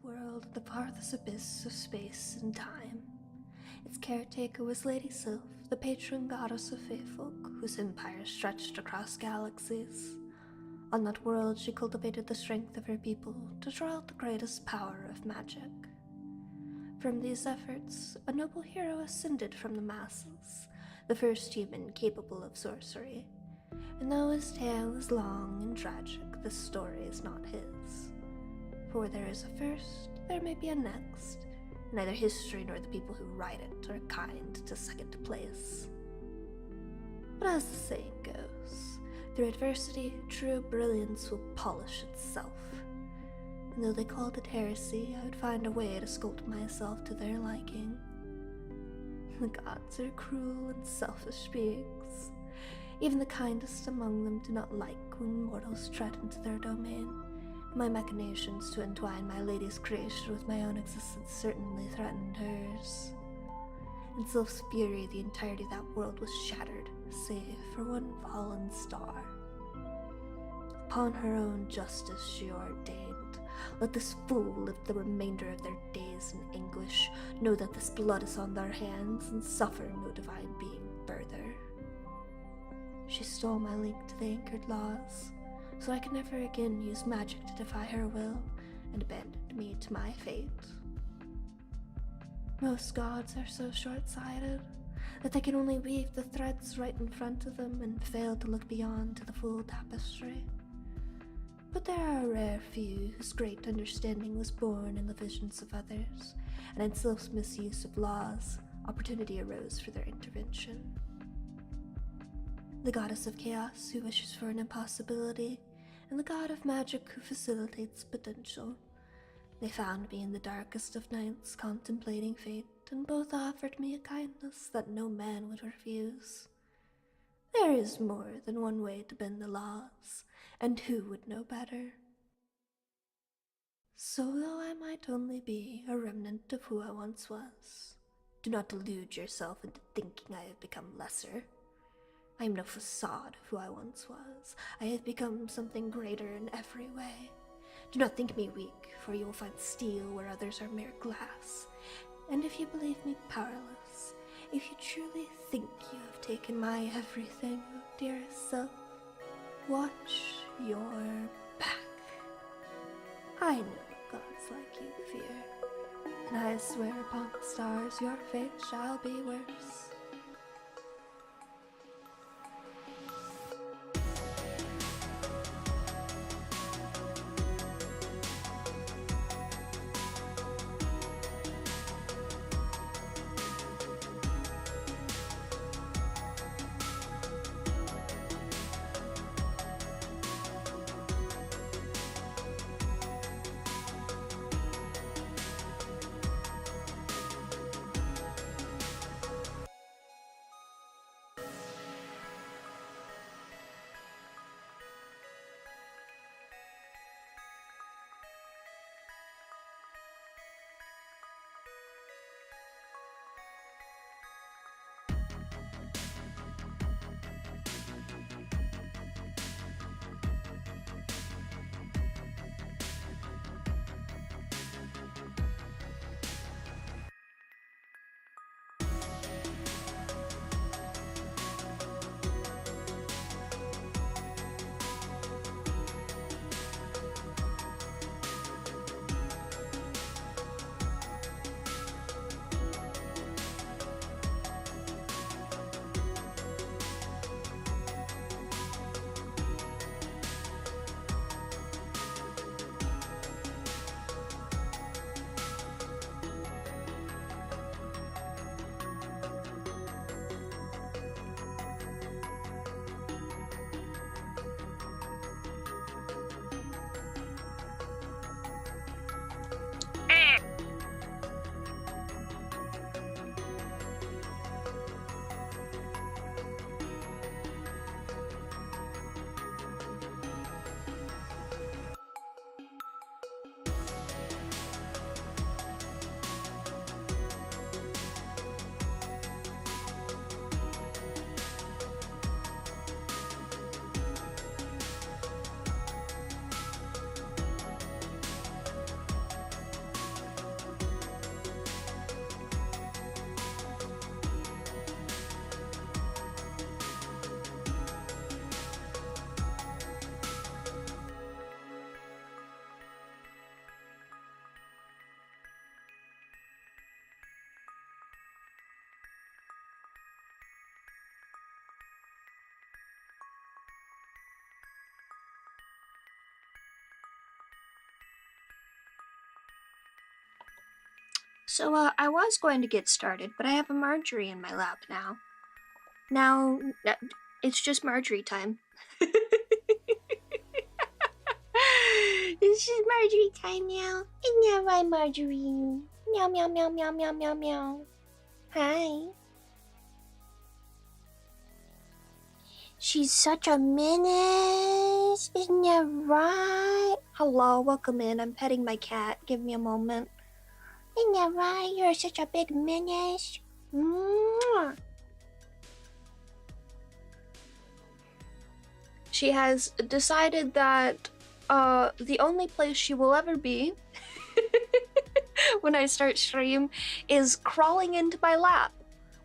world at the farthest abyss of space and time. Its caretaker was Lady Sylph, the patron goddess of fae folk, whose empire stretched across galaxies. On that world, she cultivated the strength of her people to draw out the greatest power of magic. From these efforts, a noble hero ascended from the masses, the first human capable of sorcery. And though his tale is long and tragic, this story is not his. For where there is a first, there may be a next. Neither history nor the people who write it are kind to second place. But as the saying goes, through adversity, true brilliance will polish itself. And though they called it heresy, I would find a way to sculpt myself to their liking. The gods are cruel and selfish beings. Even the kindest among them do not like when mortals tread into their domain. My machinations to entwine my lady's creation with my own existence certainly threatened hers. In Sylph's fury, the entirety of that world was shattered, save for one fallen star. Upon her own justice she ordained, let this fool live the remainder of their days in anguish, know that this blood is on their hands, and suffer no divine being further. She stole my link to the anchored laws, so I could never again use magic to defy her will, and abandoned me to my fate. Most gods are so short-sighted that they can only weave the threads right in front of them and fail to look beyond to the full tapestry. But there are a rare few whose great understanding was born in the visions of others, and in Sylph's misuse of laws, opportunity arose for their intervention. The goddess of chaos who wishes for an impossibility, and the god of magic who facilitates potential. They found me in the darkest of nights contemplating fate, and both offered me a kindness that no man would refuse. There is more than one way to bend the laws, and who would know better? So though I might only be a remnant of who I once was, do not delude yourself into thinking I have become lesser. I am no facade of who I once was. I have become something greater in every way. Do not think me weak, for you will find steel where others are mere glass. And if you believe me powerless, if you truly think you have taken my everything, dearest self, watch your back. I know what gods like you fear, and I swear upon the stars your fate shall be worse. So, I was going to get started, but I have a Marjorie in my lap now. Now, it's just Marjorie time. This is Marjorie time now. Isn't that right, Marjorie? Meow, meow, meow, meow, meow, meow, meow. Hi. She's such a menace. Isn't that right? Hello, welcome in. I'm petting my cat. Give me a moment. Isn't that right? You're such a big menace. Mwah. She has decided that the only place she will ever be when I start stream is crawling into my lap,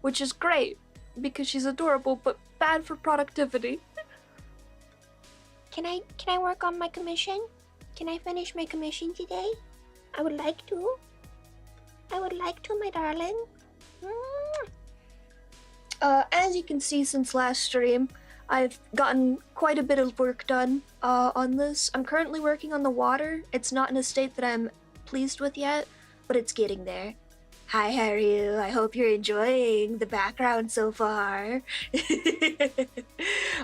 which is great because she's adorable but bad for productivity. Can I work on my commission? Can I finish my commission today? I would like to. I would like to, my darling. As you can see since last stream, I've gotten quite a bit of work done on this. I'm currently working on the water. It's not in a state that I'm pleased with yet, but it's getting there. Hi, hareryuu. I hope you're enjoying the background so far.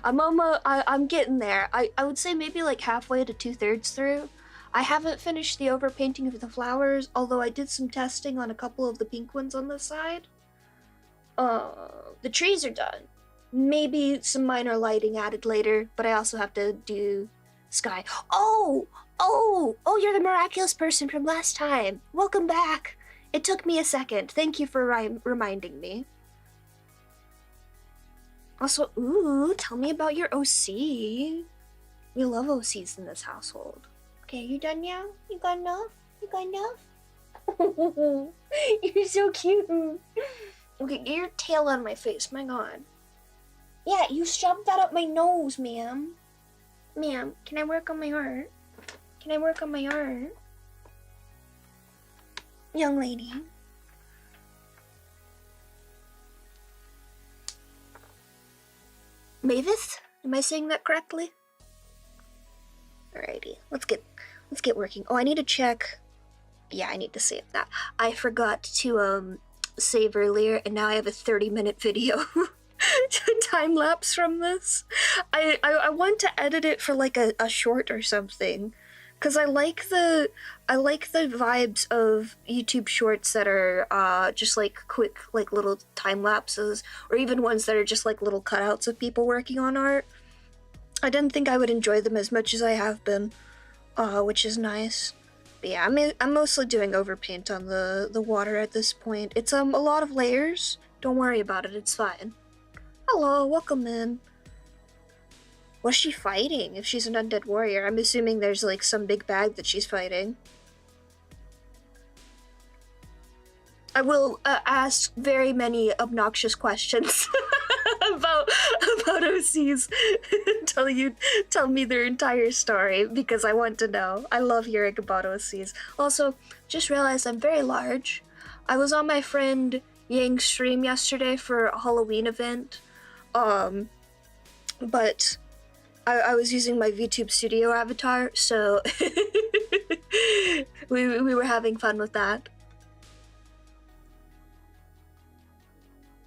I'm getting there. I would say maybe like halfway to 2/3 through. I haven't finished the overpainting of the flowers, although I did some testing on a couple of the pink ones on this side. The trees are done. Maybe some minor lighting added later, but I also have to do sky. Oh, you're the miraculous person from last time. Welcome back. It took me a second. Thank you for reminding me. Also, ooh, tell me about your OC. We love OCs in this household. Okay, you done now? You got enough? You got enough? You're so cute. Okay, get your tail on my face, my god. Yeah, you shoved that up my nose, ma'am. Ma'am, can I work on my art? Can I work on my art? Young lady. Mavis? Am I saying that correctly? Alrighty, let's get working. Oh, I need to check. Yeah, I need to save that. I forgot to save earlier, and now I have a 30-minute video time lapse from this. I want to edit it for like a short or something, because I like the vibes of YouTube shorts that are just like quick, like little time lapses, or even ones that are just like little cutouts of people working on art. I didn't think I would enjoy them as much as I have been, which is nice. But yeah, I'm mostly doing overpaint on the water at this point. It's a lot of layers. Don't worry about it, it's fine. Hello, welcome in. What's she fighting if she's an undead warrior? I'm assuming there's like some big bag that she's fighting. I will ask very many obnoxious questions about OCs. Tell me their entire story because I want to know. I love hearing about OCs. Also, just realized I'm very large. I was on my friend Yang's stream yesterday for a Halloween event, but I was using my VTube Studio avatar, so we were having fun with that.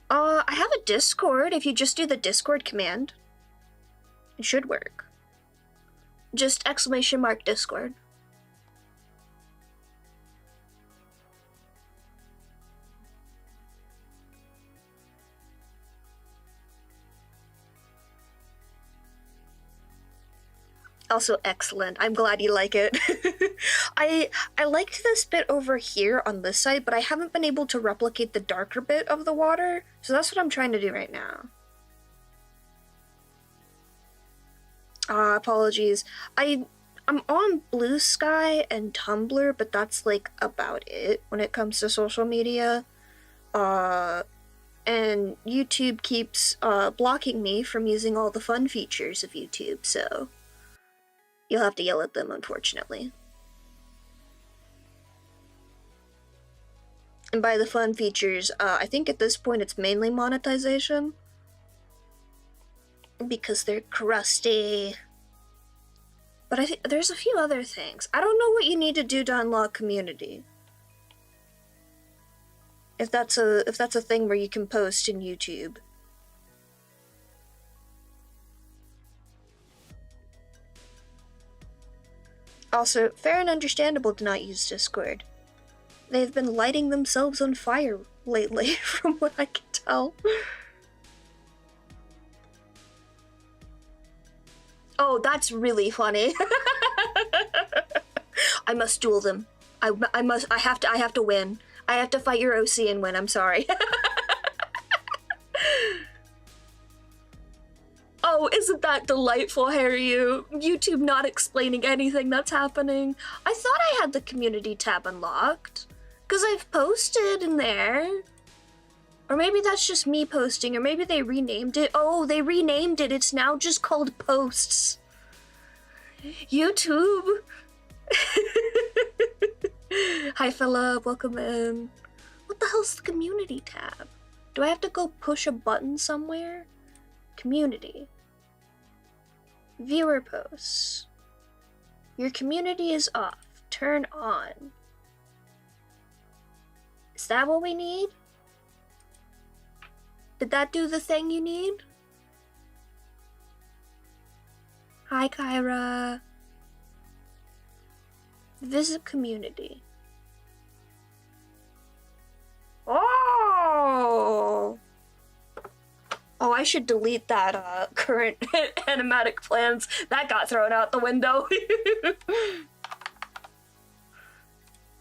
I have a Discord. If you just do the Discord command, it should work. Just !Discord. Also excellent. I'm glad you like it. I liked this bit over here on this side, but I haven't been able to replicate the darker bit of the water, so that's what I'm trying to do right now. Apologies. I'm on Blue Sky and Tumblr, but that's like about it when it comes to social media. And YouTube keeps blocking me from using all the fun features of YouTube, so you'll have to yell at them, unfortunately. And by the fun features, I think at this point it's mainly monetization. Because they're crusty. But I think there's a few other things. I don't know what you need to do to unlock community. If that's a thing where you can post in YouTube. Also, fair and understandable to not use Discord. They've been lighting themselves on fire lately, from what I can tell. Oh, that's really funny. I must duel them. I have to win. I have to fight your OC and win, I'm sorry. Oh, isn't that delightful, hareryuu? YouTube not explaining anything that's happening. I thought I had the community tab unlocked, because I've posted in there. Or maybe that's just me posting, or maybe they renamed it. Oh, they renamed it. It's now just called Posts. YouTube. Hi, fella. Welcome in. What the hell's the community tab? Do I have to go push a button somewhere? Community. Viewer posts. Your community is off. Turn on. Is that what we need? Did that do the thing you need? Hi, Kyra. Visit community. Oh! Oh, I should delete that current animatic plans. That got thrown out the window.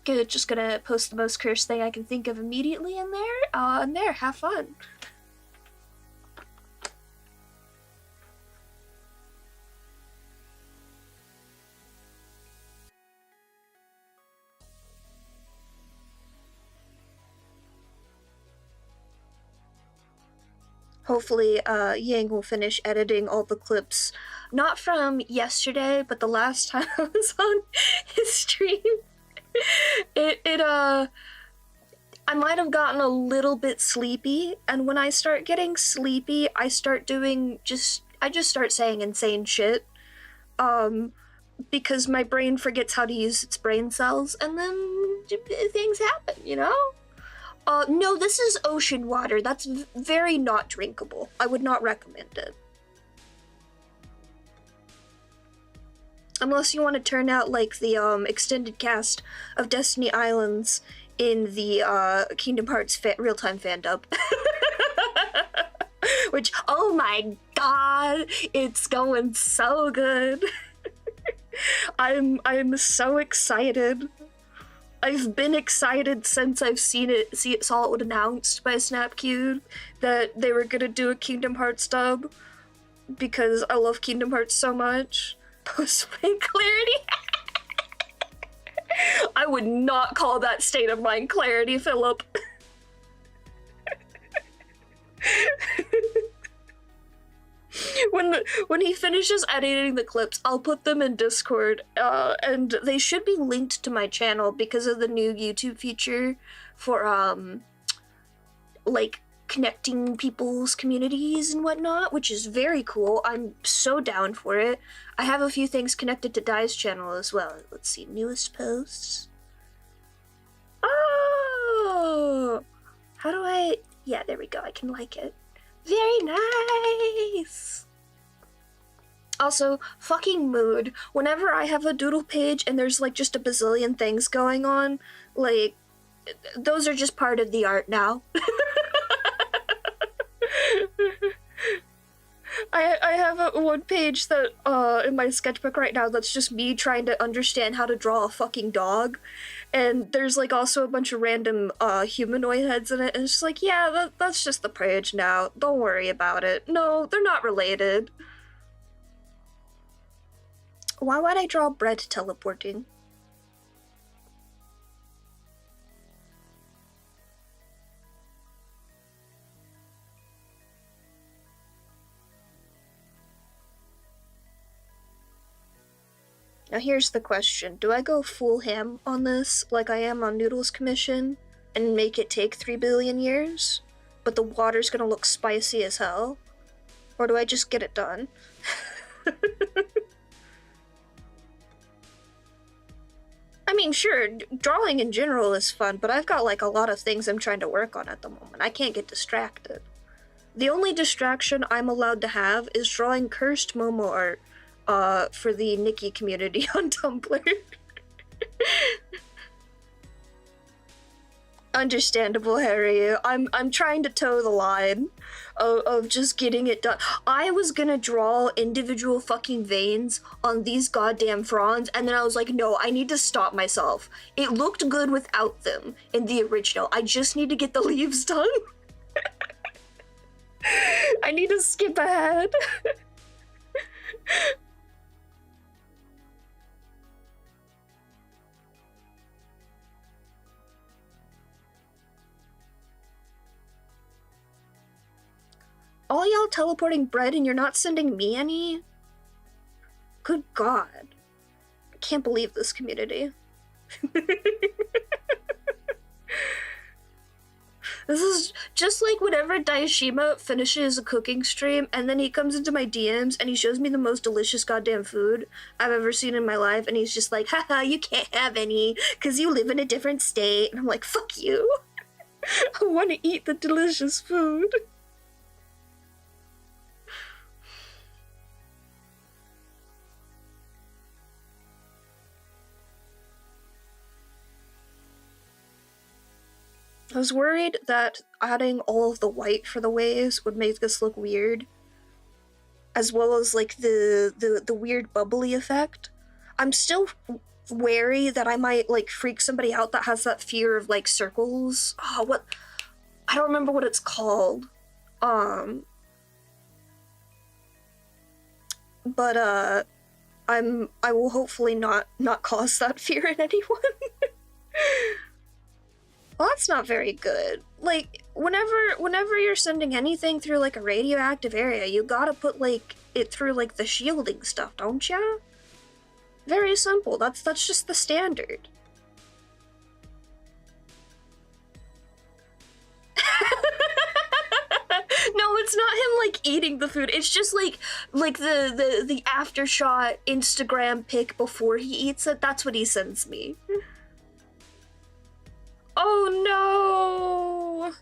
Good, just gonna post the most cursed thing I can think of immediately in there. And there, have fun. Hopefully, Yang will finish editing all the clips, not from yesterday, but the last time I was on his stream. I might have gotten a little bit sleepy, and when I start getting sleepy, I just start saying insane shit, because my brain forgets how to use its brain cells, and then things happen, you know? No, this is ocean water. That's very not drinkable. I would not recommend it. Unless you want to turn out like the extended cast of Destiny Islands in the Kingdom Hearts real-time fan dub. Which, oh my god, it's going so good. I'm so excited. I've been excited since I've saw it announced by Snapcube that they were gonna do a Kingdom Hearts dub, because I love Kingdom Hearts so much. Post-mind clarity? I would not call that state of mind clarity, Philip. When he finishes editing the clips, I'll put them in Discord, and they should be linked to my channel because of the new YouTube feature for, like, connecting people's communities and whatnot, which is very cool. I'm so down for it. I have a few things connected to Dai's channel as well. Let's see, newest posts. Oh! How do I... Yeah, there we go, I can like it. Very nice! Also, fucking mood. Whenever I have a doodle page and there's like just a bazillion things going on, like, those are just part of the art now. I have one page that, in my sketchbook right now that's just me trying to understand how to draw a fucking dog. And there's like also a bunch of random humanoid heads in it, and it's just like, yeah, that's just the page now. Don't worry about it. No, they're not related. Why would I draw bread teleporting? Now here's the question. Do I go full ham on this, like I am on Noodle's commission, and make it take 3 billion years, but the water's gonna look spicy as hell? Or do I just get it done? I mean, sure, drawing in general is fun, but I've got like a lot of things I'm trying to work on at the moment. I can't get distracted. The only distraction I'm allowed to have is drawing cursed Momo art for the Nikki community on Tumblr. Understandable, hareryuu. I'm trying to toe the line of just getting it done. I was gonna draw individual fucking veins on these goddamn fronds, and then I was like, no, I need to stop myself. It looked good without them in the original. I just need to get the leaves done. I need to skip ahead. All y'all teleporting bread and you're not sending me any? Good God. I can't believe this community. This is just like whenever Daishima finishes a cooking stream and then he comes into my DMs and he shows me the most delicious goddamn food I've ever seen in my life, and he's just like, haha, you can't have any because you live in a different state. And I'm like, fuck you. I want to eat the delicious food. I was worried that adding all of the white for the waves would make this look weird, as well as like the weird bubbly effect. I'm still wary that I might like freak somebody out that has that fear of like circles. Oh, what? I don't remember what it's called. But I will hopefully not cause that fear in anyone. Well, that's not very good. Like, whenever you're sending anything through like a radioactive area, you gotta put like it through like the shielding stuff, don't ya? Very simple. That's just the standard. No, it's not him like eating the food. It's just like the aftershot Instagram pic before he eats it. That's what he sends me. Oh no!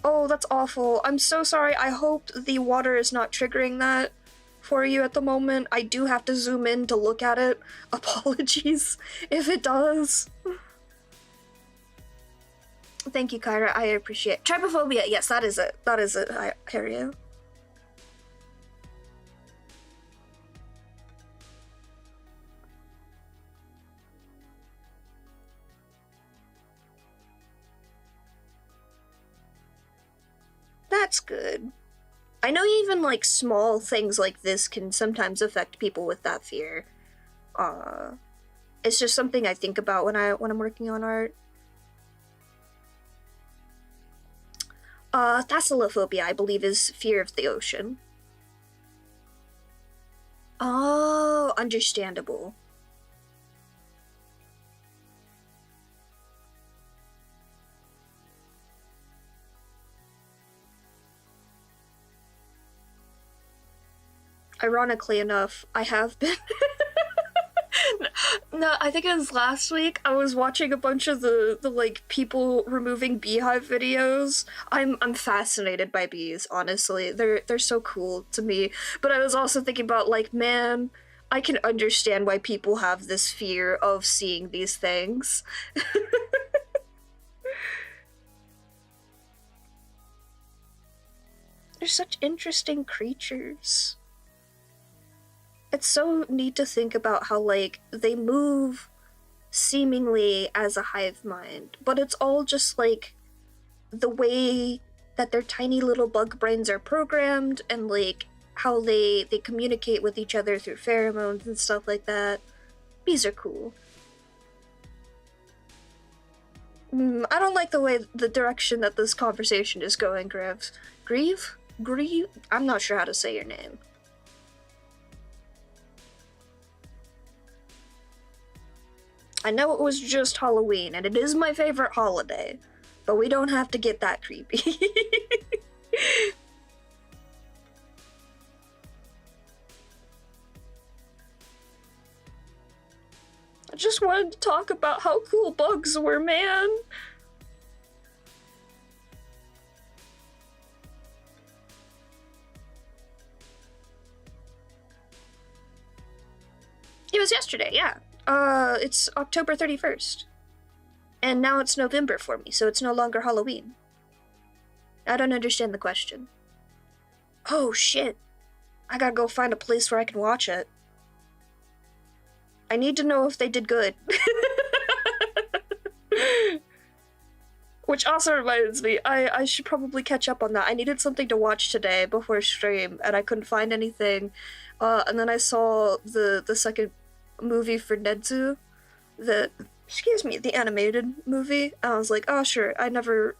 Oh, that's awful. I'm so sorry. I hope the water is not triggering that for you at the moment. I do have to zoom in to look at it. Apologies if it does. Thank you, Kyra. I appreciate it. Trypophobia. Yes, that is it. That is it, hareryuu. That's good. I know even like small things like this can sometimes affect people with that fear. It's just something I think about when I'm working on art. Thalassophobia, I believe, is fear of the ocean. Oh, understandable. Ironically enough, I have been. No, I think it was last week. I was watching a bunch of the like people removing beehive videos. I'm fascinated by bees, honestly. They're so cool to me. But I was also thinking about like, man, I can understand why people have this fear of seeing these things. They're such interesting creatures. It's so neat to think about how, like, they move seemingly as a hive mind, but it's all just, like, the way that their tiny little bug brains are programmed and, like, how they communicate with each other through pheromones and stuff like that. Bees are cool. I don't like the direction that this conversation is going, Grieve. Grieve? I'm not sure how to say your name. I know it was just Halloween, and it is my favorite holiday, but we don't have to get that creepy. I just wanted to talk about how cool bugs were, man. It was yesterday, yeah. It's October 31st. And now it's November for me, so it's no longer Halloween. I don't understand the question. Oh shit. I gotta go find a place where I can watch it. I need to know if they did good. Which also reminds me, I should probably catch up on that. I needed something to watch today before stream, and I couldn't find anything. And then I saw the second movie for Nedzu, the animated movie. And I was like, oh sure, I never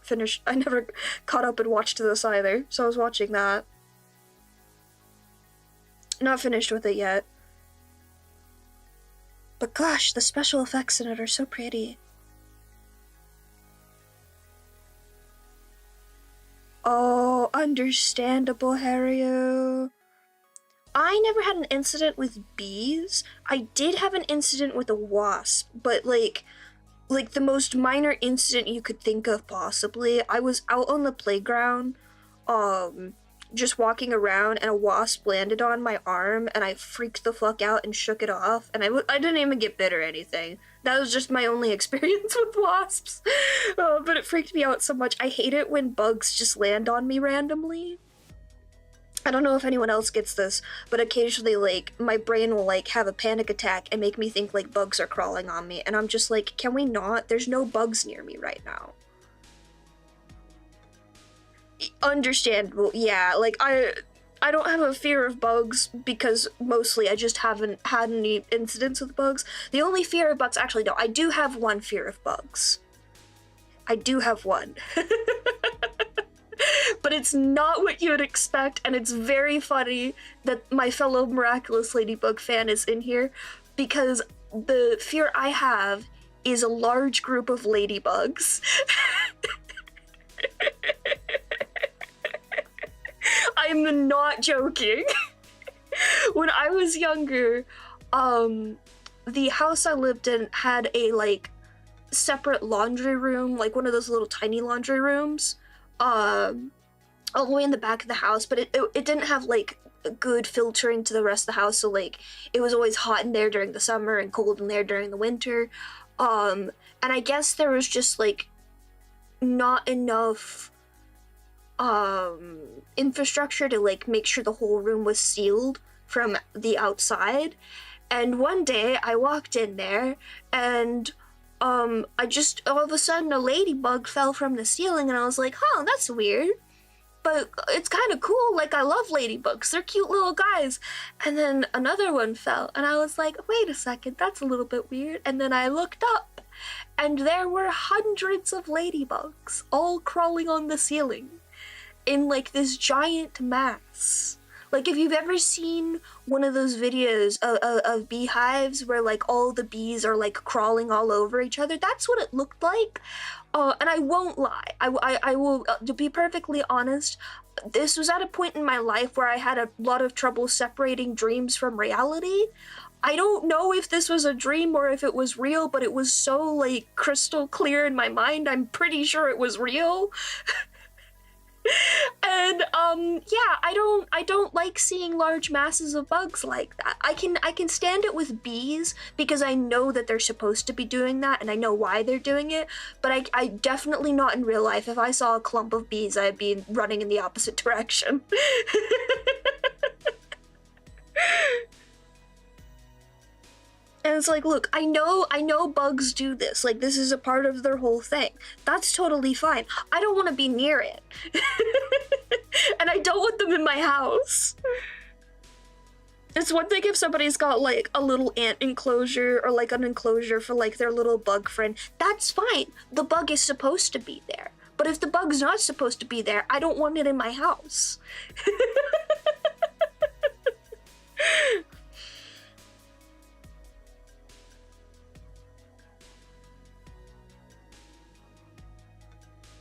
caught up and watched this either, so I was watching that. Not finished with it yet. But gosh, the special effects in it are so pretty. Oh, understandable, hareryuu. I never had an incident with bees. I did have an incident with a wasp, but like the most minor incident you could think of possibly. I was out on the playground, just walking around, and a wasp landed on my arm, and I freaked the fuck out and shook it off, and I didn't even get bit or anything. That was just my only experience with wasps. But it freaked me out so much. I hate it when bugs just land on me randomly. I don't know if anyone else gets this, but occasionally, like, my brain will, like, have a panic attack and make me think, like, bugs are crawling on me, and I'm just like, can we not? There's no bugs near me right now. Understandable, yeah, like, I don't have a fear of bugs because mostly I just haven't had any incidents with bugs. The only fear of bugs, actually, no, I do have one fear of bugs. I do have one. But it's not what you'd expect, and it's very funny that my fellow Miraculous Ladybug fan is in here, because the fear I have is a large group of ladybugs. I'm not joking. When I was younger, the house I lived in had a, like, separate laundry room, like one of those little tiny laundry rooms, all the way in the back of the house, but it didn't have, like, good filtering to the rest of the house, so, like, it was always hot in there during the summer and cold in there during the winter, and I guess there was just, like, not enough, infrastructure to, like, make sure the whole room was sealed from the outside, and one day I walked in there, and, I just, all of a sudden, a ladybug fell from the ceiling, and I was like, huh, that's weird. But it's kind of cool, like, I love ladybugs, they're cute little guys. And then another one fell, and I was like, wait a second, that's a little bit weird. And then I looked up, and there were hundreds of ladybugs, all crawling on the ceiling, in, like, this giant mass. Like, if you've ever seen one of those videos of beehives where, like, all the bees are, like, crawling all over each other, that's what it looked like. And I won't lie, I will, to be perfectly honest, this was at a point in my life where I had a lot of trouble separating dreams from reality. I don't know if this was a dream or if it was real, but it was so, like, crystal clear in my mind, I'm pretty sure it was real. And yeah, I don't like seeing large masses of bugs like that. I can stand it with bees because I know that they're supposed to be doing that and I know why they're doing it, but I definitely not in real life. If I saw a clump of bees, I'd be running in the opposite direction. And it's like, look, I know bugs do this. Like, this is a part of their whole thing. That's totally fine. I don't want to be near it. And I don't want them in my house. It's one thing if somebody's got, like, a little ant enclosure or, like, an enclosure for, like, their little bug friend. That's fine. The bug is supposed to be there. But if the bug's not supposed to be there, I don't want it in my house.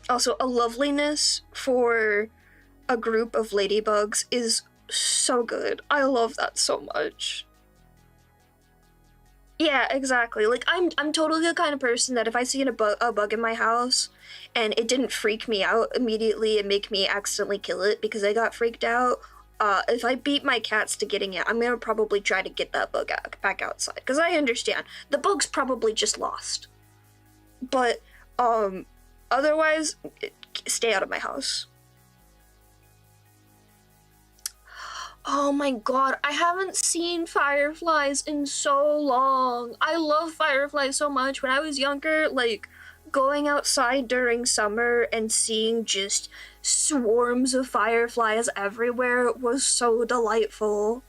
Also, a loveliness for a group of ladybugs is so good. I love that so much. Yeah, exactly. Like I'm totally the kind of person that if I see a bug in my house and it didn't freak me out immediately and make me accidentally kill it because I got freaked out, if I beat my cats to getting it, I'm gonna probably try to get that bug back outside because I understand the bug's probably just lost. But otherwise, stay out of my house. Oh my god, I haven't seen fireflies in so long. I love fireflies so much. When I was younger, like, going outside during summer and seeing just swarms of fireflies everywhere was so delightful.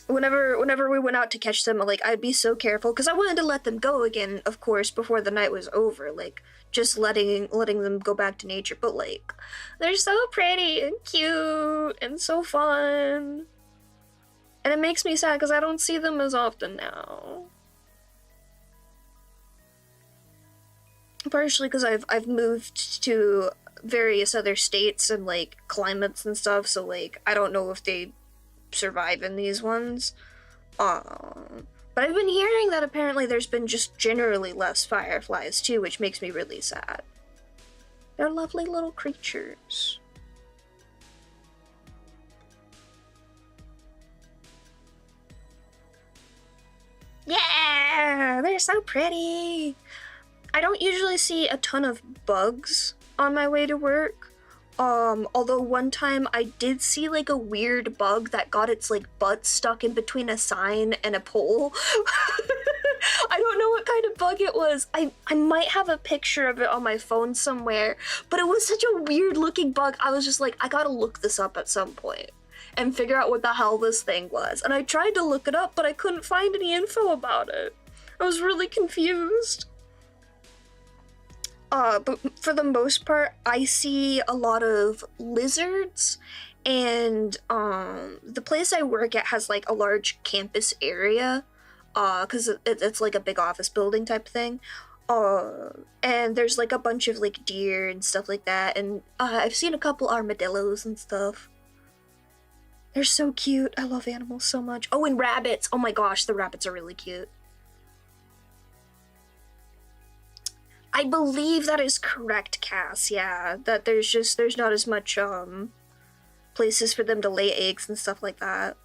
Whenever we went out to catch them, like, I'd be so careful because I wanted to let them go again, of course, before the night was over. Like, just letting them go back to nature. But like, they're so pretty and cute and so fun, and it makes me sad because I don't see them as often now. Partially because I've moved to various other states and like climates and stuff, so like I don't know if they survive in these ones. But I've been hearing that apparently there's been just generally less fireflies too, which makes me really sad. They're lovely little creatures. Yeah, they're so pretty. I don't usually see a ton of bugs on my way to work. Although one time I did see like a weird bug that got its like butt stuck in between a sign and a pole. I don't know what kind of bug it was. I might have a picture of it on my phone somewhere, but it was such a weird looking bug. I was just like, I gotta look this up at some point and figure out what the hell this thing was. And I tried to look it up, but I couldn't find any info about it. I was really confused. But for the most part, I see a lot of lizards, and the place I work at has like a large campus area, because it's like a big office building type thing. And there's like a bunch of like deer and stuff like that, and I've seen a couple armadillos and stuff. They're so cute. I love animals so much. Oh, and rabbits. Oh my gosh, the rabbits are really cute. I believe that is correct, Cass. Yeah, that there's not as much places for them to lay eggs and stuff like that.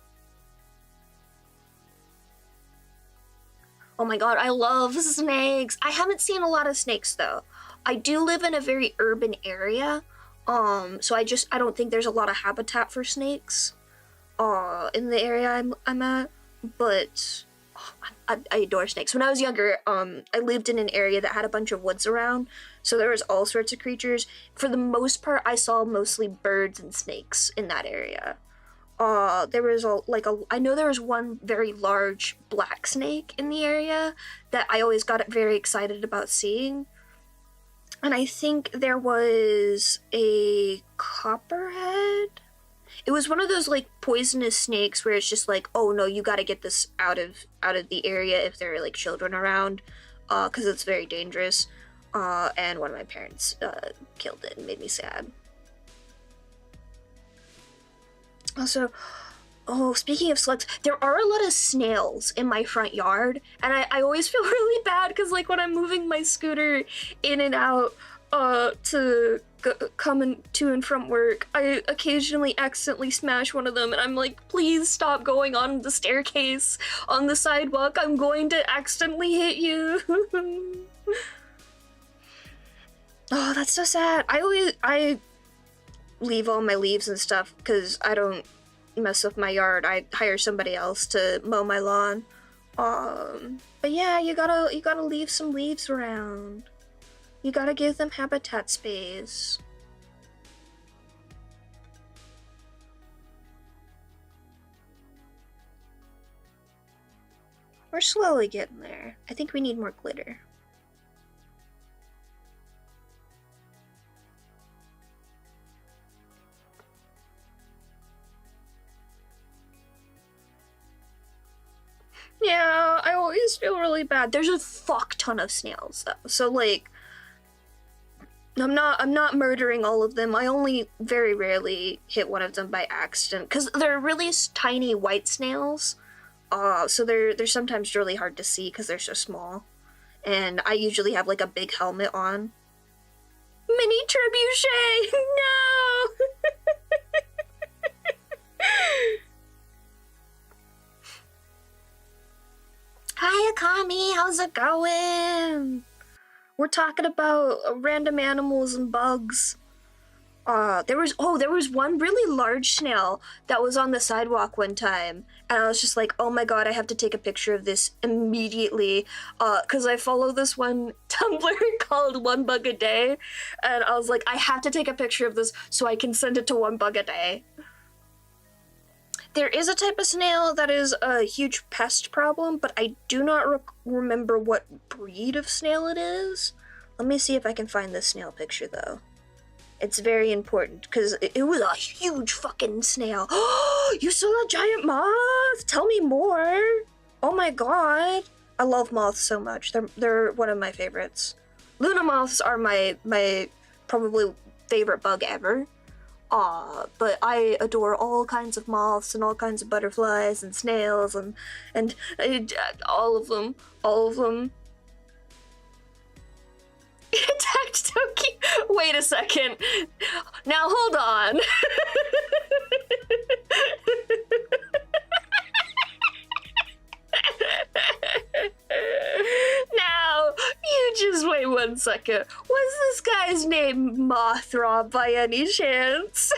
Oh my god, I love snakes. I haven't seen a lot of snakes though. I do live in a very urban area, so I don't think there's a lot of habitat for snakes in the area I'm at, but I adore snakes. When I was younger, I lived in an area that had a bunch of woods around, so there was all sorts of creatures. For the most part, I saw mostly birds and snakes in that area. There was I know there was one very large black snake in the area that I always got very excited about seeing. And I think there was a copperhead. It was one of those like poisonous snakes where it's just like, oh no, you gotta get this out of the area if there are like children around, because it's very dangerous. And one of my parents killed it and made me sad. Also, oh, speaking of slugs, there are a lot of snails in my front yard, and I always feel really bad because like when I'm moving my scooter in and out to come to and from work, I occasionally accidentally smash one of them, and I'm like, please stop going on the staircase on the sidewalk. I'm going to accidentally hit you. Oh, that's so sad. I leave all my leaves and stuff because I don't mess up my yard. I hire somebody else to mow my lawn. But yeah, you gotta leave some leaves around. You gotta give them habitat space. We're slowly getting there. I think we need more glitter. Yeah, I always feel really bad. There's a fuck ton of snails though. So like I'm not murdering all of them. I only very rarely hit one of them by accident because they're really tiny white snails. So they're sometimes really hard to see because they're so small. And I usually have like a big helmet on. Mini trebuchet! No! Hi, Akami, how's it going? We're talking about random animals and bugs. There was one really large snail that was on the sidewalk one time, and I was just like, oh my god, I have to take a picture of this immediately, because I follow this one Tumblr called One Bug a Day, and I was like, I have to take a picture of this so I can send it to One Bug a Day. There is a type of snail that is a huge pest problem, but I do not remember what breed of snail it is. Let me see if I can find this snail picture, though. It's very important, because it was a huge fucking snail. Oh, you saw a giant moth? Tell me more. Oh my god. I love moths so much. They're one of my favorites. Luna moths are my probably favorite bug ever. But I adore all kinds of moths and all kinds of butterflies and snails and all of them. All of them. Attacked Toki. Wait a second. Now hold on. Now, you just wait 1 second. Was this guy's name Mothra by any chance?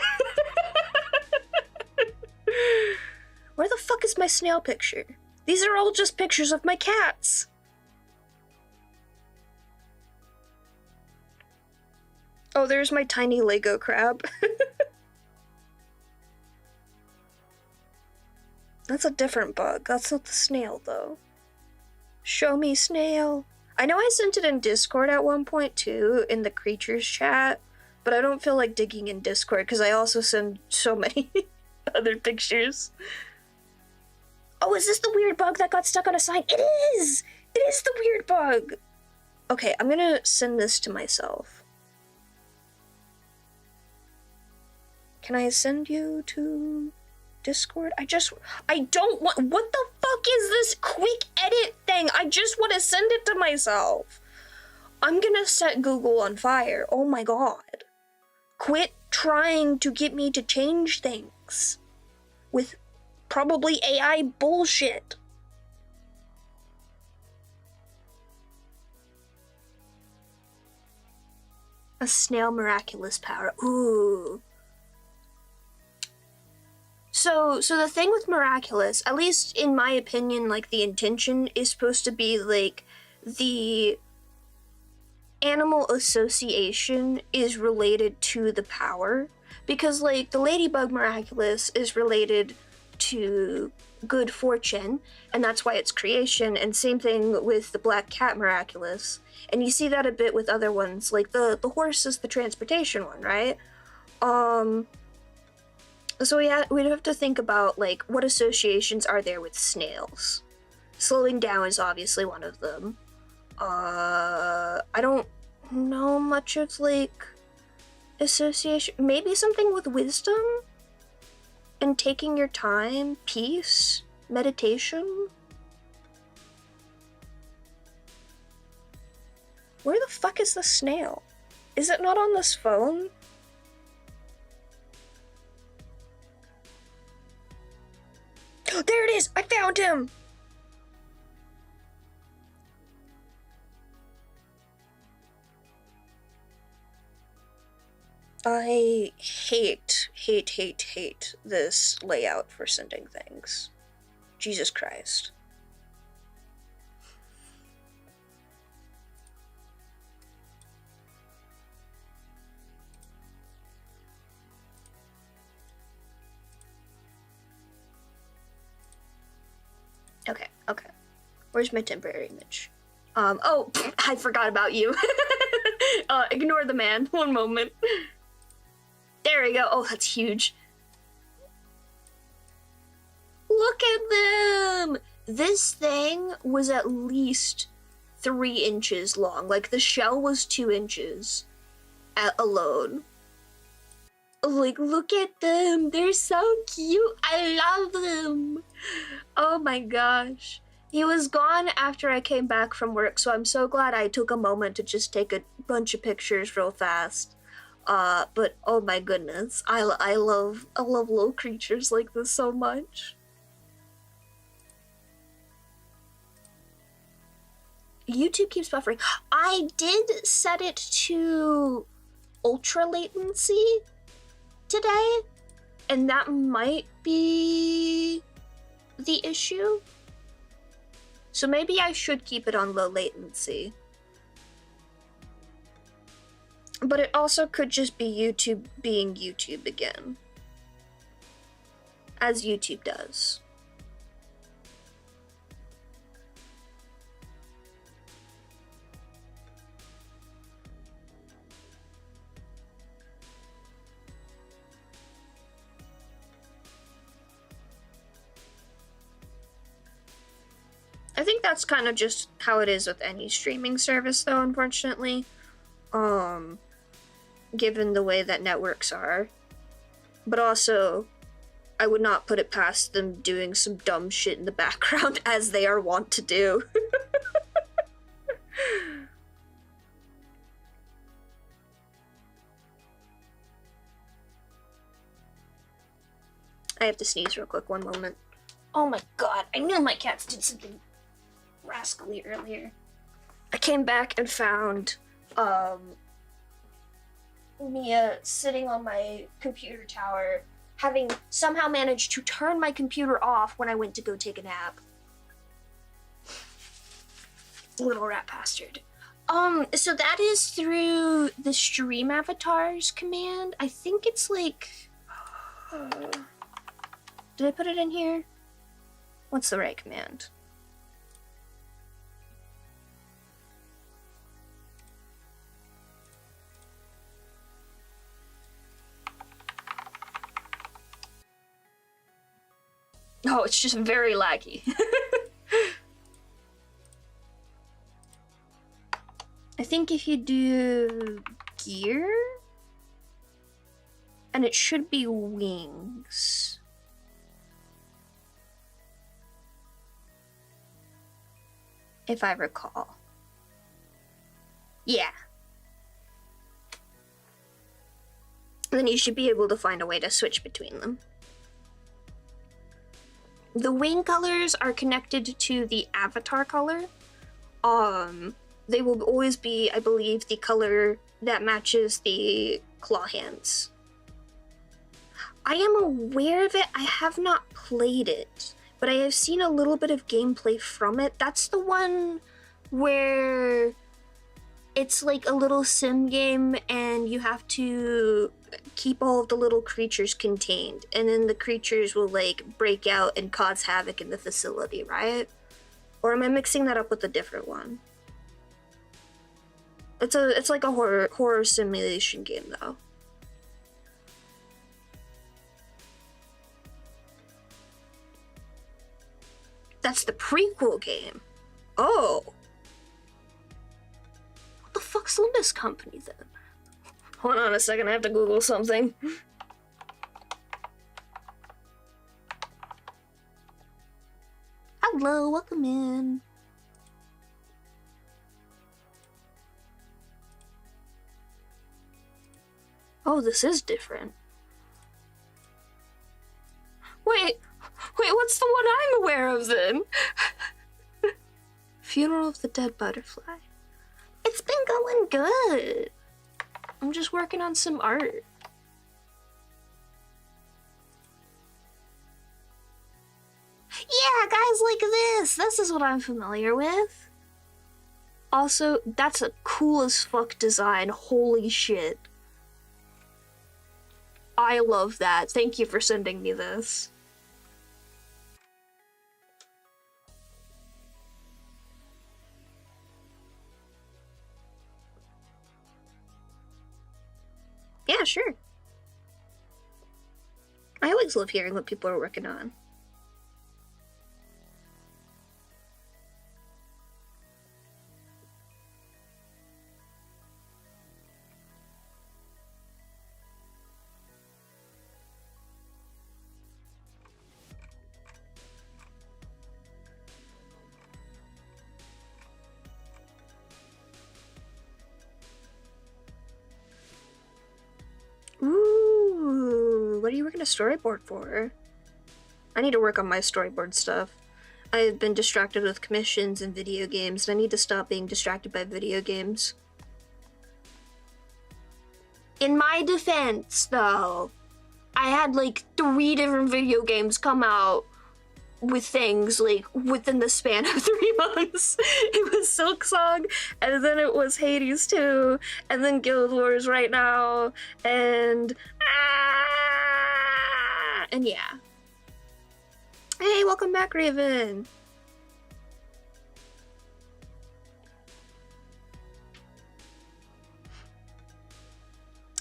Where the fuck is my snail picture? These are all just pictures of my cats. Oh, there's my tiny Lego crab. That's a different bug. That's not the snail, though. Show me snail. I know I sent it in Discord at one point, too, in the creatures chat, but I don't feel like digging in Discord, because I also send so many other pictures. Oh, is this the weird bug that got stuck on a sign? It is! It is the weird bug! Okay, I'm gonna send this to myself. Can I send you to Discord? I don't want, what the fuck is this quick edit thing? I just want to send it to myself. I'm gonna set Google on fire. Oh my god. Quit trying to get me to change things with probably AI bullshit. A snail miraculous power. Ooh. So the thing with miraculous, at least in my opinion, like the intention is supposed to be like the animal association is related to the power, because like the ladybug miraculous is related to good fortune, and that's why it's creation, and same thing with the black cat miraculous, and you see that a bit with other ones, like the horse is the transportation one, right? So we'd have to think about, like, what associations are there with snails. Slowing down is obviously one of them. I don't know much of, like, association. Maybe something with wisdom? And taking your time? Peace? Meditation? Where the fuck is the snail? Is it not on this phone? There it is! I found him! I hate this layout for sending things. Jesus Christ. Okay. Where's my temporary image? Oh, I forgot about you. Ignore the man. One moment. There we go. Oh, that's huge. Look at them! This thing was at least 3 inches long. Like, the shell was 2 inches alone. Like, look at them. They're so cute. I love them. Oh my gosh. He was gone after I came back from work, so I'm so glad I took a moment to just take a bunch of pictures real fast. But oh my goodness, I love little creatures like this so much. YouTube keeps buffering. I did set it to ultra latency today, and that might be the issue. So maybe I should keep it on low latency. But it also could just be YouTube being YouTube again, as YouTube does. I think that's kind of just how it is with any streaming service, though, unfortunately. Given the way that networks are. But also, I would not put it past them doing some dumb shit in the background, as they are wont to do. I have to sneeze real quick, one moment. Oh my god, I knew my cats did something rascally earlier. I came back and found Mia sitting on my computer tower, having somehow managed to turn my computer off when I went to go take a nap. Little rat bastard. So that is through the stream avatars command. I think it's like... did I put it in here? What's the right command? Oh, it's just very laggy. I think if you do gear, and it should be wings. If I recall. Yeah. Then you should be able to find a way to switch between them. The wing colors are connected to the avatar color. They will always be, I believe, the color that matches the claw hands. I am aware of it. I have not played it, but I have seen a little bit of gameplay from it. That's the one where it's like a little sim game and you have to keep all of the little creatures contained, and then the creatures will like break out and cause havoc in the facility, right? Or am I mixing that up with a different one? It's like a horror simulation game though. That's the prequel game. Oh. What the fuck's Limbus Company then? Hold on a second, I have to Google something. Hello, welcome in. Oh, this is different. Wait, what's the one I'm aware of then? Funeral of the Dead Butterfly. It's been going good. I'm just working on some art. Yeah, guys like this. This is what I'm familiar with. Also, that's a cool as fuck design. Holy shit. I love that. Thank you for sending me this. Yeah, sure. I always love hearing what people are working on. what are you working a storyboard for? I need to work on my storyboard stuff. I've been distracted with commissions and video games, and I need to stop being distracted by video games. In my defense, though, I had like 3 different video games come out with things like within the span of 3 months. It was Silksong, and then it was Hades 2, and then Guild Wars right now, and yeah. Hey, welcome back, Raven.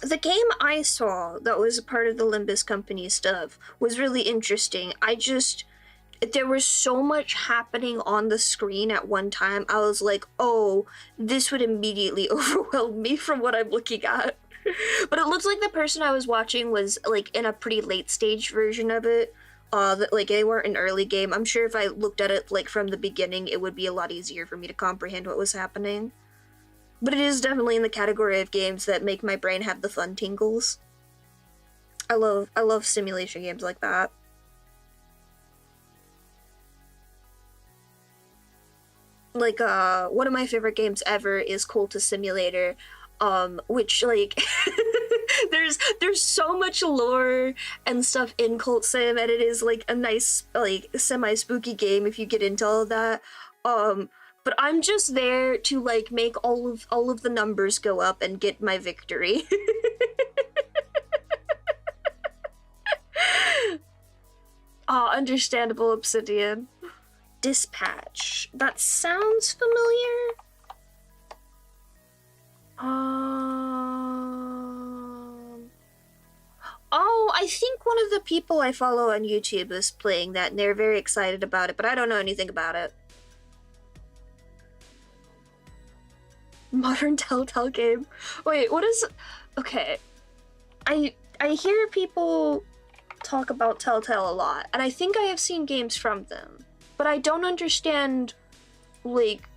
The game I saw that was a part of the Limbus Company stuff was really interesting. There was so much happening on the screen at one time. I was like, oh, this would immediately overwhelm me from what I'm looking at. But it looks like the person I was watching was like in a pretty late stage version of it. Like they weren't an early game. I'm sure if I looked at it like from the beginning, it would be a lot easier for me to comprehend what was happening. But it is definitely in the category of games that make my brain have the fun tingles. I love simulation games like that. Like, one of my favorite games ever is Cultist Simulator, which, like, there's so much lore and stuff in Cult Sim, and it is, like, a nice, like, semi-spooky game if you get into all of that. But I'm just there to, like, make all of the numbers go up and get my victory. Understandable, Obsidian. Dispatch. That sounds familiar. Oh, I think one of the people I follow on YouTube is playing that, and they're very excited about it, but I don't know anything about it. Modern Telltale game. Wait, what is... Okay. I hear people talk about Telltale a lot, and I think I have seen games from them, but I don't understand, like,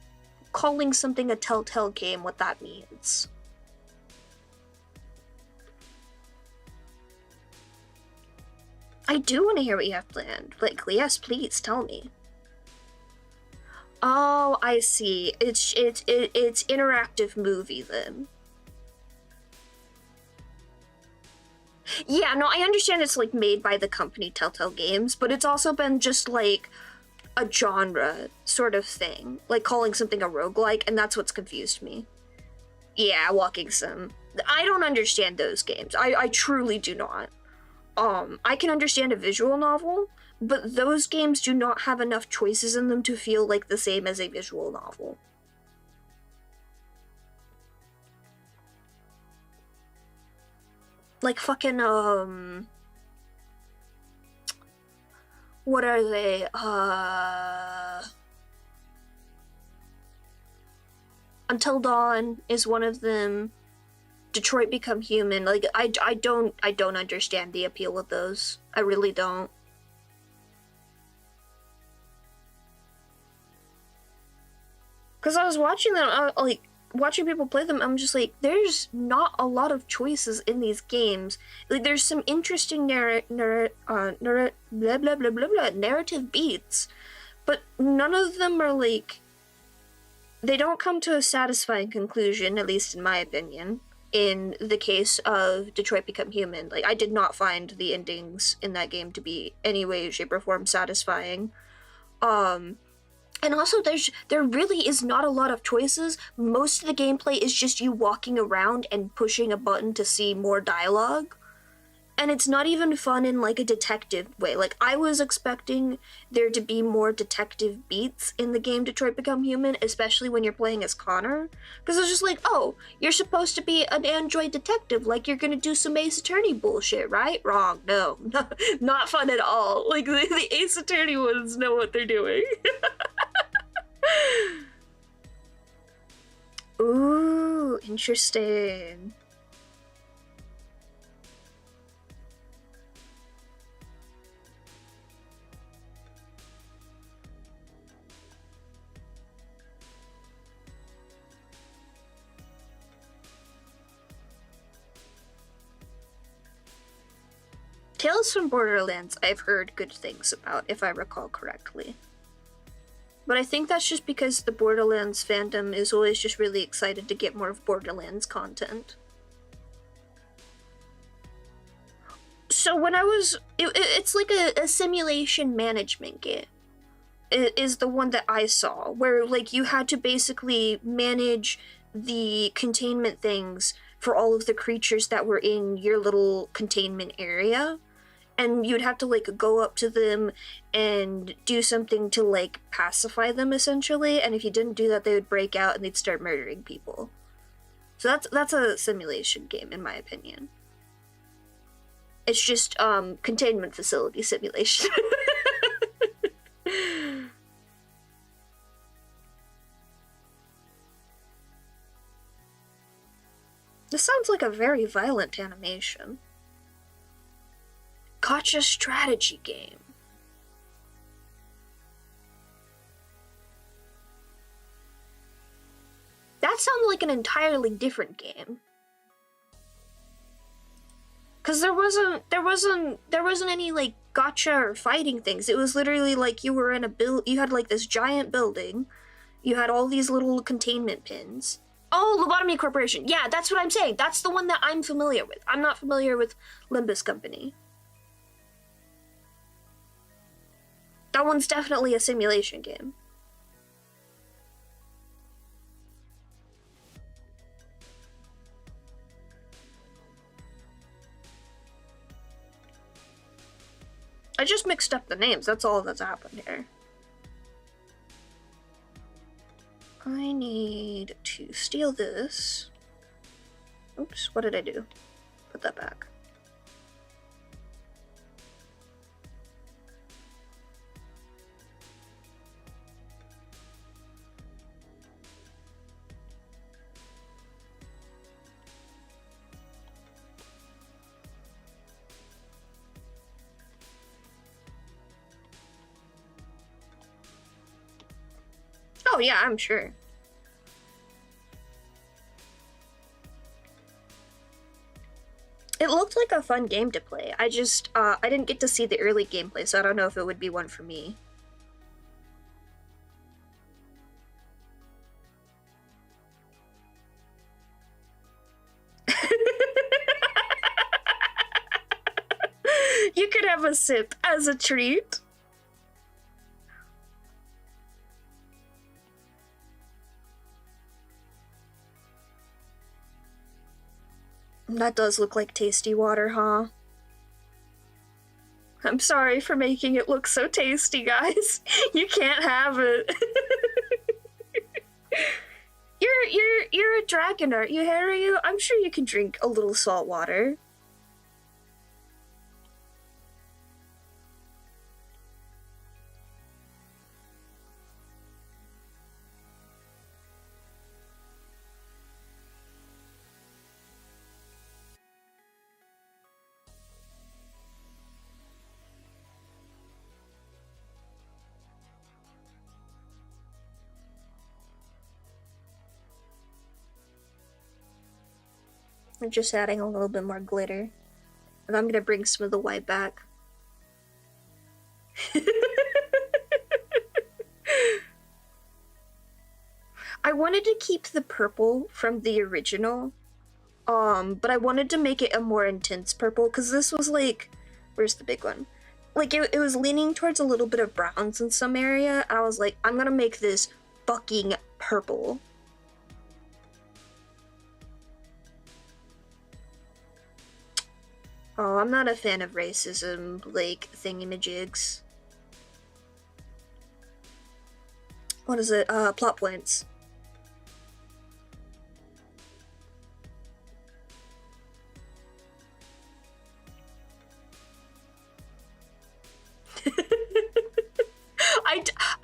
calling something a Telltale game, what that means. I do want to hear what you have planned. Like, yes, please, tell me. Oh, I see. It's interactive movie then. Yeah, no, I understand it's like made by the company Telltale Games, but it's also been just like a genre sort of thing, like calling something a roguelike, and that's what's confused me. Yeah, walking sim. I don't understand those games. I truly do not. I can understand a visual novel, but those games do not have enough choices in them to feel like the same as a visual novel. Like fucking, what are they? Until Dawn is one of them. Detroit Become Human. Like, I don't understand the appeal of those. I really don't. Because I was watching them, like, watching people play them, I'm just like, there's not a lot of choices in these games. Like, there's some interesting blah, blah, blah, blah, blah, narrative beats, but none of them are, like, they don't come to a satisfying conclusion, at least in my opinion. In the case of Detroit Become Human, like, I did not find the endings in that game to be any way, shape, or form satisfying. And also, there really is not a lot of choices. Most of the gameplay is just you walking around and pushing a button to see more dialogue. And it's not even fun in, like, a detective way. Like, I was expecting there to be more detective beats in the game Detroit Become Human, especially when you're playing as Connor. Because it's just like, oh, you're supposed to be an android detective, like you're gonna do some Ace Attorney bullshit, right? Wrong. No. Not fun at all. Like, the Ace Attorney ones know what they're doing. Ooh, interesting. Tales from Borderlands I've heard good things about, if I recall correctly. But I think that's just because the Borderlands fandom is always just really excited to get more of Borderlands content. So when I was... it's like a simulation management game. It is the one that I saw, where like you had to basically manage the containment things for all of the creatures that were in your little containment area. And you'd have to like go up to them and do something to like pacify them essentially, and if you didn't do that they would break out and they'd start murdering people. So that's a simulation game in my opinion. It's just containment facility simulation. This sounds like a very violent animation. Gotcha strategy game. That sounds like an entirely different game. Cause there wasn't any like gotcha or fighting things. It was literally like you were in a you had like this giant building, you had all these little containment pins. Oh, Lobotomy Corporation. Yeah, that's what I'm saying. That's the one that I'm familiar with. I'm not familiar with Limbus Company. That one's definitely a simulation game. I just mixed up the names, that's all that's happened here. I need to steal this. Oops, what did I do? Put that back. Oh yeah, I'm sure. It looked like a fun game to play. I just, I didn't get to see the early gameplay, so I don't know if it would be one for me. You could have a sip as a treat. That does look like tasty water, huh? I'm sorry for making it look so tasty, guys. You can't have it. You're a dragon, aren't you, hareryuu? I'm sure you can drink a little salt water. I'm just adding a little bit more glitter. And I'm gonna bring some of the white back. I wanted to keep the purple from the original, but I wanted to make it a more intense purple, because this was like, where's the big one? Like, it was leaning towards a little bit of browns in some area, and I was like, I'm gonna make this fucking purple. Oh, I'm not a fan of racism, like, thingamajigs. What is it? Plot points.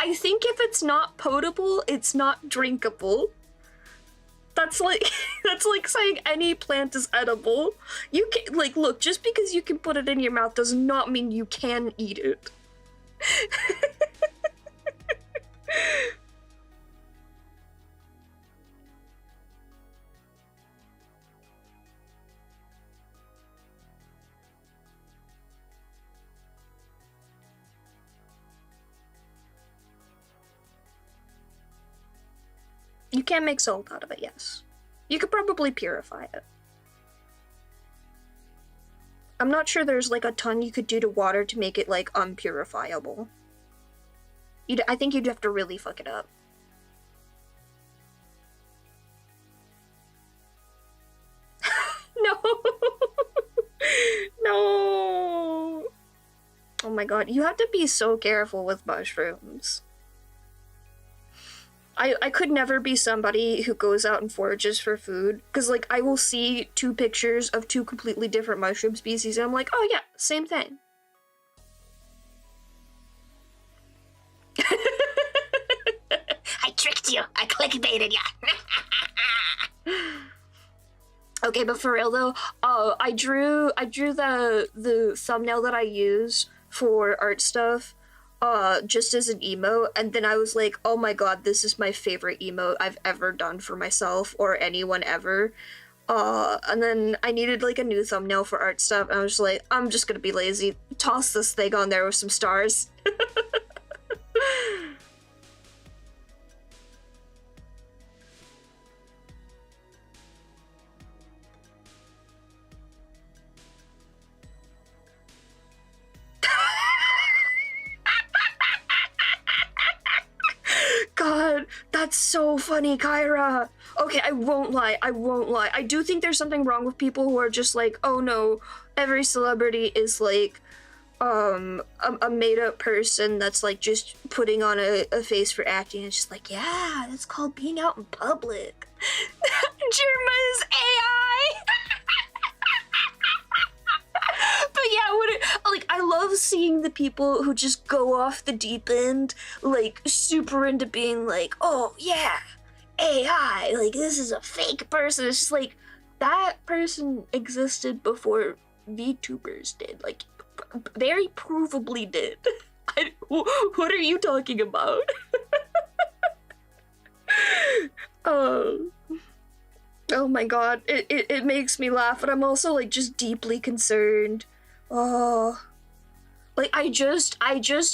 I think if it's not potable, it's not drinkable. That's like that's like saying any plant is edible. You can like look, just because you can put it in your mouth does not mean you can eat it. You can make salt out of it, yes. You could probably purify it. I'm not sure there's like a ton you could do to water to make it like unpurifiable. I think you'd have to really fuck it up. No. No. Oh my god, you have to be so careful with mushrooms. I could never be somebody who goes out and forages for food, because like I will see 2 pictures of 2 completely different mushroom species and I'm like, oh yeah, same thing. I tricked you. I clickbaited you. Okay, but for real though, I drew the thumbnail that I use for art stuff just as an emote, and then I was like, oh my god, this is my favorite emote I've ever done for myself or anyone ever. And then I needed like a new thumbnail for art stuff, and I was like, I'm just gonna be lazy, toss this thing on there with some stars. God, that's so funny, Kyra. Okay, I won't lie. I do think there's something wrong with people who are just like, oh no, every celebrity is like, a made-up person that's like just putting on a face for acting. It's just like, yeah, that's called being out in public. Germa is AI. But yeah, I love seeing the people who just go off the deep end, like super into being like, oh yeah, AI, like this is a fake person. It's just like, that person existed before VTubers did, like very provably did. What are you talking about? Oh my god, it makes me laugh, and I'm also like just deeply concerned. Oh, like I just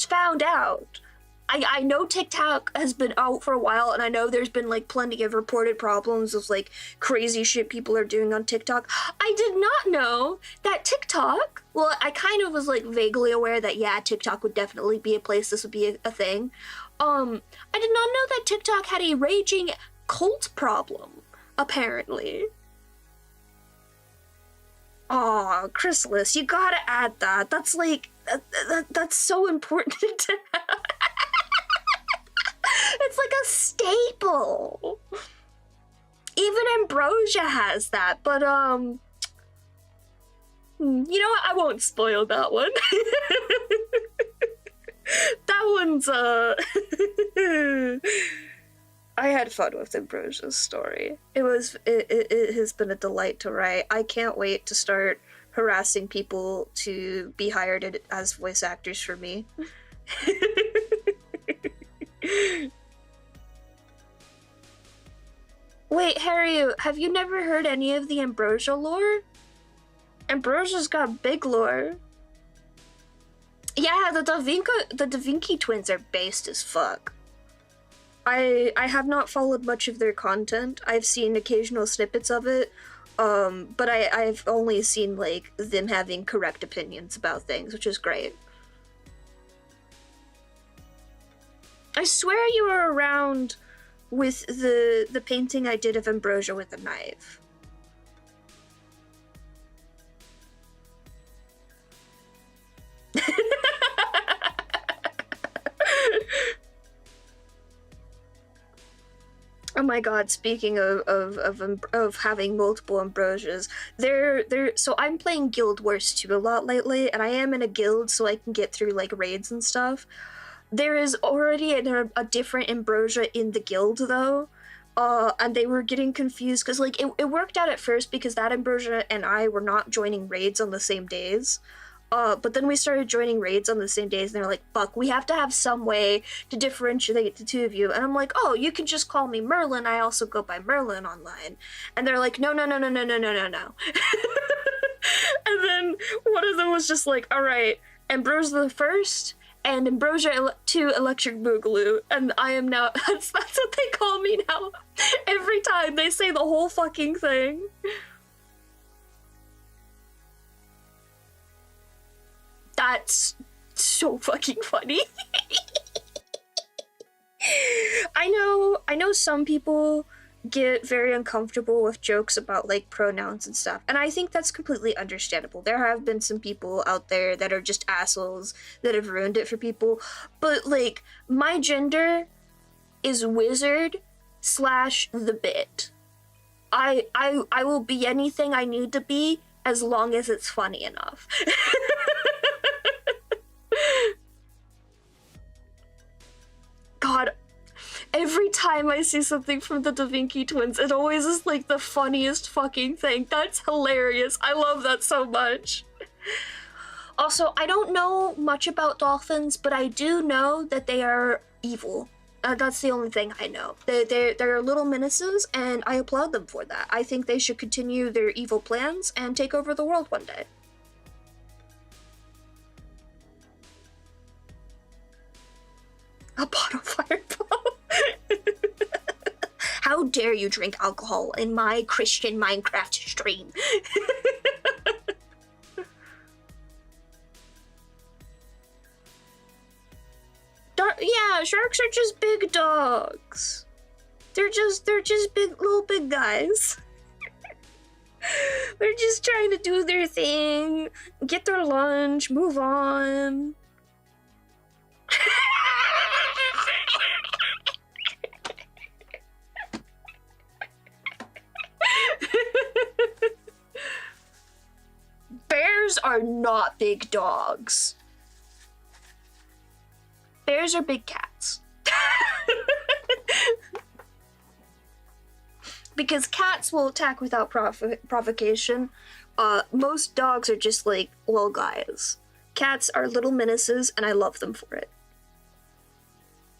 found out. I know TikTok has been out for a while, and I know there's been like plenty of reported problems of like crazy shit people are doing on TikTok. I did not know that TikTok, well, I kind of was like vaguely aware that yeah, TikTok would definitely be a place this would be a thing. I did not know that TikTok had a raging cult problem, apparently. Aw, Chrysalis, you gotta add that. That's like, that's so important to have. It's like a staple. Even Ambrosia has that, but you know what? I won't spoil that one. That one's I had fun with Ambrosia's story. It has been a delight to write. I can't wait to start harassing people to be hired as voice actors for me. Wait, hareryuu, have you never heard any of the Ambrosia lore? Ambrosia's got big lore. Yeah, the Da Vinci twins are based as fuck. I have not followed much of their content. I've seen occasional snippets of it, but I've only seen like them having correct opinions about things, which is great. I swear you were around with the painting I did of Ambrosia with a knife. Oh my god, speaking of having multiple Ambrosias, so I'm playing Guild Wars 2 a lot lately, and I am in a guild so I can get through like raids and stuff. There is already a different Ambrosia in the guild though, and they were getting confused because like it worked out at first because that Ambrosia and I were not joining raids on the same days. But then we started joining raids on the same days, and they're like, fuck, we have to have some way to differentiate the two of you. And I'm like, oh, you can just call me Merlin. I also go by Merlin online. And they're like, no. And then one of them was just like, all right, Ambrosia the First and Ambrosia 2 Electric Boogaloo, and I am now, that's what they call me now. Every time they say the whole fucking thing. That's so fucking funny. I know some people get very uncomfortable with jokes about like pronouns and stuff, and I think that's completely understandable. There have been some people out there that are just assholes that have ruined it for people, but like my gender is wizard / the bit. I will be anything I need to be as long as it's funny enough. God, every time I see something from the Da Vinci twins, it always is like the funniest fucking thing. That's hilarious. I love that so much. Also, I don't know much about dolphins, but I do know that they are evil. That's the only thing I know. They're little menaces, and I applaud them for that. I think they should continue their evil plans and take over the world one day. A bottle fireball. How dare you drink alcohol in my Christian Minecraft stream? Yeah, sharks are just big dogs. They're just big guys. They're just trying to do their thing, get their lunch, move on. Bears are not big dogs. Bears are big cats. Because cats will attack without provocation. Most dogs are just like little guys. Cats are little menaces, and I love them for it.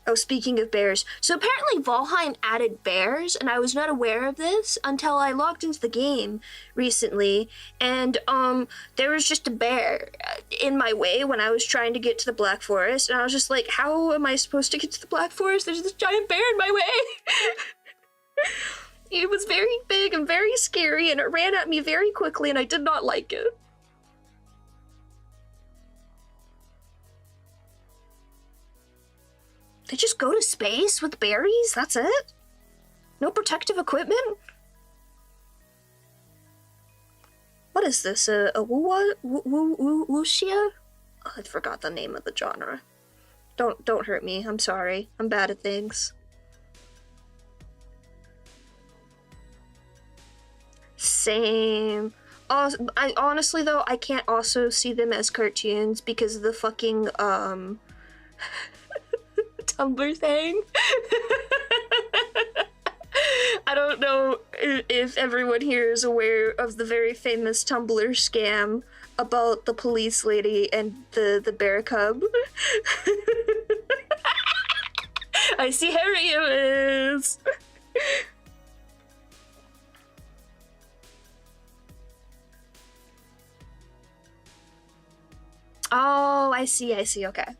Oh, speaking of bears, so apparently Valheim added bears, and I was not aware of this until I logged into the game recently, and there was just a bear in my way when I was trying to get to the Black Forest, and I was just like, how am I supposed to get to the Black Forest? There's this giant bear in my way! It was very big and very scary, and it ran at me very quickly, and I did not like it. They just go to space with berries? That's it? No protective equipment? What is this? A wuxia? Oh, I forgot the name of the genre. Don't hurt me. I'm sorry. I'm bad at things. Same. I honestly though, I can't also see them as cartoons because of the fucking Tumblr thing. I don't know if everyone here is aware of the very famous Tumblr scam about the police lady and the bear cub. I see hareryuu is. Oh, I see, okay.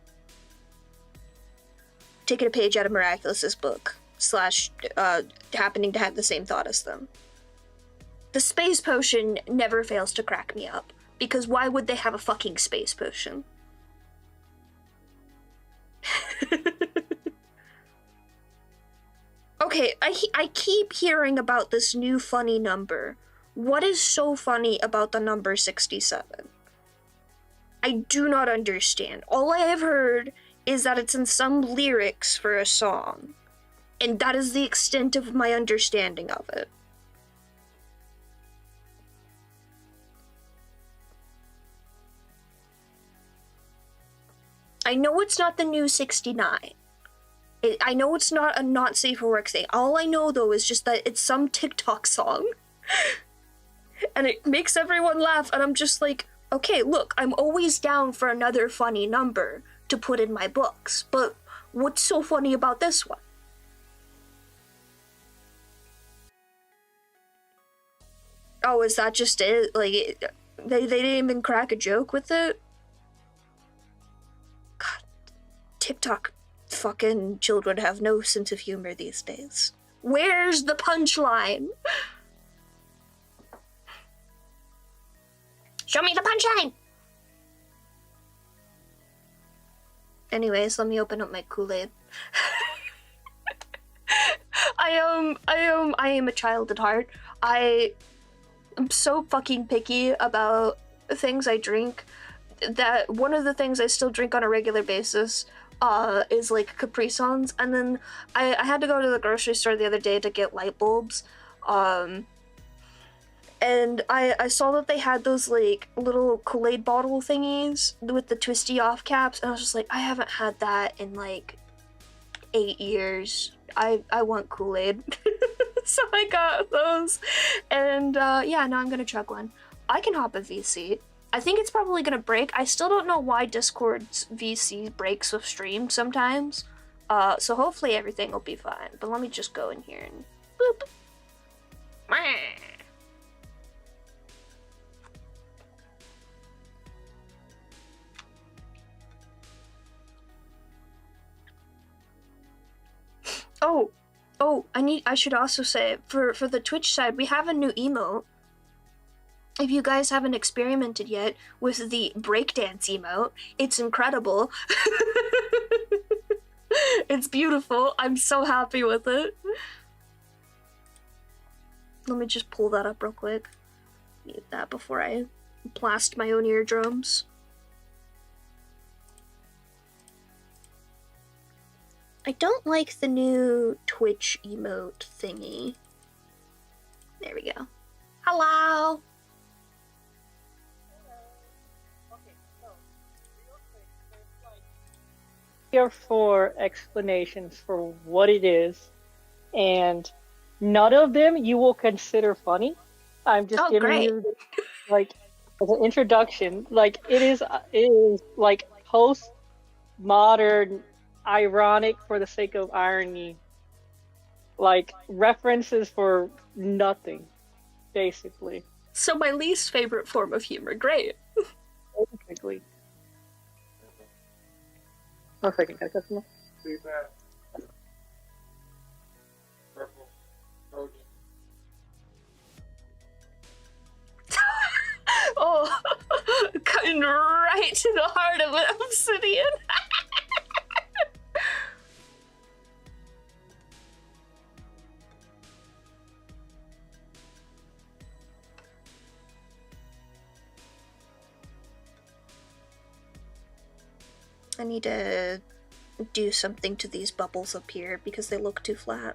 Taking a page out of Miraculous's book, / happening to have the same thought as them. The space potion never fails to crack me up, because why would they have a fucking space potion? Okay, I keep hearing about this new funny number. What is so funny about the number 67? I do not understand. All I have heard is that it's in some lyrics for a song, and that is the extent of my understanding of it. I know it's not the new 69. I know it's not a not safe for work thing. All I know though is just that it's some TikTok song. And it makes everyone laugh, and I'm just like, okay, look, I'm always down for another funny number to put in my books, but what's so funny about this one? Oh, is that just it? Like, they didn't even crack a joke with it? God, TikTok fucking children have no sense of humor these days. Where's the punchline? Show me the punchline! Anyways, let me open up my Kool-Aid. I am a child at heart. I am so fucking picky about things I drink that one of the things I still drink on a regular basis is like Capri Suns, and then I had to go to the grocery store the other day to get light bulbs, and I saw that they had those like little Kool-Aid bottle thingies with the twisty off caps, and I was just like, I haven't had that in like 8 years. I want Kool-Aid. So I got those, and yeah, now I'm gonna chug one. I can hop a VC. I think it's probably gonna break. I still don't know why Discord's VC breaks with stream sometimes. So hopefully everything will be fine. But let me just go in here and boop. I should also say, for the Twitch side, we have a new emote. If you guys haven't experimented yet with the breakdance emote, it's incredible. It's beautiful. I'm so happy with it. Let me just pull that up real quick. Mute that before I blast my own eardrums. I don't like the new Twitch emote thingy. There we go. Hello! Here for explanations for what it is, and none of them you will consider funny. I'm just giving great. you like as an introduction. Like it is like post-modern, ironic for the sake of irony. Like references for nothing, basically. So my least favorite form of humor. Great. Basically. 1 second, can I cut some more? See that purple Trojan. Oh, cutting right to the heart of an obsidian. I need to do something to these bubbles up here because they look too flat.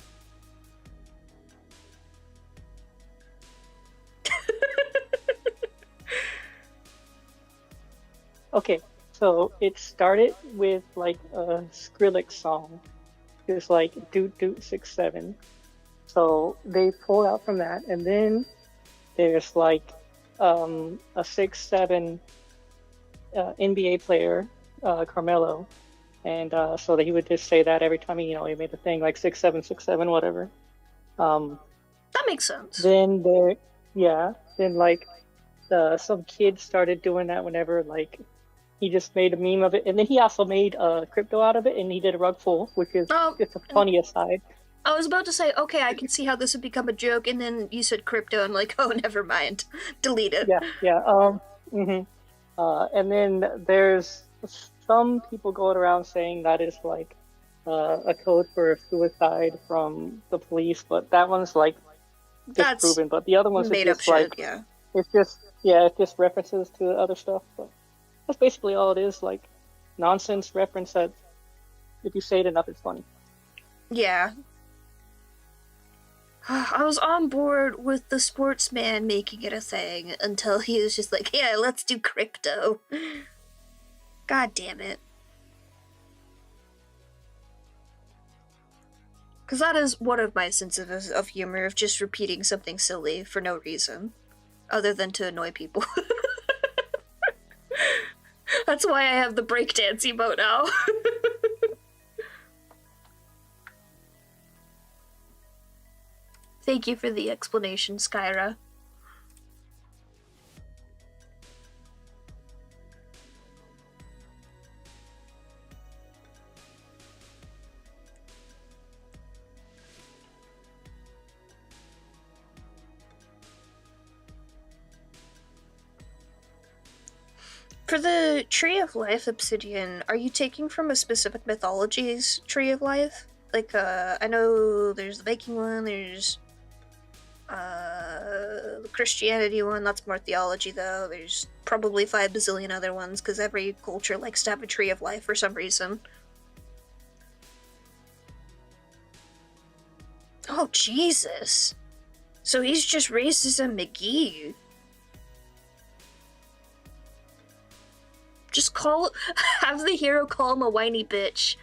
Okay, so it started with like a Skrillex song. It was like Doot Doot 6-7. So they pulled out from that, and then there's like a 6-7 NBA player, Carmelo, and so that he would just say that every time he made a thing like 6-7, 6-7, whatever. That makes sense. Then like some kids started doing that whenever like he just made a meme of it, and then he also made crypto out of it, and he did a rug full, which is just a funny aside. I was about to say, okay, I can see how this would become a joke, and then you said crypto, and like, oh, never mind, delete it. Yeah. And then there's some people going around saying that is like a code for suicide from the police, but that one's like disproven. But the other ones are just like, yeah. It's just references to other stuff. But that's basically all it is, like nonsense reference that if you say it enough, it's funny. Yeah. I was on board with the sportsman making it a thing until he was just like, yeah, let's do crypto. God damn it. Because that is one of my senses of humor, of just repeating something silly for no reason, other than to annoy people. That's why I have the breakdance emote now. Thank you for the explanation, Skyra. For the Tree of Life obsidian, are you taking from a specific mythology's Tree of Life? Like, I know there's the Viking one, there's the Christianity one, that's more theology though. There's probably 5 bazillion other ones, because every culture likes to have a Tree of Life for some reason. Oh, Jesus. So he's just raised as a McGee. Just have the hero call him a whiny bitch.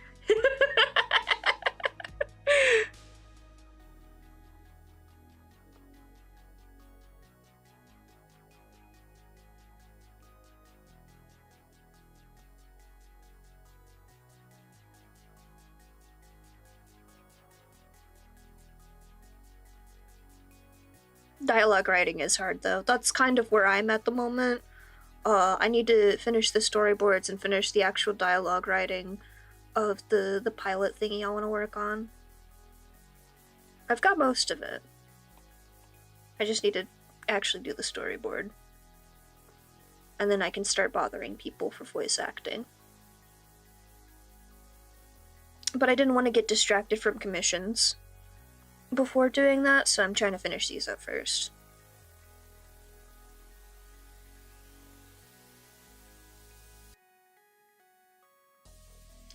Dialogue writing is hard though. That's kind of where I'm at the moment. I need to finish the storyboards and finish the actual dialogue writing of the pilot thingy I want to work on. I've got most of it. I just need to actually do the storyboard. And then I can start bothering people for voice acting. But I didn't want to get distracted from commissions before doing that, so I'm trying to finish these up first.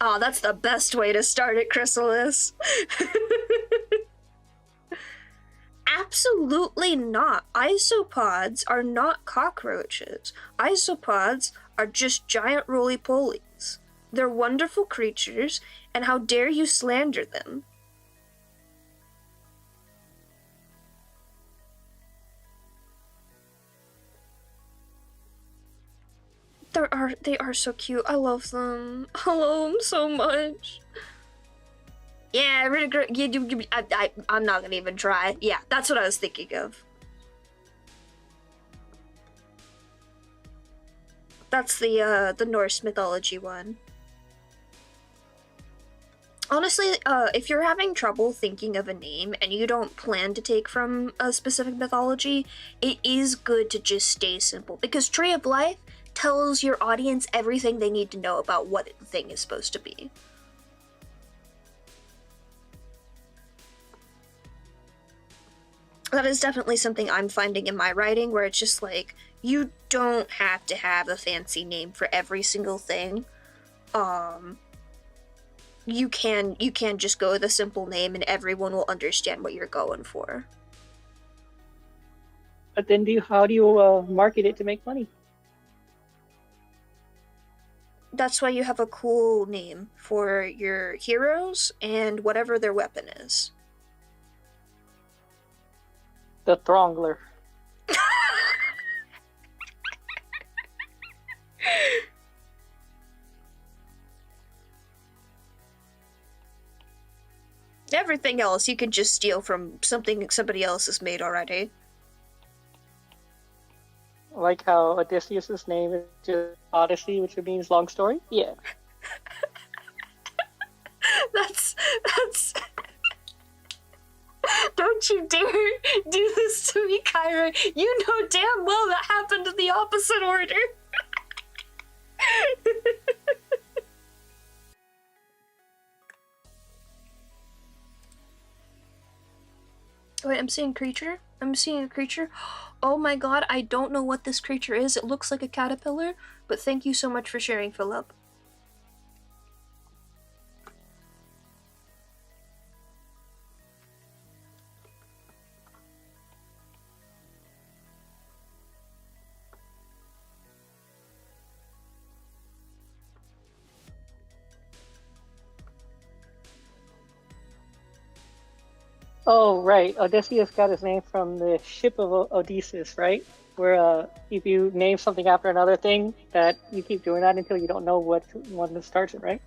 Oh, that's the best way to start it, Chrysalis. Absolutely not. Isopods are not cockroaches. Isopods are just giant roly-polies. They're wonderful creatures, and how dare you slander them? They are so cute. I love them. I love them so much. Yeah, really great. I'm not gonna even try. Yeah, that's what I was thinking of. That's the Norse mythology one. Honestly, if you're having trouble thinking of a name and you don't plan to take from a specific mythology, it is good to just stay simple, because Tree of Life tells your audience everything they need to know about what the thing is supposed to be. That is definitely something I'm finding in my writing, where it's just like, you don't have to have a fancy name for every single thing. You can just go with a simple name and everyone will understand what you're going for. But then how do you market it to make money? That's why you have a cool name for your heroes and whatever their weapon is. The Throngler. Everything else you can just steal from something somebody else has made already. Like how Odysseus' name is just Odyssey, which means long story? Yeah. That's... Don't you dare do this to me, Kyra. You know damn well that happened in the opposite order. Wait, I'm seeing creature? I'm seeing a creature? Oh my god, I don't know what this creature is. It looks like a caterpillar, but thank you so much for sharing, Philip. Oh, right. Odysseus got his name from the ship of Odysseus, right? Where if you name something after another thing, that you keep doing that until you don't know what one that starts it, right?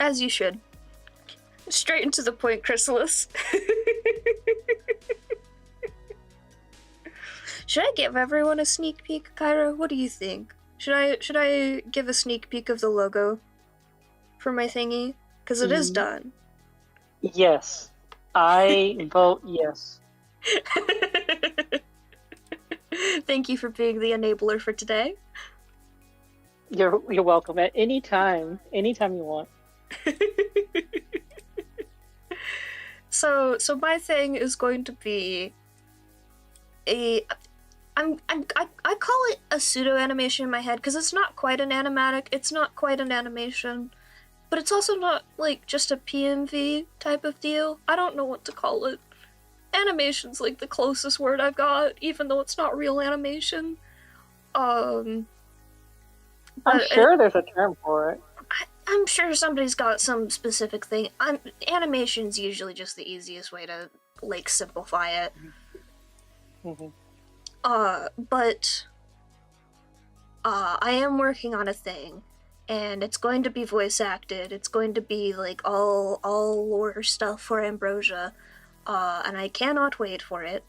As you should. Straight into the point, Chrysalis. Should I give everyone a sneak peek, Kyra? What do you think? Should I give a sneak peek of the logo for my thingy? Because it is done. Yes. I vote yes. Thank you for being the enabler for today. You're welcome at any time you want. So my thing is going to be I call it a pseudo animation in my head because it's not quite an animatic, it's not quite an animation, but it's also not like just a PMV type of deal. I don't know what to call it. Animation's like the closest word I've got, even though it's not real animation. I'm sure there's a term for it. I'm sure somebody's got some specific thing. Animation's usually just the easiest way to like simplify it. Mm-hmm. But I am working on a thing, and it's going to be voice acted. It's going to be like all lore stuff for Ambrosia, and I cannot wait for it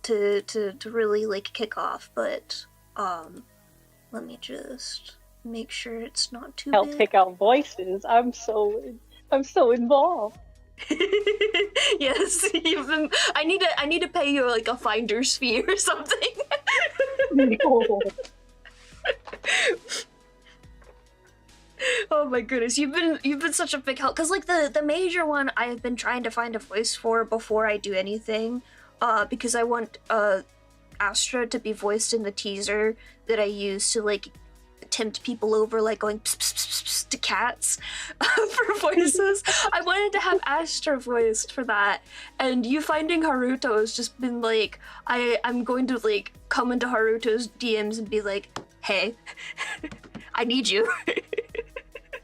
to really like kick off. But let me just make sure it's not too Help big. pick out voices. I'm so involved. Yes, I need to pay you like a finder's fee or something. No. Oh my goodness, you've been such a big help. Cause like the major one I have been trying to find a voice for before I do anything, because I want Astra to be voiced in the teaser that I use to like tempt people over, like going pss, pss, pss, pss, to cats for voices. I wanted to have Astra voiced for that, and you finding Haruto has just been like, I'm going to like come into Haruto's DMs and be like, hey, I need you.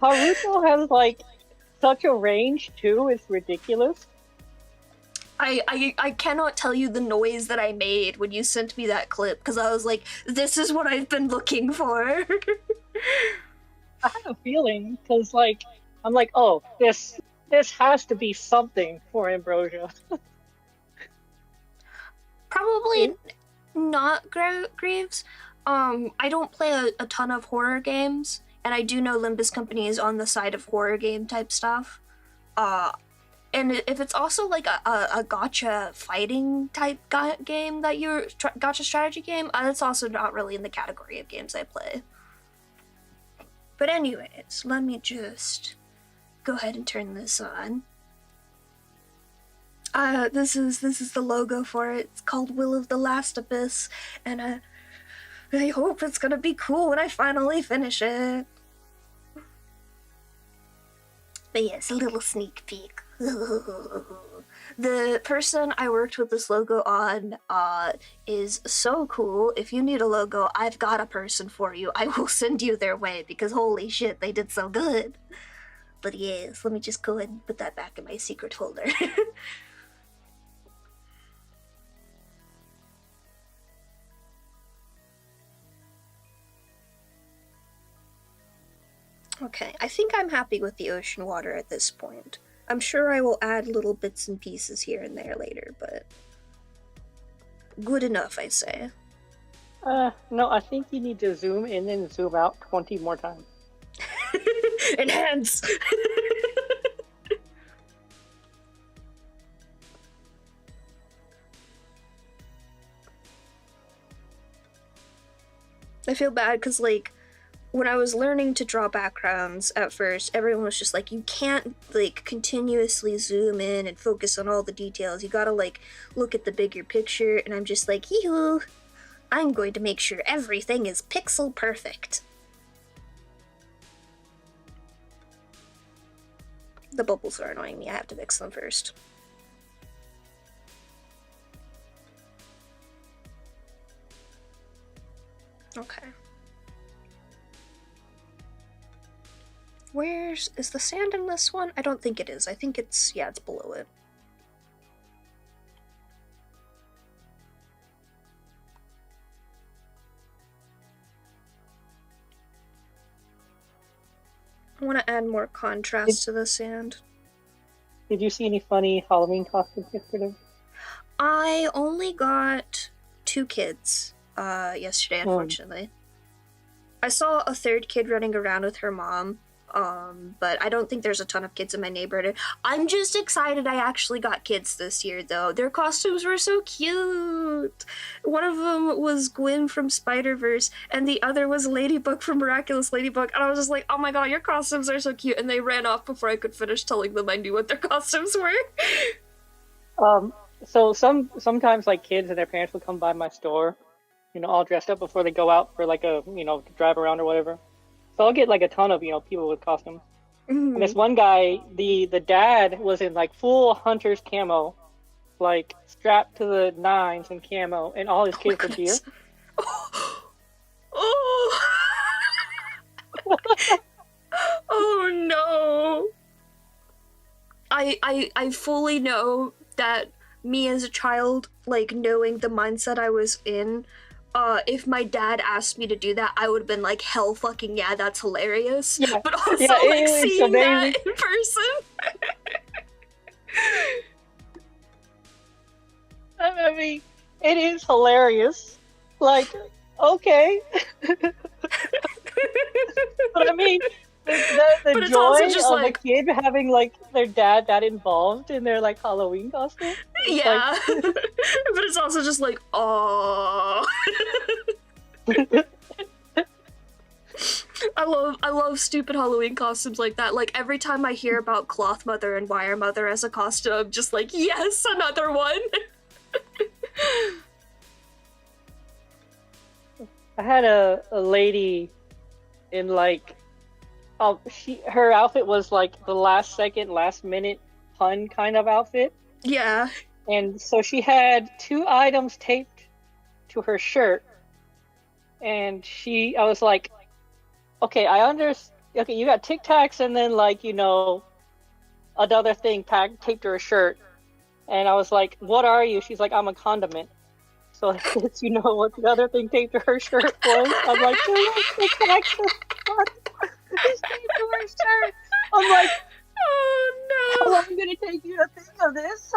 Haruto has like such a range too, it's ridiculous. I cannot tell you the noise that I made when you sent me that clip, because I was like, this is what I've been looking for. I had a feeling, because like I'm like, oh, this has to be something for Ambrosia. Probably not Greaves. I don't play a ton of horror games, and I do know Limbus Company is on the side of horror game type stuff. And if it's also like a gacha fighting type game that you're gacha strategy game, that's also not really in the category of games I play. But anyways, let me just go ahead and turn this on. This is the logo for it. It's called Will of the Last Abyss, and I hope it's gonna be cool when I finally finish it. But yes, a little sneak peek. The person I worked with this logo on is so cool. If you need a logo, I've got a person for you. I will send you their way, because holy shit, they did so good. But yes, let me just go ahead and put that back in my secret folder. Okay, I think I'm happy with the ocean water at this point. I'm sure I will add little bits and pieces here and there later, but good enough, I say. No, I think you need to zoom in and zoom out 20 more times. Enhance! I feel bad because, like, when I was learning to draw backgrounds at first, everyone was just like, you can't, like, continuously zoom in and focus on all the details. You gotta, like, look at the bigger picture, and I'm just like, hee-hoo, I'm going to make sure everything is pixel perfect. The bubbles are annoying me. I have to fix them first. Okay. Is the sand in this one? I don't think it is. I think it's below it. I want to add more contrast to the sand. Did you see any funny Halloween costumes yesterday? I only got 2 kids yesterday, unfortunately. I saw a third kid running around with her mom, but I don't think there's a ton of kids in my neighborhood. I'm just excited I actually got kids this year, though. Their costumes were so cute. One of them was Gwen from Spider-Verse, and the other was Ladybug from Miraculous Ladybug, and I was just like, oh my god, your costumes are so cute, and they ran off before I could finish telling them I knew what their costumes were. So sometimes like kids and their parents would come by my store, all dressed up before they go out for like a, drive around or whatever. So I'll get like a ton of, people with costumes. And this one guy, the dad was in like full hunter's camo, like strapped to the nines in camo, and all his kids were deer. Oh. Oh no. I fully know that me as a child, like knowing the mindset I was in, if my dad asked me to do that, I would have been like, hell fucking yeah, that's hilarious. Yeah. But also Yeah, like seeing that in person. I mean, it is hilarious. Like, okay. But I mean, the joy of like, a kid having like their dad that involved in their like Halloween costume. Yeah. Like... but it's also just like, oh. I love stupid Halloween costumes like that. Like every time I hear about Cloth Mother and Wire Mother as a costume, I'm just like, yes, another one. I had a lady in like, her outfit was like the last minute pun kind of outfit. Yeah. And so she had 2 items taped to her shirt. And I was like, okay, okay, you got Tic Tacs and then like, another thing taped to her shirt. And I was like, what are you? She's like, I'm a condiment. So it's, what the other thing taped to her shirt was. I'm like, Tic Tacs. This taped to her shirt. I'm like, oh no. How long am I gonna take you to think of this?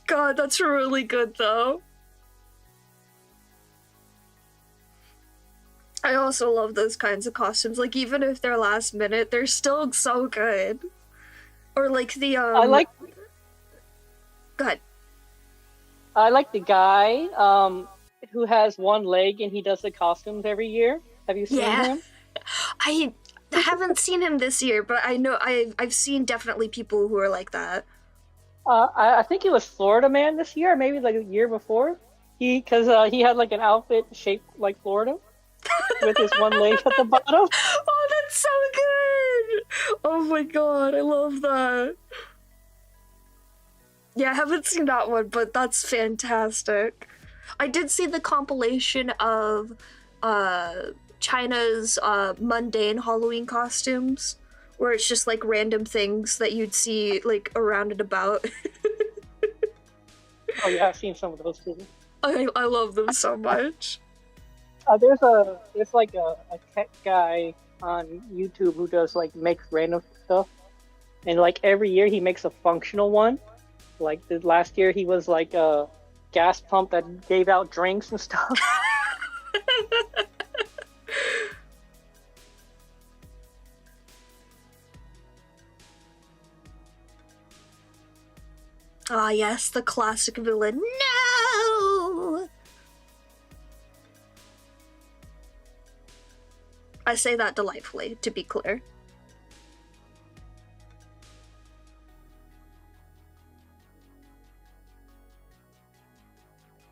God, that's really good though. I also love those kinds of costumes. Like even if they're last minute, they're still so good. Or like the I like. Go ahead. I like the guy who has one leg and he does the costumes every year. Have you seen him? I haven't seen him this year, but I know I've seen definitely people who are like that. I think it was Florida Man this year, or maybe like a year before. Because he had like an outfit shaped like Florida, with his one leg at the bottom. Oh, that's so good! Oh my god, I love that. Yeah, I haven't seen that one, but that's fantastic. I did see the compilation of China's mundane Halloween costumes, where it's just like random things that you'd see like around and about. Oh yeah, I've seen some of those too. I love them so much. There's like a tech guy on YouTube who does like makes random stuff, and like every year he makes a functional one. Like the last year he was like a gas pump that gave out drinks and stuff. Ah, yes, the classic villain. No! I say that delightfully, to be clear.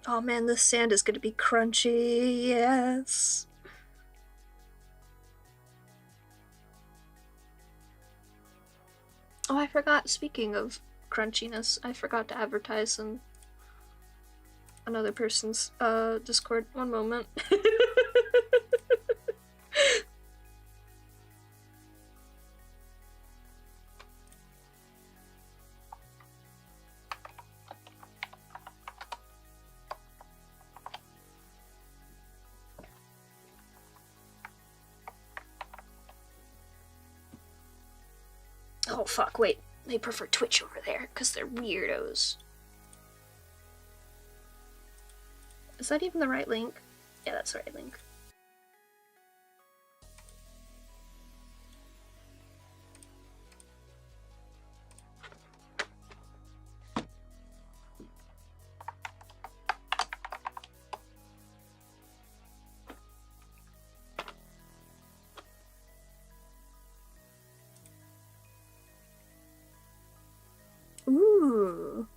Oh man, this sand is gonna be crunchy, yes. Oh, I forgot, speaking of crunchiness, I forgot to advertise in another person's Discord. One moment. Oh fuck, wait. They prefer Twitch over there, because they're weirdos. Is that even the right link? Yeah, that's the right link. Ooh.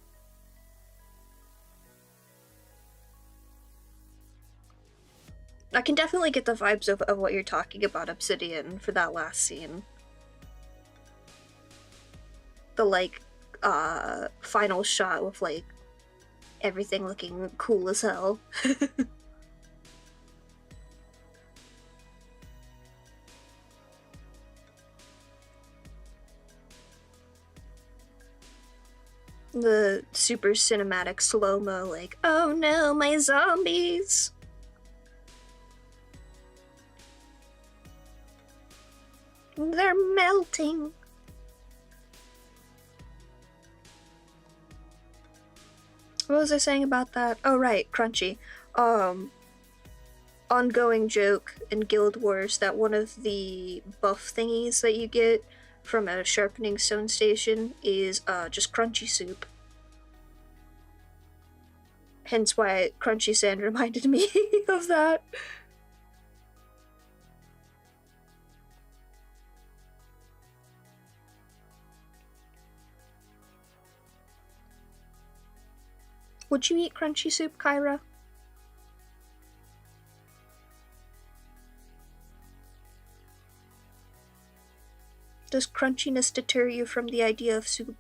I can definitely get the vibes of what you're talking about, Obsidian, for that last scene. The, like, final shot with, like, everything looking cool as hell. The super cinematic slow-mo, like, oh no, my zombies! They're melting! What was I saying about that? Oh right, Crunchy. Ongoing joke in Guild Wars that one of the buff thingies that you get from a sharpening stone station is just crunchy soup. Hence why Crunchy Sand reminded me of that. Would you eat crunchy soup, Kyra? Does crunchiness deter you from the idea of soup?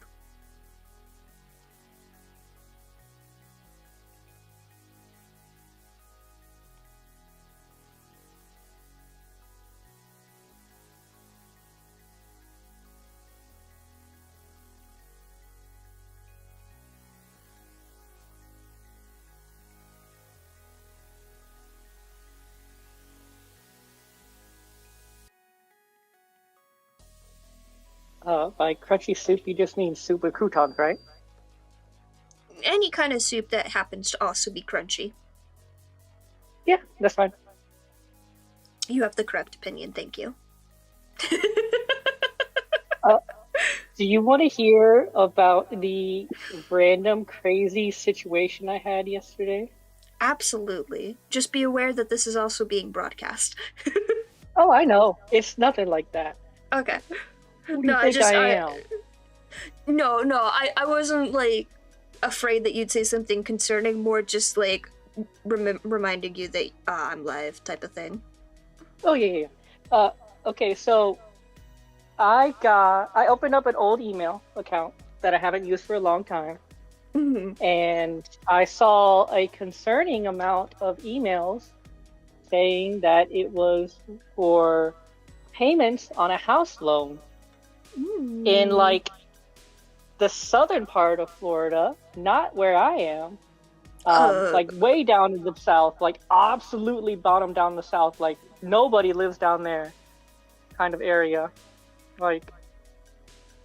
By crunchy soup, you just mean soup with croutons, right? Any kind of soup that happens to also be crunchy. Yeah, that's fine. You have the correct opinion, thank you. Do you want to hear about the random crazy situation I had yesterday? Absolutely. Just be aware that this is also being broadcast. Oh, I know. It's nothing like that. Okay. Who do you think I am? No, I wasn't, like, afraid that you'd say something concerning, more just, like, reminding you that I'm live type of thing. Oh, yeah. Okay, so I opened up an old email account that I haven't used for a long time. Mm-hmm. And I saw a concerning amount of emails saying that it was for payments on a house loan in, like, the southern part of Florida, not where I am. Like, way down in the south, like, absolutely bottom down the south, like, nobody lives down there kind of area. Like,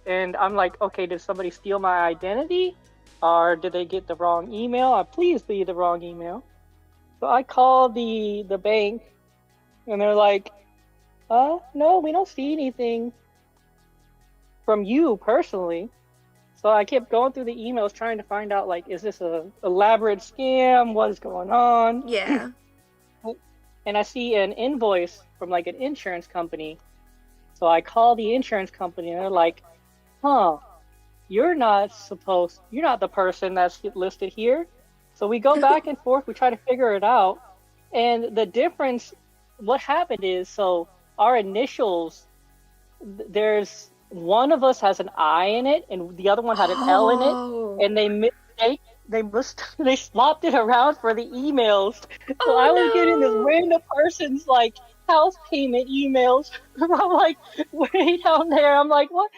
and I'm like, okay, did somebody steal my identity? Or did they get the wrong email? Please be the wrong email. So I called the bank, and they're like, no, we don't see anything from you personally. So I kept going through the emails trying to find out, like, is this a elaborate scam? What is going on? Yeah. And I see an invoice from, like, an insurance company. So I call the insurance company, and they're like, you're not the person that's listed here. So we go back and forth, we try to figure it out. And the difference, what happened is, so our initials, there's one of us has an I in it, and the other one had an L in it, and they swapped it around for the emails. So I was getting this random person's, like, house payment emails. I'm like, way down there. I'm like, what?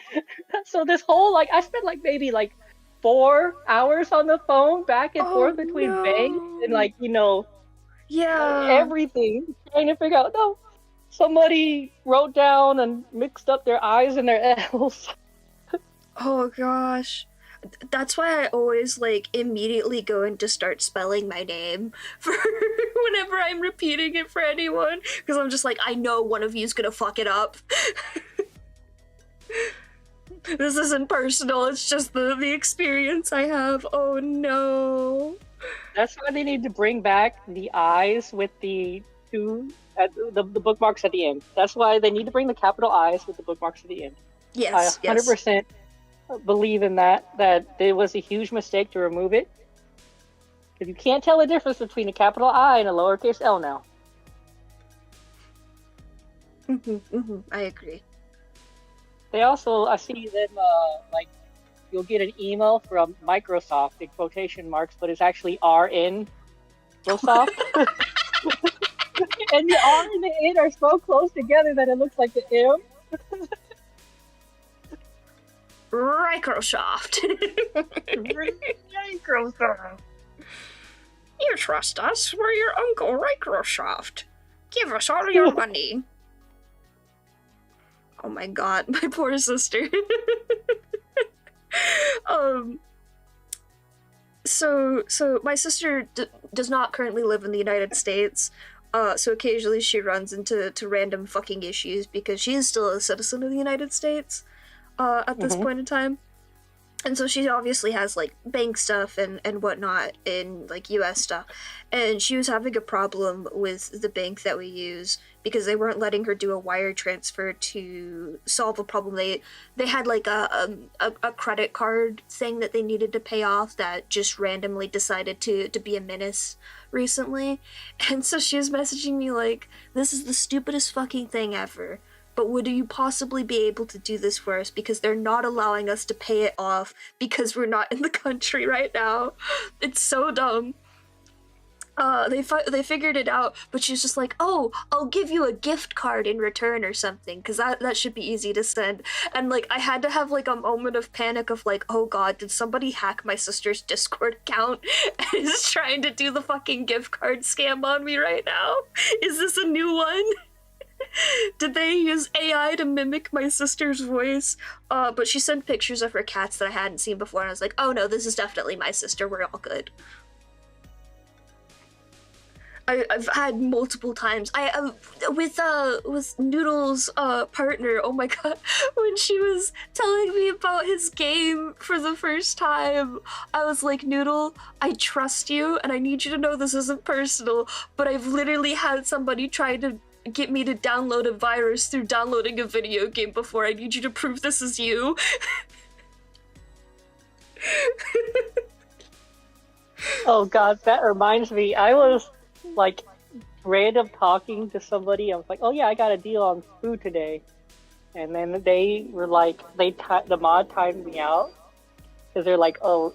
So this whole, like, I spent, like, maybe, like, 4 hours on the phone back and forth between banks and, like, everything, trying to figure out, somebody wrote down and mixed up their I's and their L's. Oh gosh. That's why I always like immediately go and just start spelling my name for whenever I'm repeating it for anyone, because I'm just like, I know one of you's gonna fuck it up. This isn't personal, it's just the experience I have. Oh no. That's why they need to bring back the eyes with the two the bookmarks at the end. That's why they need to bring the capital I's with the bookmarks at the end. Yes, I 100% believe in that it was a huge mistake to remove it. Because you can't tell the difference between a capital I and a lowercase L now. I agree. They also, I see them, like, you'll get an email from Microsoft in quotation marks, but it's actually RN Microsoft. And the R and the N are so close together that it looks like the M. Microsoft. Microsoft. You trust us? We're your Uncle Microsoft. Give us all your money. Oh my god, my poor sister. So my sister does not currently live in the United States. So occasionally she runs into random fucking issues because she is still a citizen of the United States at this point in time. And so she obviously has like bank stuff and whatnot in like US stuff. And she was having a problem with the bank that we use because they weren't letting her do a wire transfer to solve a problem. They had like a credit card thing that they needed to pay off that just randomly decided to be a menace recently. And so she was messaging me like, this is the stupidest fucking thing ever. But would you possibly be able to do this for us because they're not allowing us to pay it off because we're not in the country right now? It's so dumb. They figured it out, but she's just like, oh, I'll give you a gift card in return or something, because that should be easy to send. And like, I had to have like a moment of panic of like, oh god, did somebody hack my sister's Discord account and is trying to do the fucking gift card scam on me right now? Is this a new one? Did they use AI to mimic my sister's voice? But she sent pictures of her cats that I hadn't seen before, and I was like, oh no, this is definitely my sister, we're all good. I've had multiple times. With Noodle's partner, oh my god, when she was telling me about his game for the first time, I was like, Noodle, I trust you, and I need you to know this isn't personal, but I've literally had somebody try to get me to download a virus through downloading a video game before. I need you to prove this is you. Oh god, that reminds me. I was like random talking to somebody. I was like, oh yeah, I got a deal on food today. And then they were like, the mod timed me out. Because they're like, oh,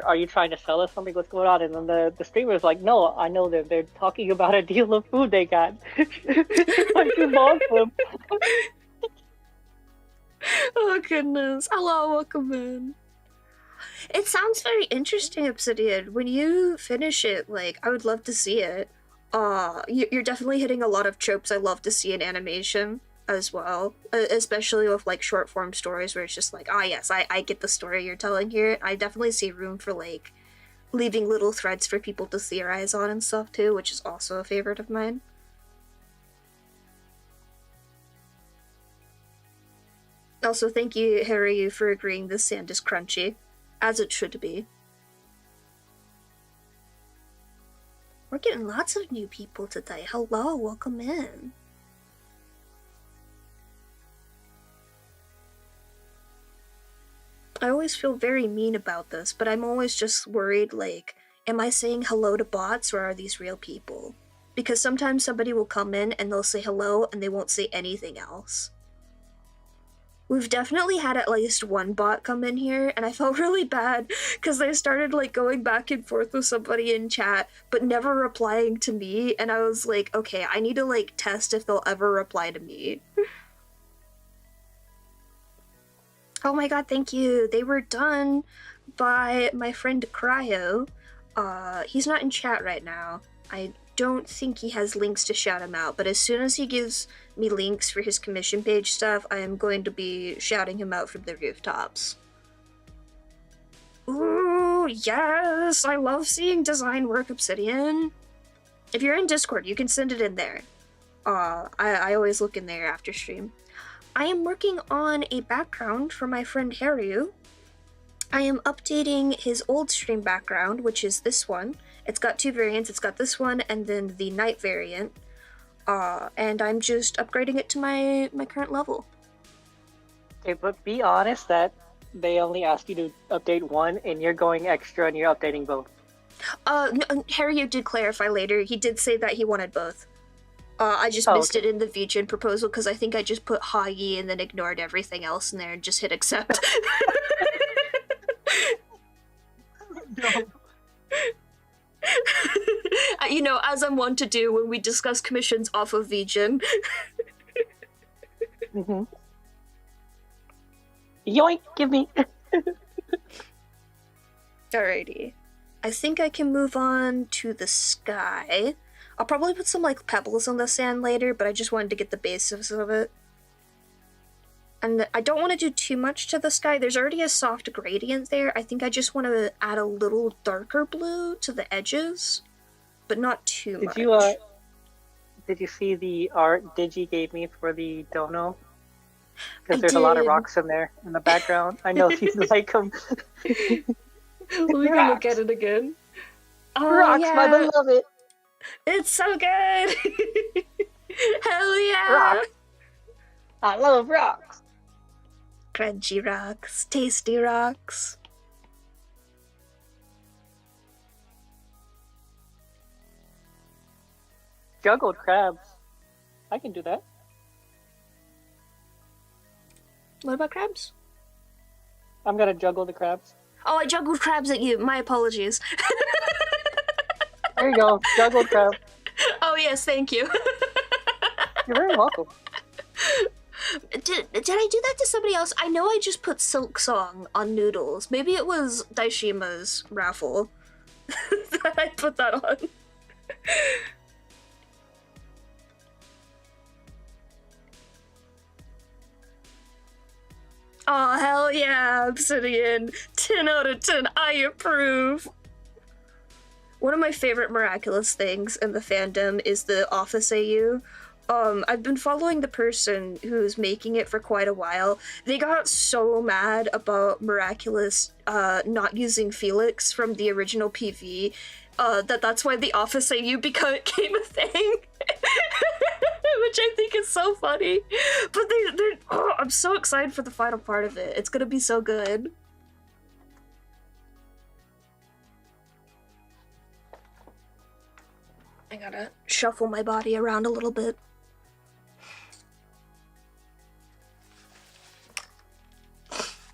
are you trying to sell us something? What's going on? And then the streamer was like, no, I know that they're talking about a deal of food they got. I can log them. Oh goodness. Hello, welcome in. It sounds very interesting, Obsidian. When you finish it, like, I would love to see it. You're definitely hitting a lot of tropes I love to see in animation as well, especially with like short form stories where it's just like, yes, I get the story you're telling here. I definitely see room for like leaving little threads for people to theorize on and stuff too, which is also a favorite of mine. Also, thank you, hareryuu, for agreeing this sand is crunchy, as it should be. We're getting lots of new people today. Hello, welcome in. I always feel very mean about this, but I'm always just worried, like, am I saying hello to bots or are these real people? Because sometimes somebody will come in and they'll say hello and they won't say anything else. We've definitely had at least one bot come in here, and I felt really bad because they started like going back and forth with somebody in chat, but never replying to me, and I was like, okay, I need to like test if they'll ever reply to me. Oh my god, thank you. They were done by my friend Cryo. He's not in chat right now. I don't think he has links to shout him out, but as soon as he gives me links for his commission page stuff, I am going to be shouting him out from the rooftops. Ooh, yes! I love seeing design work, Obsidian. If you're in Discord, you can send it in there. I always look in there after stream. I am working on a background for my friend hareryuu. I am updating his old stream background, which is this one. It's got two variants. It's got this one and then the night variant. And I'm just upgrading it to my current level. Okay, but be honest that they only asked you to update one, and you're going extra and you're updating both. No, hareryuu did clarify later. He did say that he wanted both. I just missed it in the VGen proposal because I think I just put hae and then ignored everything else in there and just hit accept. No. You know, as I'm wont to do when we discuss commissions off of VGen. Mm-hmm. Yoink, give me. Alrighty. I think I can move on to the sky. I'll probably put some, like, pebbles on the sand later, but I just wanted to get the basis of it. And I don't want to do too much to the sky. There's already a soft gradient there. I think I just want to add a little darker blue to the edges, but not too much. Did you see the art Digi gave me for the dono? Because there's a lot of rocks in there in the background. I know you like them. We can look at it again. Oh, Rocks, yeah. my beloved. It's so good. Hell yeah. Rocks. I love rocks. Crunchy rocks, tasty rocks. Juggled crabs. I can do that. What about crabs? I'm gonna juggle the crabs. Oh, I juggled crabs at you. My apologies. There you go. Juggled crab. Oh, yes, thank you. You're very welcome. Did I do that to somebody else? I know I just put Silk Song on noodles. Maybe it was Daishima's raffle that I put that on. Oh, hell yeah, Obsidian. 10 out of 10, I approve. One of my favorite miraculous things in the fandom is the Office AU. I've been following the person who's making it for quite a while. They got so mad about Miraculous not using Felix from the original PV that's why the Office AU became a thing. Which I think is so funny. But I'm so excited for the final part of it. It's gonna be so good. I gotta shuffle my body around a little bit.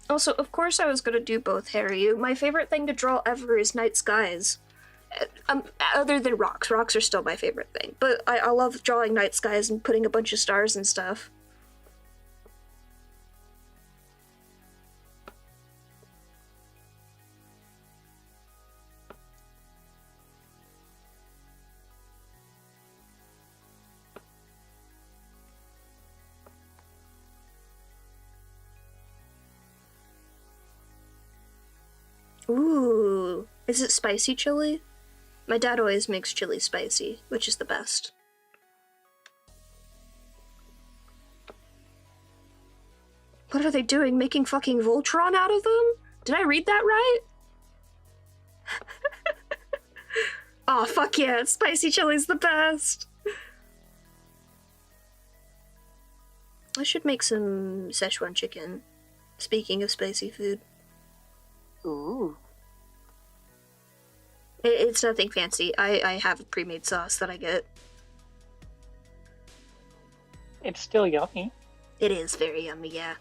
Also, of course I was gonna do both, hareryuu. My favorite thing to draw ever is night skies. Other than rocks. Rocks are still my favorite thing. But I love drawing night skies and putting a bunch of stars and stuff. Ooh, is it spicy chili? My dad always makes chili spicy, which is the best. What are they doing? Making fucking Voltron out of them? Did I read that right? Aw, fuck yeah, spicy chili's the best! I should make some Szechuan chicken. Speaking of spicy food. Ooh. It's nothing fancy. I have a pre-made sauce that I get. It's still yummy. It is very yummy, yeah.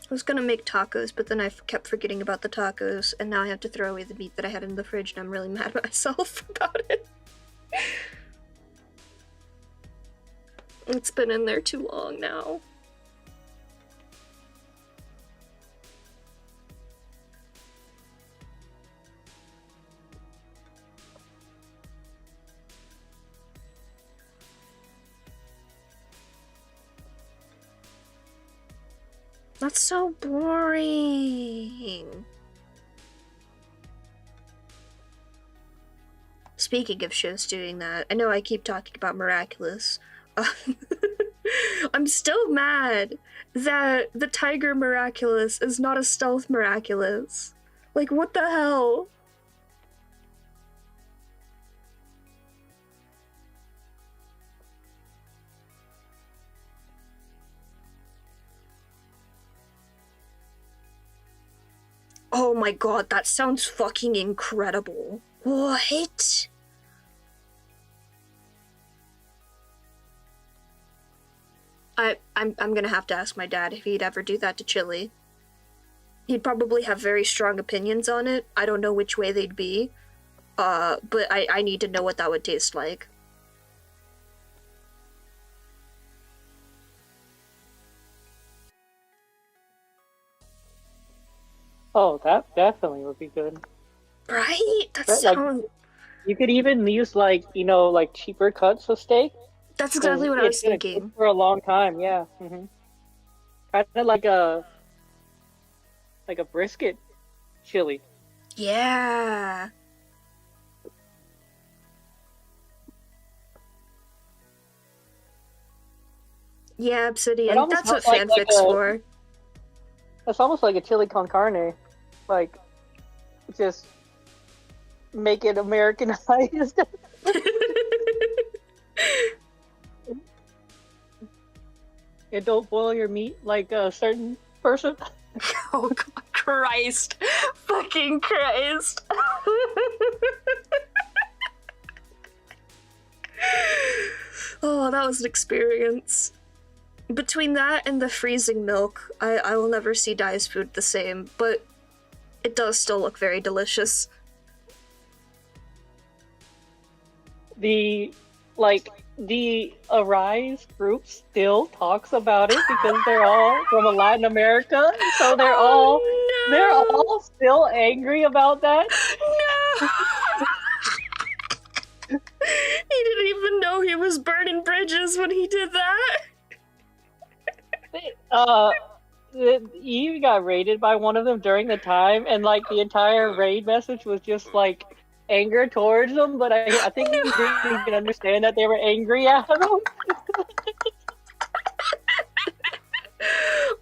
I was gonna make tacos, but then I kept forgetting about the tacos, and now I have to throw away the meat that I had in the fridge, and I'm really mad at myself about it. It's been in there too long now. That's so boring. Speaking of shows doing that, I know I keep talking about Miraculous. I'm still mad that the Tiger Miraculous is not a stealth Miraculous. Like, what the hell? Oh my god, that sounds fucking incredible. What? I'm gonna have to ask my dad if he'd ever do that to chili. He'd probably have very strong opinions on it. I don't know which way they'd be. But I need to know what that would taste like. Oh, that definitely would be good. Right? That Like, sounds... you could even use like like cheaper cuts of steak. That's exactly what I was thinking. For a long time, yeah. Kind of like a brisket chili. Yeah. Yeah, Obsidian. That's what fanfic's for. It's almost like a chili con carne. Like, just make it Americanized. And don't boil your meat like a certain person. Oh, God, Christ. Fucking Christ. Oh, that was an experience. Between that and the freezing milk, I will never see Dai's food the same, but it does still look very delicious. The Arise group still talks about it because they're all from Latin America, so they're all still angry about that. No. He didn't even know he was burning bridges when he did that. Eve got raided by one of them during the time, and like the entire raid message was just like anger towards them, but I think he didn't even understand that they were angry at him.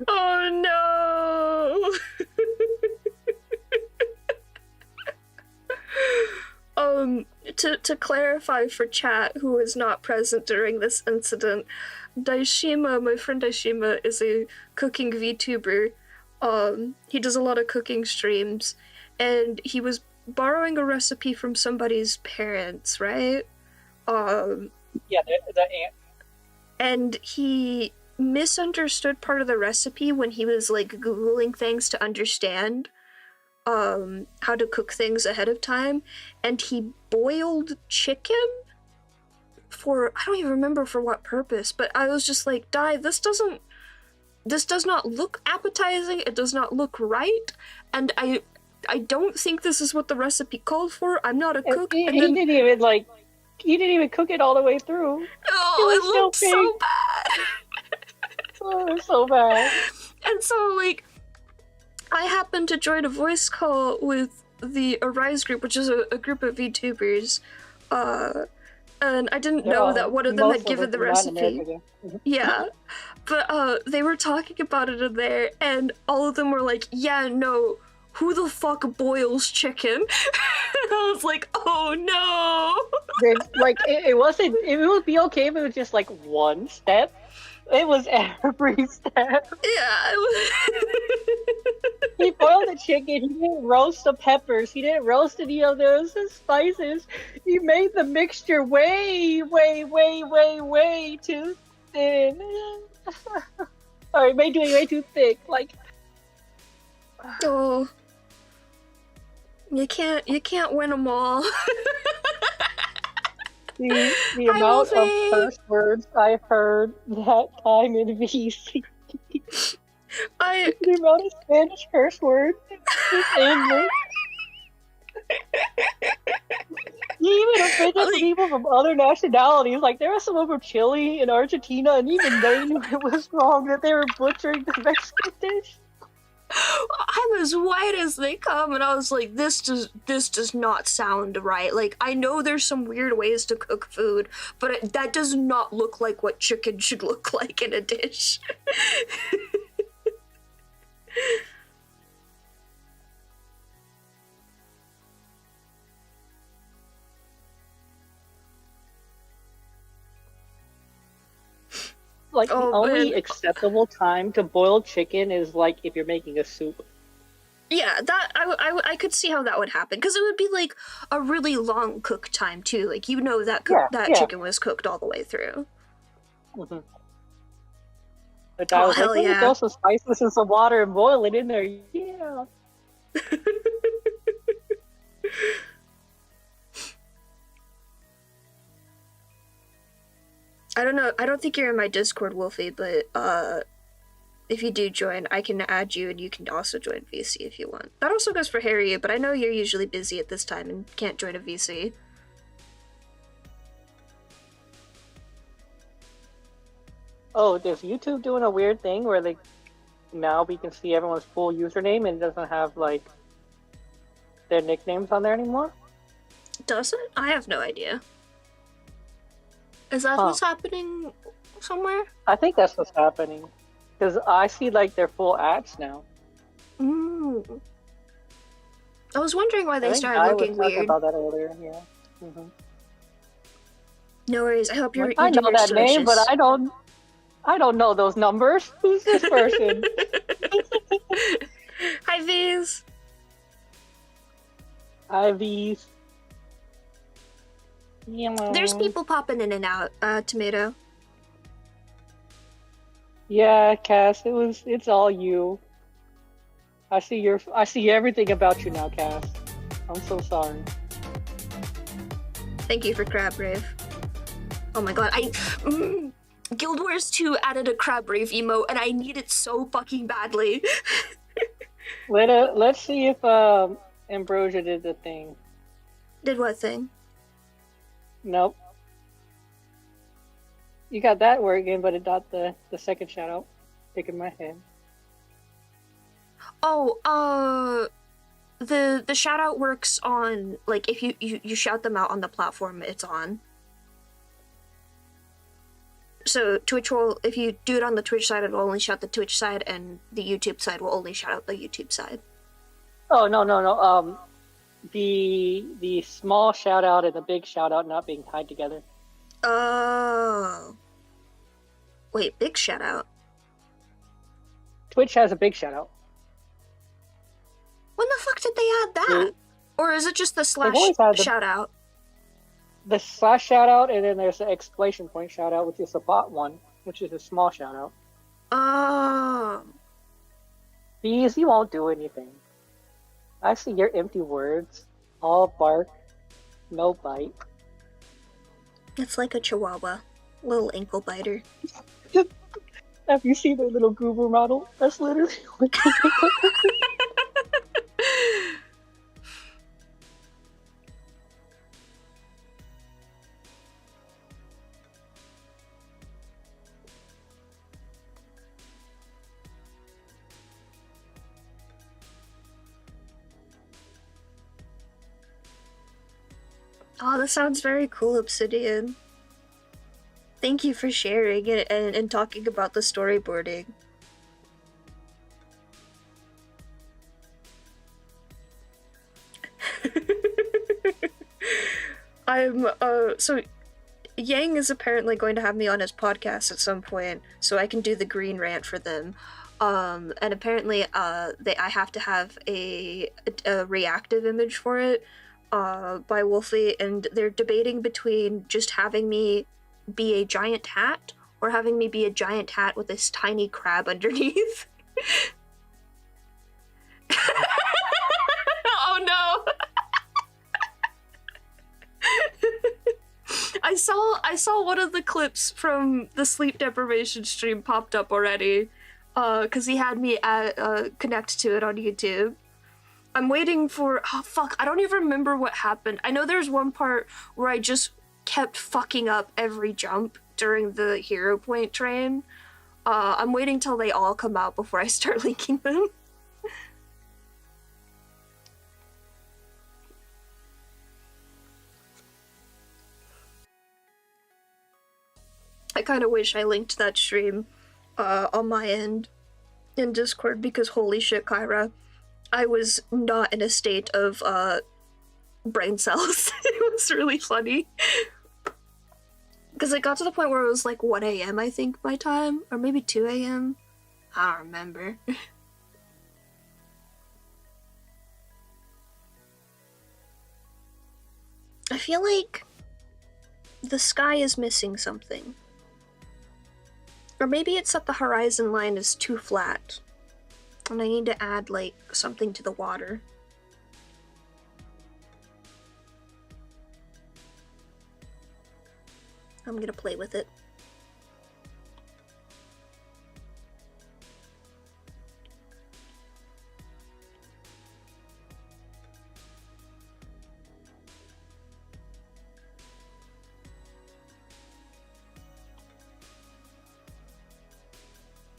Oh no! To clarify for chat who was not present during this incident, Daishima, my friend Daishima, is a cooking VTuber. He does a lot of cooking streams, and he was borrowing a recipe from somebody's parents, right? Yeah, the aunt. And he misunderstood part of the recipe when he was like Googling things to understand how to cook things ahead of time, and he boiled chicken for, I don't even remember for what purpose, but I was just like, Dai, this does not look appetizing, it does not look right, and I don't think this is what the recipe called for. I'm not a cook. He didn't even cook it all the way through. Oh, it looked so bad. Oh, it was so bad. And so, like, I happened to join a voice call with the Arise group, which is a group of VTubers, and I didn't know that one of them had given the recipe. Yeah, but they were talking about it in there, and all of them were like, yeah, no, who the fuck boils chicken? And I was like, oh no! Like, it would be okay if it was just like one step. It was every step. Yeah. He boiled the chicken, he didn't roast the peppers, he didn't roast any of those spices. He made the mixture way too thin. Or he made it way too thick. Like, oh, you can't win them all. the amount of curse words I heard that time in VC. The amount of Spanish curse words is endless. You even offended people from other nationalities. Like, there were some over Chile and Argentina, and even they knew it was wrong that they were butchering the Mexican dish. I'm as white as they come, and I was like, this does not sound right. Like, I know there's some weird ways to cook food, but that does not look like what chicken should look like in a dish. Like, the only man. acceptable time to boil chicken is, like, if you're making a soup. Yeah, that I could see how that would happen, because it would be like a really long cook time too. Like, you know that that chicken was cooked all the way through. Mm-hmm. But I was like, let me throw some spices and some water and boil it in there. Yeah. I don't know. I don't think you're in my Discord, Wolfie, but if you do join, I can add you, and you can also join VC if you want. That also goes for hareryuu, but I know you're usually busy at this time and can't join a VC. Oh, is YouTube doing a weird thing where like now we can see everyone's full username and it doesn't have like their nicknames on there anymore? Does it? I have no idea. Is that what's happening somewhere? I think that's what's happening. Because I see like their full ads now. Mm. I was wondering why they started looking weird. I was talking about that earlier, yeah. Mm-hmm. No worries. I hope you're. I know that name, but I don't know those numbers. Who's this person? Hi, V's. Hi, V's. There's people popping in and out. Tomato. Yeah, Cass, it's all you. I see everything about you now, Cass. I'm so sorry. Thank you for Crab Rave. Oh my god, Guild Wars 2 added a Crab Rave emote, and I need it so fucking badly. Let's see if Ambrosia did the thing. Did what thing? Nope. You got that working, but it got the second shout out. Sticking my head. Oh, the shout out works on, like, if you shout them out on the platform it's on. So Twitch will, if you do it on the Twitch side, it will only shout the Twitch side, and the YouTube side will only shout out the YouTube side. Oh, no. The small shout out and the big shout out not being tied together. Oh. Wait, big shout out? Twitch has a big shout out. When the fuck did they add that? Or is it just the slash shout out? The slash shout out, and then there's the exclamation point shout out, which is a bot one, which is a small shout out. Oh. These, you won't do anything. I see your empty words. All bark, no bite. It's like a chihuahua. Little ankle biter. Have you seen their little goober model? That's literally what they look like. Oh, this sounds very cool, Obsidian. Thank you for sharing it and talking about the storyboarding. So Yang is apparently going to have me on his podcast at some point, so I can do the green rant for them. And apparently, I have to have a reactive image for it, by Wolfie, and they're debating between just having me be a giant hat or having me be a giant hat with this tiny crab underneath. Oh no! I saw one of the clips from the sleep deprivation stream popped up already, because he had me connect to it on YouTube. I'm waiting for, oh fuck, I don't even remember what happened. I know there's one part where I just kept fucking up every jump during the hero point train. I'm waiting till they all come out before I start linking them. I kind of wish I linked that stream on my end in Discord, because holy shit, Kyra, I was not in a state of brain cells. It was really funny. Because it got to the point where it was like 1 a.m. I think my time, or maybe 2 a.m. I don't remember. I feel like the sky is missing something. Or maybe it's that the horizon line is too flat, and I need to add, like, something to the water. I'm gonna play with it.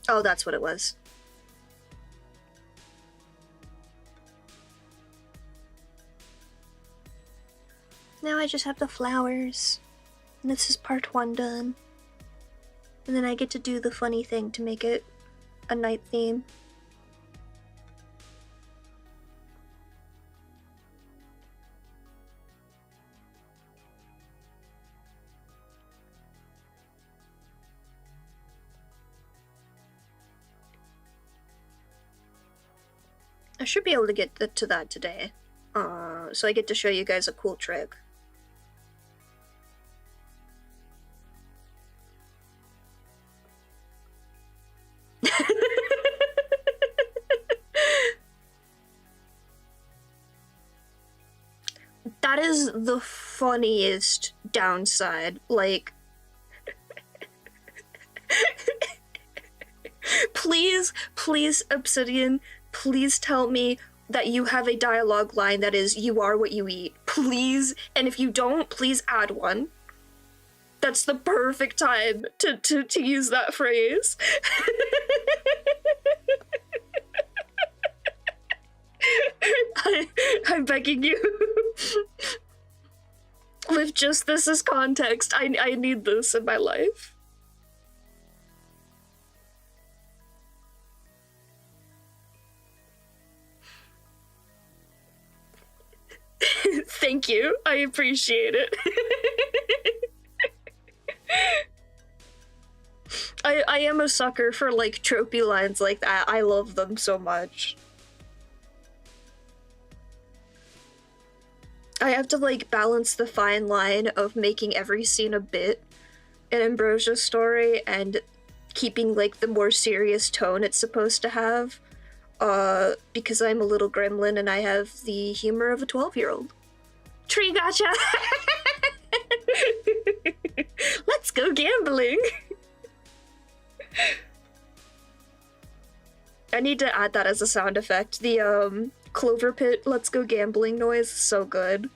Oh, that's what it was. Now I just have the flowers. And this is part 1 done. And then I get to do the funny thing to make it a night theme. I should be able to get to that today. So I get to show you guys a cool trick. That is the funniest downside. Like, please, Obsidian, please tell me that you have a dialogue line that is, "You are what you eat." Please, and if you don't, please add one. That's the perfect time to use that phrase. I'm begging you. With just this as context, I need this in my life. Thank you. I appreciate it. I am a sucker for, like, tropey lines like that. I love them so much. I have to, like, balance the fine line of making every scene a bit in Ambrosia's story and keeping, like, the more serious tone it's supposed to have. Because I'm a little gremlin and I have the humor of a 12-year-old. Tree gotcha! Let's go gambling! I need to add that as a sound effect. The, Clover Pit "Let's Go Gambling" noise is so good.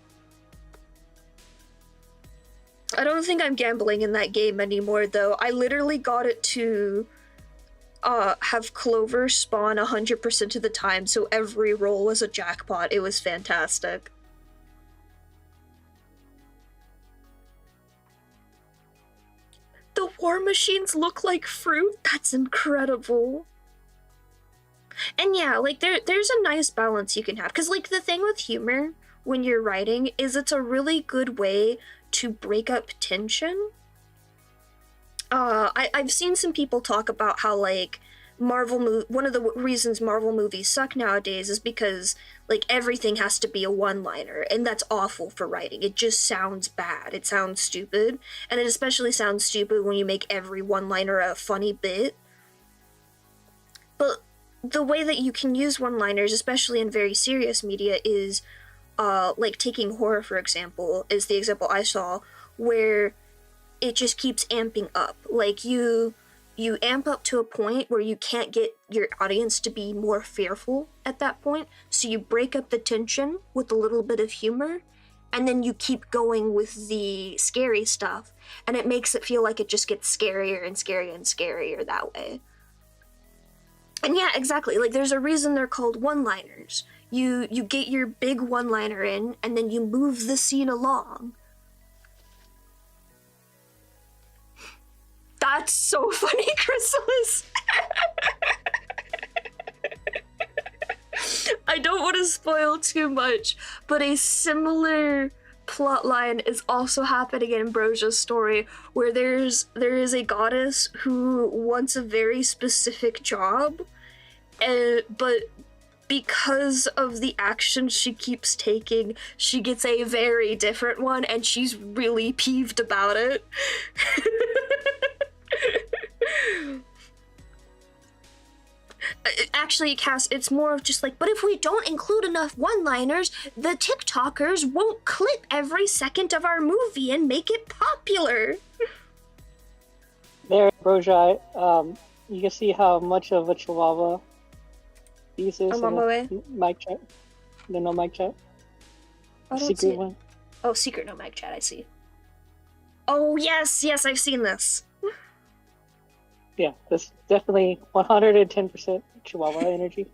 I don't think I'm gambling in that game anymore, though. I literally got it to have Clover spawn 100% of the time, so every roll was a jackpot. It was fantastic. The war machines look like fruit? That's incredible. And yeah, like, there's a nice balance you can have. Because, like, the thing with humor when you're writing is it's a really good way to break up tension. I've seen some people talk about how, like, one of the reasons Marvel movies suck nowadays is because, like, everything has to be a one-liner, and that's awful for writing. It just sounds bad. It sounds stupid, and it especially sounds stupid when you make every one-liner a funny bit. But the way that you can use one-liners, especially in very serious media, is, like, taking horror, for example, is the example I saw, where it just keeps amping up. Like, you you amp up to a point where you can't get your audience to be more fearful at that point, so you break up the tension with a little bit of humor, and then you keep going with the scary stuff, and it makes it feel like it just gets scarier and scarier and scarier that way. And yeah, exactly, like there's a reason they're called one-liners. You get your big one-liner in, and then you move the scene along. That's so funny, Chrysalis. I don't want to spoil too much, but a similar plotline is also happening in Ambrosia's story, where there is a goddess who wants a very specific job, but because of the actions she keeps taking, she gets a very different one, and she's really peeved about it. Actually, Cass, it's more of just like, but if we don't include enough one-liners, the TikTokers won't clip every second of our movie and make it popular. There, Ambrosia, you can see how much of a chihuahua this is. I'm on my way. Mic chat. No mic chat. I don't Secret see it. one. Oh, secret no mic chat, I see. Oh, yes, I've seen this. Yeah, that's definitely 110% chihuahua energy.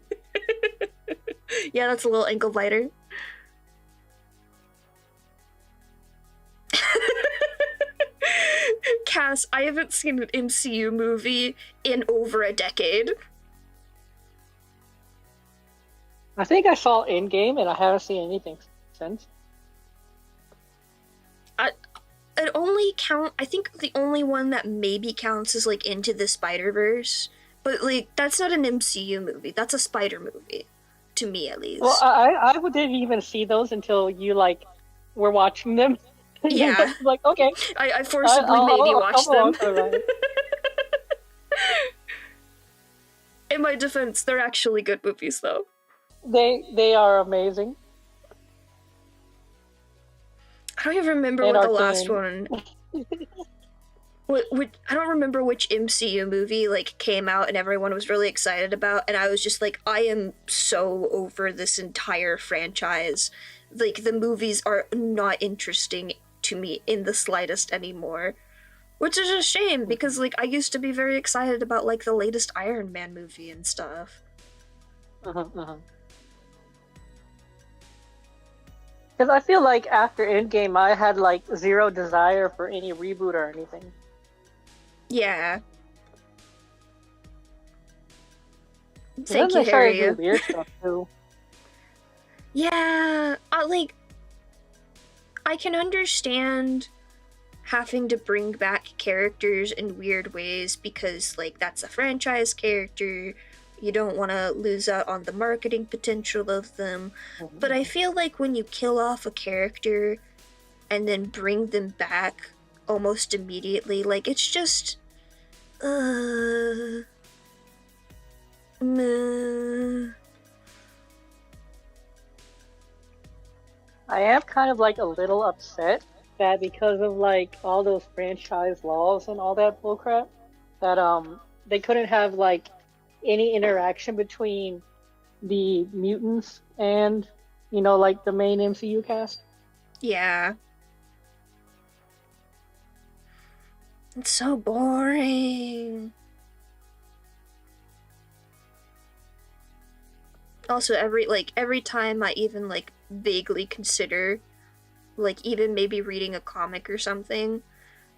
Yeah, that's a little ankle biter. Cass, I haven't seen an MCU movie in over a decade. I think I saw Endgame, and I haven't seen anything since. It only I think the only one that maybe counts is like Into the Spider-Verse, but like that's not an MCU movie, that's a spider movie, to me at least. Well, I didn't even see those until you like were watching them. Yeah. Like, okay. I forcibly made you watch them. Right. In my defense, they're actually good movies though. They are amazing. I don't even remember And what the arcane. last one. I don't remember which MCU movie like came out and everyone was really excited about, and I was just like, I am so over this entire franchise. Like the movies are not interesting to me in the slightest anymore, which is a shame because like I used to be very excited about like the latest Iron Man movie and stuff. Because I feel like after Endgame, I had like zero desire for any reboot or anything. Yeah. Then Thank you, they started hareryuu. doing weird stuff too. Yeah, like, I can understand having to bring back characters in weird ways because, like, that's a franchise character. You don't want to lose out on the marketing potential of them. But I feel like when you kill off a character and then bring them back almost immediately, like, it's just... meh. I am kind of like a little upset that because of like all those franchise laws and all that bullcrap, that they couldn't have like any interaction between the mutants and, you know, like the main MCU cast. Yeah. It's so boring. Also, every time I even like vaguely consider like even maybe reading a comic or something,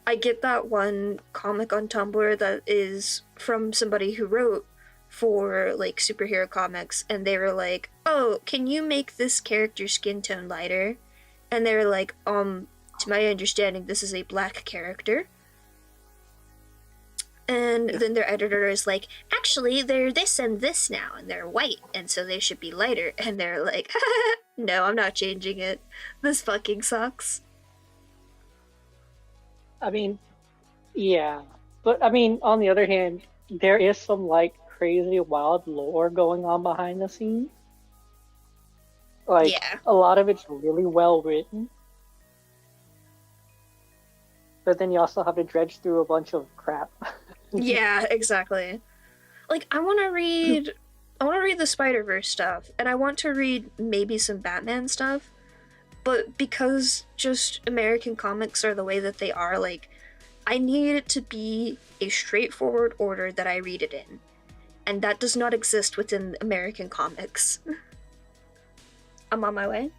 I get that one comic on Tumblr that is from somebody who wrote for like superhero comics, and they were like, oh, can you make this character's skin tone lighter? And they were like, to my understanding, this is a black character. And then their editor is like, actually, they're this and this now, and they're white, and so they should be lighter. And they're like, no, I'm not changing it. This fucking sucks. I mean, yeah. But I mean, on the other hand, there is some like crazy wild lore going on behind the scenes. Like, Yeah. a lot of it's really well written. But then you also have to dredge through a bunch of crap. Yeah, exactly. Like, I want to read the Spider-Verse stuff, and I want to read maybe some Batman stuff, but because just American comics are the way that they are, like, I need it to be a straightforward order that I read it in, and that does not exist within American comics. I'm on my way.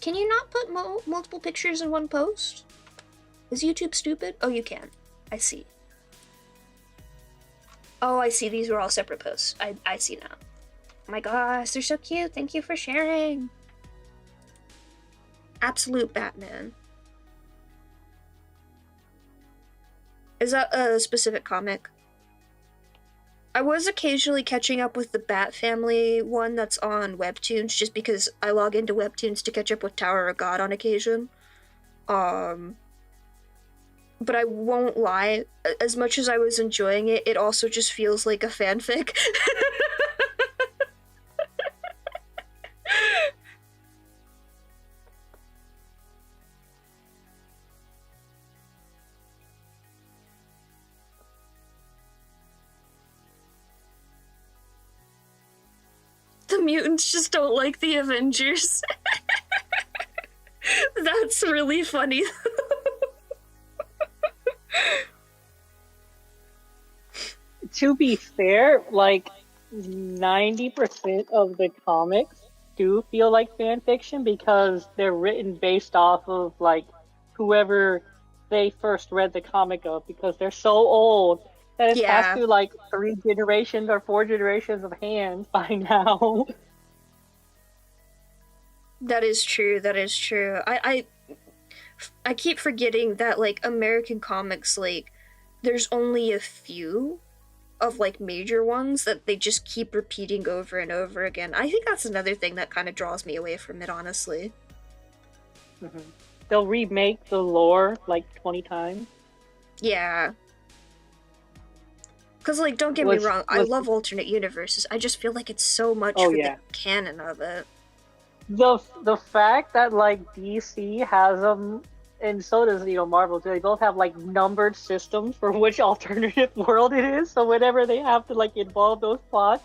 Can you not put multiple pictures in one post? Is YouTube stupid? Oh, you can. I see. Oh, I see. These were all separate posts. I see now. Oh my gosh, they're so cute. Thank you for sharing. Absolute Batman. Is that a specific comic? I was occasionally catching up with the Bat Family one that's on Webtoons, just because I log into Webtoons to catch up with Tower of God on occasion. But I won't lie, as much as I was enjoying it, it also just feels like a fanfic. The mutants just don't like the Avengers. That's really funny. To be fair, like 90% of the comics do feel like fan fiction because they're written based off of like whoever they first read the comic of, because they're so old that it's passed through like 3 generations or 4 generations of hands by now. That is true. That is true. I keep forgetting that like American comics, like there's only a few of like major ones that they just keep repeating over and over again. I think that's another thing that kind of draws me away from it, honestly. Mm-hmm. They'll remake the lore like 20 times. Yeah. Because, like, don't get me wrong, I love alternate universes. I just feel like it's so much for the canon of it. The fact that like DC has them, and so does Marvel too. They both have like numbered systems for which alternative world it is. So whenever they have to like involve those plots,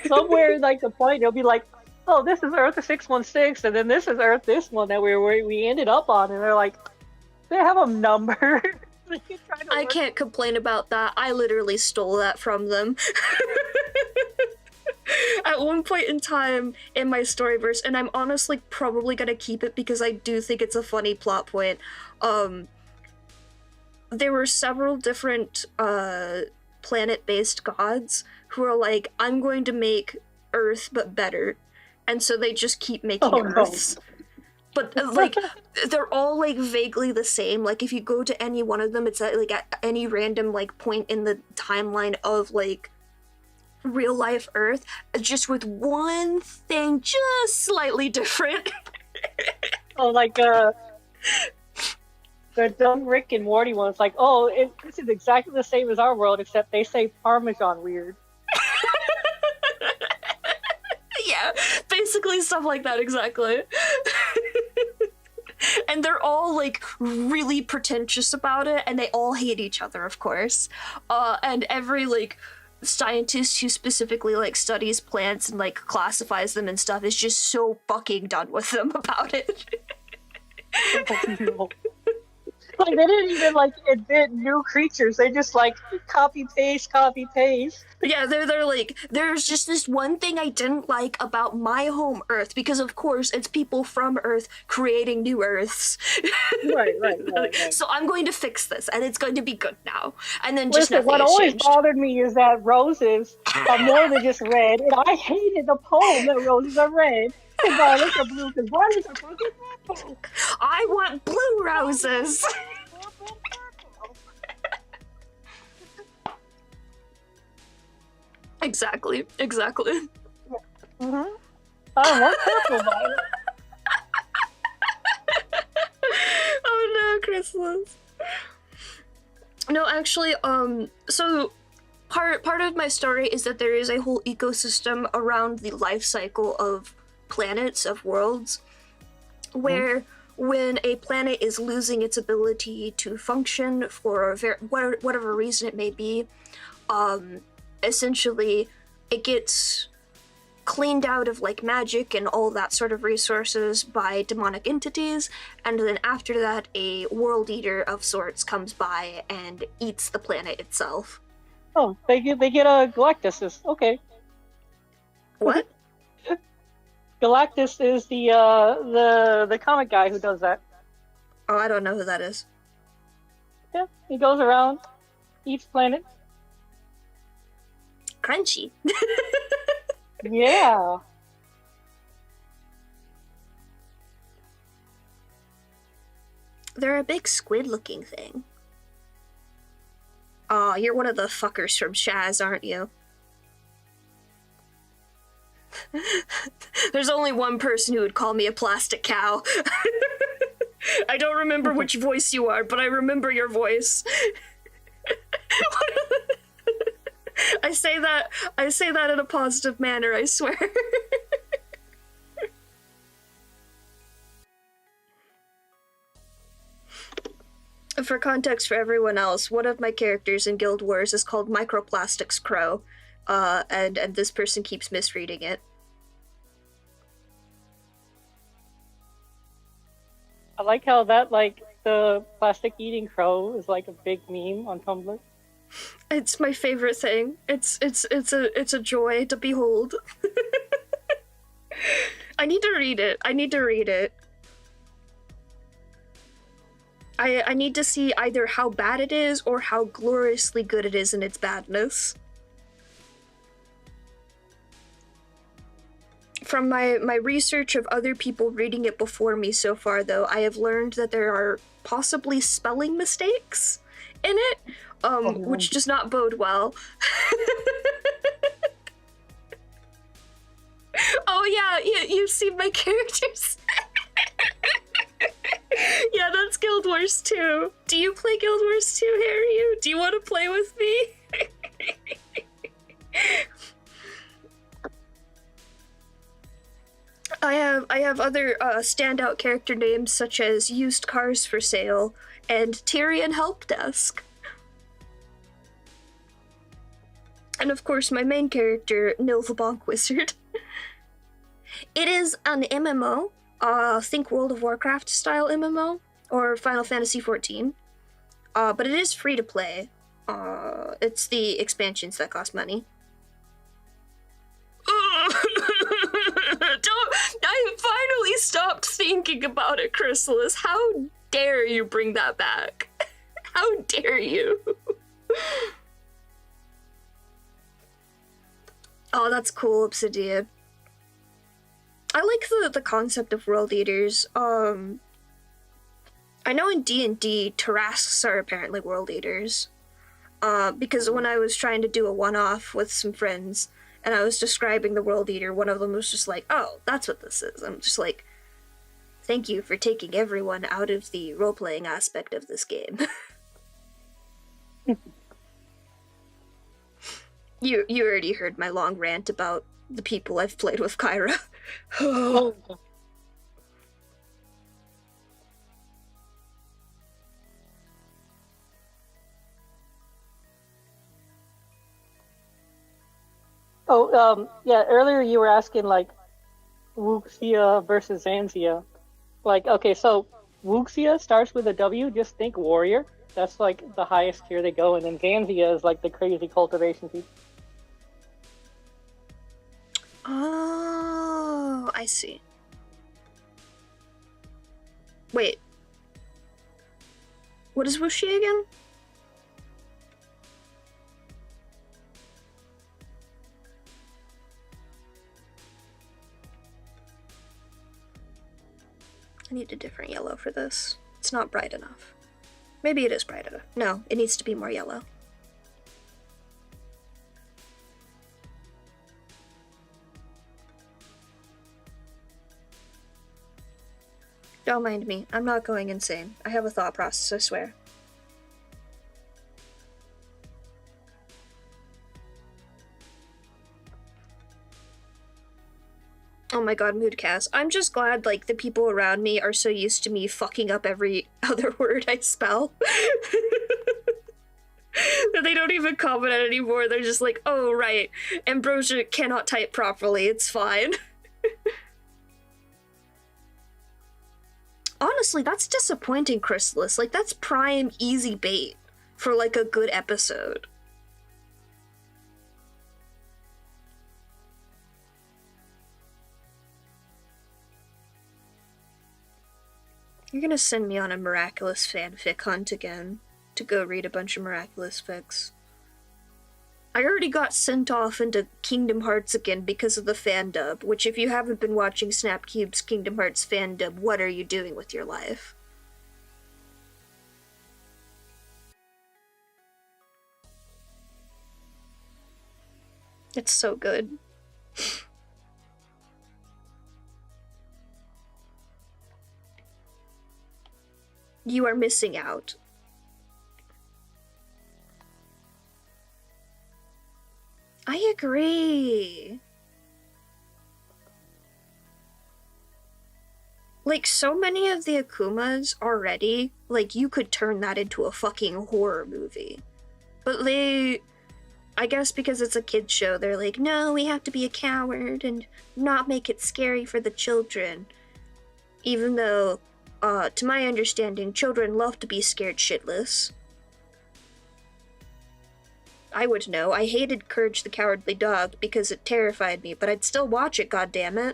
somewhere in like the point they'll be like, "Oh, this is Earth 616, and then this is Earth this one that we ended up on," and they're like, they have them numbered. I can't complain about that. I literally stole that from them. At one point in time in my storyverse, and I'm honestly probably gonna keep it because I do think it's a funny plot point, there were several different planet-based gods who are like, I'm going to make Earth but better, and so they just keep making Earths. No. But like they're all like vaguely the same. Like if you go to any one of them, it's at any random like point in the timeline of like real life Earth, just with one thing just slightly different. Oh, like the dumb Rick and Morty one. It's like, oh, this is exactly the same as our world, except they say Parmesan weird. Yeah, basically stuff like that, exactly. And they're all like really pretentious about it, and they all hate each other, of course. And every like scientist who specifically like studies plants and like classifies them and stuff is just so fucking done with them about it. Oh, no. Like they didn't even like invent new creatures. They just like copy paste. Yeah, they're like, there's just this one thing I didn't like about my home Earth, because of course it's people from Earth creating new Earths. Right. So I'm going to fix this, and it's going to be good now. And then listen, just what always bothered me is that roses are more than just red, and I hated the poem that roses are red and violets are blue, because violets are fucking purple. I want blue roses. Exactly. Mm-hmm. I want purple violet. Oh ridiculous. No, actually, so part of my story is that there is a whole ecosystem around the life cycle of planets, of worlds, where when a planet is losing its ability to function for whatever reason it may be, essentially it gets cleaned out of like magic and all that sort of resources by demonic entities, and then after that a world eater of sorts comes by and eats the planet itself. Oh, they get a Galactus. Okay. What? Galactus is the comic guy who does that. Oh, I don't know who that is. Yeah, he goes around, eats planets. Crunchy. Yeah. They're a big squid-looking thing. Aw, you're one of the fuckers from Shaz, aren't you? There's only one person who would call me a plastic cow. I don't remember which voice you are, but I remember your voice. I say that in a positive manner, I swear. For context for everyone else, one of my characters in Guild Wars is called Microplastics Crow, and this person keeps misreading it. I like how that, like, the plastic eating crow is like a big meme on Tumblr. It's my favorite thing. It's a joy to behold. I need to read it. I need to see either how bad it is or how gloriously good it is in its badness. From my research of other people reading it before me so far, though, I have learned that there are possibly spelling mistakes in it, which does not bode well. Oh yeah, you've seen my characters. Yeah, that's Guild Wars 2. Do you play Guild Wars 2, hareryuu? Do you want to play with me? I have other standout character names such as Used Cars for Sale and Tyrion Help Desk. And of course my main character, Nil the Bonk Wizard. It is an MMO, think World of Warcraft style MMO, or Final Fantasy XIV. But it is free to play. It's the expansions that cost money. I finally stopped thinking about it, Chrysalis. How dare you bring that back? How dare you? Oh, that's cool, Obsidian. I like the concept of world eaters. I know in D&D, Tarrasques are apparently world eaters. Because when I was trying to do a one-off with some friends, and I was describing the world eater, one of them was just like, oh, that's what this is. I'm just like, thank you for taking everyone out of the role-playing aspect of this game. You already heard my long rant about the people I've played with, Kyra. Yeah, earlier you were asking, like, Wuxia versus Zanzia. Like, okay, so Wuxia starts with a W, just think warrior. That's, like, the highest tier they go, and then Zanzia is, like, the crazy cultivation piece. Oh, I see. Wait. What is Wuxia again? I need a different yellow for this. It's not bright enough. Maybe it is bright enough. No, it needs to be more yellow. Don't mind me. I'm not going insane. I have a thought process, I swear. Oh my god, moodcast. I'm just glad, like, the people around me are so used to me fucking up every other word I spell. That they don't even comment it anymore. They're just like, oh, right. Ambrosia cannot type properly. It's fine. Honestly, that's disappointing, Chrysalis. Like, that's prime easy bait for, like, a good episode. You're gonna send me on a miraculous fanfic hunt again to go read a bunch of miraculous fics. I already got sent off into Kingdom Hearts again because of the fan dub, which if you haven't been watching Snapcube's Kingdom Hearts fan dub, what are you doing with your life? It's so good. You are missing out. I agree. Like, so many of the Akumas already, like, you could turn that into a fucking horror movie. But I guess because it's a kid's show, they're like, no, we have to be a coward and not make it scary for the children. Even though, to my understanding, children love to be scared shitless. I would know. I hated Courage the Cowardly Dog because it terrified me, but I'd still watch it, goddammit.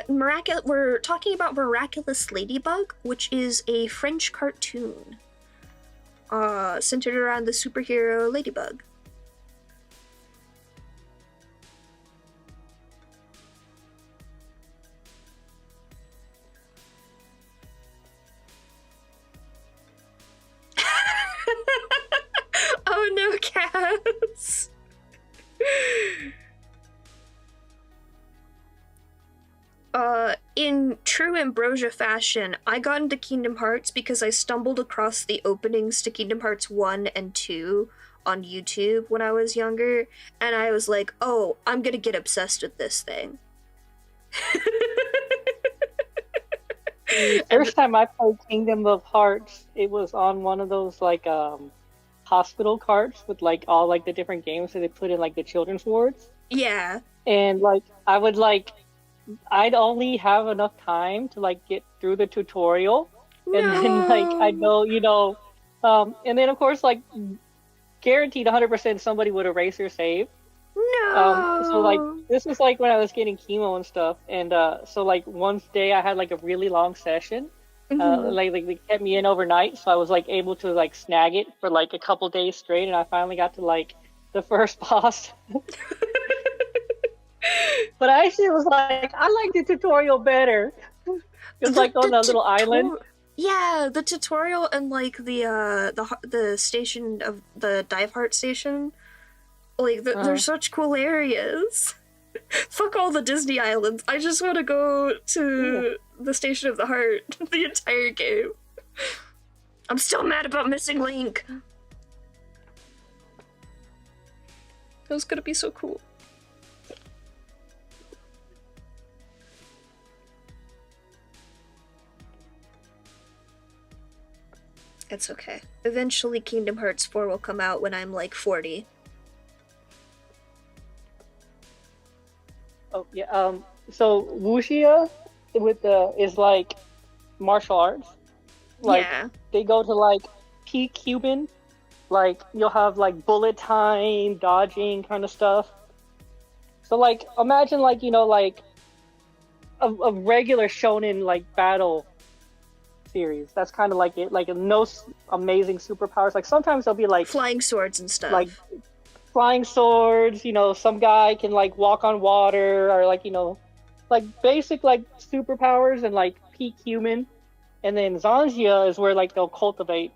We're talking about Miraculous Ladybug, which is a French cartoon. Centered around the superhero Ladybug. Oh no, Cass! In true Ambrosia fashion, I got into Kingdom Hearts because I stumbled across the openings to Kingdom Hearts 1 and 2 on YouTube when I was younger, and I was like, oh, I'm gonna get obsessed with this thing. The first time I played Kingdom of Hearts, it was on one of those, like, hospital carts with, like, all, like, the different games that they put in, like, the children's wards. Yeah. And, like, I'd only have enough time to, like, get through the tutorial. No. And then, like, I'd go, and then, of course, like, guaranteed 100% somebody would erase your save. No. So, like, this was, like, when I was getting chemo and stuff. And, so, like, one day I had, like, a really long session. Like, they kept me in overnight, so I was, like, able to, like, snag it for, like, a couple days straight, and I finally got to, like, the first boss. But I actually was like, I like the tutorial better. It was, like, on a little island. Yeah, the tutorial and, like, the station of the Dive Heart station. Like, they're such cool areas. Fuck all the Disney islands. I just want to go to the Station of the Heart the entire game. I'm still mad about missing Link. It was gonna be so cool. It's okay. Eventually Kingdom Hearts 4 will come out when I'm like 40. Oh yeah. So wuxia is like martial arts. Like, yeah. They go to like peak Cuban. Like, you'll have like bullet time, dodging kind of stuff. So like, imagine like, like a regular shonen like battle series. That's kind of like it. Like, no amazing superpowers. Like, sometimes they'll be like flying swords and stuff. Like flying swords, some guy can like walk on water, or like, like basic like superpowers and like peak human. And then Zangia is where like they'll cultivate.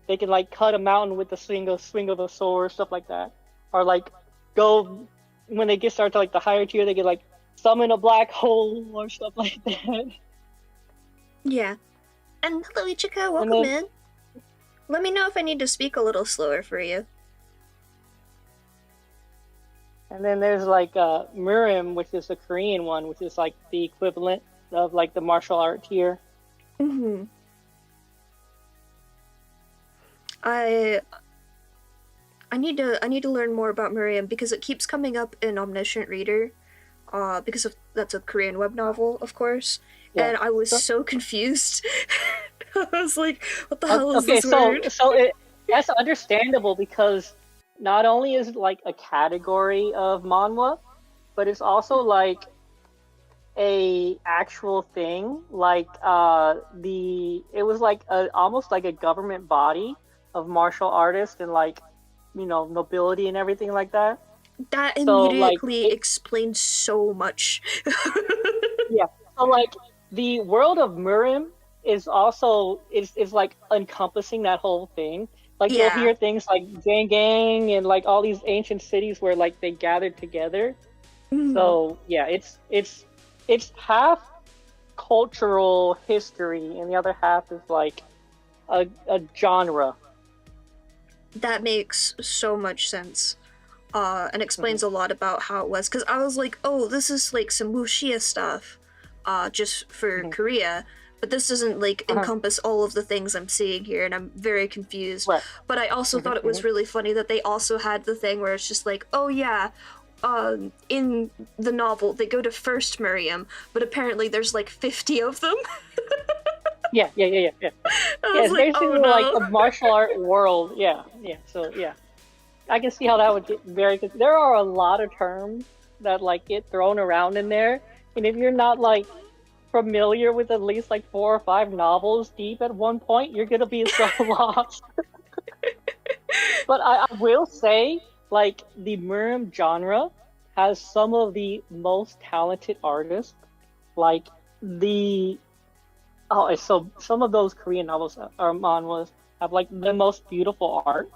They can like cut a mountain with the swing of a sword, stuff like that. Or like go when they get started to like the higher tier, they get like summon a black hole or stuff like that. Yeah. And hello, Ichika, welcome then- in. Let me know if I need to speak a little slower for you. And then there's like Murim, which is the Korean one, which is like the equivalent of like the martial art tier. Mm-hmm. I need to learn more about Miriam because it keeps coming up in Omniscient Reader, because that's a Korean web novel, of course. Yeah. And I was so confused. I was like, "What the hell is Okay, this word?" that's understandable because not only is it like a category of manhwa, but it's also like a actual thing. Like it was like almost like a government body of martial artists and like nobility and everything like that. That So, like, immediately explains so much. Yeah. So like the world of Murim is also is like encompassing that whole thing. Like you'll Yeah. hear things like Gang and like all these ancient cities where like they gathered together. Mhm. So yeah, it's half cultural history and the other half is like a genre. That makes so much sense. And explains a lot about how it was. Because I was like, oh, this is like some wuxia stuff, just for Korea. But this doesn't like encompass all of the things I'm seeing here, and I'm very confused. Right. But I also thought it was really funny that they also had the thing where it's just like, oh yeah, in the novel they go to First Miriam, but apparently there's like 50 of them. Yeah. I Yeah, was it's like, basically oh no. like a martial art world. Yeah. So yeah. I can see how that would get very good. There are a lot of terms that like get thrown around in there, and if you're not like familiar with at least like 4 or 5 novels deep at one point, you're gonna be so lost. But I will say, like the Murim genre has some of the most talented artists. Like so some of those Korean novels or manhwas have like the most beautiful art.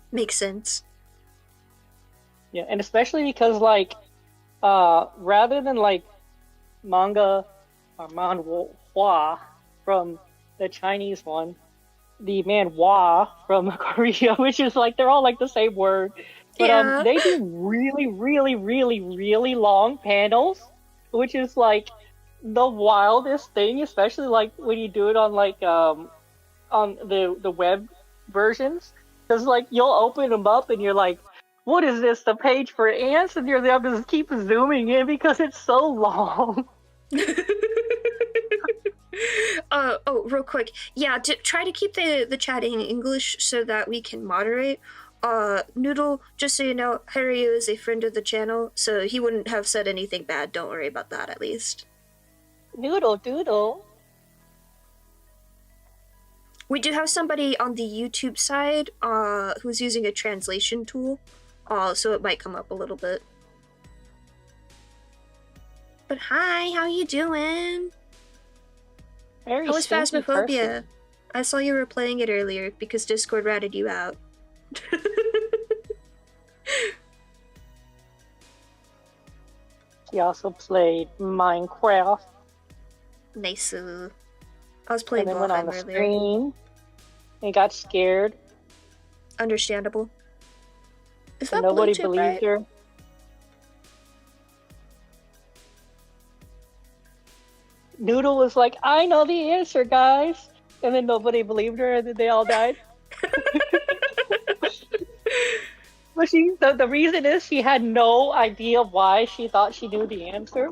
Makes sense. Yeah, and especially because like rather than like manga or manhwa from the Chinese one, the manhwa from Korea, which is like they're all like the same word, but Yeah. they do really, really, really, really long panels, which is like the wildest thing, especially like when you do it on like on the web versions. Because like you'll open them up and you're like, what is this? The page for ants? And you're there just keep zooming in because it's so long. Oh, real quick. Yeah, try to keep the chatting in English so that we can moderate. Noodle, just so you know, hareryuu is a friend of the channel, so he wouldn't have said anything bad. Don't worry about that, at least. Noodle doodle. We do have somebody on the YouTube side, who's using a translation tool, so it might come up a little bit. But hi, how you doing? Very How was stinky Phasmophobia? person. I saw you were playing it earlier because Discord ratted you out. He also played Minecraft. Nice. I was playing And then went on Valheim the earlier. stream and got scared. Understandable. Is that And nobody Bluetooth believed right? her. Noodle was like, I know the answer, guys. And then nobody believed her and then they all died. But the reason is she had no idea why she thought she knew the answer.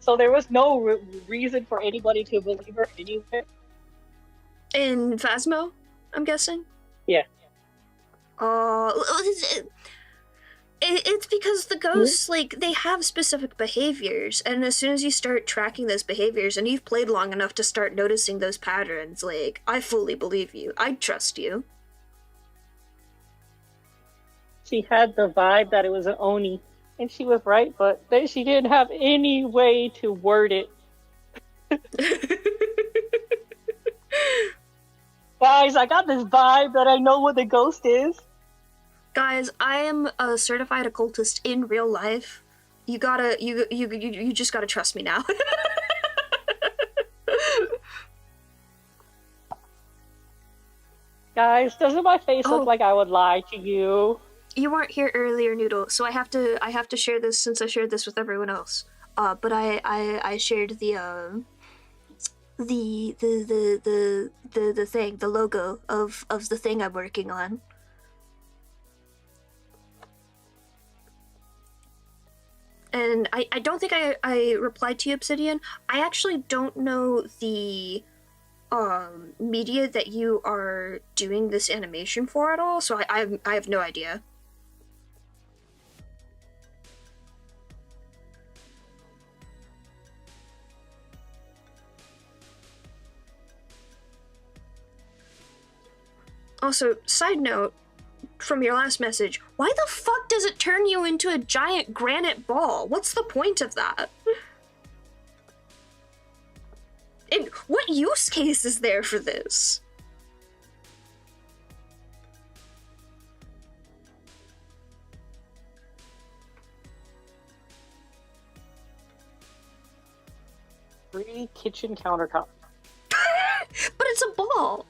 So there was no reason for anybody to believe her anyway. In Phasmo, I'm guessing? Yeah. It's because the ghosts, like, they have specific behaviors, and as soon as you start tracking those behaviors, and you've played long enough to start noticing those patterns, like, I fully believe you. I trust you. She had the vibe that it was an Oni. And she was right, but she didn't have any way to word it. Guys, I got this vibe that I know what the ghost is. Guys, I am a certified occultist in real life. You just gotta trust me now. Guys, doesn't my face Oh. look like I would lie to you? You weren't here earlier, Noodle, so I have to share this since I shared this with everyone else. But I shared the thing, the logo of the thing I'm working on. And I don't think I replied to you, Obsidian. I actually don't know the media that you are doing this animation for at all, so I have no idea. Also, side note, from your last message, why the fuck does it turn you into a giant granite ball? What's the point of that? And what use case is there for this? Free kitchen countertop. But it's a ball.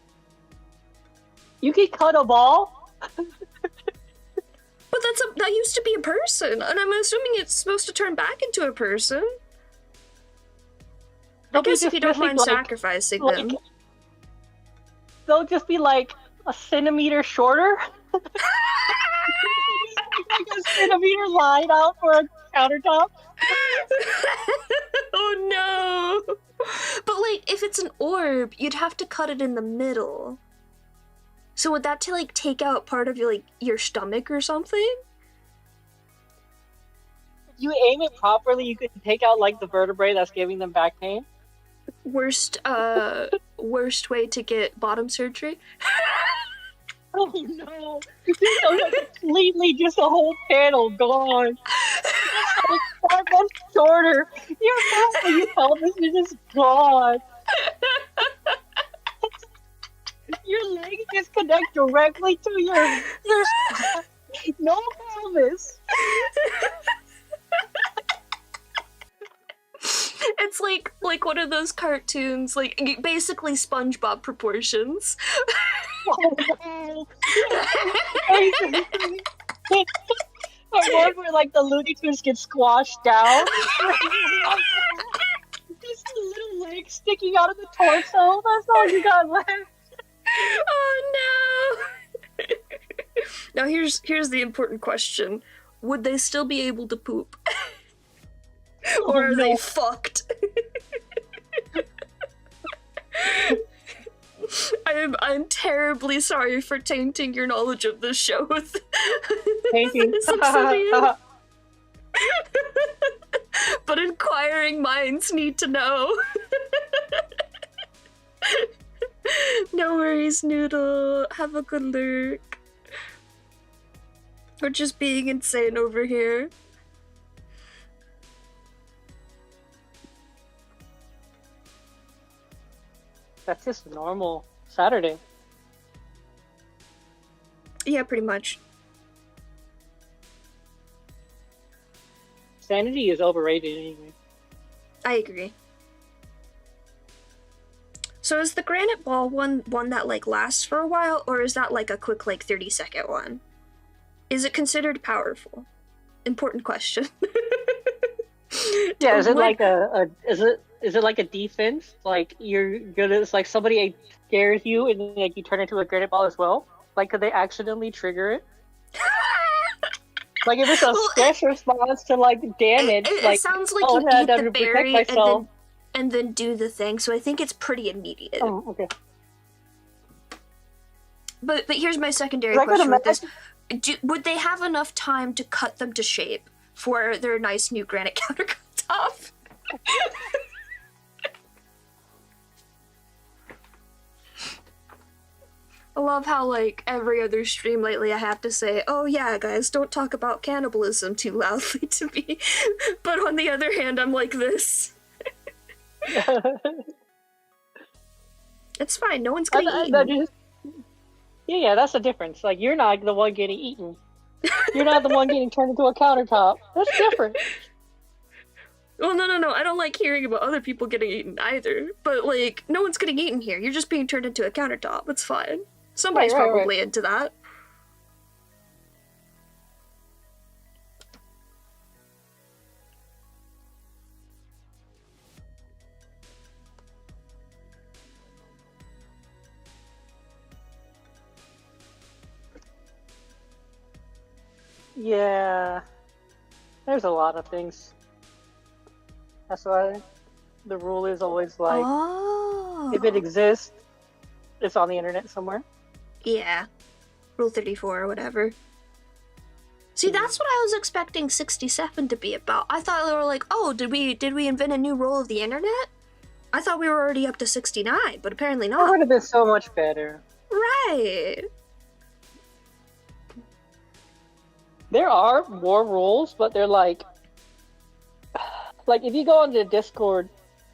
You can cut a ball? But that used to be a person, and I'm assuming it's supposed to turn back into a person. I guess if you don't mind sacrificing them. They'll just be like a centimeter shorter. Like a centimeter line out for a countertop. Oh no! But like, if it's an orb, you'd have to cut it in the middle. So would that like take out part of your stomach or something? If you aim it properly, you could take out like the vertebrae that's giving them back pain. Worst way to get bottom surgery? Oh no! Completely just a whole panel gone. That much shorter. Your pelvis is just gone. Your legs just connect directly to your no pelvis. It's like one of those cartoons, like basically SpongeBob proportions. Oh no! Or one where like the Looney Tunes get squashed down. Just a little leg sticking out of the torso. That's all you got left. Oh no! Now here's the important question: would they still be able to poop, or are they fucked? I'm terribly sorry for tainting your knowledge of this show with Tainting. this Obsidian. But inquiring minds need to know. No worries, Noodle. Have a good lurk. We're just being insane over here. That's just normal Saturday. Yeah, pretty much. Sanity is overrated anyway. I agree. So is the granite ball one that like lasts for a while, or is that like a quick 30-second one? Is it considered powerful? Important question. Yeah, is it like is it like a defense? Like you're gonna, it's like somebody scares you and then like you turn into a granite ball as well? Like could they accidentally trigger it? Like if it's a stress response to like damage, it sounds like you eat the berry and then do the thing, so I think it's pretty immediate. Oh, okay. But here's my secondary question with this. Would they have enough time to cut them to shape for their nice new granite countertop? I love how, like, every other stream lately I have to say, oh yeah, guys, don't talk about cannibalism too loudly to me. But on the other hand, I'm like this. It's fine, no one's getting eaten. Yeah, that's the difference. Like, you're not the one getting eaten. You're not the one getting turned into a countertop. That's different. Well, no. I don't like hearing about other people getting eaten either. But, like, no one's getting eaten here. You're just being turned into a countertop. It's fine. Somebody's probably into that. Yeah. There's a lot of things. That's why the rule is always like, Oh. if it exists, it's on the internet somewhere. Yeah. Rule 34 or whatever. See, that's what I was expecting 67 to be about. I thought they were like, oh, did we invent a new rule of the internet? I thought we were already up to 69, but apparently That not. would have been so much better. Right. There are more rules, but they're like if you go onto Discord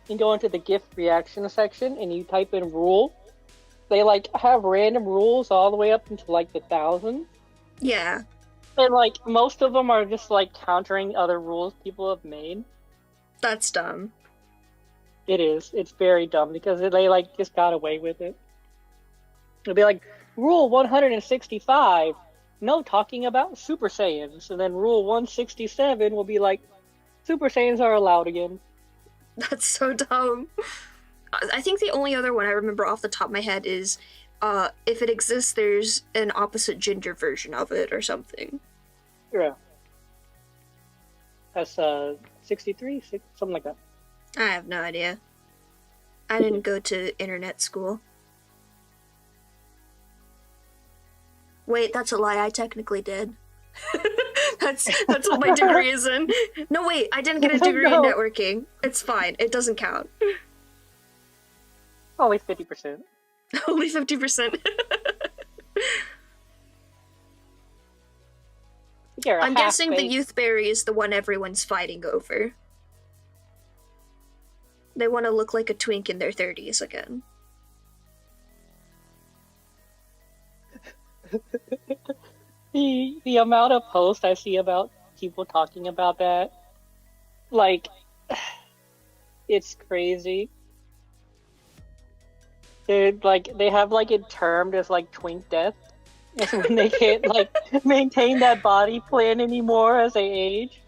and go into the gift reaction section and you type in rule, they like have random rules all the way up into like the thousands. Yeah. And like most of them are just like countering other rules people have made. That's dumb. It is. It's very dumb because they like just got away with it. It'll be like rule 165, no talking about Super Saiyans, and then rule 167 will be like Super Saiyans are allowed again. That's so dumb. I think the only other one I remember off the top of my head is if it exists, there's an opposite gender version of it or something. Yeah. That's 63, something like that. I have no idea. I didn't go to internet school. Wait, that's a lie. I technically did. That's what my degree is in. No, wait, I didn't get a degree in networking. It's fine. It doesn't count. Only 50%. Only 50%. I'm guessing the youth berry is the one everyone's fighting over. They want to look like a twink in their 30s again. The amount of posts I see about people talking about that, like, it's crazy. They have like it termed as like twink death, and when they can't like maintain that body plan anymore as they age.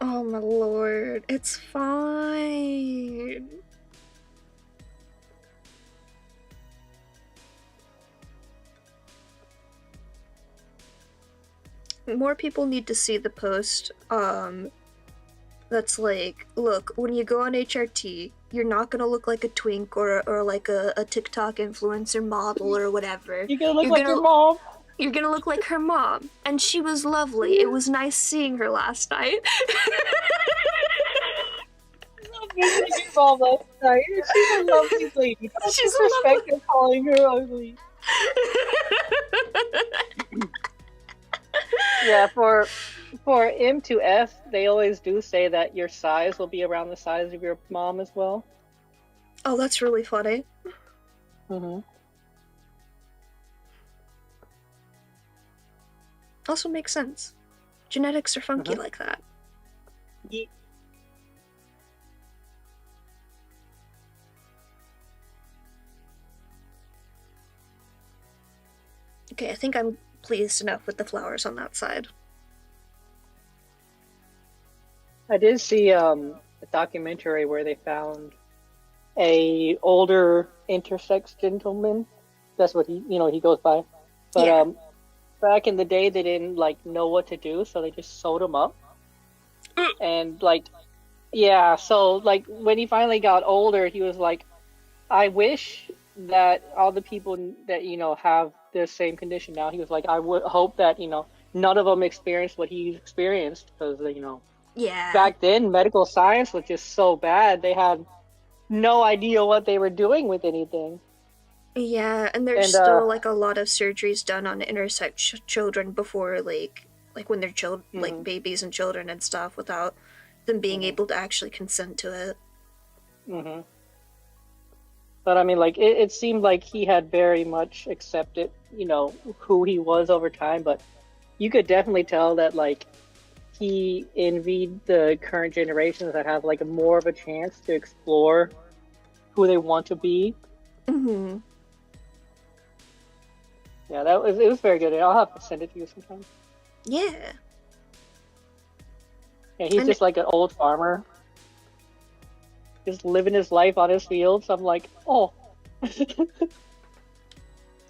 Oh my lord, it's fine. More people need to see the post, that's like, look, when you go on HRT, you're not gonna look like a twink or like a TikTok influencer model or whatever. You're gonna look like your mom. You're gonna look like her mom. And she was lovely. It was nice seeing her last night. She's a lovely lady. She's a Respect her calling her ugly. Yeah, for M to F, they always do say that your size will be around the size of your mom as well. Oh, that's really funny. Mm-hmm. Also makes sense. Genetics are funky like that. Yeah. Okay, I think I'm pleased enough with the flowers on that side. I did see a documentary where they found a older intersex gentleman. That's what he goes by. But Yeah. Back in the day, they didn't like know what to do, so they just sewed him up. And so like when he finally got older, he was like, I wish that all the people that have the same condition now, he was like, I would hope that none of them experienced what he experienced, because Yeah. back then medical science was just so bad, they had no idea what they were doing with anything. Yeah, and there's still like a lot of surgeries done on intersex children before like when they're like babies and children and stuff, without them being able to actually consent to it. Mm-hmm. But I mean, like, it seemed like he had very much accepted, who he was over time. But you could definitely tell that like he envied the current generations that have like more of a chance to explore who they want to be. Mm-hmm. Yeah, it was very good. I'll have to send it to you sometime. Yeah. Yeah, he's And just like an old farmer, just living his life on his fields. I'm like, oh.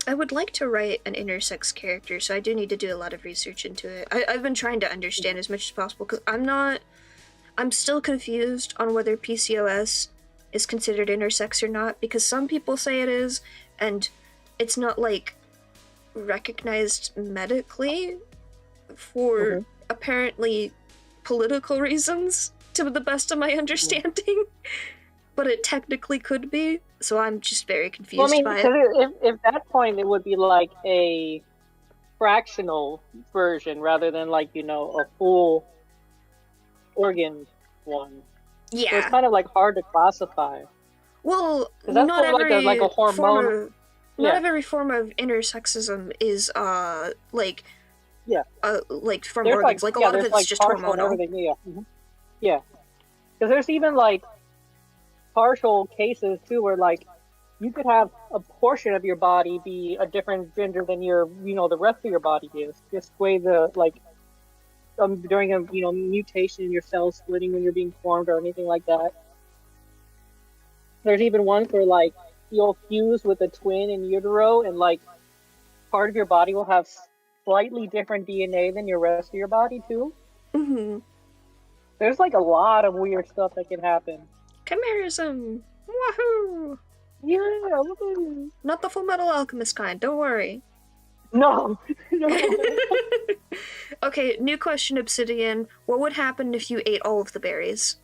I would like to write an intersex character, so I do need to do a lot of research into it. I've been trying to understand as much as possible, because I'm still confused on whether PCOS is considered intersex or not, because some people say it is, and it's not, like, recognized medically for apparently political reasons, to the best of my understanding. But it technically could be, so I'm just very confused Well, I mean, by because it. if that point, it would be like a fractional version rather than like, you know, a full organ one. So it's Yeah. kind of like hard to classify. Well, 'Cause that's not more every like a hormone. form of not Yeah. every form of intersexism is like from There's organs. Like a lot of there's it's like just partial and hormonal. everything. Yeah. Yeah. Because there's even like partial cases too where like you could have a portion of your body be a different gender than your, you know, the rest of your body is. Just the way the like during a, you know, mutation in your cells splitting when you're being formed or anything like that. There's even ones where like you'll fuse with a twin in utero and like part of your body will have slightly different DNA than your rest of your body too. Mm-hmm. There's like a lot of weird stuff that can happen. Chimerism! Wahoo! Yeah, woohoo. Not the Full Metal Alchemist kind, don't worry. No. Okay, new question, Obsidian. What would happen if you ate all of the berries?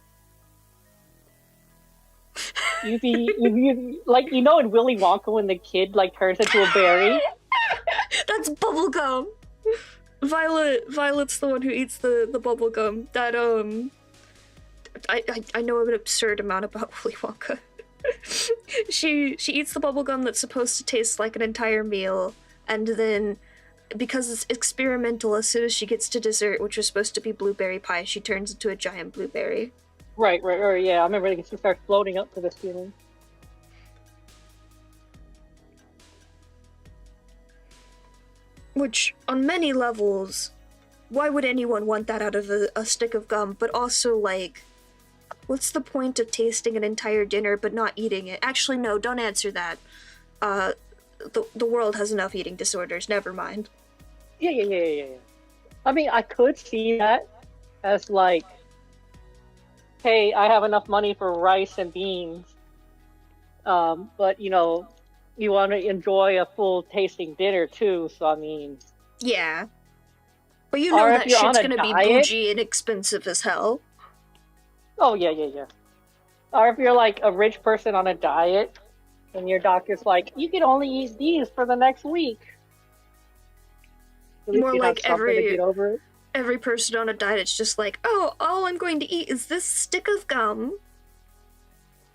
You'd be like, you know, in Willy Wonka when the kid like turns into a berry. That's bubblegum! Violet's the one who eats the bubblegum. That, I know an absurd amount about Willy Wonka. She eats the bubblegum that's supposed to taste like an entire meal, and then, because it's experimental, as soon as she gets to dessert, which was supposed to be blueberry pie, she turns into a giant blueberry. Right, yeah, I remember she starts floating up to the ceiling. Which, on many levels, why would anyone want that out of a stick of gum? But also, like, what's the point of tasting an entire dinner but not eating it? Actually, no, don't answer that. The world has enough eating disorders, never mind. Yeah. I mean, I could see that as like, hey, I have enough money for rice and beans, but you know, you want to enjoy a full tasting dinner too, so I mean... Yeah. But you know that shit's gonna be bougie and expensive as hell. Oh, yeah. Or if you're like a rich person on a diet, and your doctor's like, you can only eat these for the next week. More like every person on a diet, it's just like, oh, all I'm going to eat is this stick of gum.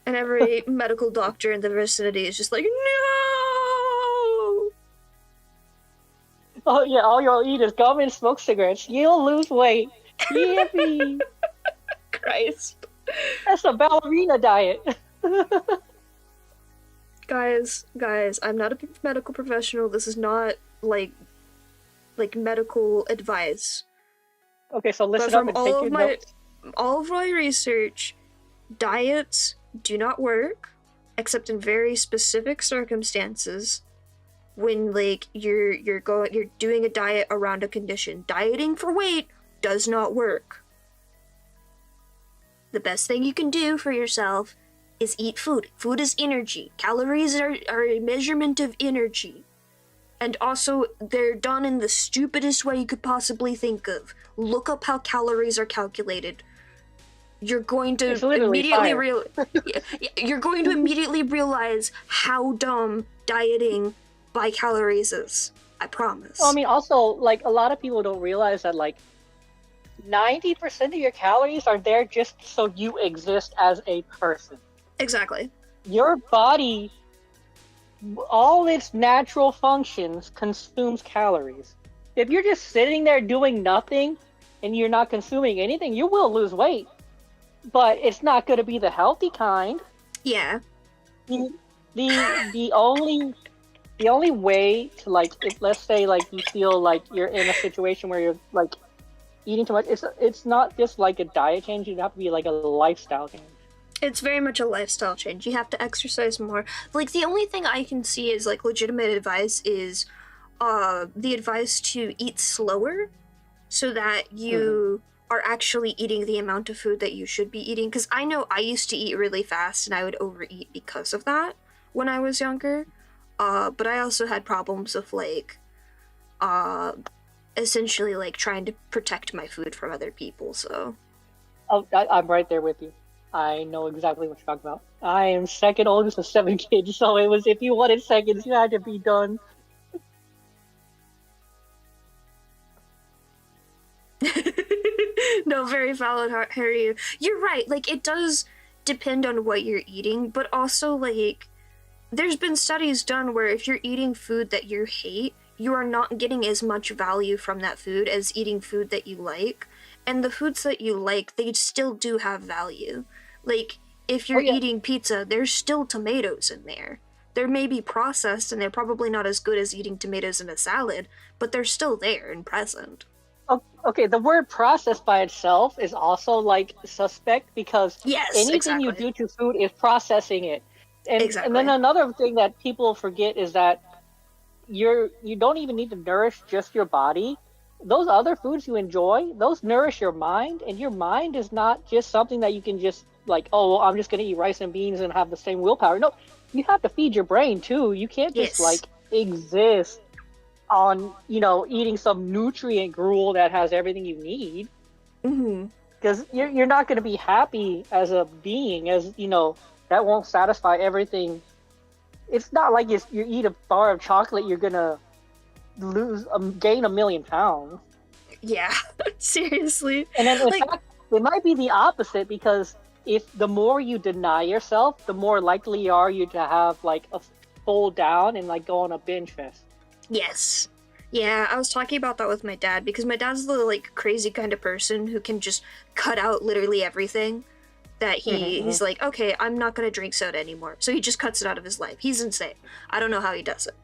And every medical doctor in the vicinity is just like, no! Oh yeah, all you'll eat is gum and smoke cigarettes. You'll lose weight. Yippee! Christ. That's a ballerina diet. Guys, I'm not a medical professional. This is not, like medical advice. Okay, so listen But up and take your notes. All of my research, diets do not work, except in very specific circumstances. When like you're doing a diet around a condition. Dieting for weight does not work. The best thing you can do for yourself is eat food. Food is energy. Calories are a measurement of energy. And also, they're done in the stupidest way you could possibly think of. Look up how calories are calculated. You're going to you're going to immediately realize how dumb dieting by calories is. I promise. Well, I mean, also, like, a lot of people don't realize that, like, 90% of your calories are there just so you exist as a person. Exactly. Your body, all its natural functions consumes calories. if you're just sitting there doing nothing and you're not consuming anything, you will lose weight. But it's not going to be the healthy kind. Yeah. The the only way to like, if let's say like you feel like you're in a situation where you're like eating too much, it's not just like a diet change. It'd have to be like a lifestyle change. It's very much a lifestyle change. You have to exercise more. Like, the only thing I can see is, like, legitimate advice is the advice to eat slower so that you are actually eating the amount of food that you should be eating. Because I know I used to eat really fast and I would overeat because of that when I was younger. But I also had problems of, like, essentially, like, trying to protect my food from other people, so... Oh, I'm right there with you. I know exactly what you're talking about. I am second oldest of 7 kids, so it was, if you wanted seconds, you had to be done. No, very valid, hareryuu. You're right, like, it does depend on what you're eating, but also, like, there's been studies done where if you're eating food that you hate, you are not getting as much value from that food as eating food that you like. And the foods that you like, they still do have value. Like, if you're eating pizza, there's still tomatoes in there. They may be processed, and they're probably not as good as eating tomatoes in a salad, but they're still there and present. Okay, the word processed by itself is also, like, suspect, because anything you do to food is processing it. And then another thing that people forget is that you don't even need to nourish just your body. Those other foods you enjoy, those nourish your mind, and your mind is not just something that you can just, like, oh, well, I'm just going to eat rice and beans and have the same willpower. No, you have to feed your brain too. You can't just like exist on, you know, eating some nutrient gruel that has everything you need. Because you're not going to be happy as a being, as, you know, that won't satisfy everything. It's not like you eat a bar of chocolate, you're going to gain 1 million pounds. Yeah, seriously. And then in fact, it might be the opposite, because if the more you deny yourself, the more likely are you to have like a full down and like go on a binge fest. Yes. Yeah, I was talking about that with my dad, because my dad's the like crazy kind of person who can just cut out literally everything. That he's like, okay, I'm not gonna drink soda anymore. So he just cuts it out of his life. He's insane. I don't know how he does it.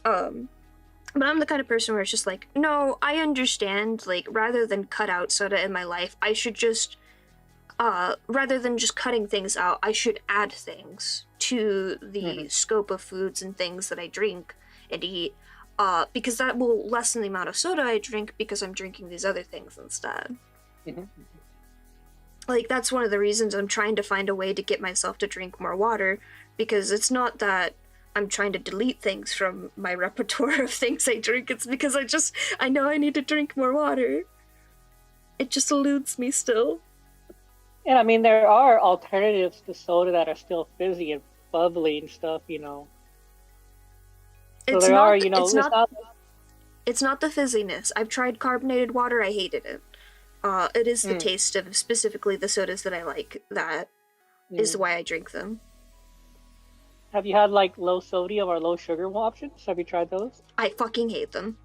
But I'm the kind of person where it's just like, no, I understand, like, rather than cut out soda in my life, I should just, rather than just cutting things out, I should add things to the scope of foods and things that I drink and eat, because that will lessen the amount of soda I drink because I'm drinking these other things instead. Like, that's one of the reasons I'm trying to find a way to get myself to drink more water, because it's not that I'm trying to delete things from my repertoire of things I drink, it's because I know I need to drink more water. It just eludes me still. And I mean, there are alternatives to soda that are still fizzy and bubbly and stuff, you know. So it's not the fizziness. I've tried carbonated water, I hated it. It is the taste of specifically the sodas that I like that is why I drink them. Have you had like low sodium or low sugar options? Have you tried those? I fucking hate them.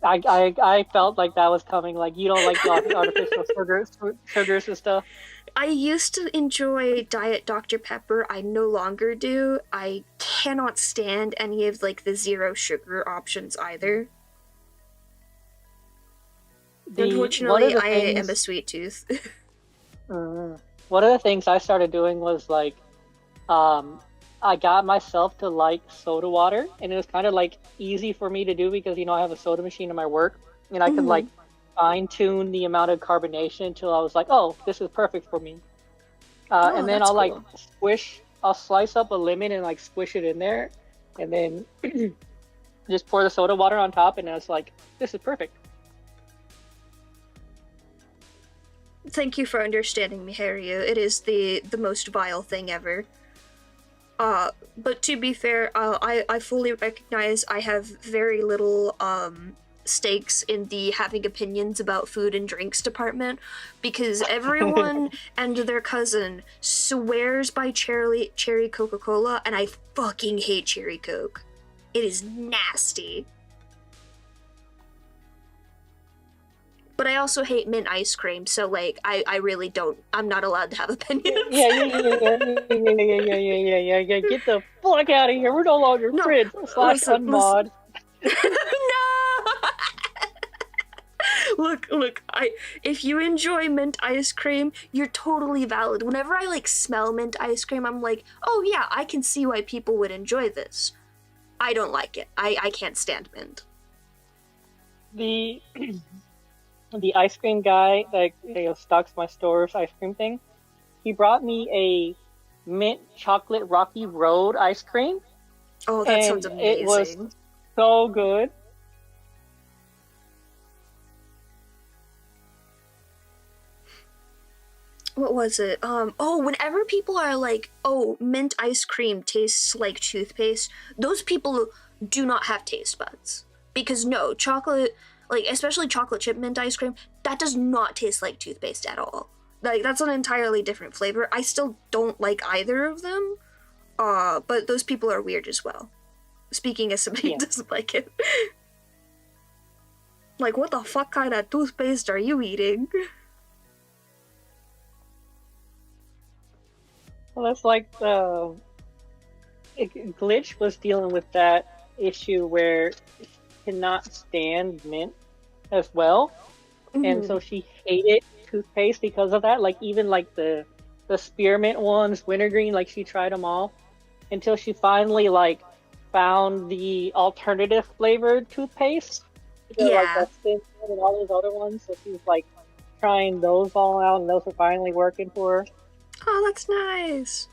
I felt like that was coming. Like, you don't like the artificial sugars and stuff. I used to enjoy Diet Dr. Pepper. I no longer do. I cannot stand any of like the zero sugar options either. Unfortunately, I am a sweet tooth. One of the things I started doing was like, I got myself to like soda water, and it was kind of like easy for me to do because, you know, I have a soda machine in my work, and I could like fine tune the amount of carbonation until I was like, oh, this is perfect for me. And then I'll like I'll slice up a lemon and like squish it in there, and then just pour the soda water on top, and it's like, this is perfect. Thank you for understanding me, hareryuu. It is the most vile thing ever. But to be fair, I fully recognize I have very little stakes in the having opinions about food and drinks department, because everyone and their cousin swears by cherry Coca-Cola, and I fucking hate cherry Coke. It is nasty. but I also hate mint ice cream, so like I really don't. I'm not allowed to have opinions. Yeah. Get the fuck out of here. We're no longer No, friends. Slash listen. unmod. No. Look, if you enjoy mint ice cream, you're totally valid. Whenever I like smell mint ice cream, I'm like, oh yeah, I can see why people would enjoy this. I don't like it. I can't stand mint. The the ice cream guy that stocks my store's ice cream thing, he brought me a mint chocolate Rocky Road ice cream. Oh, that sounds amazing. It was so good. What was it? Whenever people are like, oh, mint ice cream tastes like toothpaste, those people do not have taste buds. Because no, chocolate, like, especially chocolate chip mint ice cream, that does not taste like toothpaste at all. Like, that's an entirely different flavor. I still don't like either of them, but those people are weird as well. Speaking as somebody who doesn't like it. Like, what the fuck kind of toothpaste are you eating? Well, that's like Glitch was dealing with that issue where she cannot stand mint as well, and so she hated toothpaste because of that. Like even like the spearmint ones, wintergreen, like she tried them all until she finally like found the alternative flavored toothpaste. Like that's thin and all those other ones. So she was like trying those all out, and those were finally working for her. Oh, that's nice.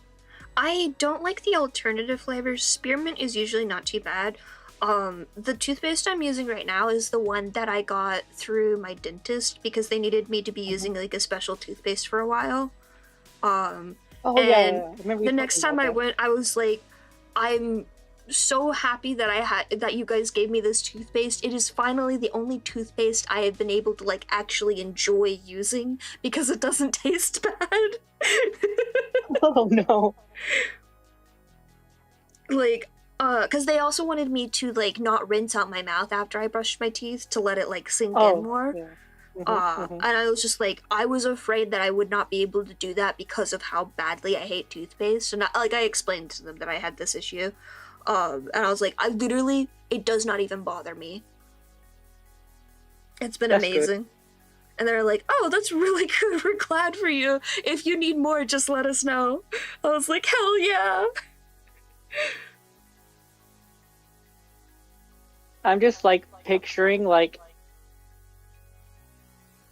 I don't like the alternative flavors. Spearmint is usually not too bad. The toothpaste I'm using right now is the one that I got through my dentist because they needed me to be using like a special toothpaste for a while. The next time I went, I was like, I'm so happy that you guys gave me this toothpaste. It is finally the only toothpaste I have been able to like actually enjoy using because it doesn't taste bad. Oh no. Like, because they also wanted me to like not rinse out my mouth after I brushed my teeth to let it like sink in more. Yeah. And I was just like, I was afraid that I would not be able to do that because of how badly I hate toothpaste. And I explained to them that I had this issue. And I was like, it does not even bother me. It's been amazing. Good. And they're like, oh, that's really good. We're glad for you. If you need more, just let us know. I was like, hell yeah. I'm just like picturing like,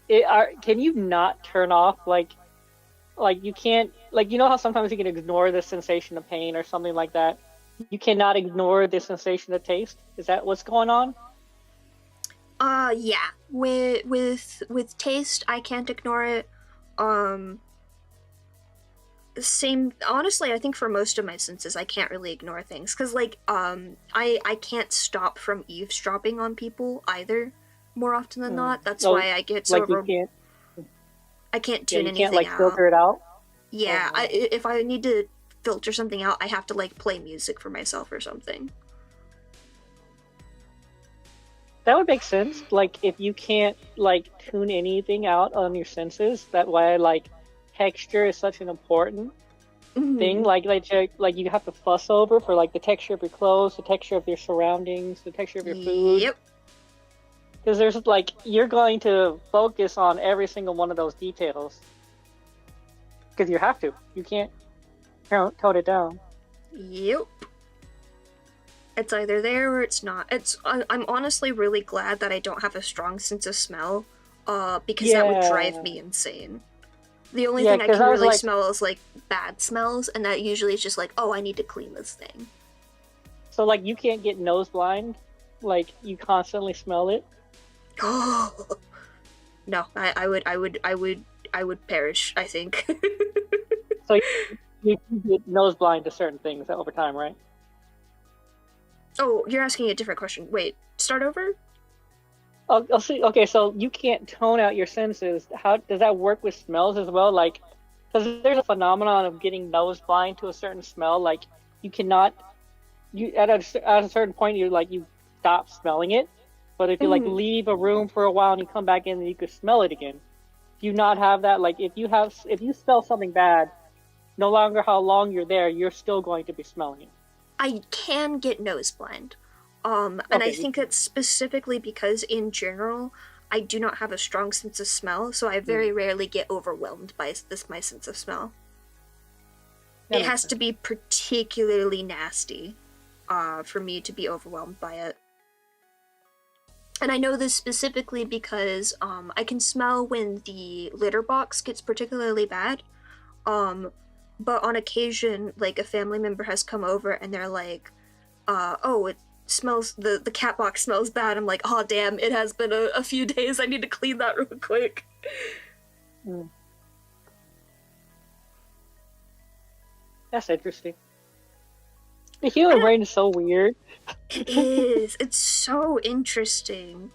can you not turn off like you can't, like, you know how sometimes you can ignore the sensation of pain or something like that? You cannot ignore the sensation of taste? Is that what's going on? Yeah. With taste, I can't ignore it. Same, honestly, I think for most of my senses, I can't really ignore things. Because, like, I can't stop from eavesdropping on people either, more often than not. That's why I get so... Like I can't tune anything out. You can't, like, filter it out? Yeah, if I need to filter something out, I have to, like, play music for myself or something. That would make sense. Like, if you can't, like, tune anything out on your senses, that why, like, texture is such an important thing. Like you have to fuss over for, like, the texture of your clothes, the texture of your surroundings, the texture of your food. Yep. Because there's, like, you're going to focus on every single one of those details. Because you have to. You can't tone it down. Yep. It's either there or it's not. I'm honestly really glad that I don't have a strong sense of smell, because that would drive me insane. The only thing I can really smell is, like, bad smells, and that usually is just like, oh, I need to clean this thing. So, like, you can't get nose blind? Like, you constantly smell it? No, I would perish, I think. So you get nose blind to certain things over time, right? Oh, you're asking a different question. Wait, start over? I'll see. Okay, so you can't tone out your senses. How does that work with smells as well? Like, because there's a phenomenon of getting nose blind to a certain smell. Like, you cannot. At a certain point, you stop smelling it. But if you like leave a room for a while and you come back in, then you could smell it again. Do you not have that? Like if you smell something bad, no longer how long you're there, you're still going to be smelling it. I can get nose blind. And I think it's specifically because in general, I do not have a strong sense of smell, so I very rarely get overwhelmed by my sense of smell. It has to be particularly nasty for me to be overwhelmed by it. And I know this specifically because I can smell when the litter box gets particularly bad. But on occasion, like, a family member has come over and they're like, oh, it smells, the cat box smells bad. I'm like, oh damn, it has been a few days, I need to clean that real quick. That's interesting. The human brain is so weird. It is. It's so interesting.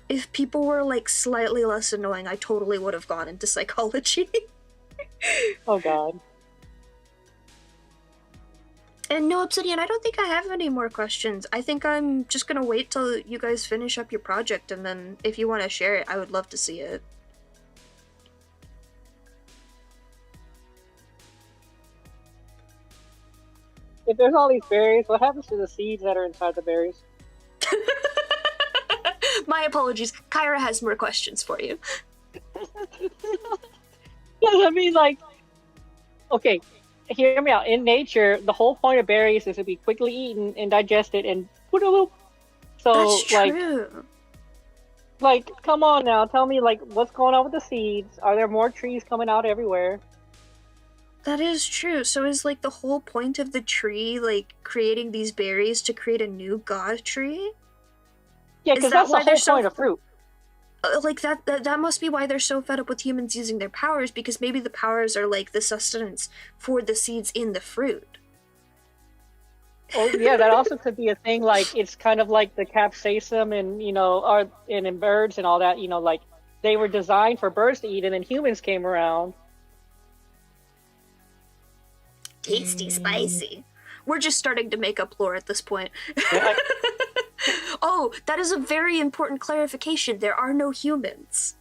If people were like slightly less annoying, I totally would have gone into psychology. Oh god. And no, Obsidian, I don't think I have any more questions. I think I'm just gonna wait till you guys finish up your project, and then if you want to share it, I would love to see it. If there's all these berries, what happens to the seeds that are inside the berries? My apologies. Kyra has more questions for you. Yeah, I mean, like, okay, hear me out. In nature, the whole point of berries is to be quickly eaten and digested and put a loop. So, That's true. like, come on now, tell me, like, what's going on with the seeds? Are there more trees coming out everywhere? That is true. So is like the whole point of the tree like creating these berries to create a new god tree? Yeah, because that's the whole point of fruit. Like that must be why they're so fed up with humans using their powers, because maybe the powers are like the sustenance for the seeds in the fruit. Oh yeah, that also could be a thing. Like it's kind of like the capsaicin and and in birds and all that. Like they were designed for birds to eat, and then humans came around. Tasty, spicy. We're just starting to make up lore at this point. Yeah. Oh, that is a very important clarification. There are no humans.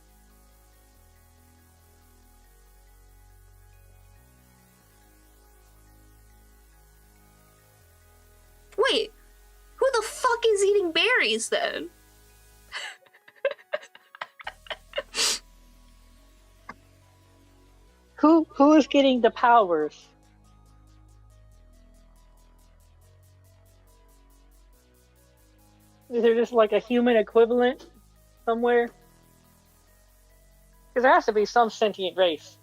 Wait, who the fuck is eating berries then? Who is getting the powers? Is there just like a human equivalent somewhere? Because there has to be some sentient race,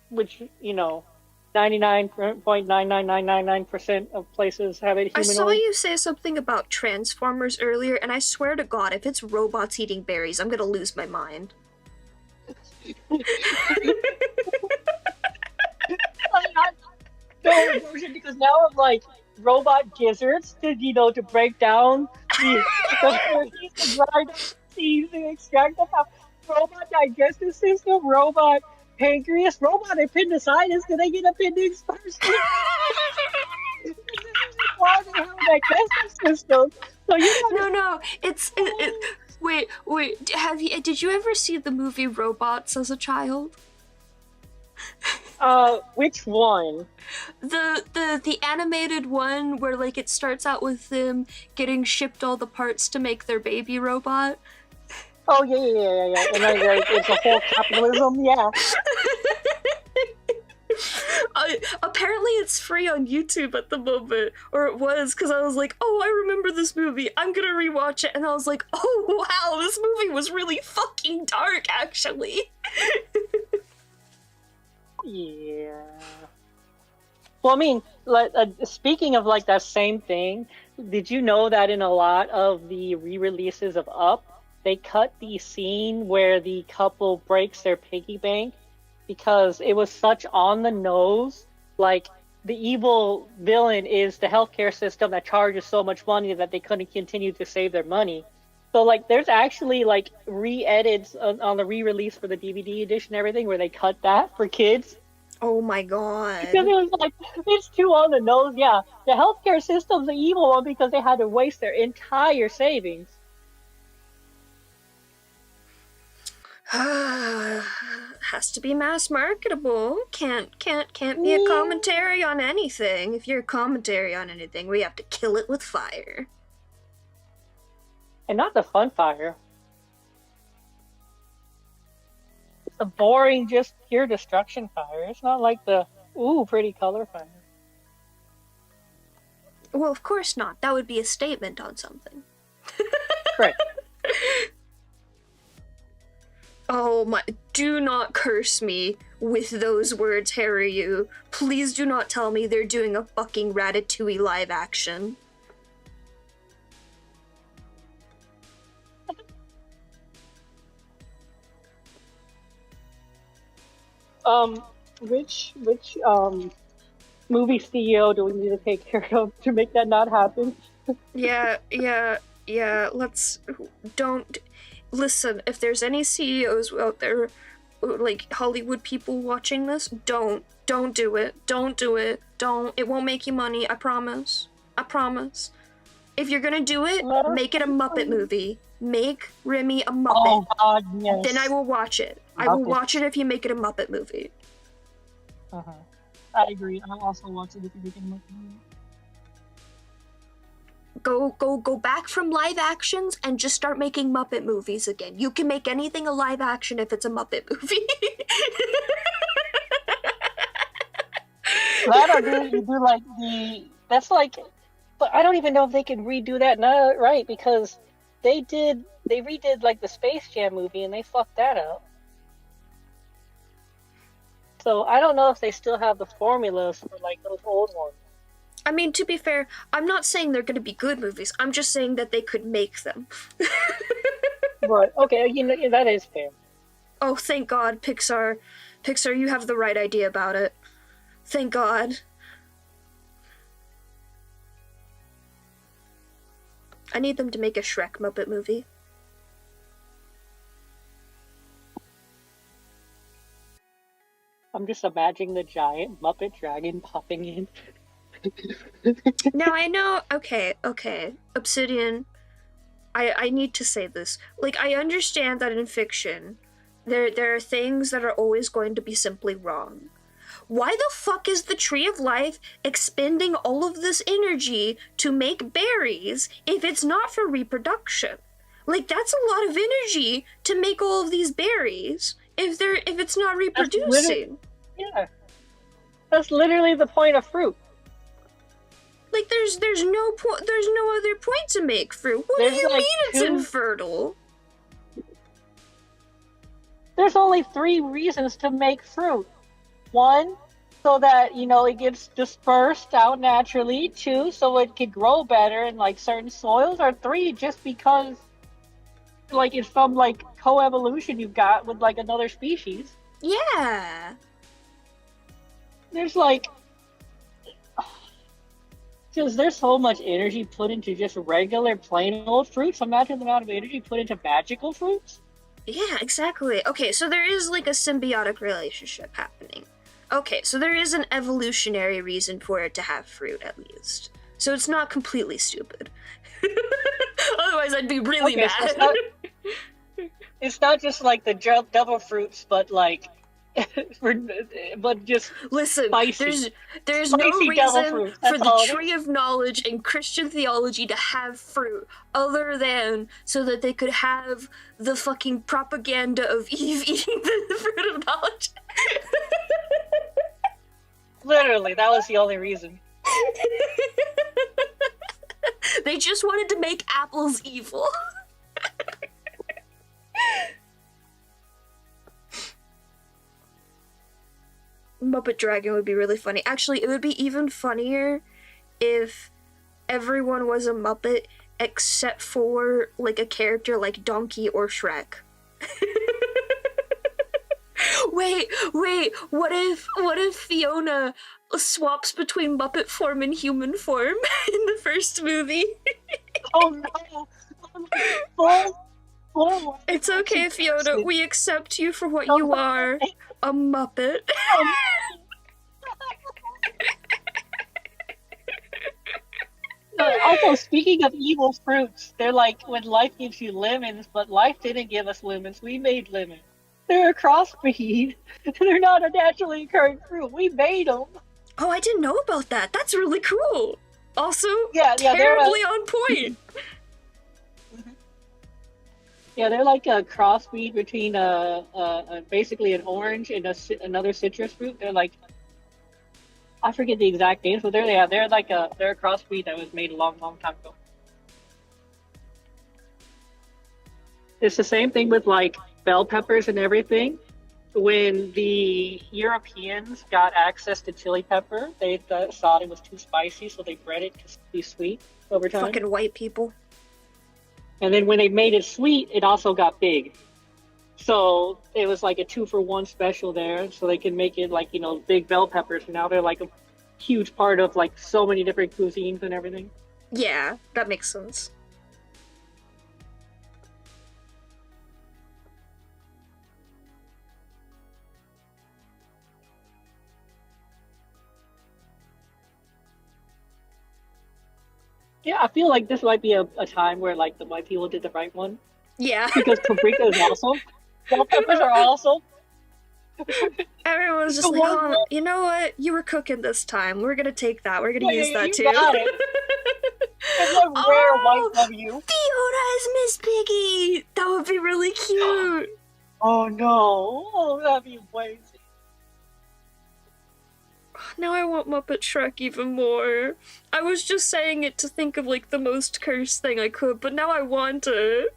which 99.99999% of places have a humanoid. I saw you say something about Transformers earlier, and I swear to God, if it's robots eating berries, I'm gonna lose my mind. No, because now I'm like robot gizzards to break down the grind seeds and extract the power. Robot digestive system, robot pancreas, robot appendicitis. Do they get appendix first? Why they have a digestive system? So No. Wait. Did you ever see the movie Robots as a child? Which one? The animated one where like it starts out with them getting shipped all the parts to make their baby robot. Oh yeah. And then like it's a whole capitalism, yeah. Apparently it's free on YouTube at the moment, or it was, because I was like, oh, I remember this movie, I'm gonna rewatch it, and I was like, oh wow, this movie was really fucking dark, actually. Yeah. Well, I mean, speaking of like that same thing, did you know that in a lot of the re-releases of Up, they cut the scene where the couple breaks their piggy bank because it was such on the nose? Like, the evil villain is the healthcare system that charges so much money that they couldn't continue to save their money. So, like, there's actually, like, re-edits on the re-release for the DVD edition and everything where they cut that for kids. Oh my god. Because it was like, it's too on the nose, yeah. The healthcare system's the evil one because they had to waste their entire savings. Has to be mass marketable. Can't be a commentary on anything. If you're a commentary on anything, we have to kill it with fire. And not the fun fire. It's the boring, just pure destruction fire. It's not like the, ooh, pretty color fire. Well, of course not. That would be a statement on something. Right. Oh my, do not curse me with those words, hareryuu. Please do not tell me they're doing a fucking Ratatouille live action. Which movie CEO do we need to take care of to make that not happen? Yeah, let's, don't, listen, if there's any CEOs out there, like Hollywood people watching this, don't do it, it won't make you money, I promise. If you're gonna do it, make it a Muppet movie. Make Remy a Muppet. Oh God, yes. Then I will watch it. I will watch it if you make it a Muppet movie. I agree. I'll also watch it if you make it a Muppet movie. Go back from live actions and just start making Muppet movies again. You can make anything a live action if it's a Muppet movie. That or you do like that's like, but I don't even know if they can redo that now, right? Because they redid like the Space Jam movie and they fucked that up. So I don't know if they still have the formulas for like those old ones. I mean, to be fair, I'm not saying they're going to be good movies. I'm just saying that they could make them. Right. Okay. That is fair. Oh, thank God, Pixar, you have the right idea about it. Thank God. I need them to make a Shrek Muppet movie. I'm just imagining the giant Muppet dragon popping in. Now I know, okay, Obsidian, I need to say this. Like, I understand that in fiction, there are things that are always going to be simply wrong. Why the fuck is the Tree of Life expending all of this energy to make berries if it's not for reproduction? Like, that's a lot of energy to make all of these berries if it's not reproducing. Yeah. That's literally the point of fruit. Like, there's no other point to make fruit. What do you mean it's infertile? There's only 3 reasons to make fruit. 1, so that, it gets dispersed out naturally. 2, so it could grow better in, like, certain soils. Or 3, just because, like, it's some, like, coevolution you've got with, like, another species. Yeah. There's, like... Because there's so much energy put into just regular, plain old fruits. Imagine the amount of energy put into magical fruits. Yeah, exactly. Okay, so there is, like, a symbiotic relationship happening. Okay, so there is an evolutionary reason for it to have fruit, at least. So it's not completely stupid. Otherwise, I'd be really mad. So it's not just, like, the double fruits, but, like... but just listen, spicy. there's spicy no reason for the tree of knowledge in Christian theology to have fruit other than so that they could have the fucking propaganda of Eve eating the fruit of knowledge. Literally, that was the only reason. They just wanted to make apples evil. Muppet Dragon would be really funny. Actually, it would be even funnier if everyone was a Muppet except for, like, a character like Donkey or Shrek. Wait, what if Fiona swaps between Muppet form and human form in the first movie? Oh no! It's okay, Fiona. We accept you for what you are. A Muppet. Also, speaking of evil fruits, they're like when life gives you lemons, but life didn't give us lemons. We made lemons. They're a crossbreed. They're not a naturally occurring fruit. We made them. Oh, I didn't know about that. That's really cool. Also, Yeah, terribly on point. they're like a crossbreed between basically an orange and another citrus fruit. They're like I forget the exact names, but they're like they're a crossbreed that was made a long, long time ago. It's the same thing with like bell peppers and everything. When the Europeans got access to chili pepper, they thought it was too spicy, so they bred it to be sweet over time. Fucking white people. And then when they made it sweet, it also got big. So it was like a 2-for-1 special there. So they can make it like, big bell peppers. And now they're like a huge part of like so many different cuisines and everything. Yeah, that makes sense. Yeah, I feel like this might be a time where like the white people did the right one. Yeah. Because paprika is awesome. Bell peppers are awesome. Everyone's just like, oh, you know what? You were cooking this time. We're gonna take that. We're gonna use that you too. Got it. It's a rare white of you. Fiona is Miss Piggy! That would be really cute. Oh no. Oh, that'd be amazing. Now I want Muppet Shrek even more. I was just saying it to think of like the most cursed thing I could, but now I want it.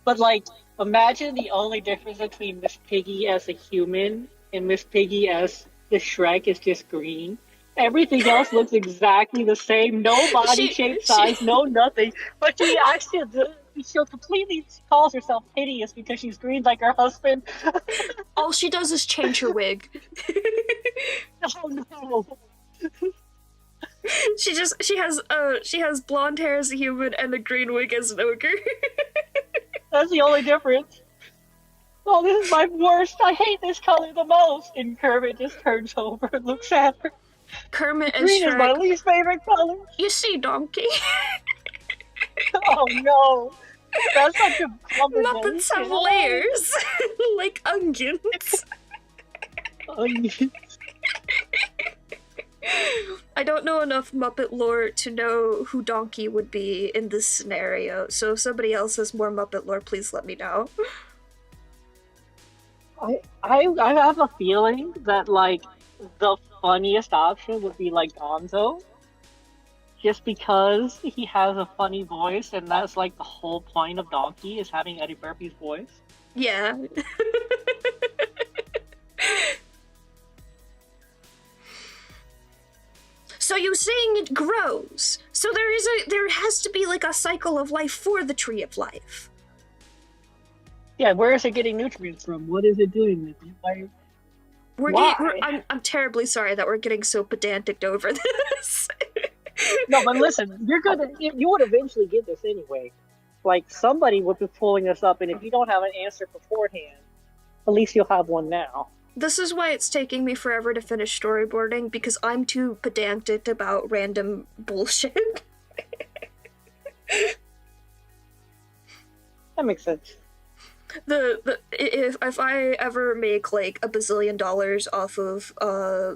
But like, imagine the only difference between Miss Piggy as a human and Miss Piggy as the Shrek is just green. Everything else looks exactly the same. No body shape, size, no nothing. But she completely calls herself hideous because she's green like her husband. All she does is change her wig. Oh no. She has blonde hair as a human and a green wig as an ogre. That's the only difference. Oh, this is my worst. I hate this color the most. And Kermit just turns over and looks at her. Kermit and Green Shrek. is my least favorite color. You see, Donkey. Oh no. That's such a combination. Muppets have layers. Like onions. Onions. I don't know enough Muppet lore to know who Donkey would be in this scenario, so if somebody else has more Muppet lore, please let me know. I have a feeling that like the funniest option would be like Gonzo. Just because he has a funny voice, and that's like the whole point of Donkey is having Eddie Murphy's voice. Yeah. So you're saying it grows. So there has to be like a cycle of life for the tree of life. Yeah, where is it getting nutrients from? What is it doing with it? Why? I'm terribly sorry that we're getting so pedantic over this. No, but listen, you would eventually get this anyway. Like, somebody would be pulling this up, and if you don't have an answer beforehand, at least you'll have one now. This is why it's taking me forever to finish storyboarding, because I'm too pedantic about random bullshit. That makes sense. If I ever make like $1 bazillion off of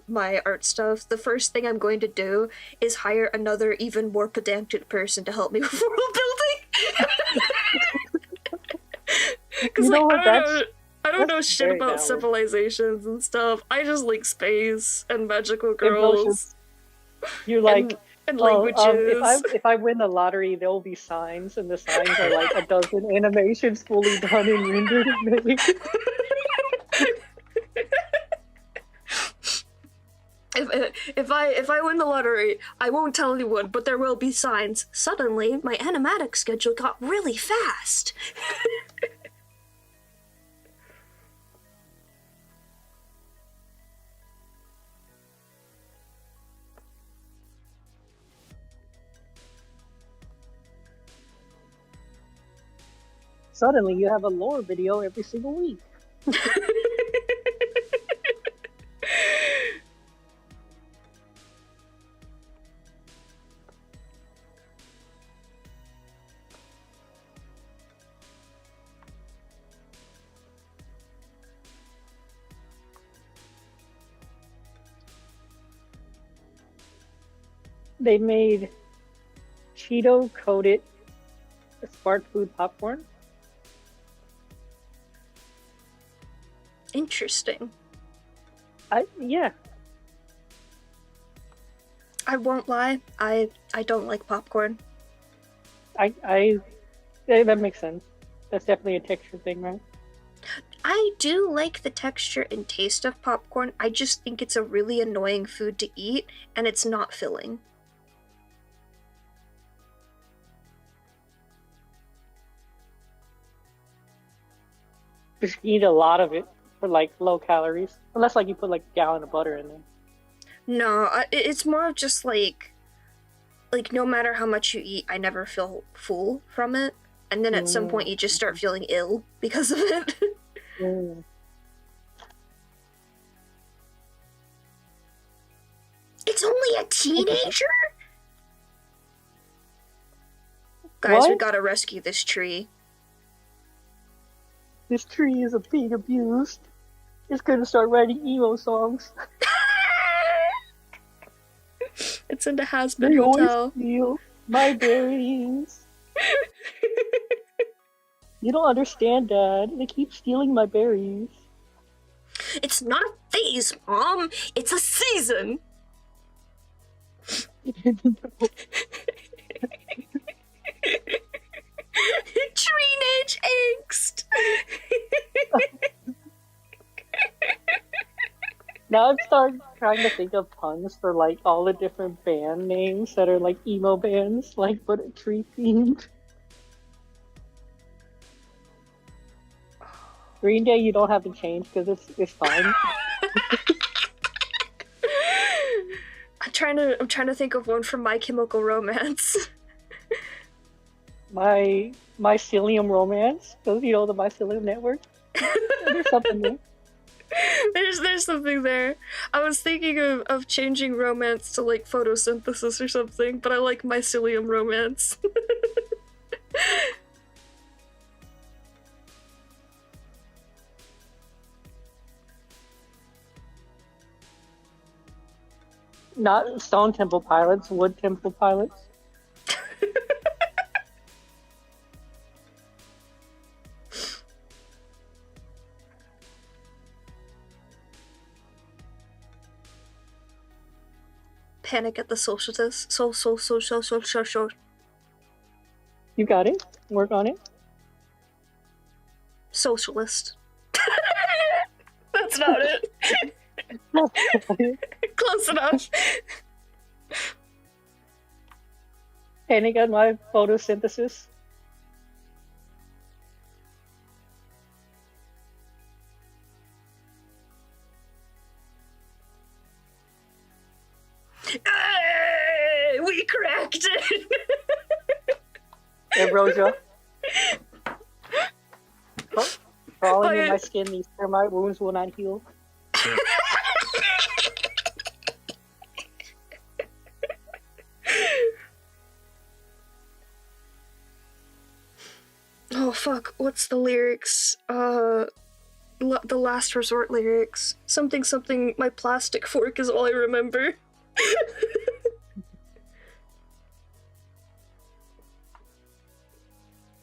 my art stuff, the first thing I'm going to do is hire another even more pedantic person to help me with world building. Because You know what, I don't know that's shit very about valid. civilizations and stuff. I just like space and magical girls You're like, and oh, languages. if I win the lottery, there will be signs, and the signs are like a dozen animations fully done and rendered and made. If I win the lottery, I won't tell anyone, but there will be signs. Suddenly, my animatic schedule got really fast. Suddenly, you have a lore video every single week. they made Cheeto coated smart food popcorn. Interesting. Yeah. I won't lie, I don't like popcorn. That makes sense. That's definitely a texture thing, right? I do like the texture and taste of popcorn. I just think it's a really annoying food to eat, and it's not filling. Just eat a lot of it for like low calories, unless like you put like a gallon of butter in there. No, it's more of just like no matter how much you eat, I never feel full from it. And then at some point you just start feeling ill because of it. Mm. It's only a teenager? Guys, we What? gotta rescue this tree. This tree is being abused. It's gonna start writing emo songs. It's in the has-been They hotel. always steal my berries. You don't understand, Dad. They keep stealing my berries. It's not a phase, Mom. It's a season. Teenage angst. Now I'm starting trying to think of puns for like all the different band names that are like emo bands, like but tree themed. Green Day, you don't have to change because it's fine. I'm trying to think of one from My Chemical Romance. My Mycelium Romance, because you know the Mycelium Network. There's something there. There's something there. I was thinking of changing romance to like photosynthesis or something, but I like mycelium romance. Not Stone Temple Pilots, Wood Temple Pilots. Panic at the Socialist. So. You got it. Work on it. Socialist. That's not it. Close enough. Panic at my photosynthesis. Hey, we cracked it. Ambrosia. Crawling in Okay. my skin, these termite wounds will not heal. Oh fuck, what's the lyrics? The last resort lyrics. Something, my plastic fork is all I remember.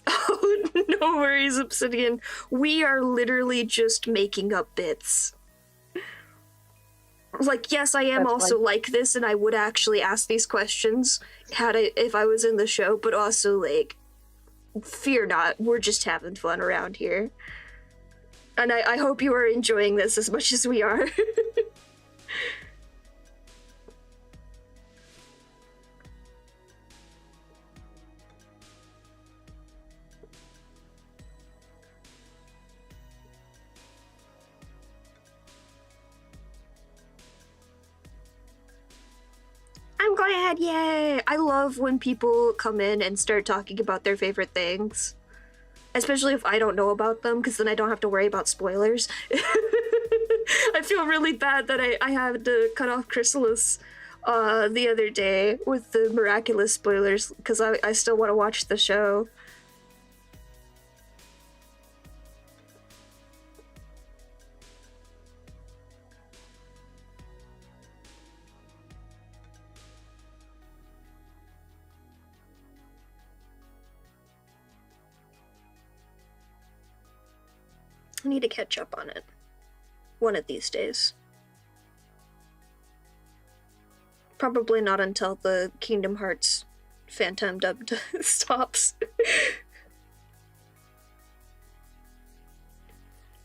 Oh, no worries, Obsidian. We are literally just making up bits. Like, yes, I am That's also fine. like this, and I would actually ask these questions if I was in the show, but also, like, fear not, we're just having fun around here. And I hope you are enjoying this as much as we are. I'm going ahead, yay! I love when people come in and start talking about their favorite things. Especially if I don't know about them, because then I don't have to worry about spoilers. I feel really bad that I had to cut off Chrysalis the other day with the miraculous spoilers, because I still want to watch the show. I need to catch up on it. One of these days. Probably not until the Kingdom Hearts Phantom dub stops.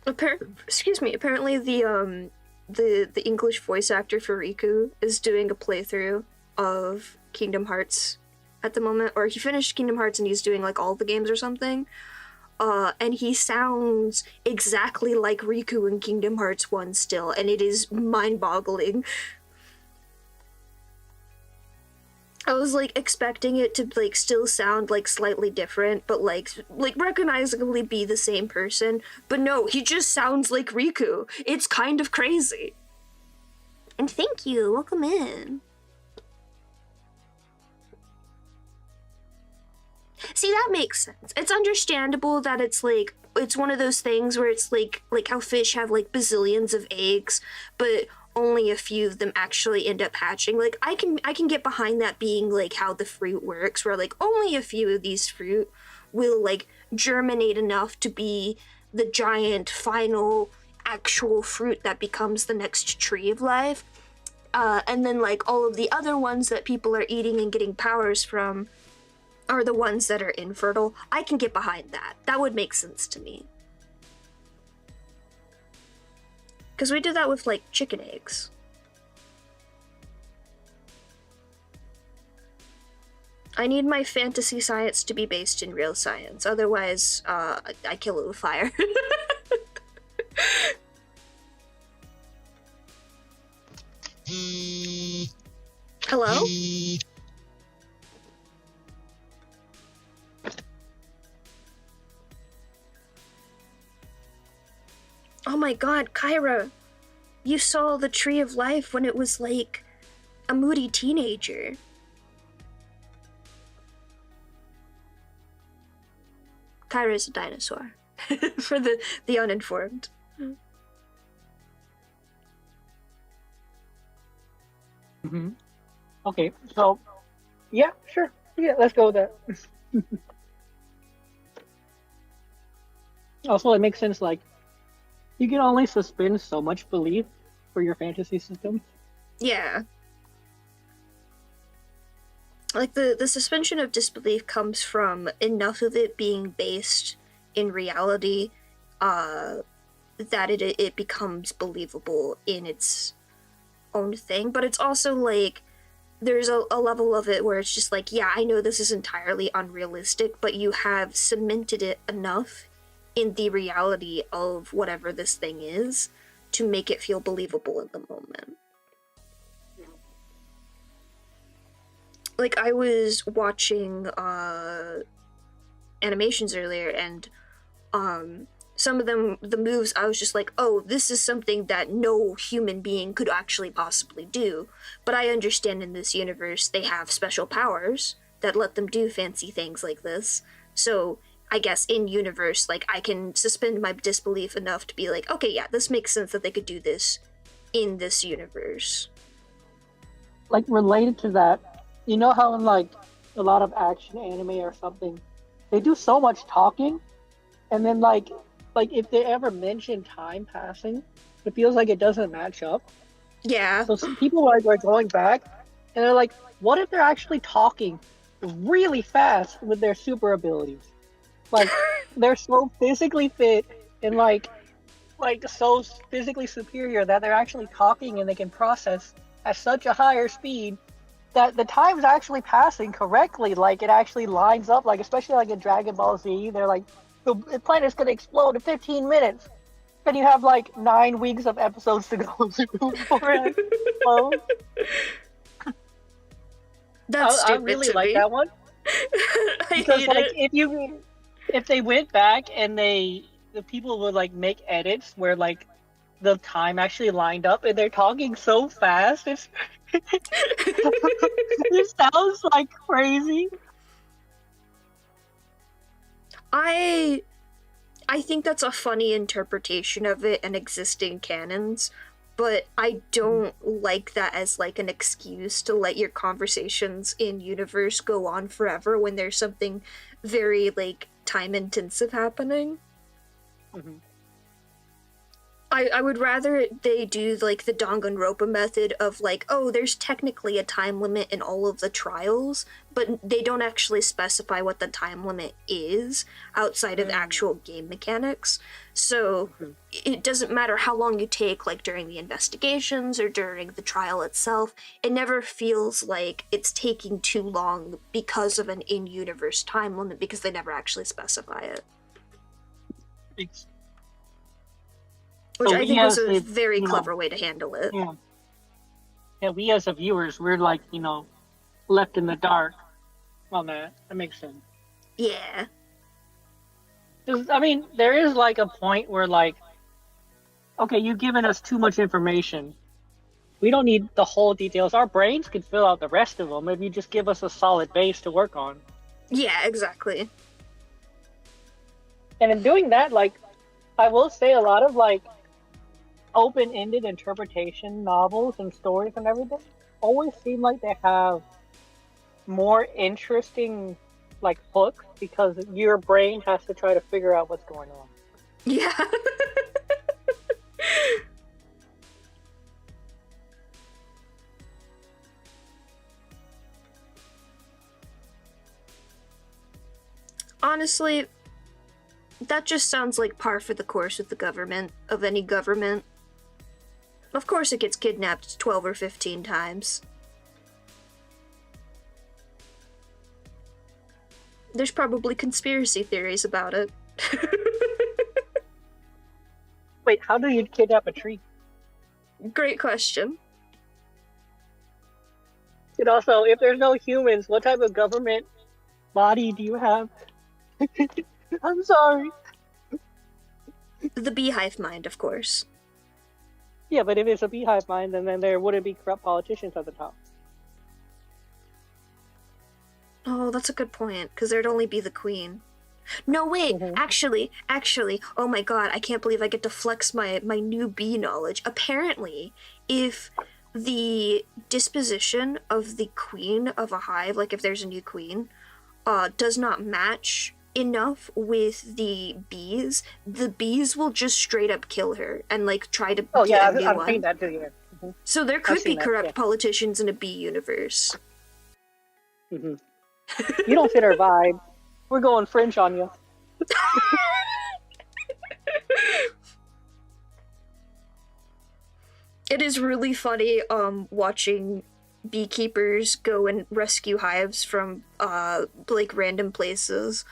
Apparently the English voice actor for Riku is doing a playthrough of Kingdom Hearts at the moment, or he finished Kingdom Hearts and he's doing like all the games or something. And he sounds exactly like Riku in Kingdom Hearts 1 still, and it is mind-boggling. I was like expecting it to like still sound like slightly different, but like recognizably be the same person. But no, he just sounds like Riku. It's kind of crazy. And thank you, welcome in. See, that makes sense. It's understandable that it's like, it's one of those things where it's like how fish have like bazillions of eggs, but only a few of them actually end up hatching. Like, I can get behind that being like how the fruit works, where like only a few of these fruit will like germinate enough to be the giant final actual fruit that becomes the next tree of life. And then like all of the other ones that people are eating and getting powers from are the ones that are infertile. I can get behind that. That would make sense to me. Because we did that with, like, chicken eggs. I need my fantasy science to be based in real science. Otherwise, I kill it with fire. Hello? Oh my god, Kyra, you saw the Tree of Life when it was like a moody teenager. Kyra's a dinosaur, for the uninformed. Mm-hmm. Okay, so, yeah, sure. Yeah, let's go with that. Also, it makes sense, like, you can only suspend so much belief for your fantasy system. Yeah. Like, the suspension of disbelief comes from enough of it being based in reality, that it becomes believable in its own thing. But it's also, like, there's a level of it where it's just like, yeah, I know this is entirely unrealistic, but you have cemented it enough in the reality of whatever this thing is to make it feel believable in the moment. Like, I was watching animations earlier, and some of them, the moves, I was just like, oh, this is something that no human being could actually possibly do. But I understand in this universe they have special powers that let them do fancy things like this. So I guess in universe, like, I can suspend my disbelief enough to be like, okay, yeah, this makes sense that they could do this in this universe. Like, related to that, you know how in, like, a lot of action anime or something, they do so much talking, and then, like if they ever mention time passing, it feels like it doesn't match up. Yeah. So some people are going back, and they're like, what if they're actually talking really fast with their super abilities? Like, they're so physically fit and like so physically superior that they're actually talking and they can process at such a higher speed that the time's actually passing correctly. Like, it actually lines up, like, especially like in Dragon Ball Z, they're like, the planet's gonna explode in 15 minutes. And you have like 9 weeks of episodes to go before it explodes. That's I stupid really to like me. that one. Because hate like it. if they went back and the people would like make edits where like the time actually lined up and they're talking so fast, it sounds like crazy. I think that's a funny interpretation of it and existing canons, but I don't like that as like an excuse to let your conversations in universe go on forever when there's something very like time intensive happening. Mm-hmm. I would rather they do like the Danganronpa method of like, oh, there's technically a time limit in all of the trials, but they don't actually specify what the time limit is outside of actual game mechanics. So it doesn't matter how long you take, like during the investigations or during the trial itself. It never feels like it's taking too long because of an in-universe time limit, because they never actually specify it. Which So I we think was as a the, very you know, clever way to handle it. Yeah. Yeah, we as the viewers, we're like, left in the dark on that. That makes sense. Yeah. 'Cause, I mean, there is like a point where like, okay, you've given us too much information. We don't need the whole details. Our brains could fill out the rest of them if you just give us a solid base to work on. Yeah, exactly. And in doing that, like, I will say a lot of like open-ended interpretation novels and stories and everything always seem like they have more interesting like hooks because your brain has to try to figure out what's going on. Yeah. Honestly, that just sounds like par for the course with the government, of any government. Of course it gets kidnapped 12 or 15 times. There's probably conspiracy theories about it. Wait, how do you kidnap a tree? Great question. And also, if there's no humans, what type of government body do you have? I'm sorry. The beehive mind, of course. Yeah, but if it's a beehive mind, then there wouldn't be corrupt politicians at the top. Oh, that's a good point, because there'd only be the queen. No, wait, actually, oh my god, I can't believe I get to flex my new bee knowledge. Apparently, if the disposition of the queen of a hive, like if there's a new queen, does not match enough with the bees will just straight up kill her and like try to get a new I've one. seen that too. Yeah. So there could be that, corrupt yeah. politicians in a bee universe. You don't fit our vibe. We're going French on you. It is really funny watching beekeepers go and rescue hives from like random places.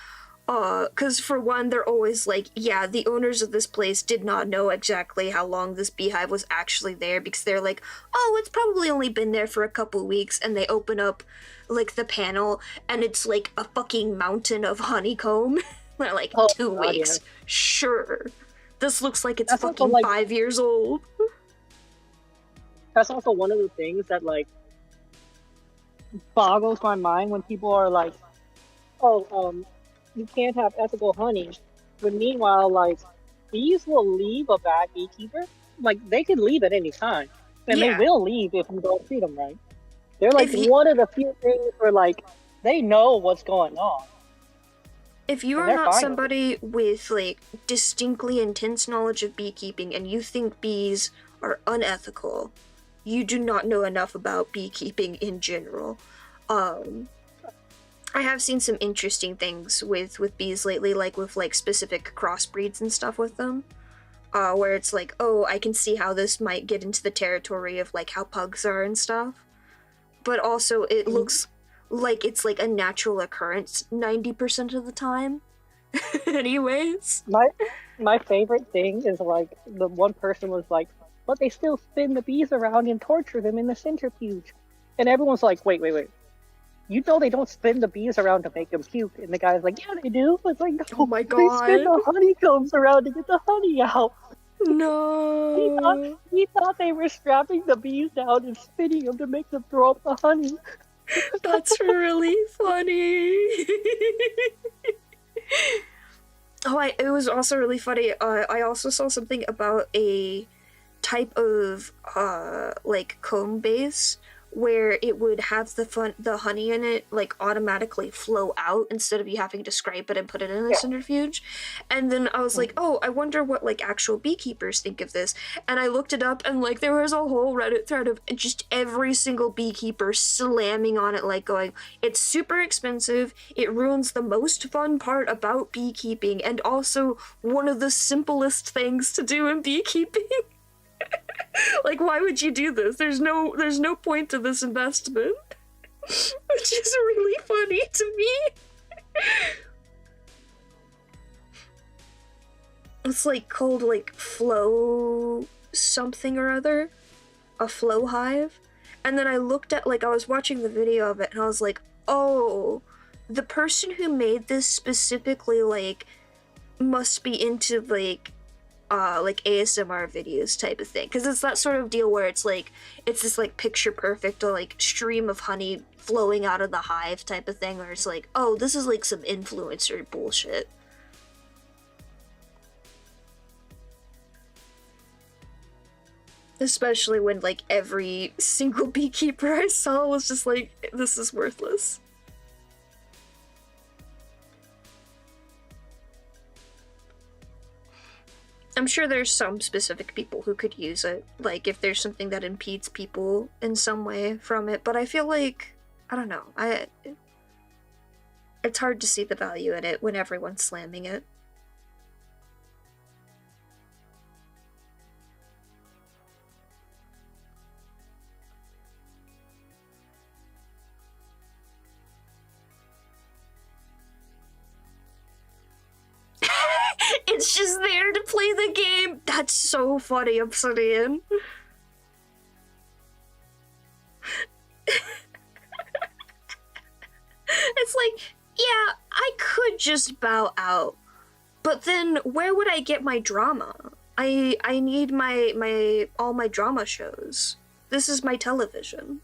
Because for one, they're always like, yeah, the owners of this place did not know exactly how long this beehive was actually there, because they're like, oh, it's probably only been there for a couple weeks, and they open up like the panel and it's like a fucking mountain of honeycomb. They're like, 2 weeks. Yeah. Sure. This looks like it's fucking like, 5 years old. That's also one of the things that like boggles my mind when people are like, oh, you can't have ethical honey. But meanwhile, like, bees will leave a bad beekeeper. Like, they can leave at any time. And they will leave if you don't treat them right. They're like one of the few things where like they know what's going on. If you are not somebody with like distinctly intense knowledge of beekeeping and you think bees are unethical, you do not know enough about beekeeping in general. I have seen some interesting things with bees lately, like with like specific crossbreeds and stuff with them. Where it's like, oh, I can see how this might get into the territory of like how pugs are and stuff. But also it looks like it's like a natural occurrence 90% of the time. Anyways. My favorite thing is like the one person was like, but they still spin the bees around and torture them in the centrifuge. And everyone's like, wait. You know they don't spin the bees around to make them puke. And the guy's like, yeah, they do. It's like, no, oh my god. They spin the honeycombs around to get the honey out. No. He thought they were strapping the bees down and spinning them to make them throw up the honey. That's really funny. It was also really funny. I also saw something about a type of like comb base where it would have the honey in it like automatically flow out instead of you having to scrape it and put it in a centrifuge. And then I was like, oh, I wonder what like actual beekeepers think of this. And I looked it up, and like there was a whole Reddit thread of just every single beekeeper slamming on it, like going, it's super expensive, it ruins the most fun part about beekeeping, and also one of the simplest things to do in beekeeping. Like, why would you do this? There's no point to this investment. Which is really funny to me. It's like called like flow something or other. A flow hive. And then I looked at, like, I was watching the video of it and I was like, oh, the person who made this specifically, like, must be into like ASMR videos type of thing, because it's that sort of deal where it's like it's this like picture perfect or like stream of honey flowing out of the hive type of thing, where it's like, oh, this is like some influencer bullshit. Especially when like every single beekeeper I saw was just like, this is worthless. I'm sure there's some specific people who could use it, like if there's something that impedes people in some way from it, but I feel like, I don't know, it's hard to see the value in it when everyone's slamming it. It's just there to play the game. That's so funny, Obsidian. It's like, yeah, I could just bow out, but then where would I get my drama? I need my all my drama shows. This is my television.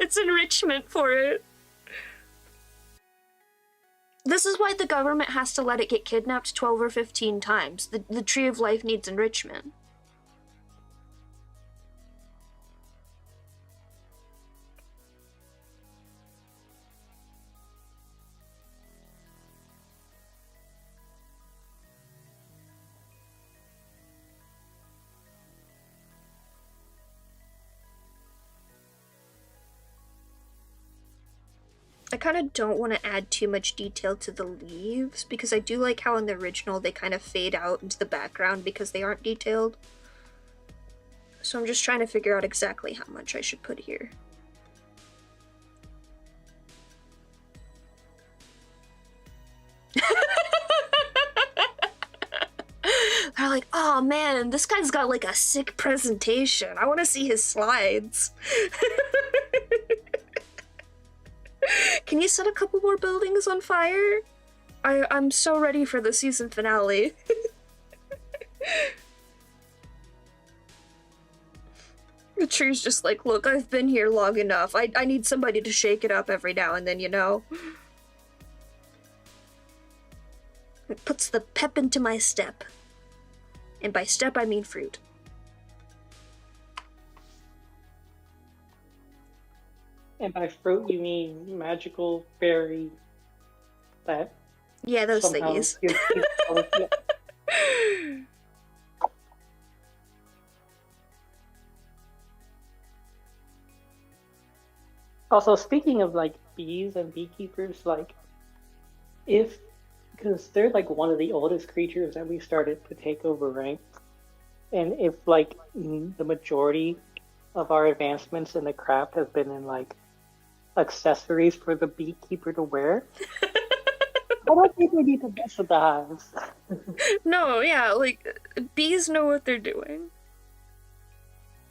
It's enrichment for it. This is why the government has to let it get kidnapped 12 or 15 times. The Tree of Life needs enrichment. I kind of don't want to add too much detail to the leaves, because I do like how in the original they kind of fade out into the background because they aren't detailed. So I'm just trying to figure out exactly how much I should put here. They're like, oh man, this guy's got like a sick presentation. I want to see his slides. Can you set a couple more buildings on fire? I'm so ready for the season finale. The tree's just like, look, I've been here long enough. I need somebody to shake it up every now and then, you know? It puts the pep into my step. And by step, I mean fruit. And by fruit, you mean magical berry that... Yeah, those thingies. Also, speaking of like bees and beekeepers, like because they're like one of the oldest creatures that we started to take over, right? And if like the majority of our advancements in the craft have been in like accessories for the beekeeper to wear, I don't think we need to mess with the hives. No, yeah, like, bees know what they're doing.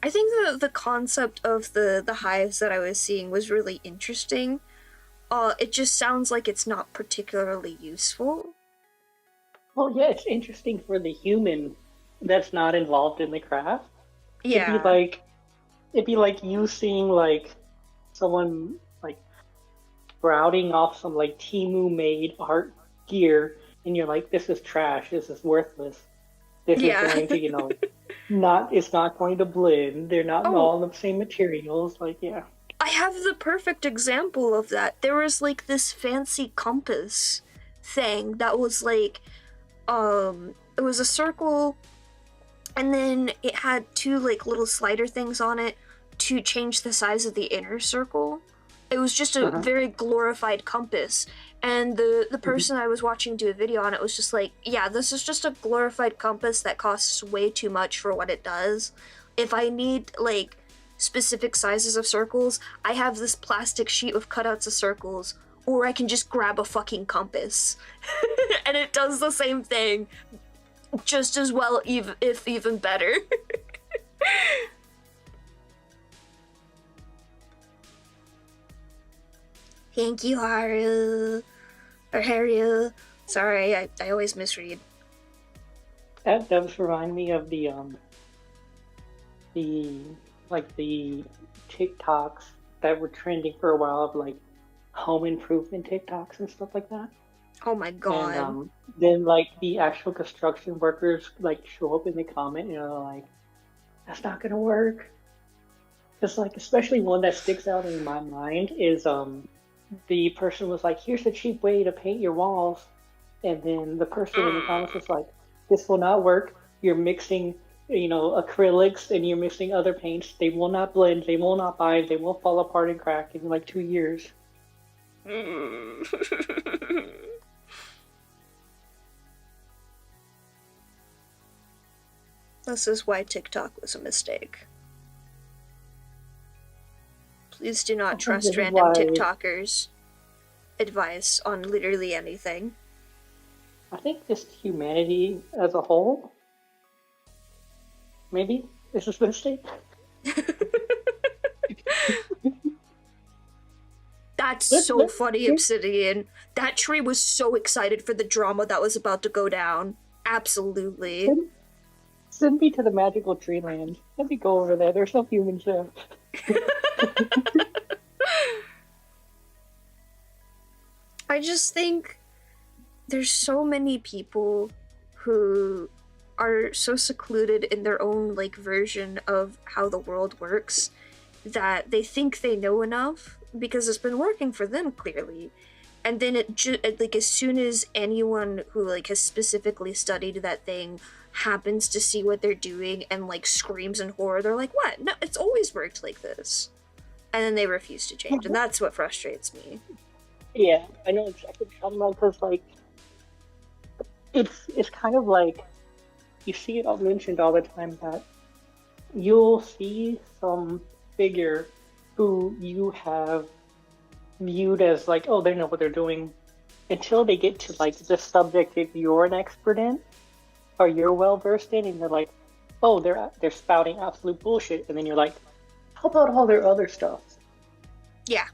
I think the concept of the hives that I was seeing was really interesting. It just sounds like it's not particularly useful. Well, yeah, it's interesting for the human that's not involved in the craft. Yeah. It'd be like you seeing like someone like sprouting off some like Temu made art gear, and you're like, this is trash, this is worthless. This is Yeah. going to, it's not going to blend. They're not Oh, all the same materials. Like, yeah. I have the perfect example of that. There was like this fancy compass thing that was like, it was a circle, and then it had two like little slider things on it to change the size of the inner circle. It was just a Uh-huh. very glorified compass. And the person I was watching do a video on it was just like, yeah, this is just a glorified compass that costs way too much for what it does. If I need like specific sizes of circles, I have this plastic sheet with cutouts of circles, or I can just grab a fucking compass. And it does the same thing just as well, if even better. Thank you, Haru. Or hareryuu. Sorry, I always misread. That does remind me of the the TikToks that were trending for a while of like home improvement TikToks and stuff like that. Oh my god. And then like the actual construction workers like show up in the comment and they're like, "That's not gonna work." Just like, especially one that sticks out in my mind is the person was like, "Here's the cheap way to paint your walls," and then the person in the comments was like, "This will not work. You're mixing, acrylics and you're mixing other paints. They will not blend. They will not bind. They will fall apart and crack in like 2 years." This is why TikTok was a mistake. Please do not trust This is random why TikTokers' advice on literally anything. I think just humanity as a whole, maybe this is a mistake. That's so funny, Obsidian. That tree was so excited for the drama that was about to go down. Absolutely. Send me to the magical tree land. Let me go over there. There's no humans there. I just think there's so many people who are so secluded in their own like version of how the world works that they think they know enough because it's been working for them clearly, and then like as soon as anyone who like has specifically studied that thing happens to see what they're doing and like screams in horror, they're like, "What? No, it's always worked like this," and then they refuse to change, and that's what frustrates me. Yeah, I know exactly what you're talking about, because like it's kind of like you see it all mentioned all the time that you'll see some figure who you have viewed as like, oh, they know what they're doing, until they get to like the subject that you're an expert in or you're well versed in, and they're like, oh, they're spouting absolute bullshit, and then you're like, how about all their other stuff? Yeah.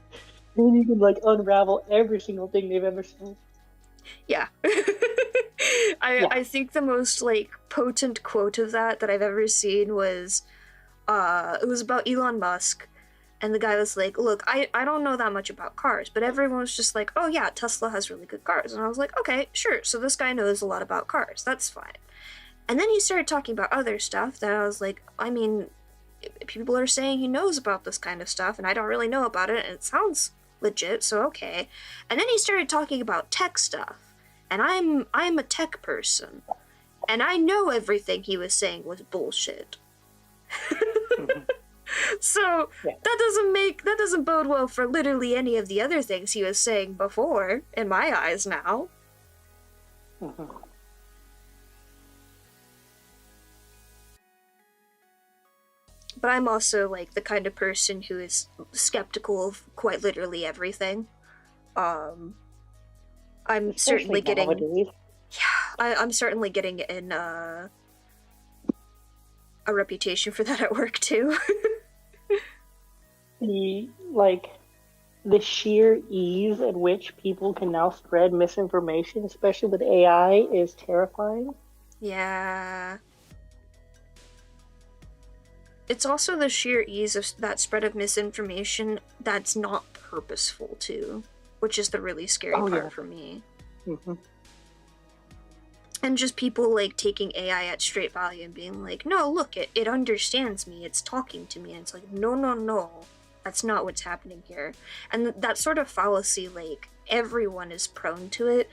And you can like unravel every single thing they've ever said. Yeah. I think the most like potent quote of that I've ever seen was it was about Elon Musk, and the guy was like, "Look, I don't know that much about cars, but everyone was just like, oh yeah, Tesla has really good cars." And I was like, okay, sure, so this guy knows a lot about cars, that's fine. And then he started talking about other stuff that I was like, I mean, people are saying he knows about this kind of stuff and I don't really know about it, and it sounds legit, so okay. And then he started talking about tech stuff, and I'm a tech person, and I know everything he was saying was bullshit. Mm-hmm. So Yeah. that doesn't bode well for literally any of the other things he was saying before, in my eyes now. Mm-hmm. But I'm also like the kind of person who is skeptical of quite literally everything. I'm Especially certainly getting nowadays. I'm certainly getting in a reputation for that at work too. The sheer ease at which people can now spread misinformation, especially with AI, is terrifying. Yeah. It's also the sheer ease of that spread of misinformation that's not purposeful too, which is the really scary part for me. Mm-hmm. And just people like taking AI at straight value and being like, no, look, it understands me, it's talking to me. And it's like, no, that's not what's happening here. And that sort of fallacy, like, everyone is prone to it.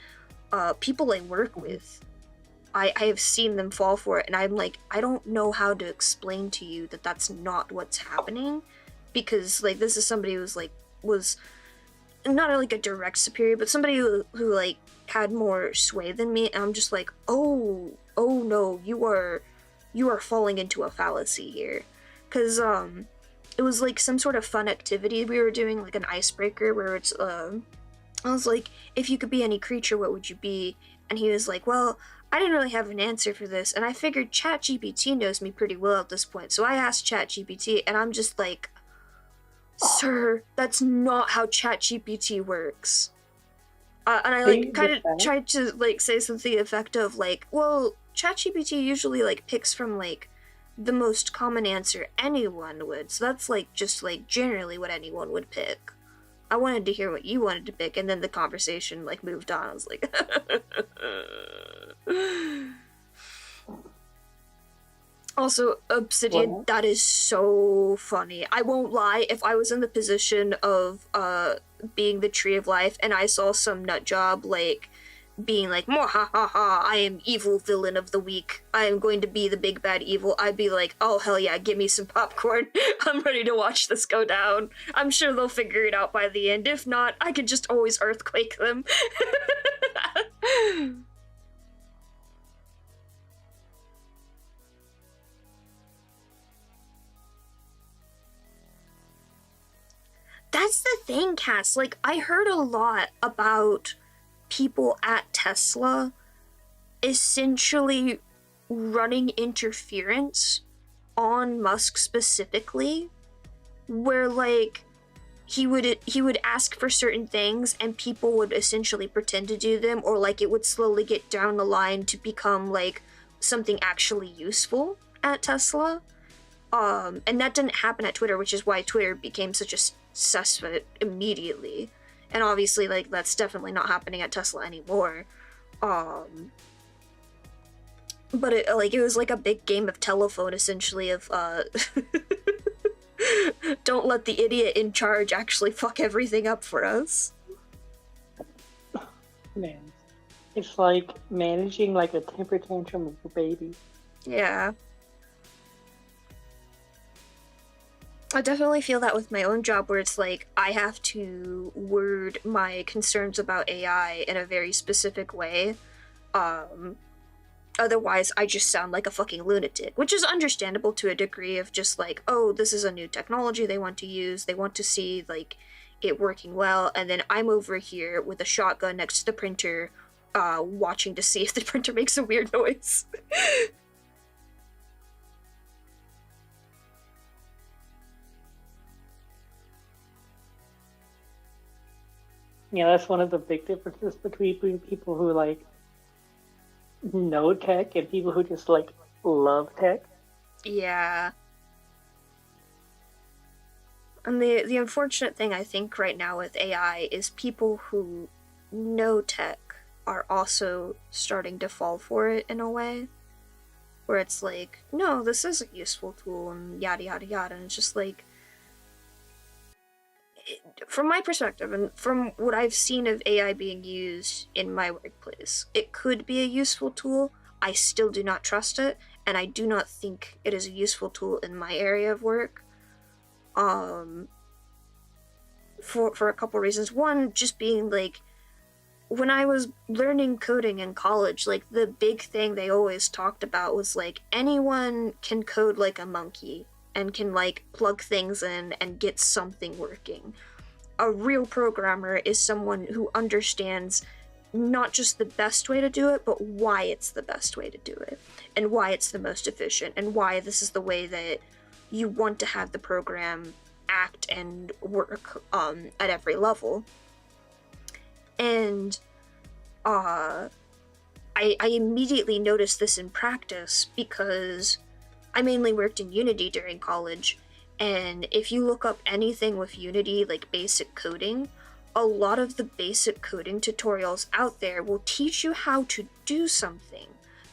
People I work with, I have seen them fall for it, and I'm like, I don't know how to explain to you that that's not what's happening, because like this is somebody who was not like a direct superior, but somebody who like had more sway than me, and I'm just like, oh no, you are falling into a fallacy here, because it was like some sort of fun activity we were doing, like an icebreaker where it's I was like, if you could be any creature, what would you be? And he was like, well, I didn't really have an answer for this, and I figured ChatGPT knows me pretty well at this point, so I asked ChatGPT, and I'm just like, sir, that's not how ChatGPT works. And I like kind of tried to like say something effective, like, well, ChatGPT usually like picks from like the most common answer anyone would, so that's like just like generally what anyone would pick. I wanted to hear what you wanted to pick, and then the conversation like moved on. I was like, also, Obsidian, What? that is so funny. I won't lie, if I was in the position of being the Tree of Life and I saw some nut job like being like, "Mwahaha, I am evil villain of the week. I am going to be the big bad evil," I'd be like, oh hell yeah, give me some popcorn. I'm ready to watch this go down. I'm sure they'll figure it out by the end. If not, I could just always earthquake them. That's the thing, Cass. Like, I heard a lot about people at Tesla essentially running interference on Musk specifically, where like he would ask for certain things and people would essentially pretend to do them, or like it would slowly get down the line to become like something actually useful at Tesla. And that didn't happen at Twitter, which is why Twitter became such a suspect immediately. And obviously, like, that's definitely not happening at Tesla anymore. But it was like a big game of telephone, essentially, of, don't let the idiot in charge actually fuck everything up for us. Man, it's like managing like a temper tantrum of a baby. Yeah. I definitely feel that with my own job, where it's like I have to word my concerns about AI in a very specific way. Otherwise, I just sound like a fucking lunatic, which is understandable to a degree of just like, oh, this is a new technology they want to use. They want to see like it working well. And then I'm over here with a shotgun next to the printer, watching to see if the printer makes a weird noise. Yeah, that's one of the big differences between people who like know tech and people who just like love tech. Yeah. And the unfortunate thing I think right now with AI is people who know tech are also starting to fall for it in a way. Where it's like, no, this is a useful tool and yada yada yada. And it's just like, from my perspective and from what I've seen of AI being used in my workplace, it could be a useful tool. I still do not trust it, and I do not think it is a useful tool in my area of work. For a couple reasons. One, just being like, when I was learning coding in college, like the big thing they always talked about was like anyone can code like a monkey and can like plug things in and get something working. A real programmer is someone who understands not just the best way to do it, but why it's the best way to do it, and why it's the most efficient, and why this is the way that you want to have the program act and work at every level. And I immediately noticed this in practice because I mainly worked in Unity during college, and if you look up anything with Unity, like basic coding, a lot of the basic coding tutorials out there will teach you how to do something,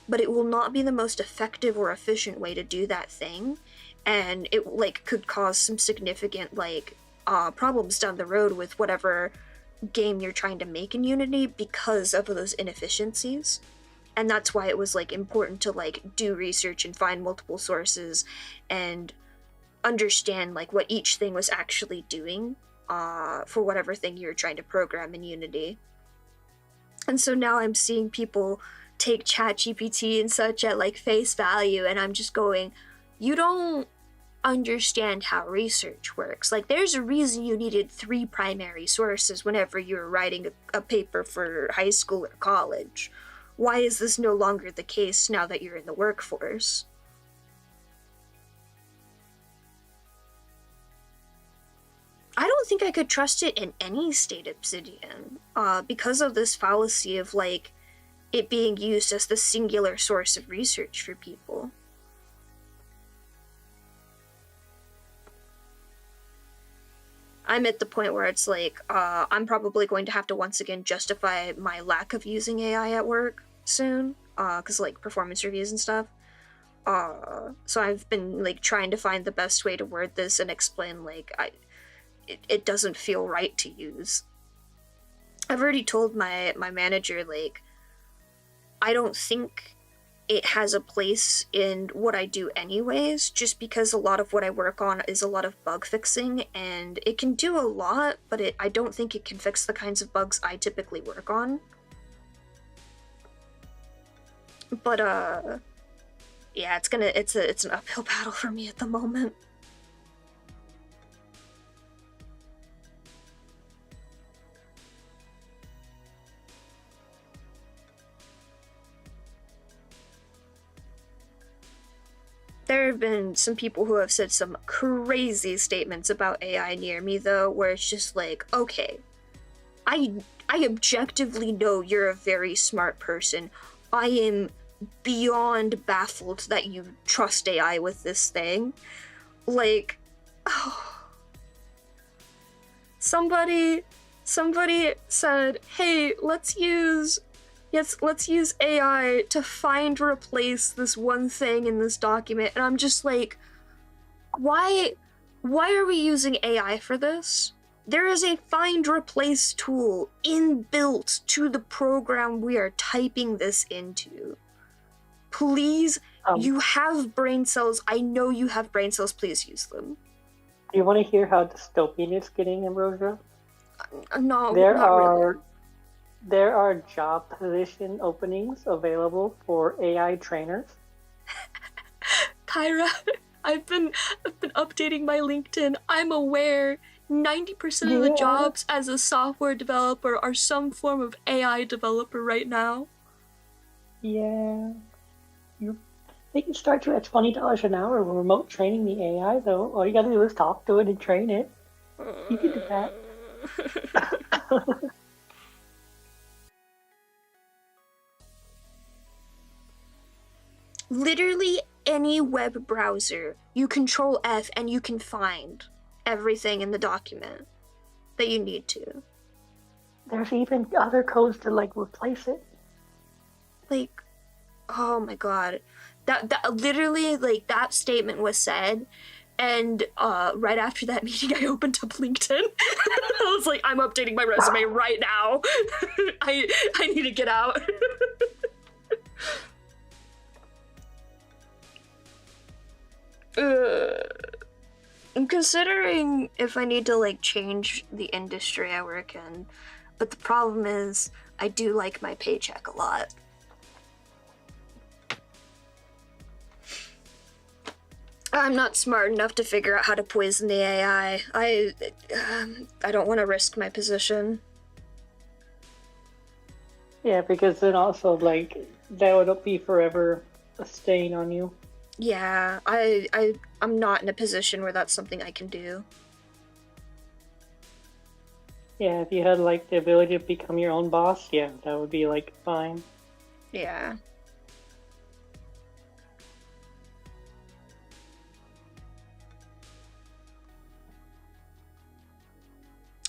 but it will not be the most effective or efficient way to do that thing, and it like could cause some significant like problems down the road with whatever game you're trying to make in Unity because of those inefficiencies. And that's why it was like important to like do research and find multiple sources and understand like what each thing was actually doing for whatever thing you're trying to program in Unity. And so now I'm seeing people take ChatGPT and such at like face value, and I'm just going, you don't understand how research works. Like, there's a reason you needed 3 primary sources whenever you were writing a paper for high school or college. Why is this no longer the case now that you're in the workforce? I don't think I could trust it in any state Obsidian, because of this fallacy of like it being used as the singular source of research for people. I'm at the point where it's like, I'm probably going to have to once again justify my lack of using AI at work soon, because like performance reviews and stuff. So I've been like trying to find the best way to word this and explain like it doesn't feel right to use. I've already told my manager like I don't think it has a place in what I do anyways, just because a lot of what I work on is a lot of bug fixing, and it can do a lot, but I don't think it can fix the kinds of bugs I typically work on. But yeah, it's an uphill battle for me at the moment. There have been some people who have said some crazy statements about AI near me, though, where it's just like, okay, I objectively know you're a very smart person. I am beyond baffled that you trust AI with this thing. Like, oh. Somebody said, hey, let's use AI to find or replace this one thing in this document, and I'm just like, why are we using AI for this? There is a find replace tool inbuilt to the program we are typing this into. Please, you have brain cells. I know you have brain cells. Please use them. Do you want to hear how dystopian it's getting, Ambrosia? No, not really. There are job position openings available for AI trainers. Kyra, I've been updating my LinkedIn. I'm aware 90% of the jobs as a software developer are some form of AI developer right now. Yeah. They can start you at $20 an hour with remote training the AI, though. All you gotta do is talk to it and train it. You can do that. Literally any web browser, you control F and you can find everything in the document that you need to. There's even other codes to like replace it. Like, oh my god. That literally, like, that statement was said, and right after that meeting I opened up LinkedIn. I was like, I'm updating my resume right now. I need to get out. I'm considering if I need to like change the industry I work in, but the problem is I do like my paycheck a lot. I'm not smart enough to figure out how to poison the AI. I don't want to risk my position. Yeah, because then also like that would be forever a stain on you. Yeah, I'm not in a position where that's something I can do. Yeah, if you had like the ability to become your own boss, yeah, that would be like fine. Yeah.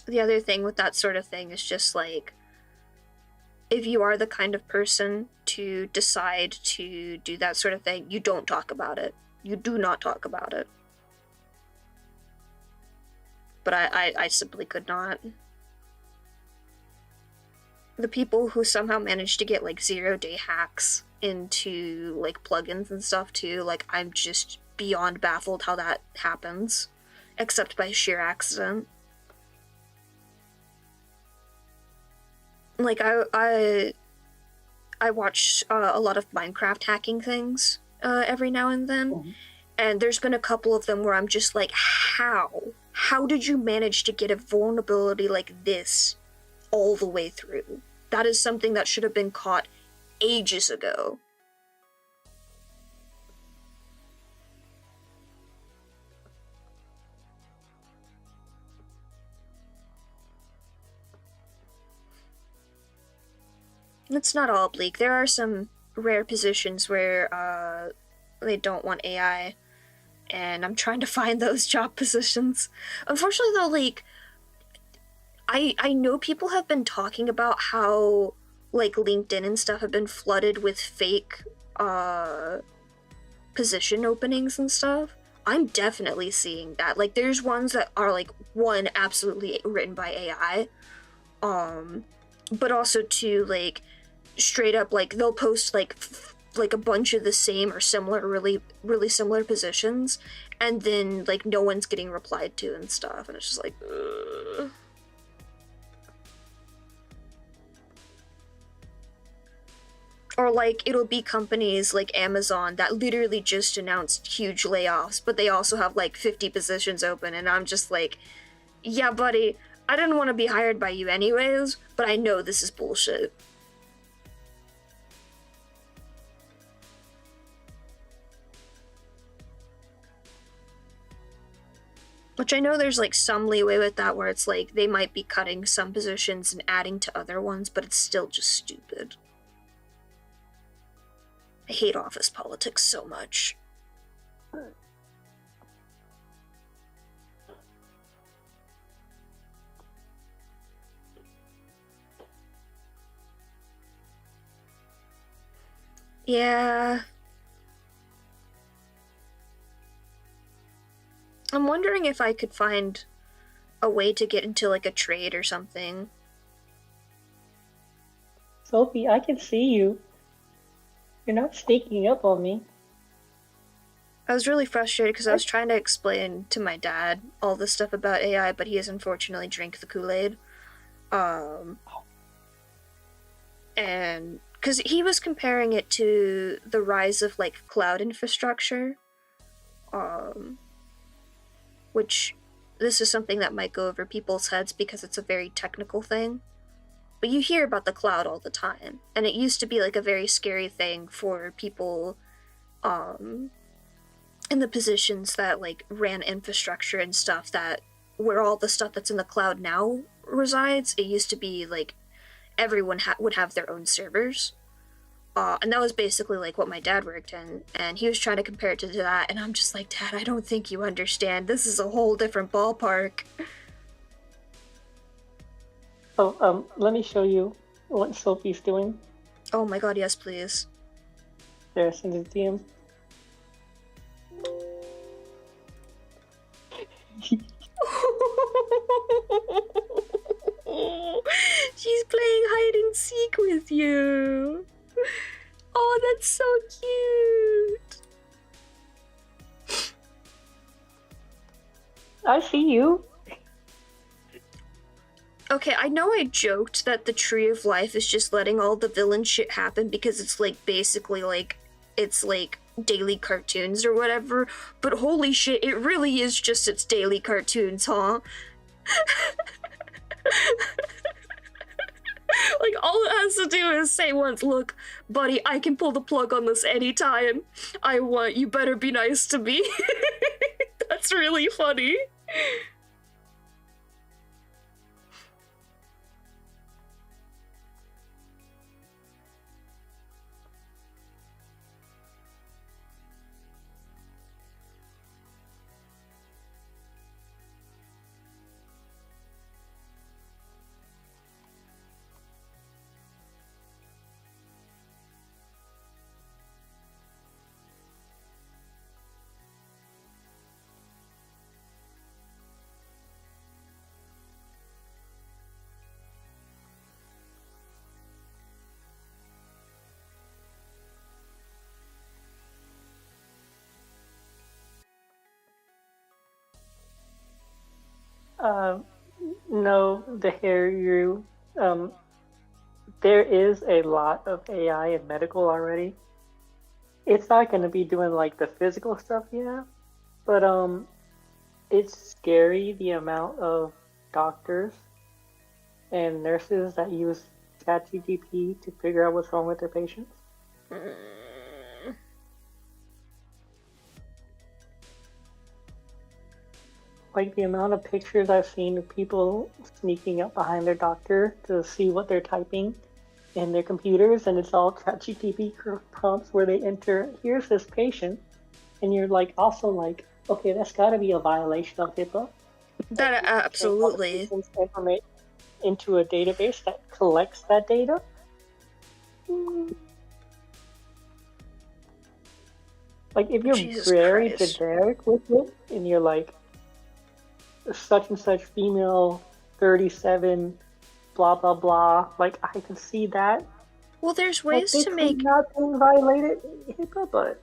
The other thing with that sort of thing is just like, if you are the kind of person to decide to do that sort of thing, you don't talk about it. You do not talk about it. But I simply could not. The people who somehow managed to get like 0-day hacks into like plugins and stuff too, like I'm just beyond baffled how that happens, except by sheer accident. Like I watch a lot of Minecraft hacking things every now and then, and there's been a couple of them where I'm just like, how did you manage to get a vulnerability like this all the way through? That is something that should have been caught ages ago. It's not all bleak. There are some rare positions where they don't want AI, and I'm trying to find those job positions. Unfortunately though, like, I know people have been talking about how like LinkedIn and stuff have been flooded with fake position openings and stuff. I'm definitely seeing that. Like there's ones that are like one absolutely written by AI, but also two like straight up like they'll post like a bunch of the same or similar really similar positions, and then like no one's getting replied to and stuff, and it's just like ugh. Or like it'll be companies like Amazon that literally just announced huge layoffs, but they also have like 50 positions open, and I'm just like, yeah buddy, I didn't want to be hired by you anyways, but I know this is bullshit. Which I know there's like some leeway with that where it's like they might be cutting some positions and adding to other ones, but it's still just stupid. I hate office politics so much. Yeah. I'm wondering if I could find a way to get into like a trade or something. Sophie, I can see you. You're not sneaking up on me. I was really frustrated because I was trying to explain to my dad all this stuff about AI, but he has unfortunately drank the Kool-Aid. And because he was comparing it to the rise of like cloud infrastructure, which this is something that might go over people's heads because it's a very technical thing. But you hear about the cloud all the time, and it used to be like a very scary thing for people in the positions that like ran infrastructure and stuff, that where all the stuff that's in the cloud now resides. It used to be like everyone would have their own servers, and that was basically like what my dad worked in, and he was trying to compare it to that, and I'm just like, Dad, I don't think you understand. This is a whole different ballpark. Oh, let me show you what Sophie's doing. Oh my god, yes, please. There, send it to him. She's playing hide and seek with you. Oh, that's so cute. I see you. Okay, I know I joked that the Tree of Life is just letting all the villain shit happen because it's like basically like it's like daily cartoons or whatever, but holy shit, it really is just its daily cartoons, huh? Like all it has to do is say once, look, buddy, I can pull the plug on this anytime I want. You better be nice to me. That's really funny. Uh, no, the hareryuu. Um, there is a lot of AI in medical already. It's not going to be doing like the physical stuff, yeah, but it's scary the amount of doctors and nurses that use ChatGPT to figure out what's wrong with their patients. Like the amount of pictures I've seen of people sneaking up behind their doctor to see what they're typing in their computers, and it's all ChatGPT prompts where they enter, here's this patient, and you're like, also like, okay, that's got to be a violation of HIPAA. That absolutely. Patient's information into a database that collects that data. Like if you're Jesus very Christ. generic with it, and you're like, such and such female, 37, blah blah blah. Like I can see that. Well, there's Like ways they to could make not violated HIPAA, but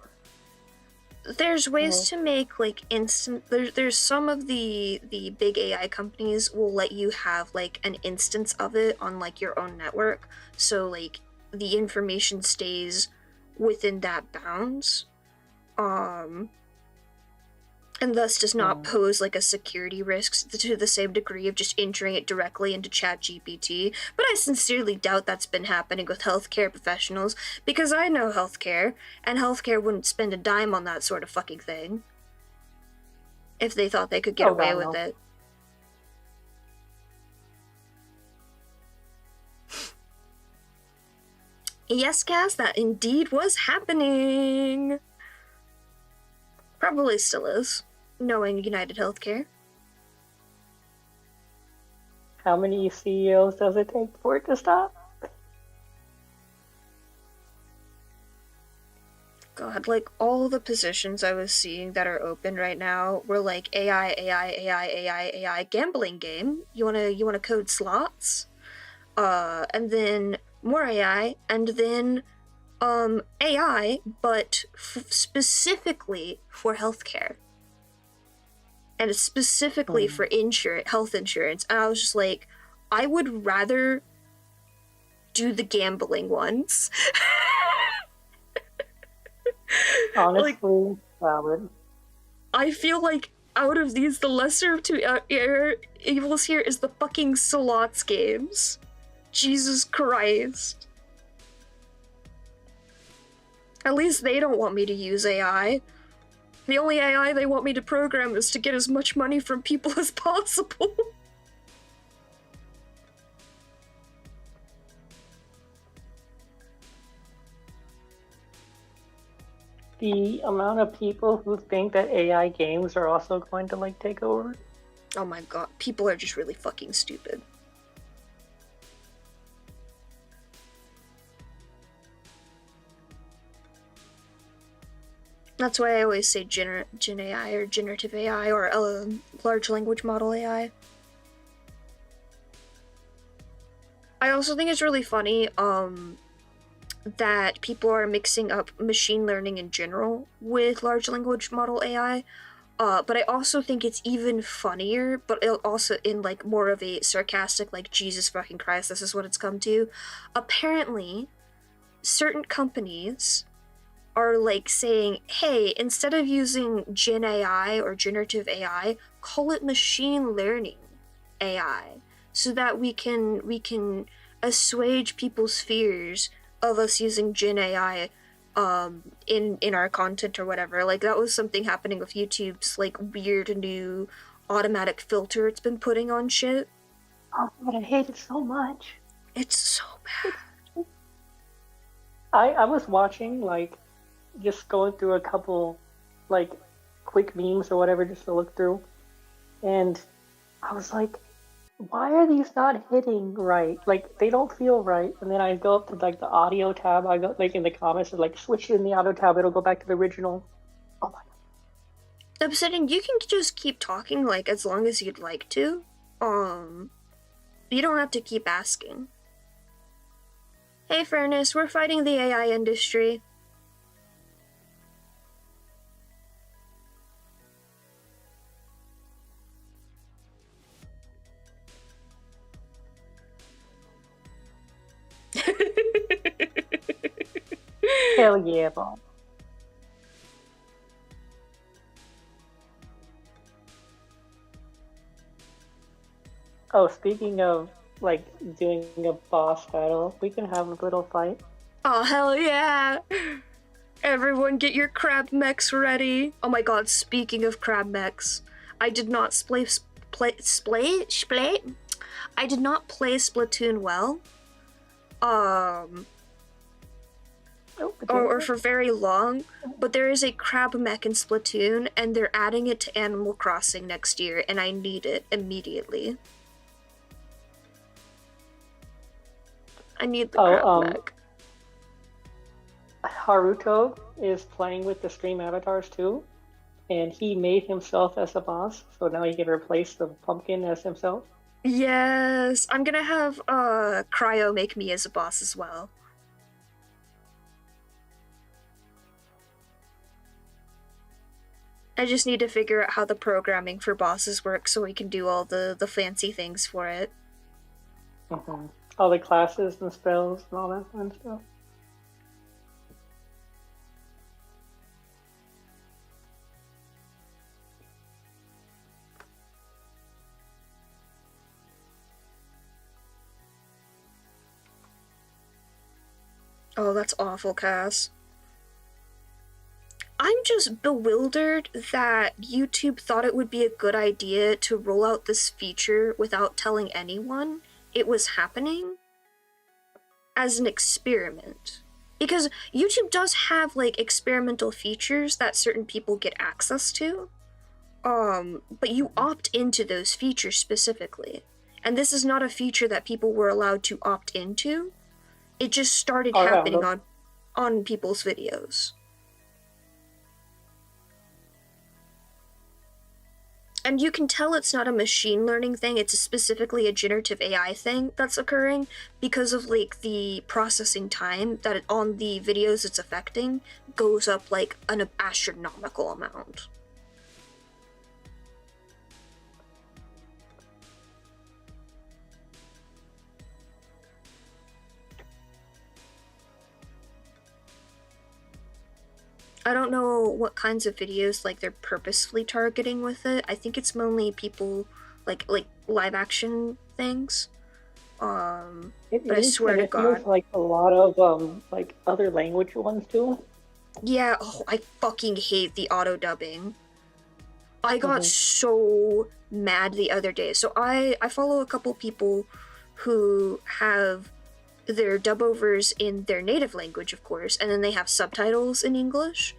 there's ways to make like instant there's some of the big AI companies will let you have like an instance of it on like your own network, so like the information stays within that bounds, and thus does not pose like a security risk to the same degree of just entering it directly into ChatGPT. But I sincerely doubt that's been happening with healthcare professionals, because I know healthcare, and healthcare wouldn't spend a dime on that sort of fucking thing if they thought they could get away God, with no. it. Yes, Cass, that indeed was happening. Probably still is, knowing United Healthcare. How many CEOs does it take for it to stop? God, like all the positions I was seeing that are open right now were like AI gambling game. You wanna code slots? And then more AI, and then AI, but specifically for healthcare. And it's specifically for health insurance. And I was just like, I would rather do the gambling ones. Honestly, valid. I feel like out of these, the lesser of two evils here is the fucking slots games. Jesus Christ. At least they don't want me to use AI. The only AI they want me to program is to get as much money from people as possible. The amount of people who think that AI games are also going to like take over. Oh my god, people are just really fucking stupid. That's why I always say Gen AI or generative AI or large language model AI. I also think it's really funny that people are mixing up machine learning in general with large language model AI. But I also think it's even funnier, but also in like more of a sarcastic, like, Jesus fucking Christ, this is what it's come to. Apparently, certain companies are like saying, hey, instead of using Gen AI or generative AI, call it machine learning AI, so that we can assuage people's fears of us using Gen AI in our content or whatever. Like, that was something happening with YouTube's like weird new automatic filter it's been putting on shit. Oh god, I hate it so much. It's so bad. I was watching, like, just going through a couple, like, quick memes or whatever just to look through, and I was like, why are these not hitting right? Like, they don't feel right. And then I go up to, like, the audio tab, I go, like, in the comments, and, like, switch it in the audio tab, it'll go back to the original. Oh my god. Upsetting, you can just keep talking, like, as long as you'd like to. You don't have to keep asking. Hey, Furnace, we're fighting the AI industry. Hell yeah, boss. Oh, speaking of like doing a boss battle, we can have a little fight. Oh, hell yeah! Everyone get your crab mechs ready. Oh my god, speaking of crab mechs, I did not I did not play Splatoon well. Or for very long, but there is a crab mech in Splatoon, and they're adding it to Animal Crossing next year, and I need it immediately. I need the crab mech. Haruto is playing with the stream avatars too, and he made himself as a boss, so now he can replace the pumpkin as himself. Yes, I'm gonna have Cryo make me as a boss as well. I just need to figure out how the programming for bosses works so we can do all the fancy things for it. Mm-hmm. All the classes and spells and all that fun stuff. Oh, that's awful, Cass. I'm just bewildered that YouTube thought it would be a good idea to roll out this feature without telling anyone it was happening as an experiment. Because YouTube does have, like, experimental features that certain people get access to, but you opt into those features specifically. And this is not a feature that people were allowed to opt into. It just started happening on people's videos. And you can tell it's not a machine learning thing, it's specifically a generative AI thing that's occurring because of like the processing time that on the videos it's affecting goes up like an astronomical amount. I don't know what kinds of videos like they're purposefully targeting with it. I think it's mainly people like live action things. But I swear to God, feels like a lot of like other language ones too. Yeah, I fucking hate the auto dubbing. I got so mad the other day. So I follow a couple people who have their dub-overs in their native language, of course, and then they have subtitles in English,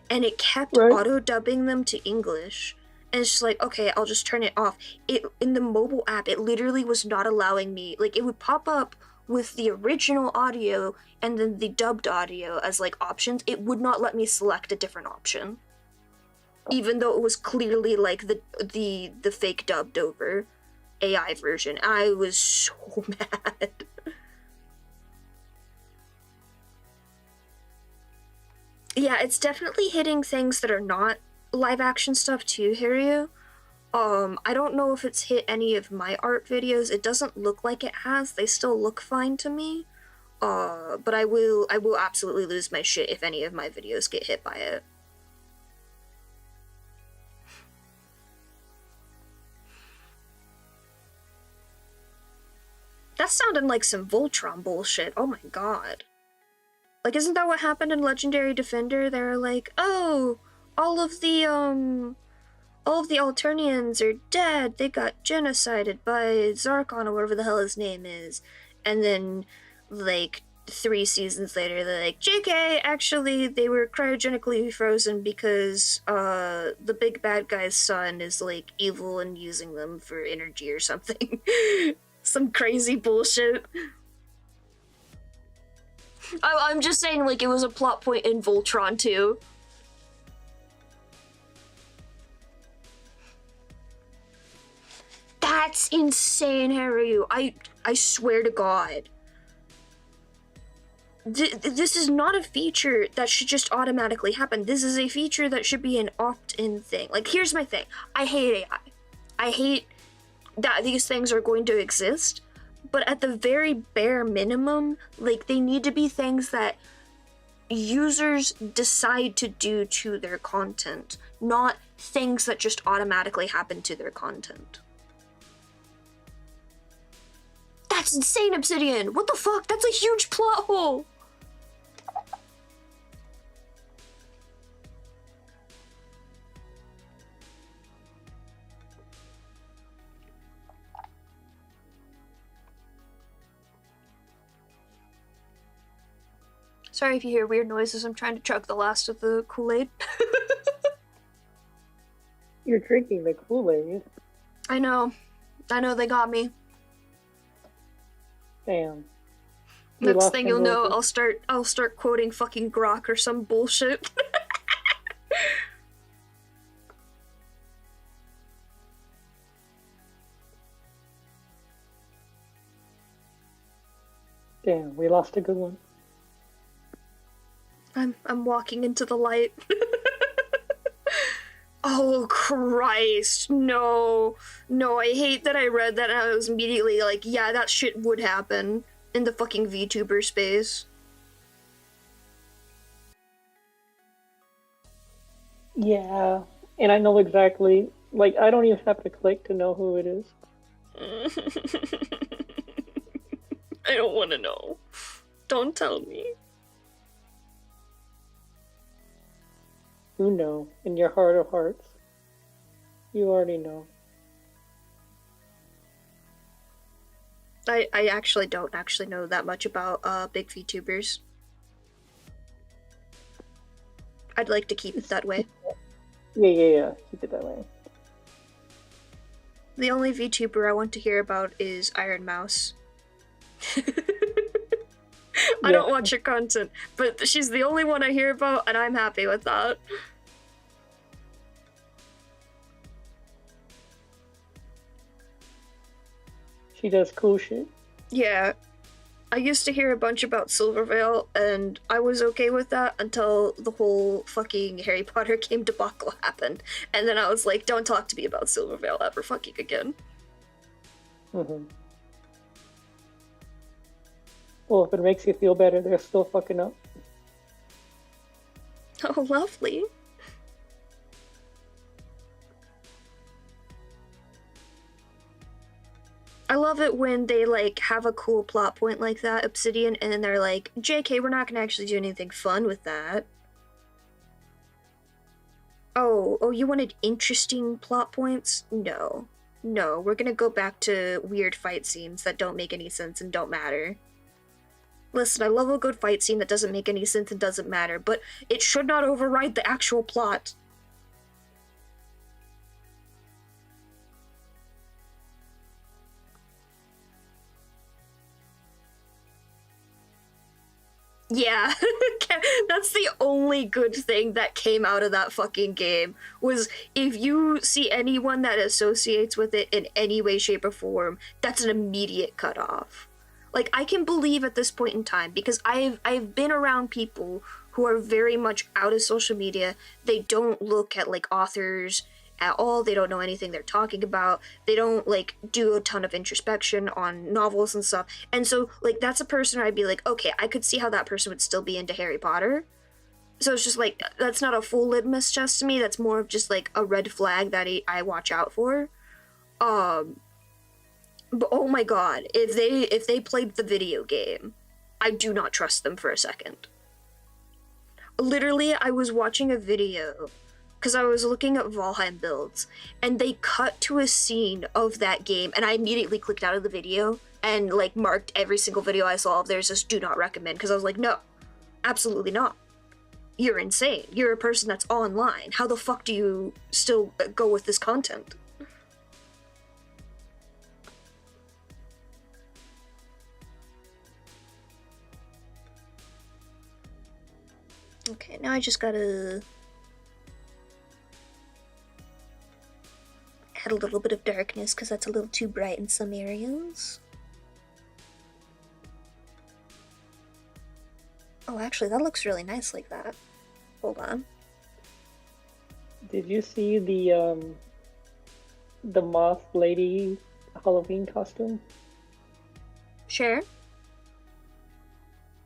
and it kept auto-dubbing them to English, and it's just like, okay, I'll just turn it off. In the mobile app, it literally was not allowing me, like, it would pop up with the original audio and then the dubbed audio as, like, options. It would not let me select a different option, even though it was clearly, like, the fake dubbed-over AI version. I was so mad. Yeah, it's definitely hitting things that are not live action stuff too, hareryuu. I don't know if it's hit any of my art videos. It doesn't look like it has. They still look fine to me. But I will absolutely lose my shit if any of my videos get hit by it. That sounded like some Voltron bullshit. Oh my god. Like, isn't that what happened in Legendary Defender? They were like, oh, all of the Alternians are dead. They got genocided by Zarkon or whatever the hell his name is. And then, like, 3 seasons later, they're like, JK, actually, they were cryogenically frozen because, the big bad guy's son is, like, evil and using them for energy or something. Some crazy bullshit. I'm just saying, like, it was a plot point in Voltron, too. That's insane, hareryuu. I swear to God. This is not a feature that should just automatically happen. This is a feature that should be an opt-in thing. Like, here's my thing. I hate AI. I hate that these things are going to exist, but at the very bare minimum, like, they need to be things that users decide to do to their content, not things that just automatically happen to their content. That's insane, Obsidian! What the fuck? That's a huge plot hole! Sorry if you hear weird noises, I'm trying to chug the last of the Kool-Aid. You're drinking the Kool-Aid. I know, they got me. Damn. Next thing you'll know, I'll start quoting fucking Grok or some bullshit. Damn, we lost a good one. I'm walking into the light. Oh Christ, no, I hate that I read that and I was immediately like, yeah, that shit would happen in the fucking VTuber space. Yeah, and I know exactly, like, I don't even have to click to know who it is. I don't want to know. Don't tell me. You know, in your heart of hearts. You already know. I actually don't know that much about big VTubers. I'd like to keep it that way. Yeah. Keep it that way. The only VTuber I want to hear about is Iron Mouse. I don't watch her content, but she's the only one I hear about, and I'm happy with that. She does cool shit. Yeah. I used to hear a bunch about Silvervale, and I was okay with that until the whole fucking Harry Potter game debacle happened. And then I was like, don't talk to me about Silvervale ever fucking again. Mm-hmm. Well, if it makes you feel better, they're still fucking up. Oh, lovely. I love it when they, like, have a cool plot point like that, Obsidian, and then they're like, JK, we're not gonna actually do anything fun with that. Oh, you wanted interesting plot points? No, we're gonna go back to weird fight scenes that don't make any sense and don't matter. Listen, I love a good fight scene that doesn't make any sense and doesn't matter, but it should not override the actual plot. Yeah, that's the only good thing that came out of that fucking game, was if you see anyone that associates with it in any way, shape, or form, that's an immediate cutoff. Like, I can believe at this point in time, because I've been around people who are very much out of social media. They don't look at, like, authors at all. They don't know anything they're talking about. They don't, like, do a ton of introspection on novels and stuff. And so, like, that's a person where I'd be like, okay, I could see how that person would still be into Harry Potter. So it's just, like, that's not a full litmus test to me. That's more of just, like, a red flag that I watch out for. But oh my god, if they played the video game, I do not trust them for a second. Literally, I was watching a video because I was looking at Valheim builds, and they cut to a scene of that game, and I immediately clicked out of the video and, like, marked every single video I saw of theirs as do not recommend, because I was like, no, absolutely not. You're insane. You're a person that's online. How the fuck do you still go with this content? Okay, now I just gotta add a little bit of darkness because that's a little too bright in some areas. Oh, actually, that looks really nice like that. Hold on. Did you see the moth lady Halloween costume? Share?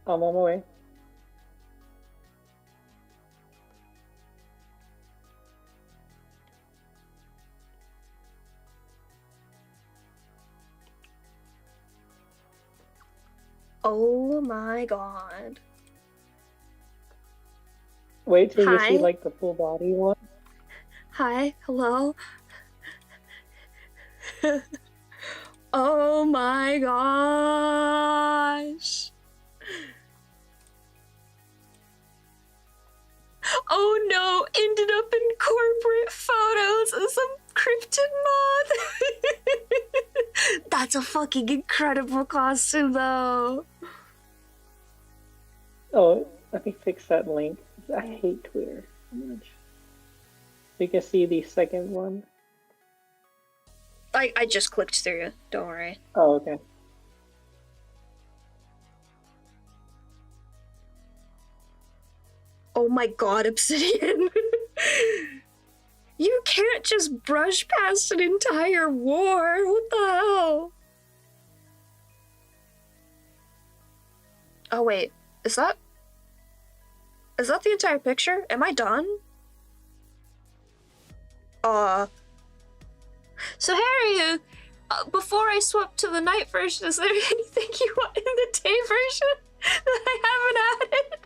I'm on my way. Oh my god. Wait till you Hi. see like the full body one. Hi, hello. Oh my gosh. Oh no, ended up in corporate photos as some cryptid moth. That's a fucking incredible costume though. Oh, let me fix that link. I hate Twitter so much. You can see the second one. I just clicked through it, don't worry. Oh, okay. Oh my god, Obsidian. You can't just brush past an entire war. What the hell? Oh wait, is that the entire picture? Am I done? So hareryuu, before I swap to the night version, is there anything you want in the day version that I haven't added?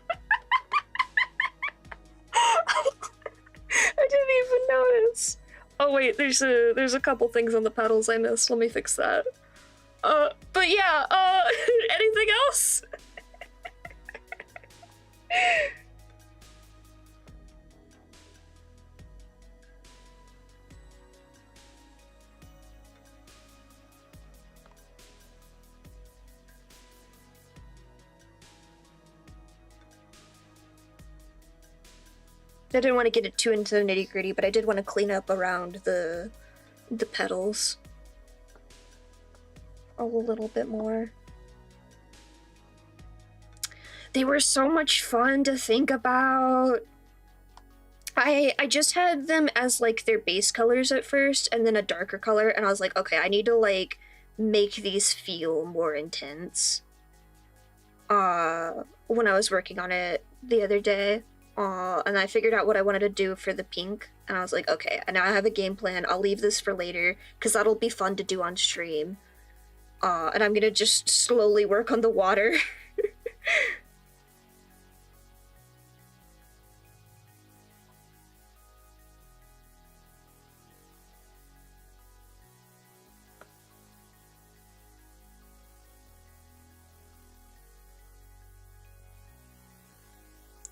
I didn't even notice. Oh wait, there's a couple things on the pedals I missed. Let me fix that. But yeah, anything else? I didn't want to get it too into the nitty-gritty, but I did want to clean up around the pedals a little bit more. They were so much fun to think about. I just had them as like their base colors at first, and then a darker color, and I was like, okay, I need to like make these feel more intense. When I was working on it the other day. And I figured out what I wanted to do for the pink, and I was like, okay, and now I have a game plan. I'll leave this for later, because that'll be fun to do on stream. And I'm gonna just slowly work on the water.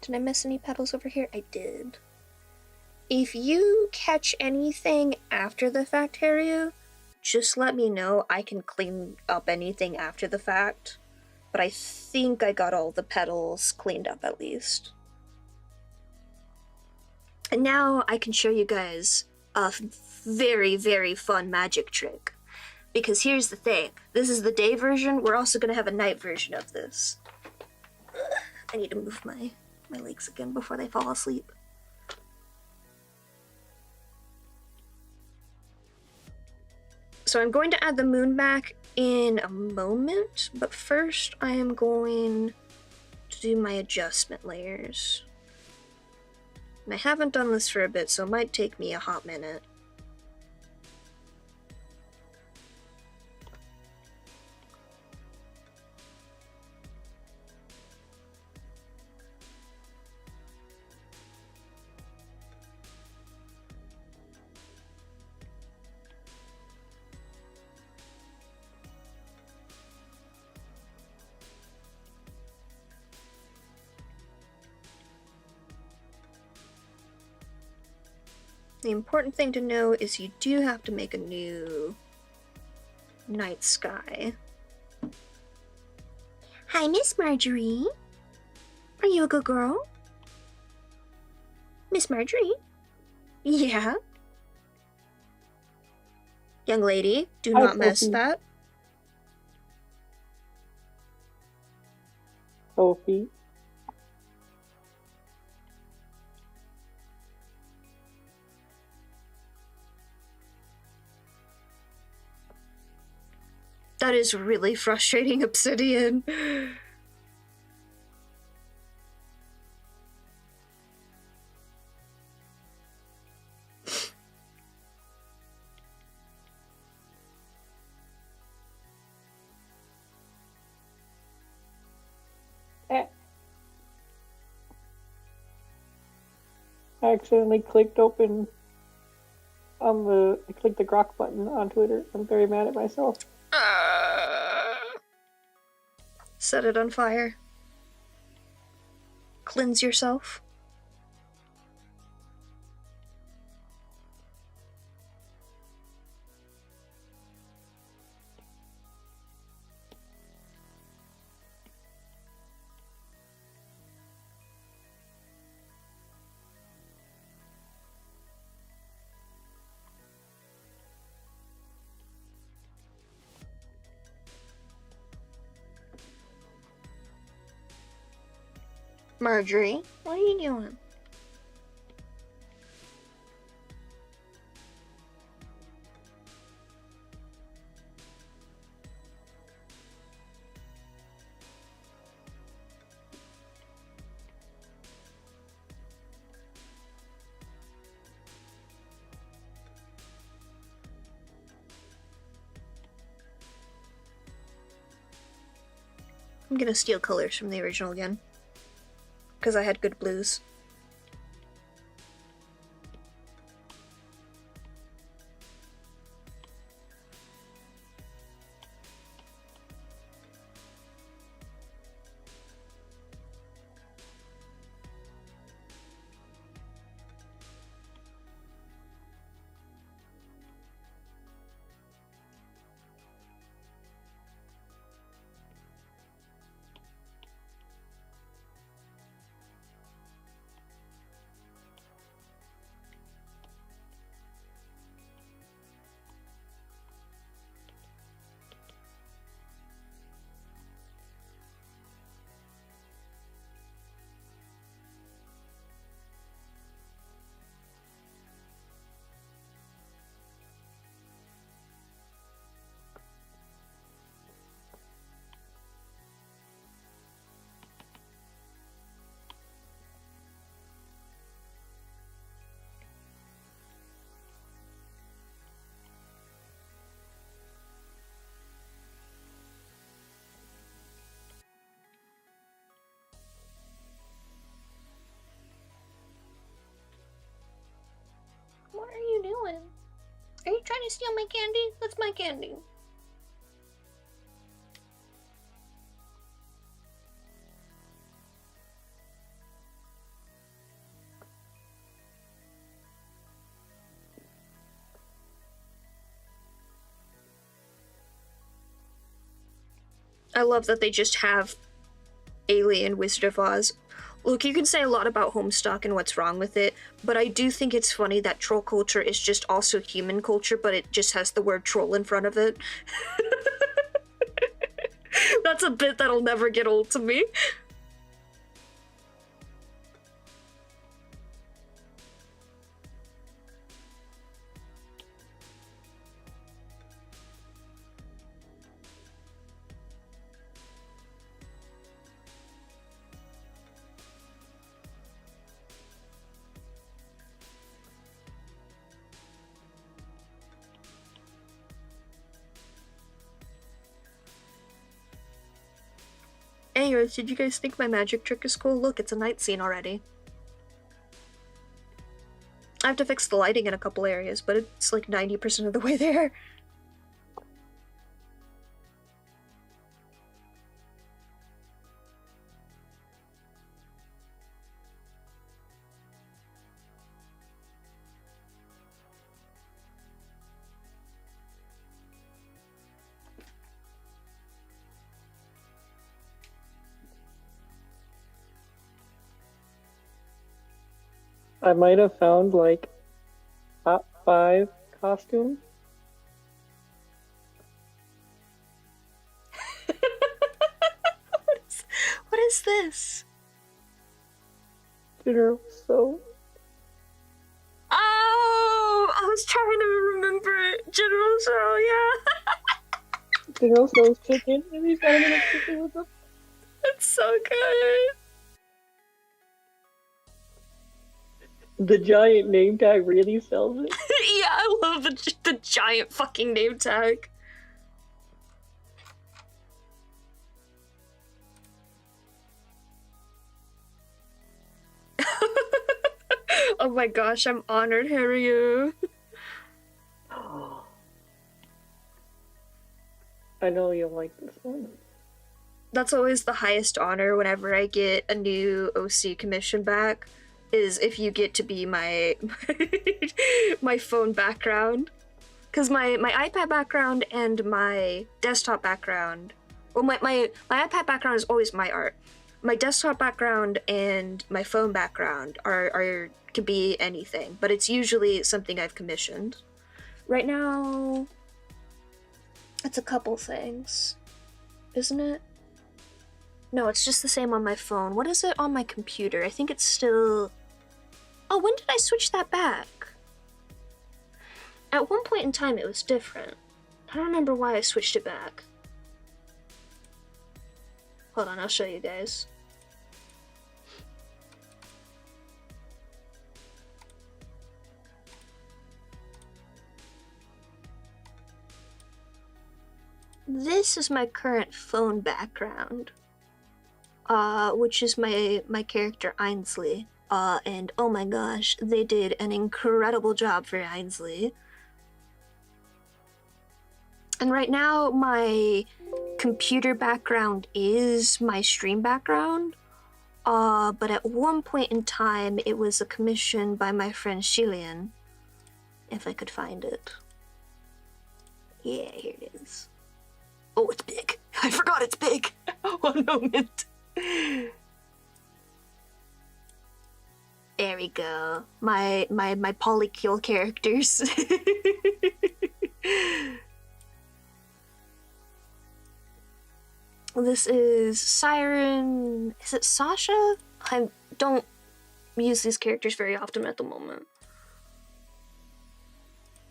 Did I miss any petals over here? I did. If you catch anything after the fact, hareryuu, just let me know. I can clean up anything after the fact. But I think I got all the petals cleaned up at least. And now I can show you guys a very, very fun magic trick. Because here's the thing. This is the day version. We're also going to have a night version of this. I need to move my legs again before they fall asleep. So I'm going to add the moon back in a moment, but first I am going to do my adjustment layers. And I haven't done this for a bit, so it might take me a hot minute. The important thing to know is you do have to make a new night sky. Hi, Miss Marjorie. Are you a good girl? Miss Marjorie? Yeah? Young lady, do not mess Sophie. that. Sophie. That That is really frustrating, Obsidian. Eh. I accidentally clicked open on I clicked the grok button on Twitter. I'm very mad at myself. Set it on fire. Cleanse yourself. Marjorie, what are you doing? I'm gonna steal colors from the original again. Because I had good blues. What are you doing? Are you trying to steal my candy? That's my candy. I love that they just have Alien Wizard of Oz. Look, you can say a lot about Homestuck and what's wrong with it, but I do think it's funny that troll culture is just also human culture, but it just has the word troll in front of it. That's a bit that'll never get old to me. Anyways, did you guys think my magic trick is cool? Look, it's a night scene already. I have to fix the lighting in a couple areas, but it's like 90% of the way there. I might have found like top 5 costumes. What is this? General So. Oh, I was trying to remember it. General Show, yeah. The girl sells chicken, and he's got him in a chicken with him. That's so good. The giant name tag really sells it. Yeah, I love the giant fucking name tag. Oh my gosh, I'm honored, hareryuu. I know you'll like this one. That's always the highest honor whenever I get a new OC commission back, is if you get to be my my phone background. Because my iPad background and my desktop background, well, my iPad background is always my art. My desktop background and my phone background are could be anything, but it's usually something I've commissioned. Right now, it's a couple things, isn't it? No, it's just the same on my phone. What is it on my computer? I think it's still... Oh, when did I switch that back? At one point in time, it was different. I don't remember why I switched it back. Hold on, I'll show you guys. This is my current phone background, which is my character Ainsley. And oh my gosh, they did an incredible job for Ainsley. And right now, my computer background is my stream background. But at one point in time, it was a commission by my friend Shilian. If I could find it. Yeah, here it is. Oh, it's big. I forgot it's big. One moment. There we go. My polycule characters. This is Siren. Is it Sasha? I don't use these characters very often at the moment.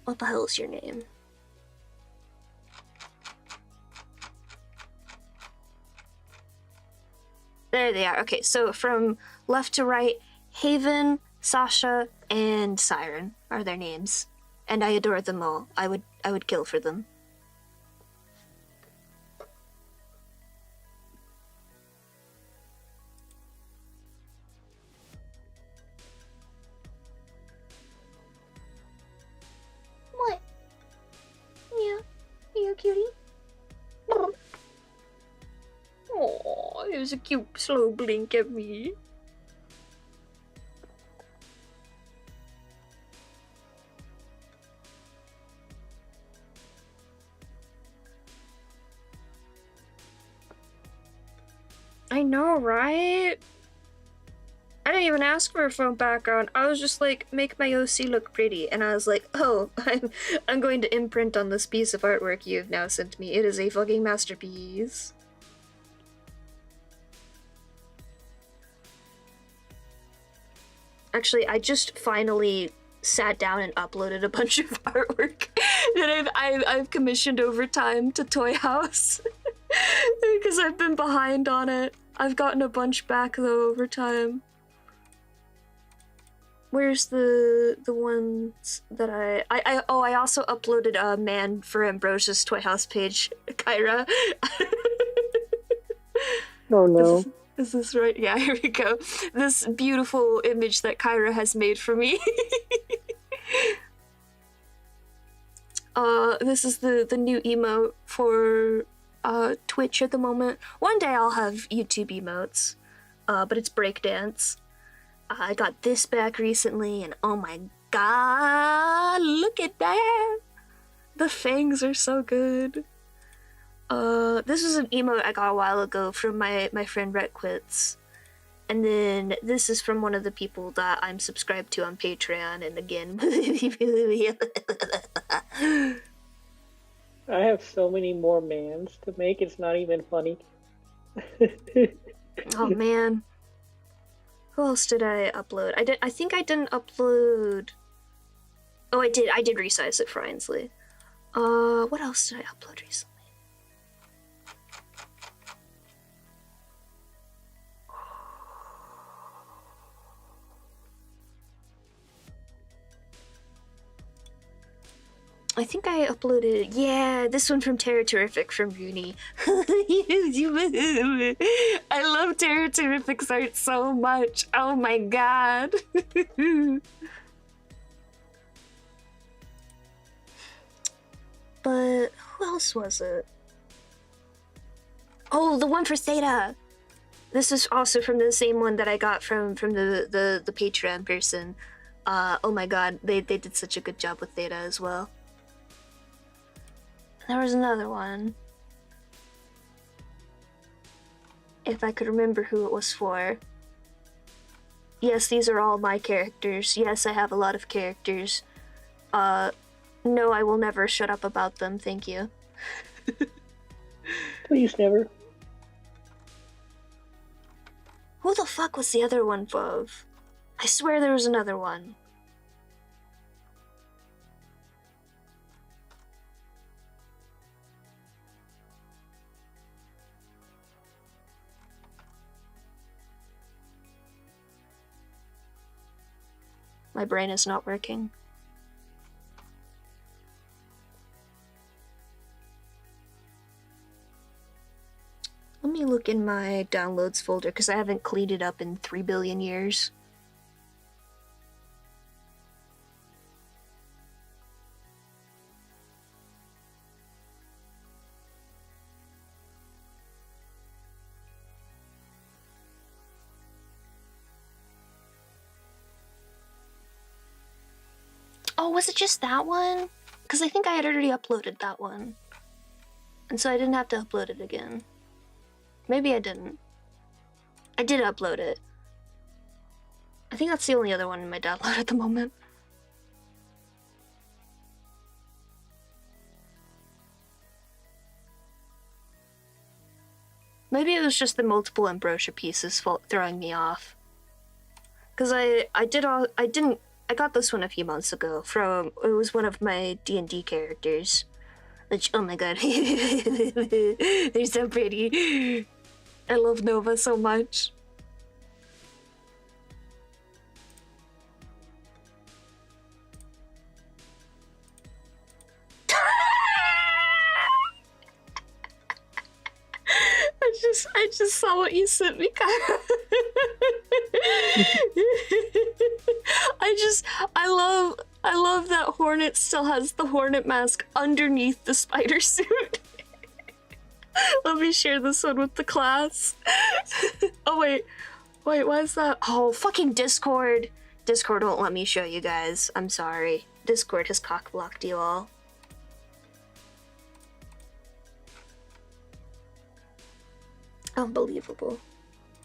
What the hell is your name? There they are. Okay, so from left to right, Haven, Sasha, and Siren are their names. And I adore them all. I would kill for them. What? Yeah. You cutie? Oh, it was a cute slow blink at me. I know, right? I didn't even ask for a phone background. I was just like, make my OC look pretty. And I was like, oh, I'm going to imprint on this piece of artwork you've now sent me. It is a fucking masterpiece. Actually, I just finally sat down and uploaded a bunch of artwork that I've commissioned over time to Toy House. Because I've been behind on it. I've gotten a bunch back though over time. Where's the ones that I also uploaded a man for Ambrosia's Toy House page, Kyra. Oh no. Is this right? Yeah, here we go. This beautiful image that Kyra has made for me. This is the new emote for Twitch at the moment. One day I'll have YouTube emotes, but it's breakdance. I got this back recently, and oh my god, look at that! The fangs are so good. This is an emote I got a while ago from my friend Retquits. And then this is from one of the people that I'm subscribed to on Patreon, and again... I have so many more mans to make, it's not even funny. Oh man. Who else did I upload? I think I didn't upload... Oh, I did resize it for Ainsley. What else did I upload recently? I think I uploaded, yeah, this one from Terra Terrific from Rooney. I love Terra Terrific's art so much. Oh my god. But who else was it? Oh, the one for Theta. This is also from the same one that I got from the Patreon person. Oh my god, they did such a good job with Theta as well. There was another one. If I could remember who it was for. Yes, these are all my characters. Yes, I have a lot of characters. No, I will never shut up about them, thank you. Please never. Who the fuck was the other one of? I swear there was another one. My brain is not working. Let me look in my downloads folder because I haven't cleaned it up in 3 billion years. Oh, was it just that one? Because I think I had already uploaded that one. And so I didn't have to upload it again. Maybe I didn't. I did upload it. I think that's the only other one in my download at the moment. Maybe it was just the multiple Ambrosia pieces throwing me off. Because I got this one a few months ago from, it was one of my D&D characters. Which, oh my god, they're so pretty. I love Nova so much. I just saw what you sent me, Kara. I love that Hornet still has the Hornet mask underneath the spider suit. Let me share this one with the class. Oh wait, why is that? Oh, fucking Discord. Discord won't let me show you guys. I'm sorry. Discord has cock-blocked you all. Unbelievable.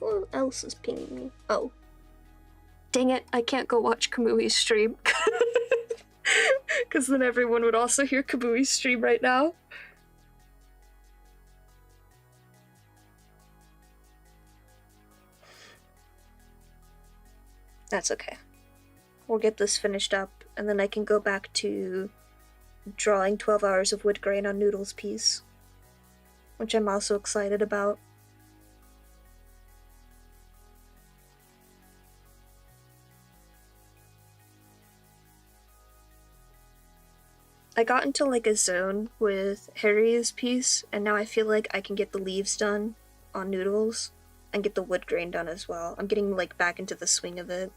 Who else is pinging me? Oh. Dang it, I can't go watch Kamui's stream. Because then everyone would also hear Kamui's stream right now. That's okay. We'll get this finished up, and then I can go back to drawing 12 hours of wood grain on Noodle's piece, which I'm also excited about. I got into like a zone with Hareryuu's piece, and now I feel like I can get the leaves done on Noodles and get the wood grain done as well. I'm getting like back into the swing of it.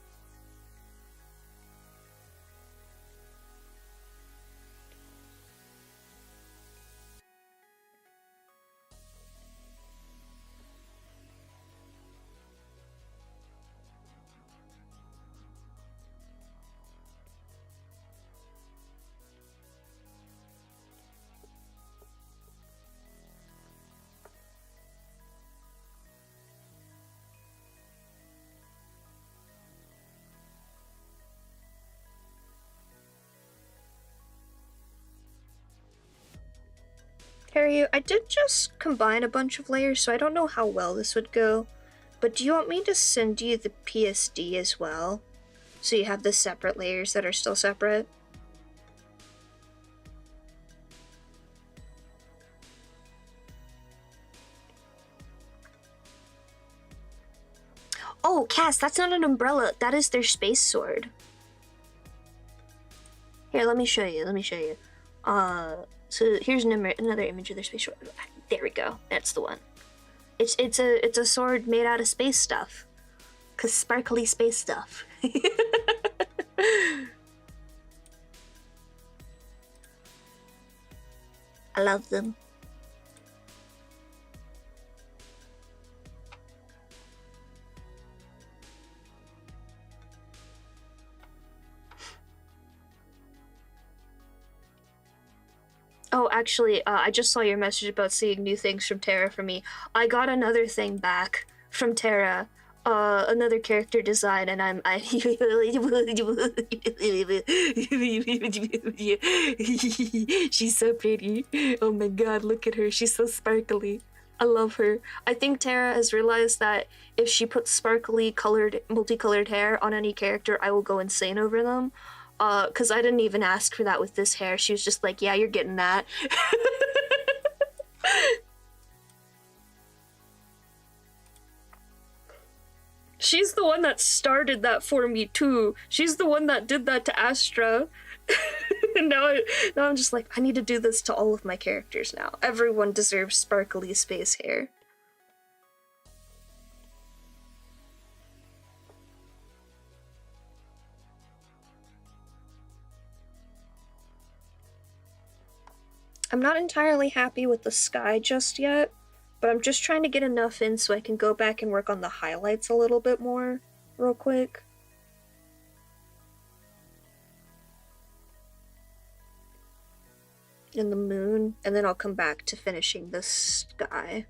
Hareryuu, I did just combine a bunch of layers, so I don't know how well this would go. But do you want me to send you the PSD as well? So you have the separate layers that are still separate? Oh, Cass, that's not an umbrella. That is their space sword. Here, let me show you. So here's another image of their space sword. There we go. That's the one. It's a sword made out of space stuff. 'Cause sparkly space stuff. I love them. Oh, actually, I just saw your message about seeing new things from Terra for me. I got another thing back from Terra, another character design, and she's so pretty. Oh my god, look at her. She's so sparkly. I love her. I think Terra has realized that if she puts sparkly colored, multicolored hair on any character, I will go insane over them. Cause I didn't even ask for that with this hair. She was just like, yeah, you're getting that. She's the one that started that for me too. She's the one that did that to Astra. And now I'm just like, I need to do this to all of my characters now. Everyone deserves sparkly space hair. I'm not entirely happy with the sky just yet, but I'm just trying to get enough in so I can go back and work on the highlights a little bit more real quick. And the moon, and then I'll come back to finishing the sky.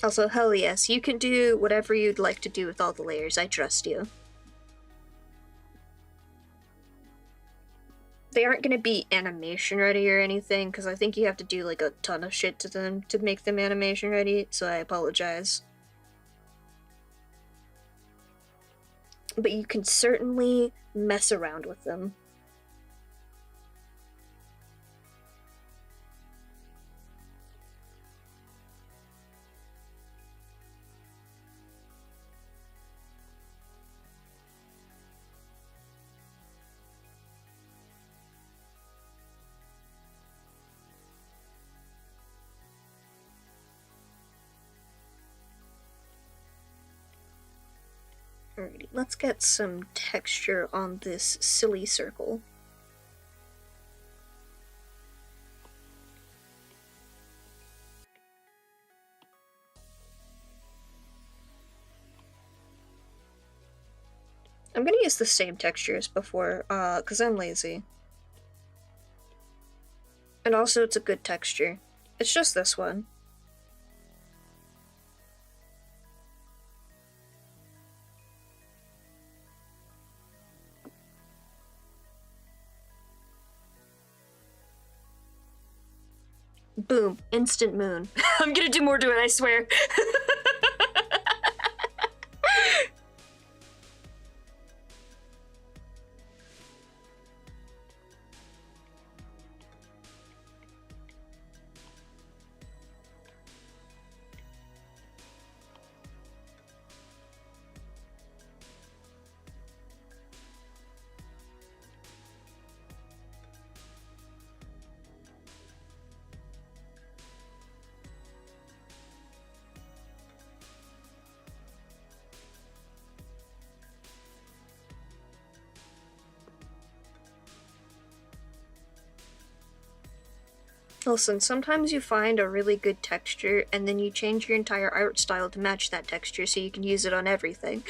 Also, hell yes, you can do whatever you'd like to do with all the layers. I trust you. They aren't gonna be animation ready or anything, because I think you have to do like a ton of shit to them to make them animation ready, so I apologize. But you can certainly mess around with them. Alrighty, let's get some texture on this silly circle. I'm gonna use the same texture as before, because I'm lazy. And also it's a good texture. It's just this one. Boom. Instant moon. I'm gonna do more to it, I swear. Listen, sometimes you find a really good texture and then you change your entire art style to match that texture so you can use it on everything.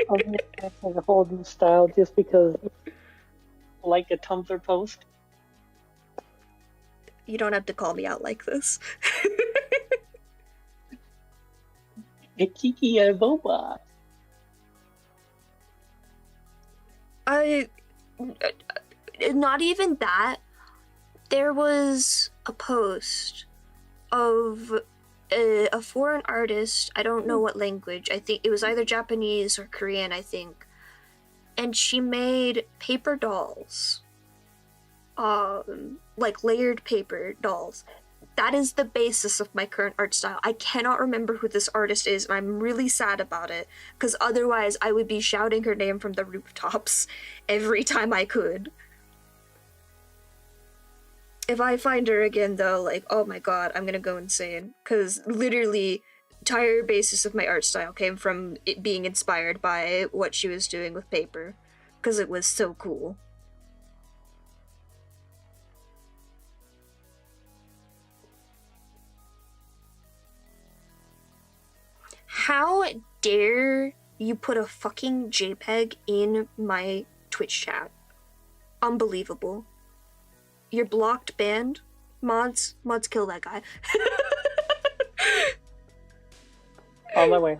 I'm gonna have a whole new style just because, like a Tumblr post. You don't have to call me out like this. Kiki and Boba. Not even that. There was a post of a foreign artist. I don't know what language. I think it was either Japanese or Korean, I think. And she made paper dolls. Like layered paper dolls. That is the basis of my current art style. I cannot remember who this artist is, and I'm really sad about it, because otherwise I would be shouting her name from the rooftops every time I could. If I find her again, though, like, oh my god, I'm gonna go insane, because literally, entire basis of my art style came from it being inspired by what she was doing with paper, because it was so cool. How dare you put a fucking JPEG in my Twitch chat? Unbelievable. You're blocked, banned. Mods, kill that guy. On my way.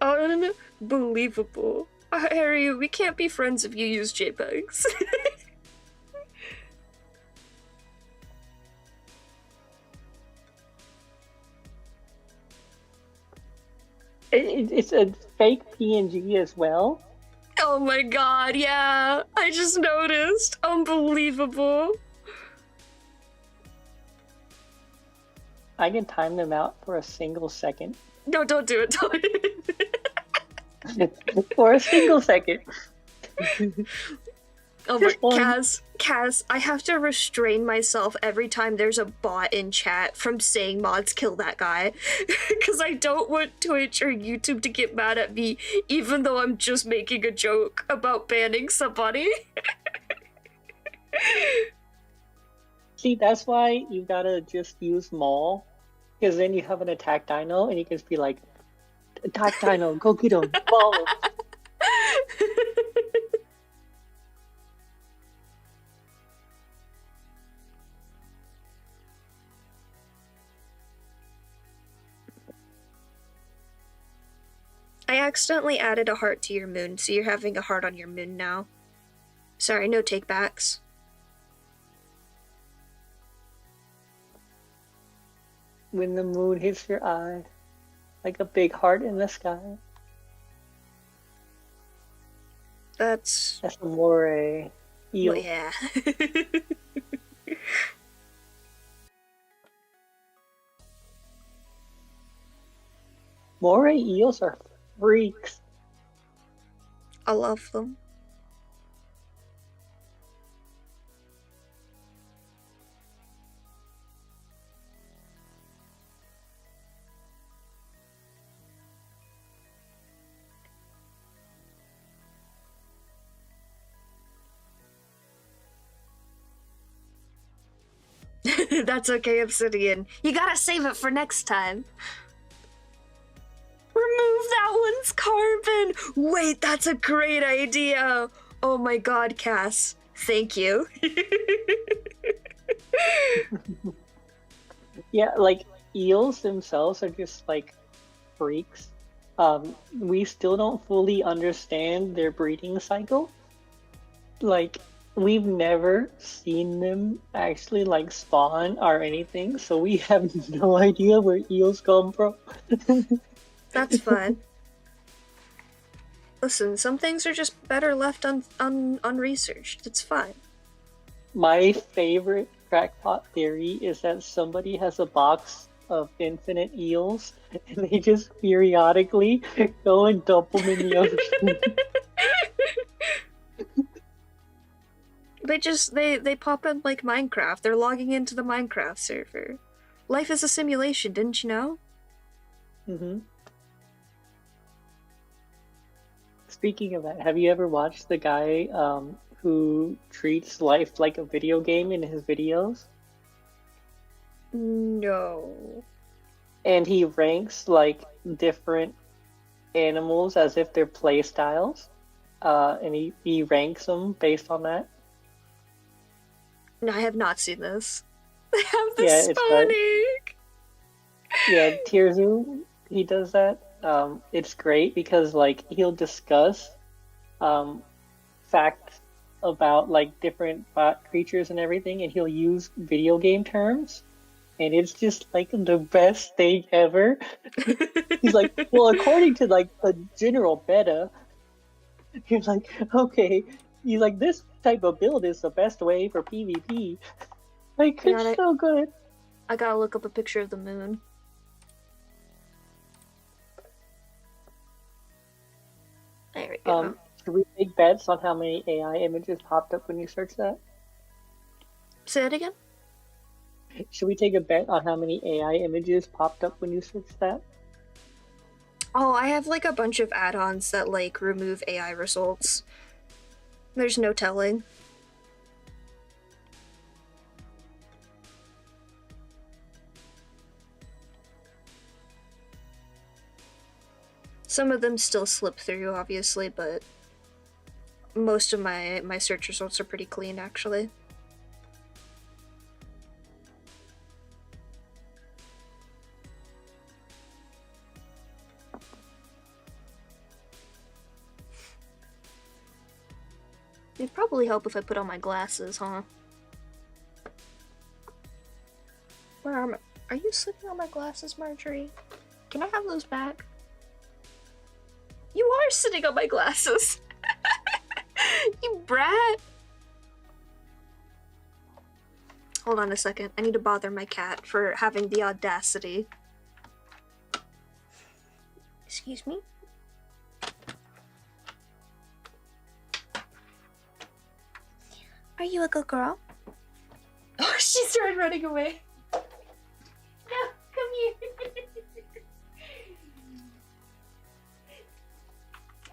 Unbelievable. Harry, we can't be friends if you use JPEGs. It's a fake PNG as well. Oh my god, yeah. I just noticed. Unbelievable. I can time them out for a single second. No, don't do it. Don't do it. For a single second. Oh my, Kaz, I have to restrain myself every time there's a bot in chat from saying mods kill that guy. Because I don't want Twitch or YouTube to get mad at me, even though I'm just making a joke about banning somebody. See, that's why you gotta just use Maul, because then you have an attack dino and you can just be like, attack dino, go get him, Maul. I accidentally added a heart to your moon, so you're having a heart on your moon now. Sorry, no takebacks. When the moon hits your eye, like a big heart in the sky. That's a moray eel. well, yeah. Moray eels are freaks. I love them. That's okay, Obsidian. You gotta save it for next time. Remove that one's carbon! Wait, that's a great idea! Oh my god, Cass. Thank you. Yeah, like, eels themselves are just, like, freaks. We still don't fully understand their breeding cycle. Like, we've never seen them actually, like, spawn or anything, so we have no idea where eels come from. That's fine. Listen, some things are just better left unresearched. It's fine. My favorite crackpot theory is that somebody has a box of infinite eels and they just periodically go and dump them in the ocean. They pop in like Minecraft. They're logging into the Minecraft server. Life is a simulation, didn't you know? Mm-hmm. Speaking of that, have you ever watched the guy who treats life like a video game in his videos? No. And he ranks like different animals as if they're play styles. And he ranks them based on that. No, I have not seen this. They have the Yeah, it's like spawning. yeah, Tirzu, he does that. It's great because like he'll discuss um facts about like different bot creatures and everything, and he'll use video game terms, and it's just like the best thing ever. He's like, well, according to like the general beta, he's like, okay, he's like, this type of build is the best way for PvP. Like, Hang it's on, so good. I gotta look up a picture of the moon. There we go. Should we take bets on how many AI images popped up when you search that? Say it again? Should we take a bet on how many AI images popped up when you searched that? Oh, I have like a bunch of add-ons that like remove AI results. There's no telling. Some of them still slip through, obviously, but most of my search results are pretty clean, actually. It'd probably help if I put on my glasses, huh? Where are my... Are you slipping on my glasses, Marjorie? Can I have those back? You are sitting on my glasses! You brat! Hold on a second. I need to bother my cat for having the audacity. Excuse me? Are you a good girl? Oh, she started running away. No, come here.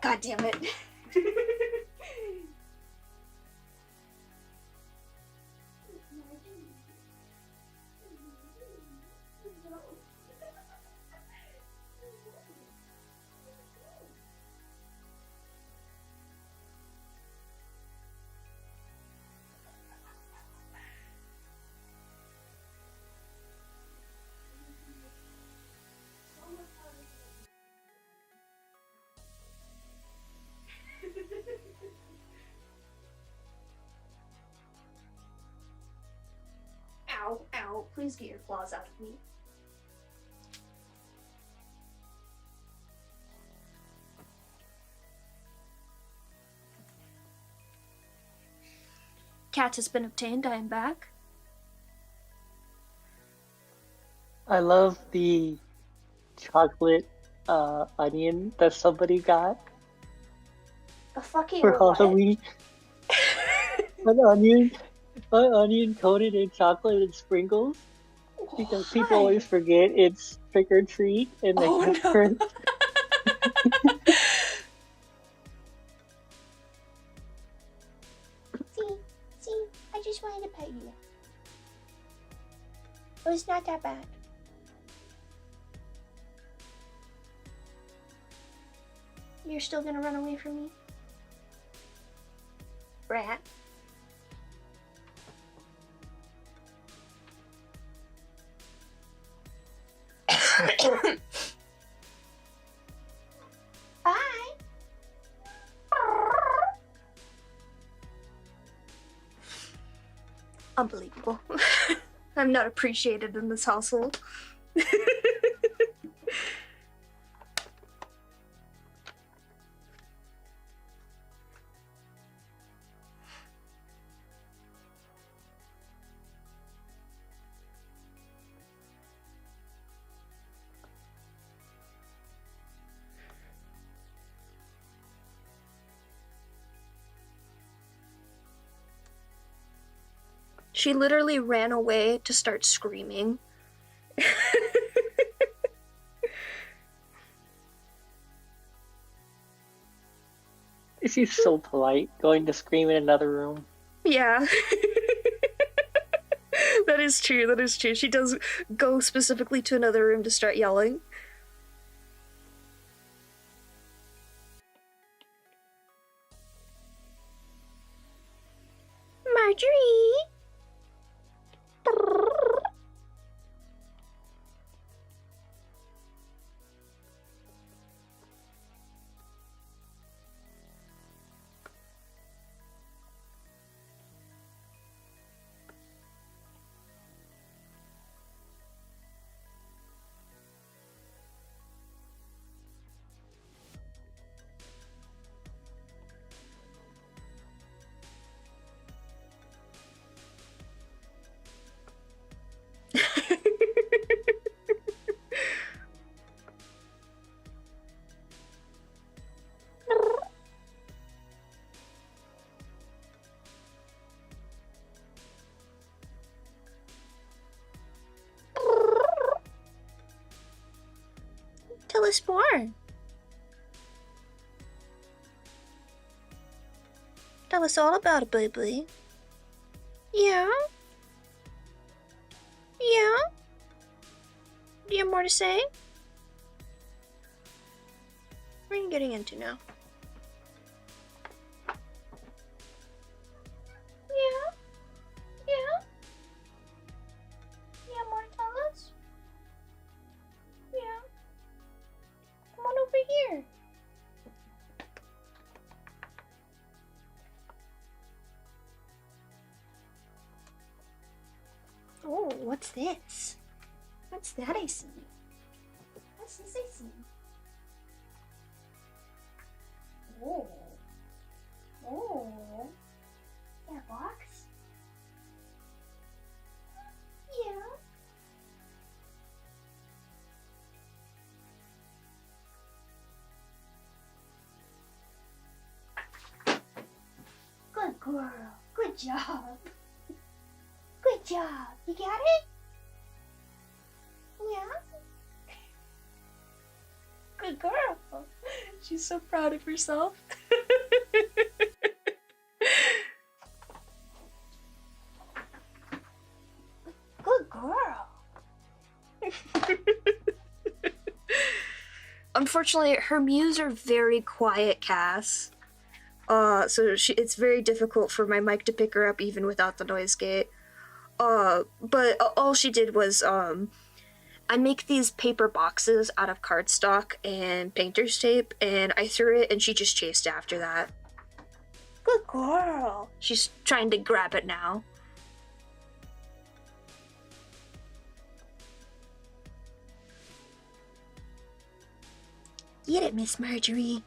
God damn it. Ow, ow, please get your claws out of me. Cat has been obtained, I am back. I love the chocolate onion that somebody got A fucking for what? Halloween. An onion coated in chocolate and sprinkles. Because people always forget it's trick or treat and they Oh, get no. hurt. See, I just wanted to pet you. It was not that bad. You're still gonna run away from me? Brat. Bye. Unbelievable. I'm not appreciated in this household. She literally ran away to start screaming. She's so polite, going to scream in another room. Yeah. That is true, that is true. She does go specifically to another room to start yelling. Marjorie! Tell us more. Tell us all about it, baby. Yeah? Yeah? Do you have more to say? What are you getting into now? Yeah? Yeah? You have more to tell us? Yeah. Come on over here. Oh, what's this? What's that I see? What's this I see? Oh. Oh. That box? Yeah. Good girl. Good job. Good job. You got it? Yeah. Good girl. She's so proud of herself. Good girl. Unfortunately, her mews are very quiet, Cass. So it's very difficult for my mic to pick her up even without the noise gate. But all she did was, I make these paper boxes out of cardstock and painter's tape, and I threw it and she just chased after that. Good girl. She's trying to grab it now. Get it, Miss Marjorie.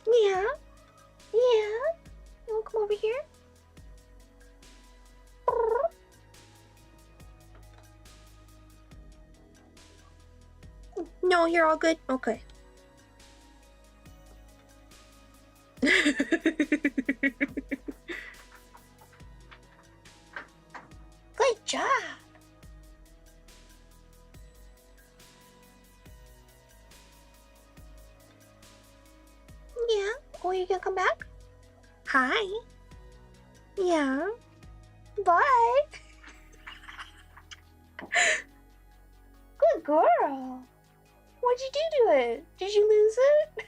Yeah? Yeah? You wanna come over here? No, you're all good? Okay. Good job! Yeah? Oh, you gonna come back? Hi. Yeah. Bye. Good girl. What'd you do to it? Did you lose it?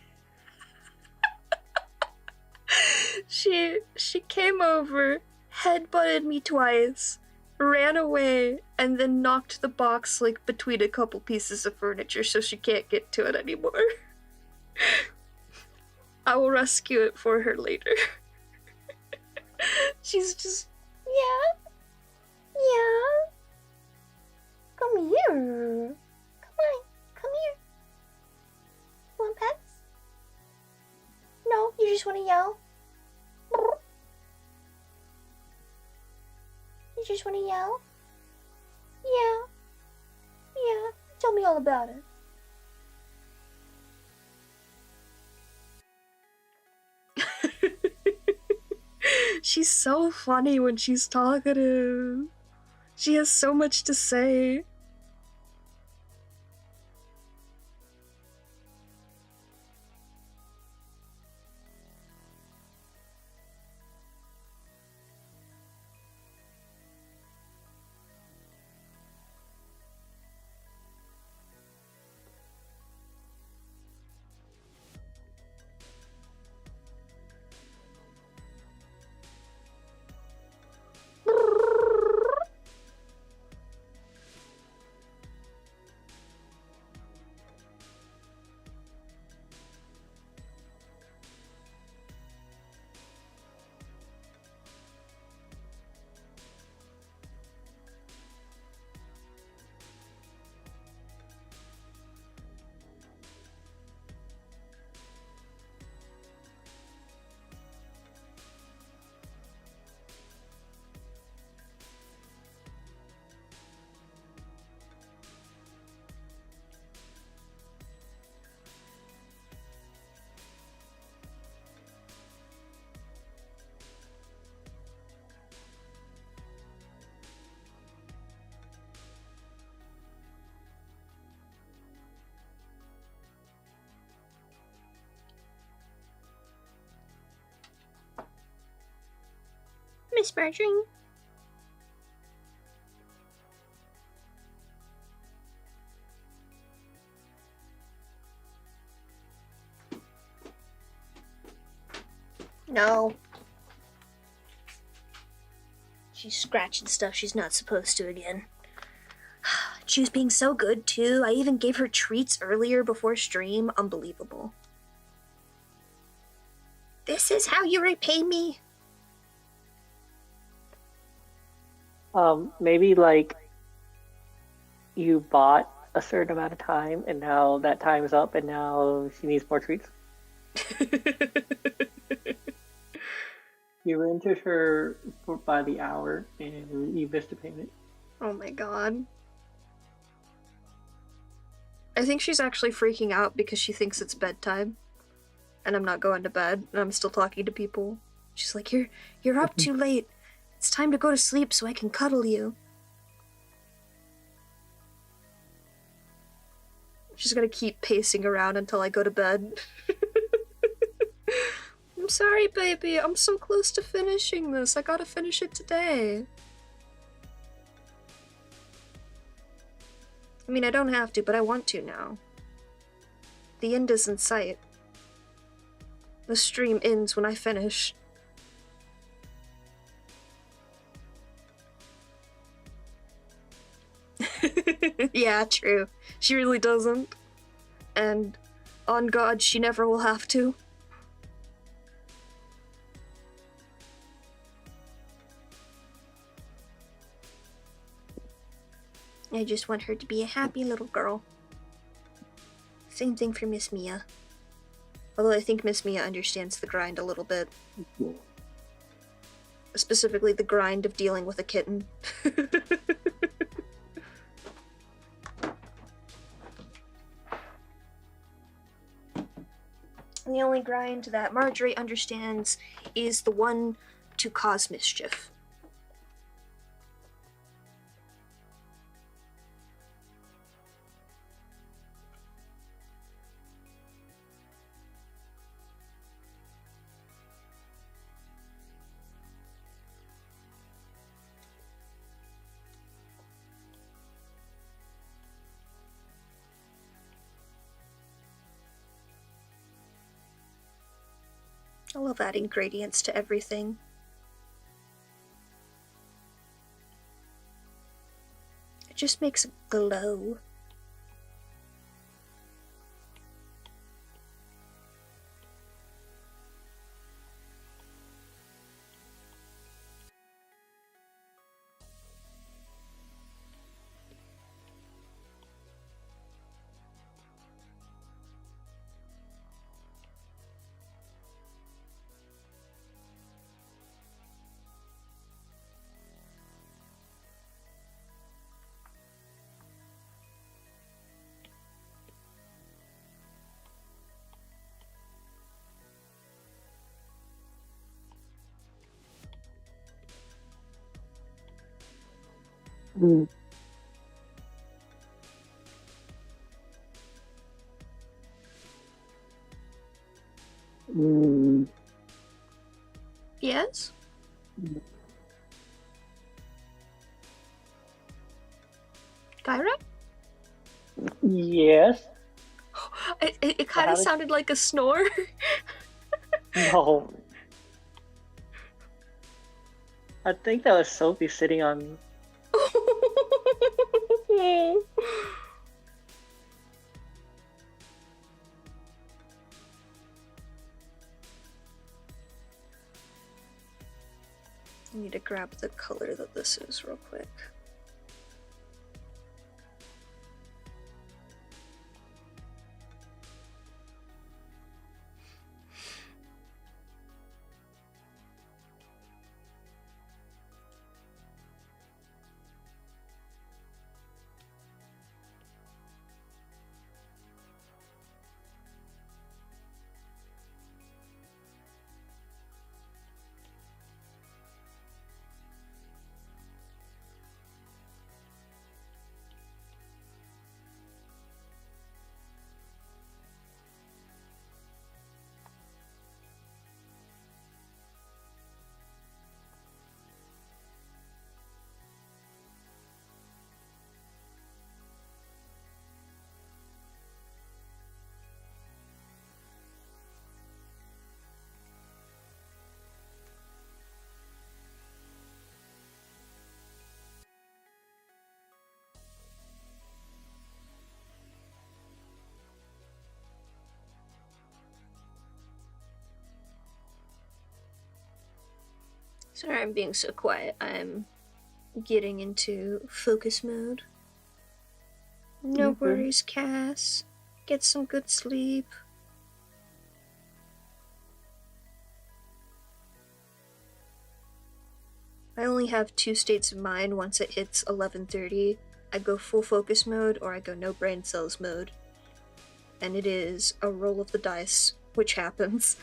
She came over, headbutted me twice, ran away, and then knocked the box like between a couple pieces of furniture so she can't get to it anymore. I will rescue it for her later. She's just, yeah, yeah. Come here. Come on, come here. You want pets? No, you just want to yell? You just want to yell? Yeah. Yeah. Tell me all about it. She's so funny when she's talkative. She has so much to say. Miss Marjorie. No. She's scratching stuff she's not supposed to again. She was being so good, too. I even gave her treats earlier before stream. Unbelievable. This is how you repay me. Maybe like you bought a certain amount of time and now that time is up and now she needs more treats. You rented her by the hour and you missed a payment. Oh my god. I think she's actually freaking out because she thinks it's bedtime. And I'm not going to bed, and I'm still talking to people. She's like, You're up too late. It's time to go to sleep so I can cuddle you. She's gonna keep pacing around until I go to bed. I'm sorry, baby. I'm so close to finishing this. I gotta finish it today. I mean, I don't have to, but I want to now. The end is in sight. The stream ends when I finish. Yeah, true. She really doesn't. And on God, she never will have to. I just want her to be a happy little girl. Same thing for Miss Mia. Although I think Miss Mia understands the grind a little bit. Specifically the grind of dealing with a kitten. The only grind that Marjorie understands is the one to cause mischief. I love adding gradients to everything. It just makes it glow. Mm. Mm. Yes? Kyra? Yes. It kind of sounded like a snore. No. I think that was Sophie sitting on. I need to grab the color that this is real quick. Sorry, I'm being so quiet. I'm getting into focus mode. No worries, Cass. Get some good sleep. I only have 2 states of mind once it hits 11:30. I go full focus mode or I go no brain cells mode. And it is a roll of the dice, which happens.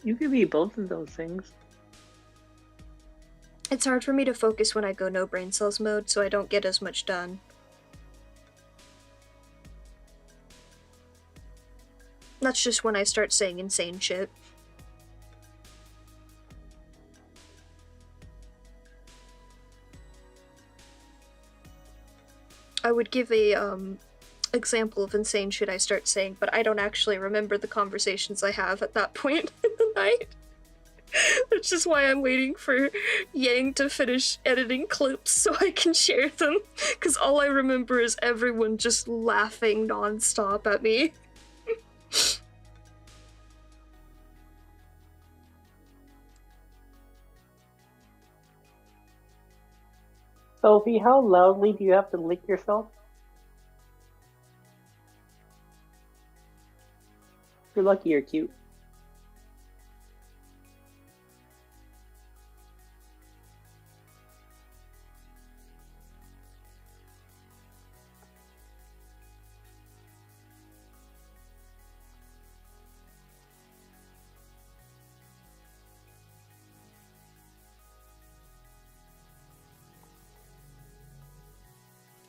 You could be both of those things. It's hard for me to focus when I go no brain cells mode, so I don't get as much done. That's just when I start saying insane shit. I would give a example of insane shit I start saying, but I don't actually remember the conversations I have at that point in the night. That's just why I'm waiting for Yang to finish editing clips so I can share them, because all I remember is everyone just laughing nonstop at me. Sophie, how loudly do you have to lick yourself? You're lucky you're cute.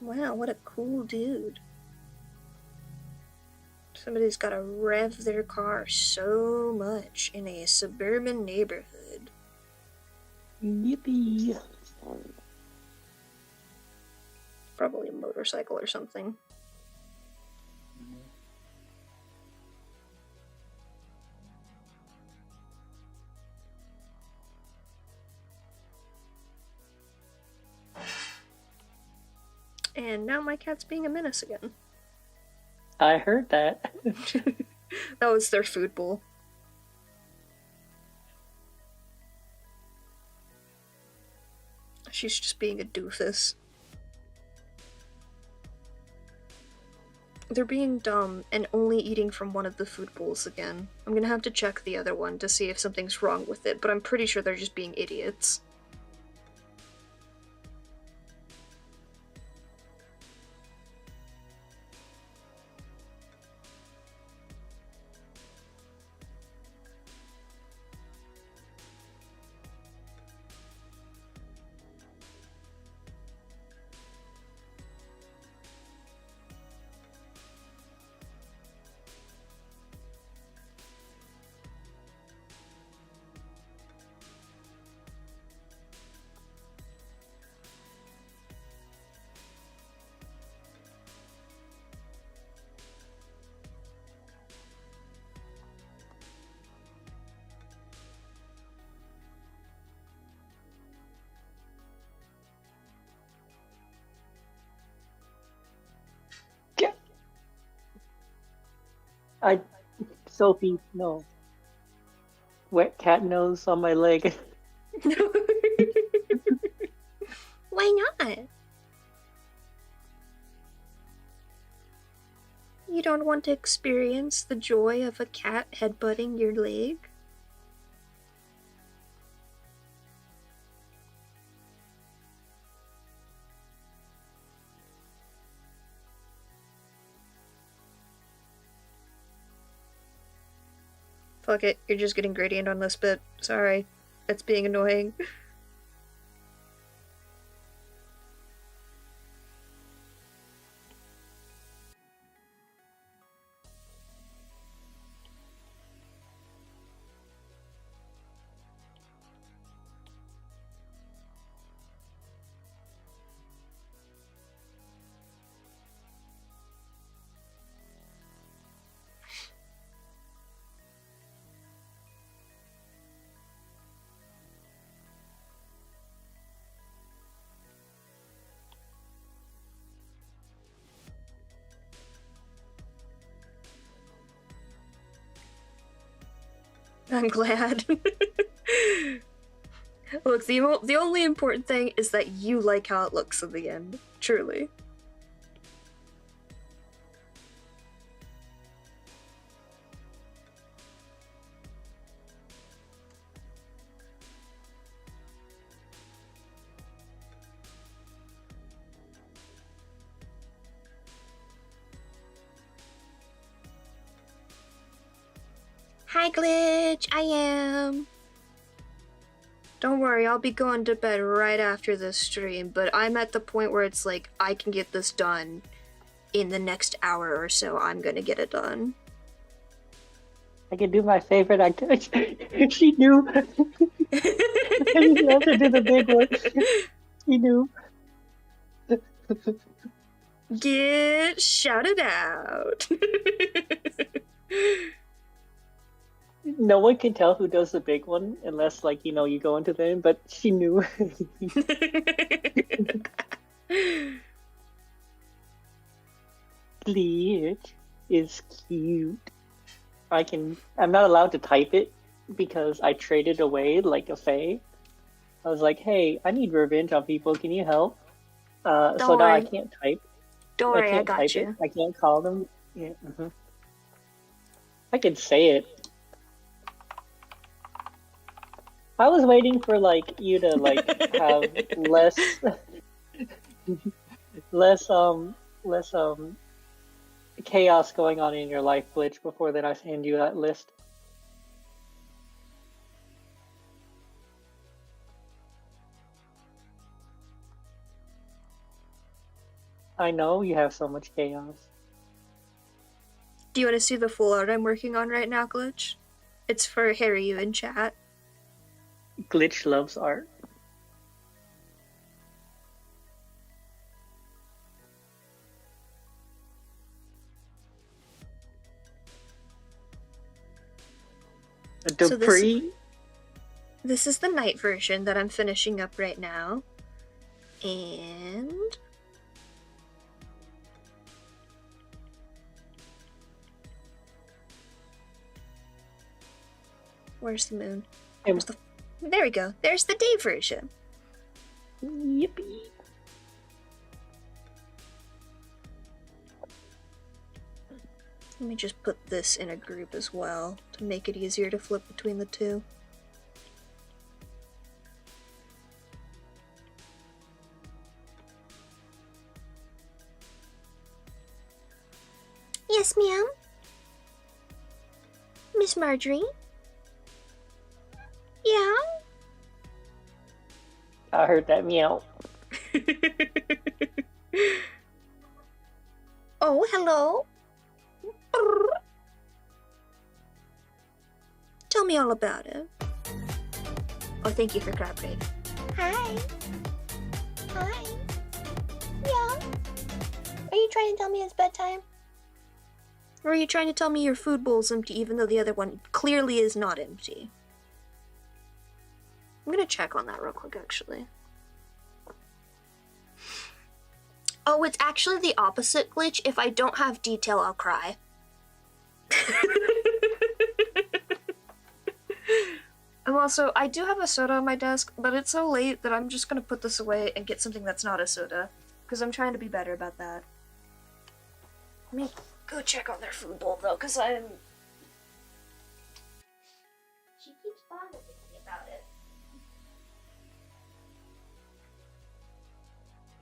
Wow, what a cool dude. Somebody's gotta rev their car so much in a suburban neighborhood. Yippee! Probably a motorcycle or something. And now my cat's being a menace again. I heard that. That was their food bowl. She's just being a doofus. They're being dumb and only eating from one of the food bowls again. I'm gonna have to check the other one to see if something's wrong with it, but I'm pretty sure they're just being idiots. Sophie, no. Wet cat nose on my leg. Why not? You don't want to experience the joy of a cat headbutting your leg? Fuck it, you're just getting gradient on this bit. Sorry. It's being annoying. I'm glad. Look, the only important thing is that you like how it looks in the end. Truly. Hi, Glitch. I am. Don't worry, I'll be going to bed right after this stream, but I'm at the point where it's like, I can get this done in the next hour or so. I'm gonna get it done. I can do my favorite activity. She knew. I didn't have to do the big one. She knew. Get shouted out. No one can tell who does the big one unless, like, you know, you go into them, but she knew. Glitch is cute. I'm not allowed to type it because I traded away like a fae. I was like, hey, I need revenge on people, can you help? So now I worry. can't type. Don't worry, I can't got type you. it. I can't call them. Yeah, I can say it. I was waiting for like you to like have less less chaos going on in your life, Glitch, before then I hand you that list. I know you have so much chaos. Do you want to see the full art I'm working on right now, Glitch? It's for hareryuu in chat. Glitch loves art. So Dupree? This is the night version that I'm finishing up right now. And where's the moon? Where's the... There we go. There's the day version. Yippee. Let me just put this in a group as well to make it easier to flip between the two. Yes, ma'am. Miss Marjorie? Yeah? I heard that meow. Oh, hello. Tell me all about it. Oh, thank you for crab raid. Hi. Hi. Yeah. Are you trying to tell me it's bedtime? Or are you trying to tell me your food bowl's empty even though the other one clearly is not empty? I'm gonna check on that real quick, actually. Oh, it's actually the opposite, Glitch. If I don't have detail, I'll cry. I do have a soda on my desk, but it's so late that I'm just gonna put this away and get something that's not a soda. Because I'm trying to be better about that. Let me go check on their food bowl, though, because I'm... She keeps bothering me about it.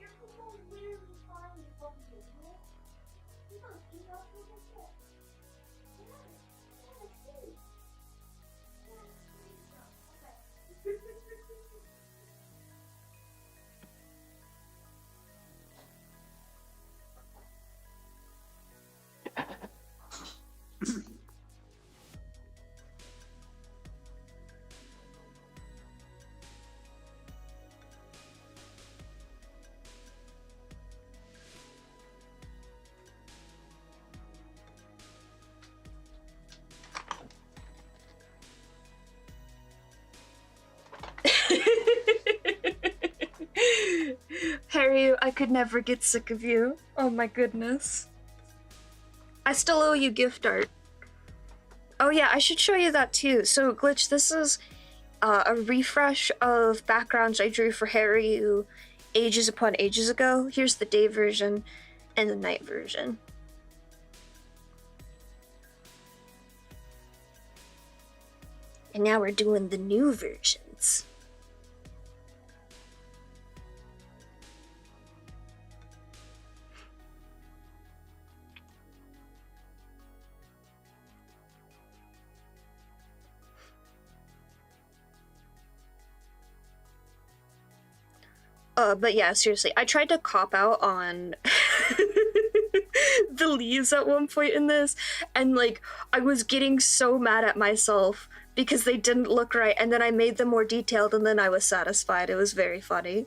Your food bowl is literally fine with fucking business. You don't eat up with this shit. Yeah, see. Harry, I could never get sick of you. Oh my goodness. I still owe you gift art. Oh yeah, I should show you that too. So, Glitch, this is a refresh of backgrounds I drew for hareryuu ages upon ages ago. Here's the day version and the night version. And now we're doing the new versions. But yeah, seriously, I tried to cop out on the leaves at one point in this, and like, I was getting so mad at myself because they didn't look right, and then I made them more detailed, and then I was satisfied. It was very funny.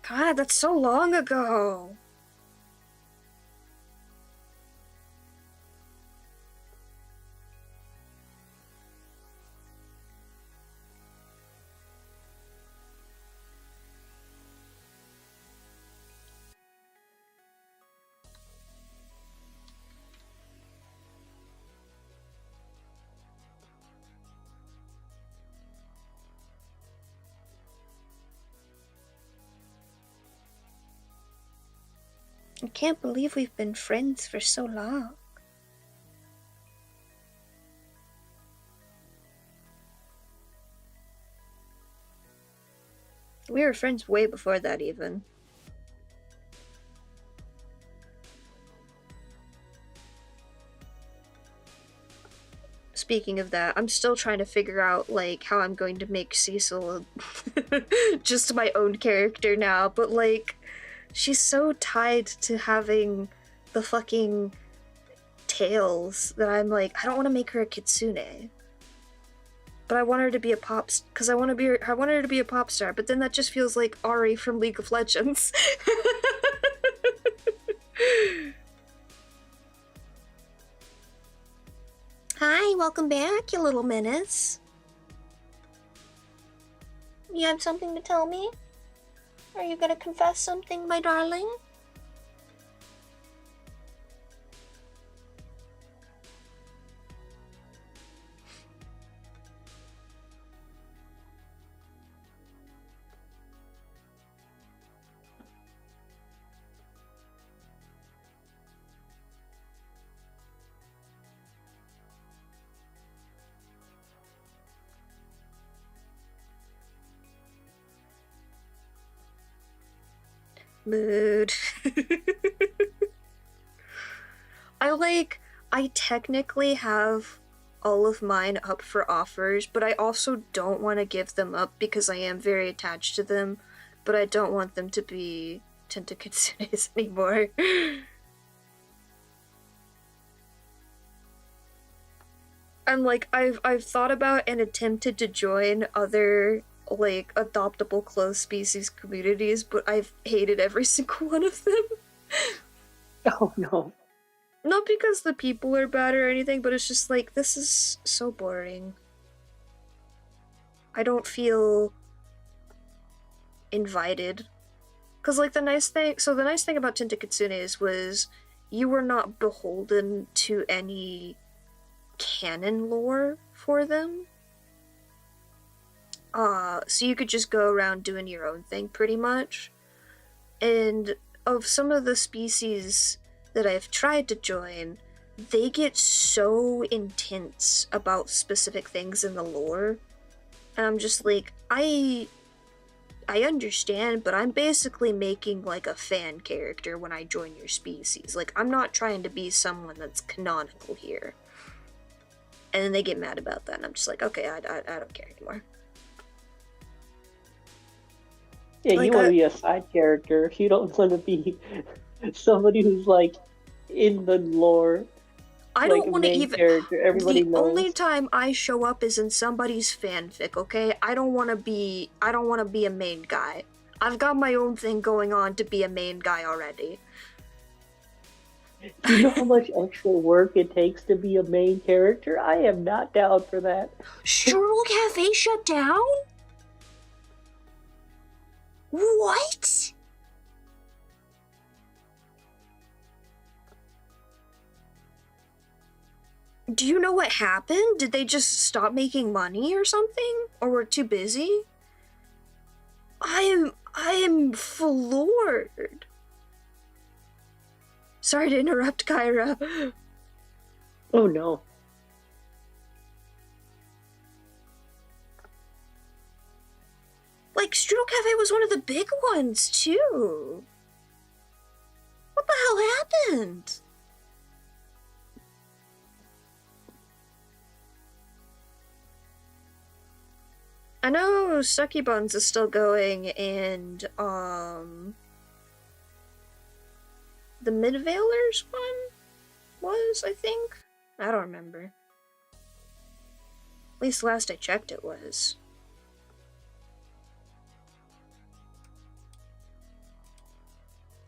God, that's so long ago. I can't believe we've been friends for so long. We were friends way before that, even. Speaking of that, I'm still trying to figure out, like, how I'm going to make Cecil just my own character now, but, like, she's so tied to having the fucking tails that I'm like, I don't want to make her a kitsune. But I want her to be a pop, because I want her to be a pop star. But then that just feels like Ari from League of Legends. Hi, welcome back, you little menace. You have something to tell me? Are you gonna confess something, my darling? Mood. I technically have all of mine up for offers, but I also don't want to give them up because I am very attached to them, but I don't want them to be Tentakitsunes anymore. And like, I've thought about and attempted to join other like adoptable close species communities, but I've hated every single one of them. Oh no. Not because the people are bad or anything, but it's just like, this is so boring. I don't feel invited. Cause like the nice thing about Tentakitsunes was you were not beholden to any canon lore for them. So you could just go around doing your own thing pretty much. And of some of the species that I've tried to join, they get so intense about specific things in the lore. And I'm just like, I understand, but I'm basically making like a fan character when I join your species. Like, I'm not trying to be someone that's canonical here. And then they get mad about that, and I'm just like, okay, I don't care anymore. Yeah, Like, you want to be a side character. You don't want to be somebody who's like in the lore. I like, don't want to main even. character. Everybody The knows. only time I show up is in somebody's fanfic. Okay, I don't want to be a main guy. I've got my own thing going on to be a main guy already. Do you know how much extra work it takes to be a main character? I am not down for that. Stroll Cafe shut down? What? Do you know what happened? Did they just stop making money or something? Or were too busy? I am floored. Sorry to interrupt, Kyra. Oh no. Like, Strudel Cafe was one of the big ones, too. What the hell happened? I know Sucky Buns is still going, and, the Midveilers one was, I think? I don't remember. At least last I checked it was.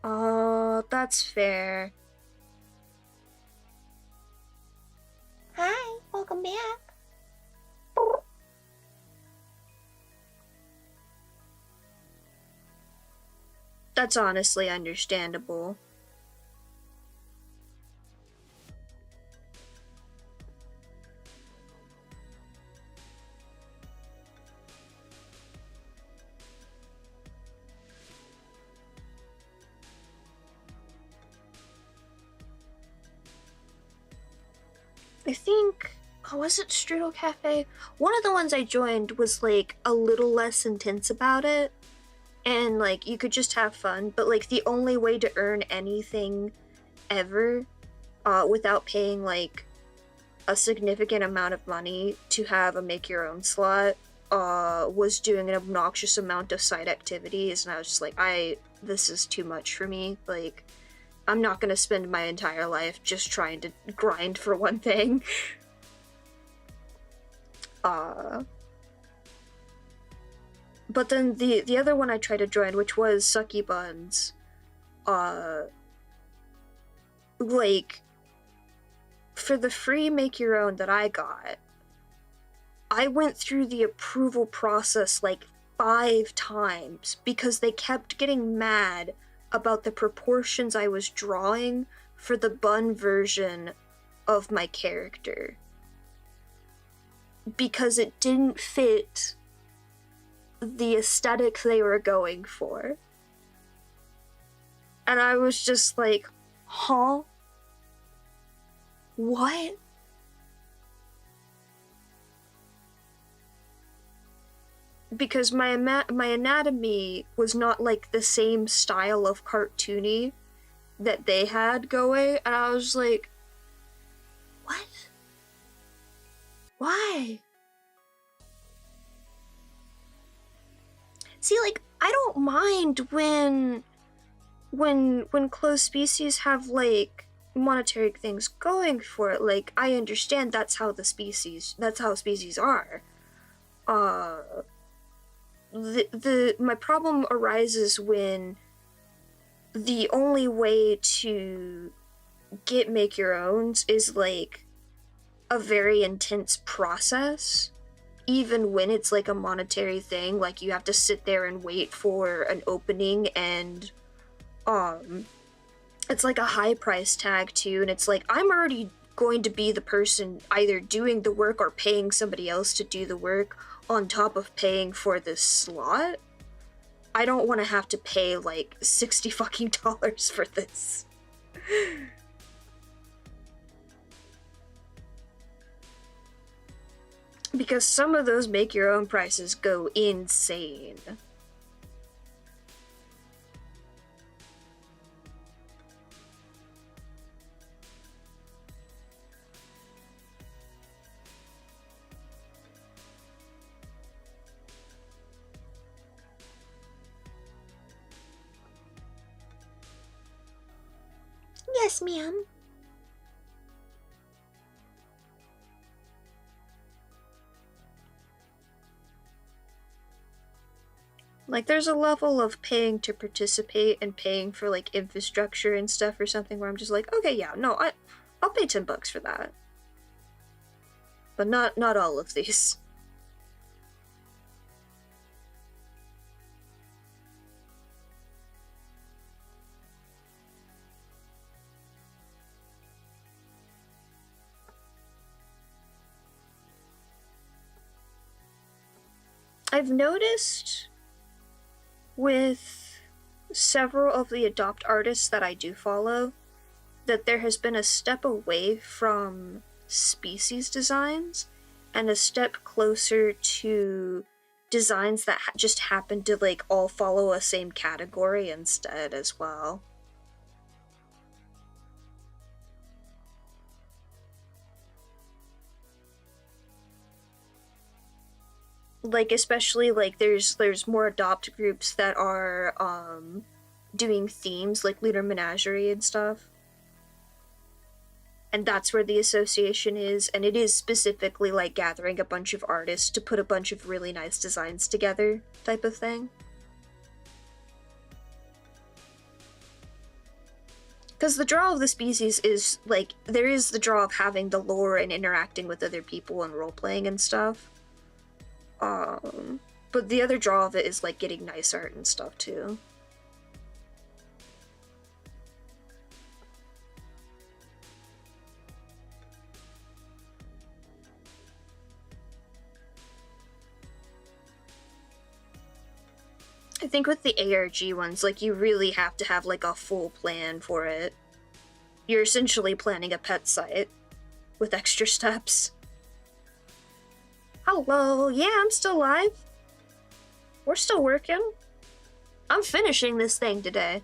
Oh, that's fair. Hi, welcome back. That's honestly understandable. I think, oh, was it Strudel Cafe? One of the ones I joined was like a little less intense about it, and like you could just have fun, but like the only way to earn anything ever without paying like a significant amount of money to have a make your own slot was doing an obnoxious amount of side activities, and I was just like, this is too much for me. Like, I'm not gonna spend my entire life just trying to grind for one thing. But then the other one I tried to join, which was Sucky Buns, like, for the free make your own that I got, I went through the approval process like 5 times because they kept getting mad about the proportions I was drawing for the bun version of my character. Because it didn't fit the aesthetic they were going for. And I was just like, huh? What? Because my anatomy was not like the same style of cartoony that they had going, and I was like, what? Why? See, like, I don't mind when closed species have like monetary things going for it. Like, I understand that's how species are. My problem arises when the only way to get make your owns is like a very intense process, even when it's like a monetary thing. Like, you have to sit there and wait for an opening, and it's like a high price tag too, and it's like, I'm already going to be the person either doing the work or paying somebody else to do the work on top of paying for this slot. I don't want to have to pay like $60 fucking for this. Because some of those make your own prices go insane. Yes, ma'am. Like, there's a level of paying to participate and paying for like infrastructure and stuff or something where I'm just like, okay, yeah, no, I'll pay $10 for that. But not all of these. I've noticed with several of the adopt artists that I do follow that there has been a step away from species designs and a step closer to designs that just happen to like all follow a same category instead as well. Like especially like there's more adopt groups that are doing themes like Lunar Menagerie and stuff. And that's where the association is, and it is specifically like gathering a bunch of artists to put a bunch of really nice designs together type of thing. Because the draw of the species is like, there is the draw of having the lore and interacting with other people and role-playing and stuff. But the other draw of it is like getting nice art and stuff too. I think with the ARG ones, like, you really have to have, like, a full plan for it. You're essentially planning a pet site with extra steps. Hello, yeah, I'm still live. We're still working. I'm finishing this thing today.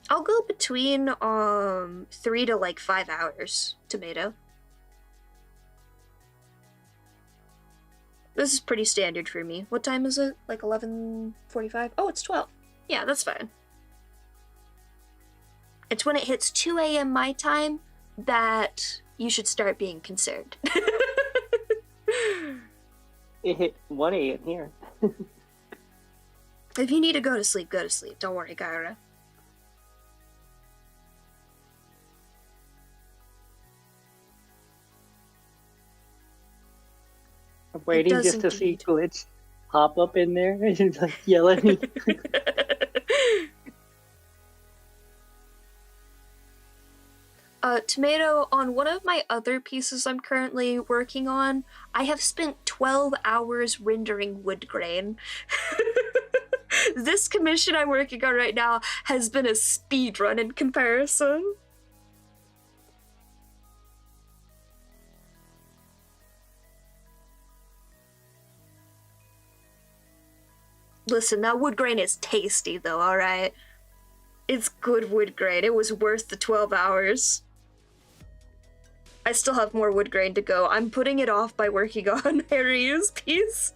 I'll go between, 3 to, like, 5 hours, Tomato. This is pretty standard for me. What time is it? Like 11:45? Oh, it's 12. Yeah, that's fine. It's when it hits 2 a.m. my time that you should start being concerned. It hit 1 a.m. here. If you need to go to sleep, go to sleep. Don't worry, Kyra. I'm waiting just to see Glitch pop up in there and like yell at me. Tomato, on one of my other pieces I'm currently working on, I have spent 12 hours rendering wood grain. This commission I'm working on right now has been a speed run in comparison. Listen, that wood grain is tasty though, alright? It's good wood grain. It was worth the 12 hours. I still have more wood grain to go. I'm putting it off by working on hareryuu's piece.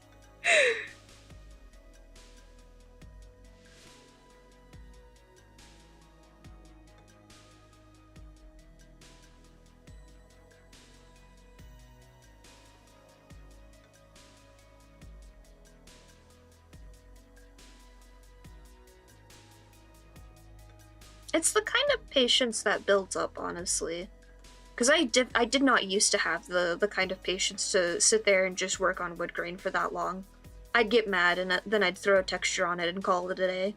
It's the kind of patience that builds up, honestly. Because I did not used to have the kind of patience to sit there and just work on wood grain for that long. I'd get mad and then I'd throw a texture on it and call it a day.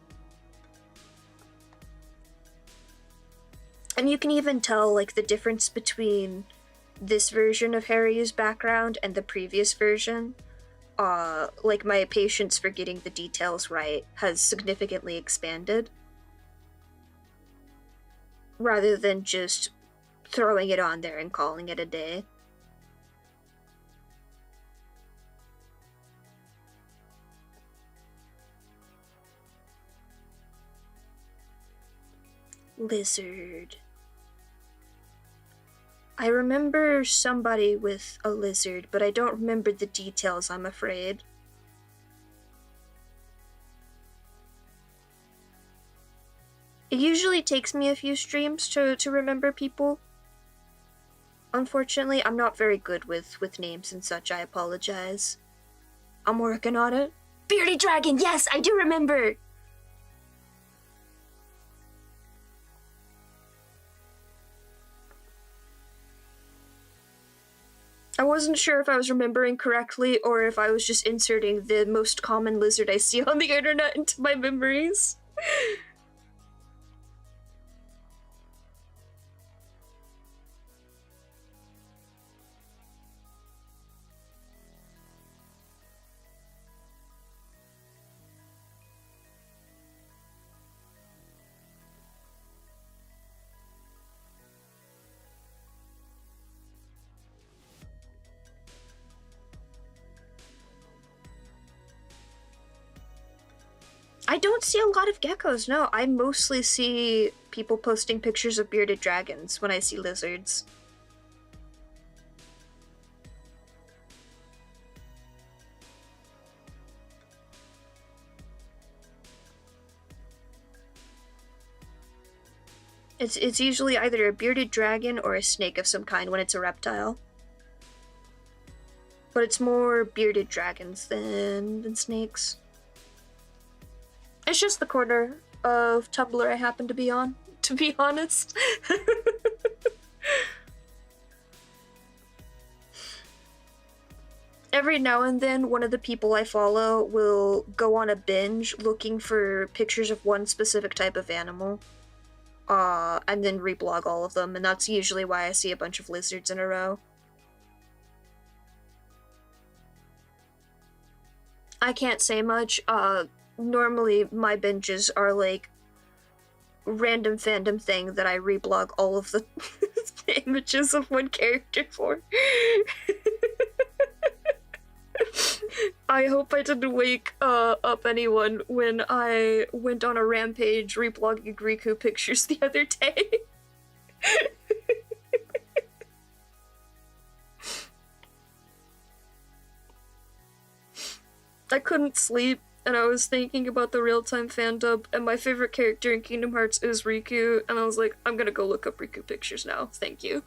And you can even tell, like, the difference between this version of hareryuu's background and the previous version. Like, my patience for getting the details right has significantly expanded. Rather than just throwing it on there and calling it a day. Lizard. I remember somebody with a lizard, but I don't remember the details, I'm afraid. It usually takes me a few streams to remember people. Unfortunately, I'm not very good with names and such, I apologize. I'm working on it. Beardy Dragon, yes, I do remember! I wasn't sure if I was remembering correctly or if I was just inserting the most common lizard I see on the internet into my memories. I don't see a lot of geckos, no. I mostly see people posting pictures of bearded dragons when I see lizards. It's usually either a bearded dragon or a snake of some kind when it's a reptile. But it's more bearded dragons than snakes. It's just the corner of Tumblr I happen to be on, to be honest. Every now and then, one of the people I follow will go on a binge looking for pictures of one specific type of animal. And then reblog all of them, and that's usually why I see a bunch of lizards in a row. I can't say much. Normally my binges are like random fandom thing that I reblog all of the images of one character for. I hope I didn't wake up anyone when I went on a rampage reblogging Riku pictures the other day. I couldn't sleep, and I was thinking about the real-time fandub, and my favorite character in Kingdom Hearts is Riku, and I was like, I'm gonna go look up Riku pictures now, thank you.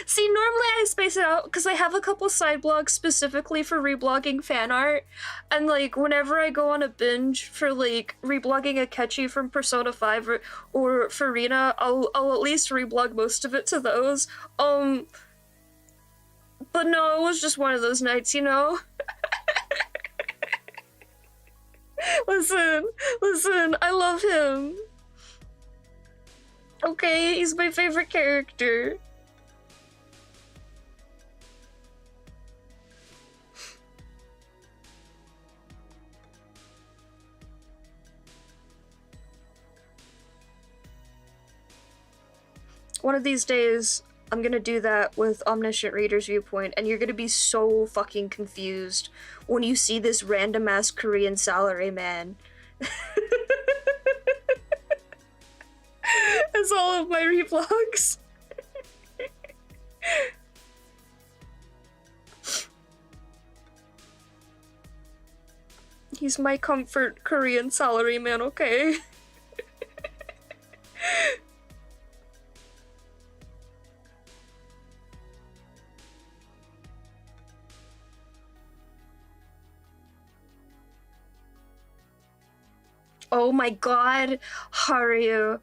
See, normally I space it out because I have a couple side blogs specifically for reblogging fan art, and like whenever I go on a binge for like reblogging a Akechi from Persona 5 or Farina, I'll at least reblog most of it to those. But no, it was just one of those nights, you know? Listen, I love him. Okay, he's my favorite character. One of these days, I'm gonna do that with Omniscient Reader's Viewpoint, and you're gonna be so fucking confused when you see this random-ass Korean salaryman. As all of my reblogs. He's my comfort Korean salaryman, okay? Oh my god, hareryuu.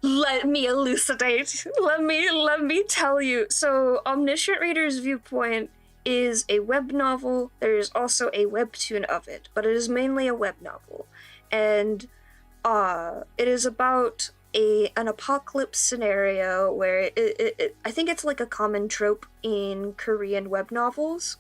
Let me elucidate. Let me tell you. So, Omniscient Reader's Viewpoint is a web novel. There is also a webtoon of it, but it is mainly a web novel. And it is about an apocalypse scenario where I think it's like a common trope in Korean web novels,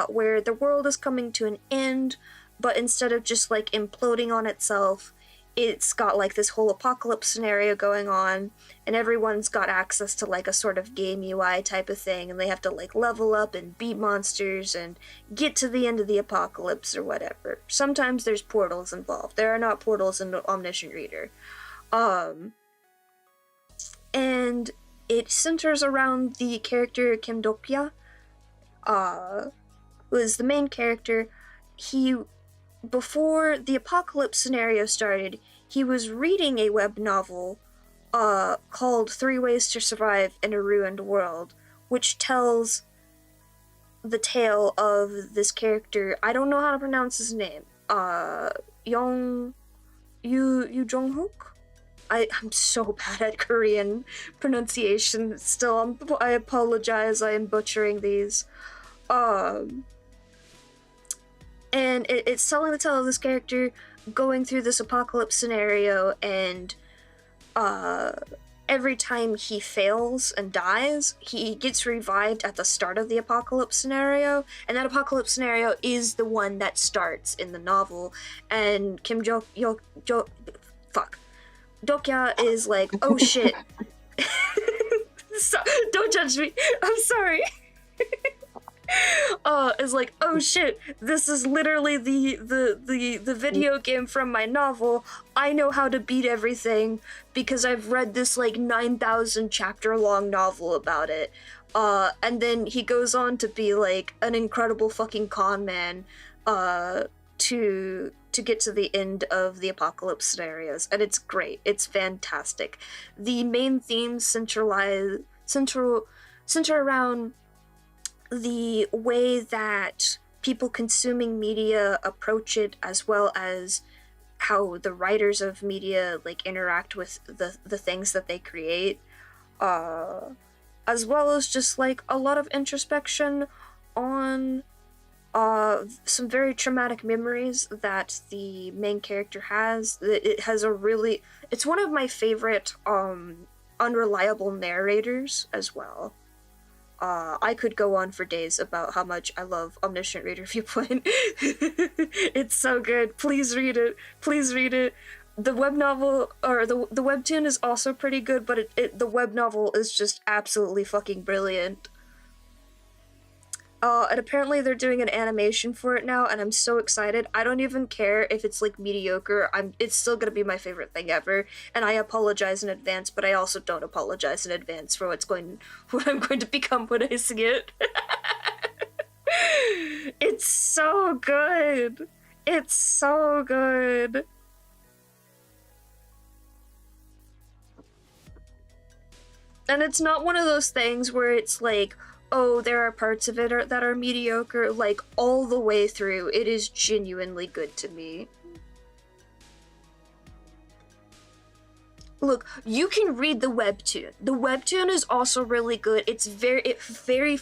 where the world is coming to an end, but instead of just like imploding on itself, it's got like this whole apocalypse scenario going on, and everyone's got access to like a sort of game UI type of thing, and they have to like level up and beat monsters and get to the end of the apocalypse or whatever. Sometimes there's portals involved. There are not portals in Omniscient Reader. And it centers around the character Kim Dokpya, who is the main character. Before the apocalypse scenario started, he was reading a web novel called 3 Ways to Survive in a Ruined World, which tells the tale of this character. I don't know how to pronounce his name. Yoo Jong-hook? I'm so bad at Korean pronunciation still. I apologize, I am butchering these. And it's telling the tale of this character going through this apocalypse scenario, and every time he fails and dies, he gets revived at the start of the apocalypse scenario, and that apocalypse scenario is the one that starts in the novel. And Dokya is like, oh shit. So, don't judge me. I'm sorry. Is like, oh shit, this is literally the video game from my novel. I know how to beat everything because I've read this like 9,000 chapter long novel about it. And then he goes on to be like an incredible fucking con man, to get to the end of the apocalypse scenarios, and it's great. It's fantastic. The main themes center around the way that people consuming media approach it, as well as how the writers of media like interact with the things that they create, as well as just like a lot of introspection on some very traumatic memories that the main character has. It has it's one of my favorite unreliable narrators as well. I could go on for days about how much I love Omniscient Reader Viewpoint. It's so good. Please read it. Please read it. The web novel, or the webtoon is also pretty good, but the web novel is just absolutely fucking brilliant. And apparently they're doing an animation for it now, and I'm so excited. I don't even care if it's like mediocre. It's still gonna be my favorite thing ever, and I apologize in advance, but I also don't apologize in advance for what I'm going to become when I see it. It's so good. It's so good. And it's not one of those things where it's like, oh, there are parts of it that are mediocre. Like, all the way through, it is genuinely good to me. Look, you can read the webtoon. The webtoon is also really good. It very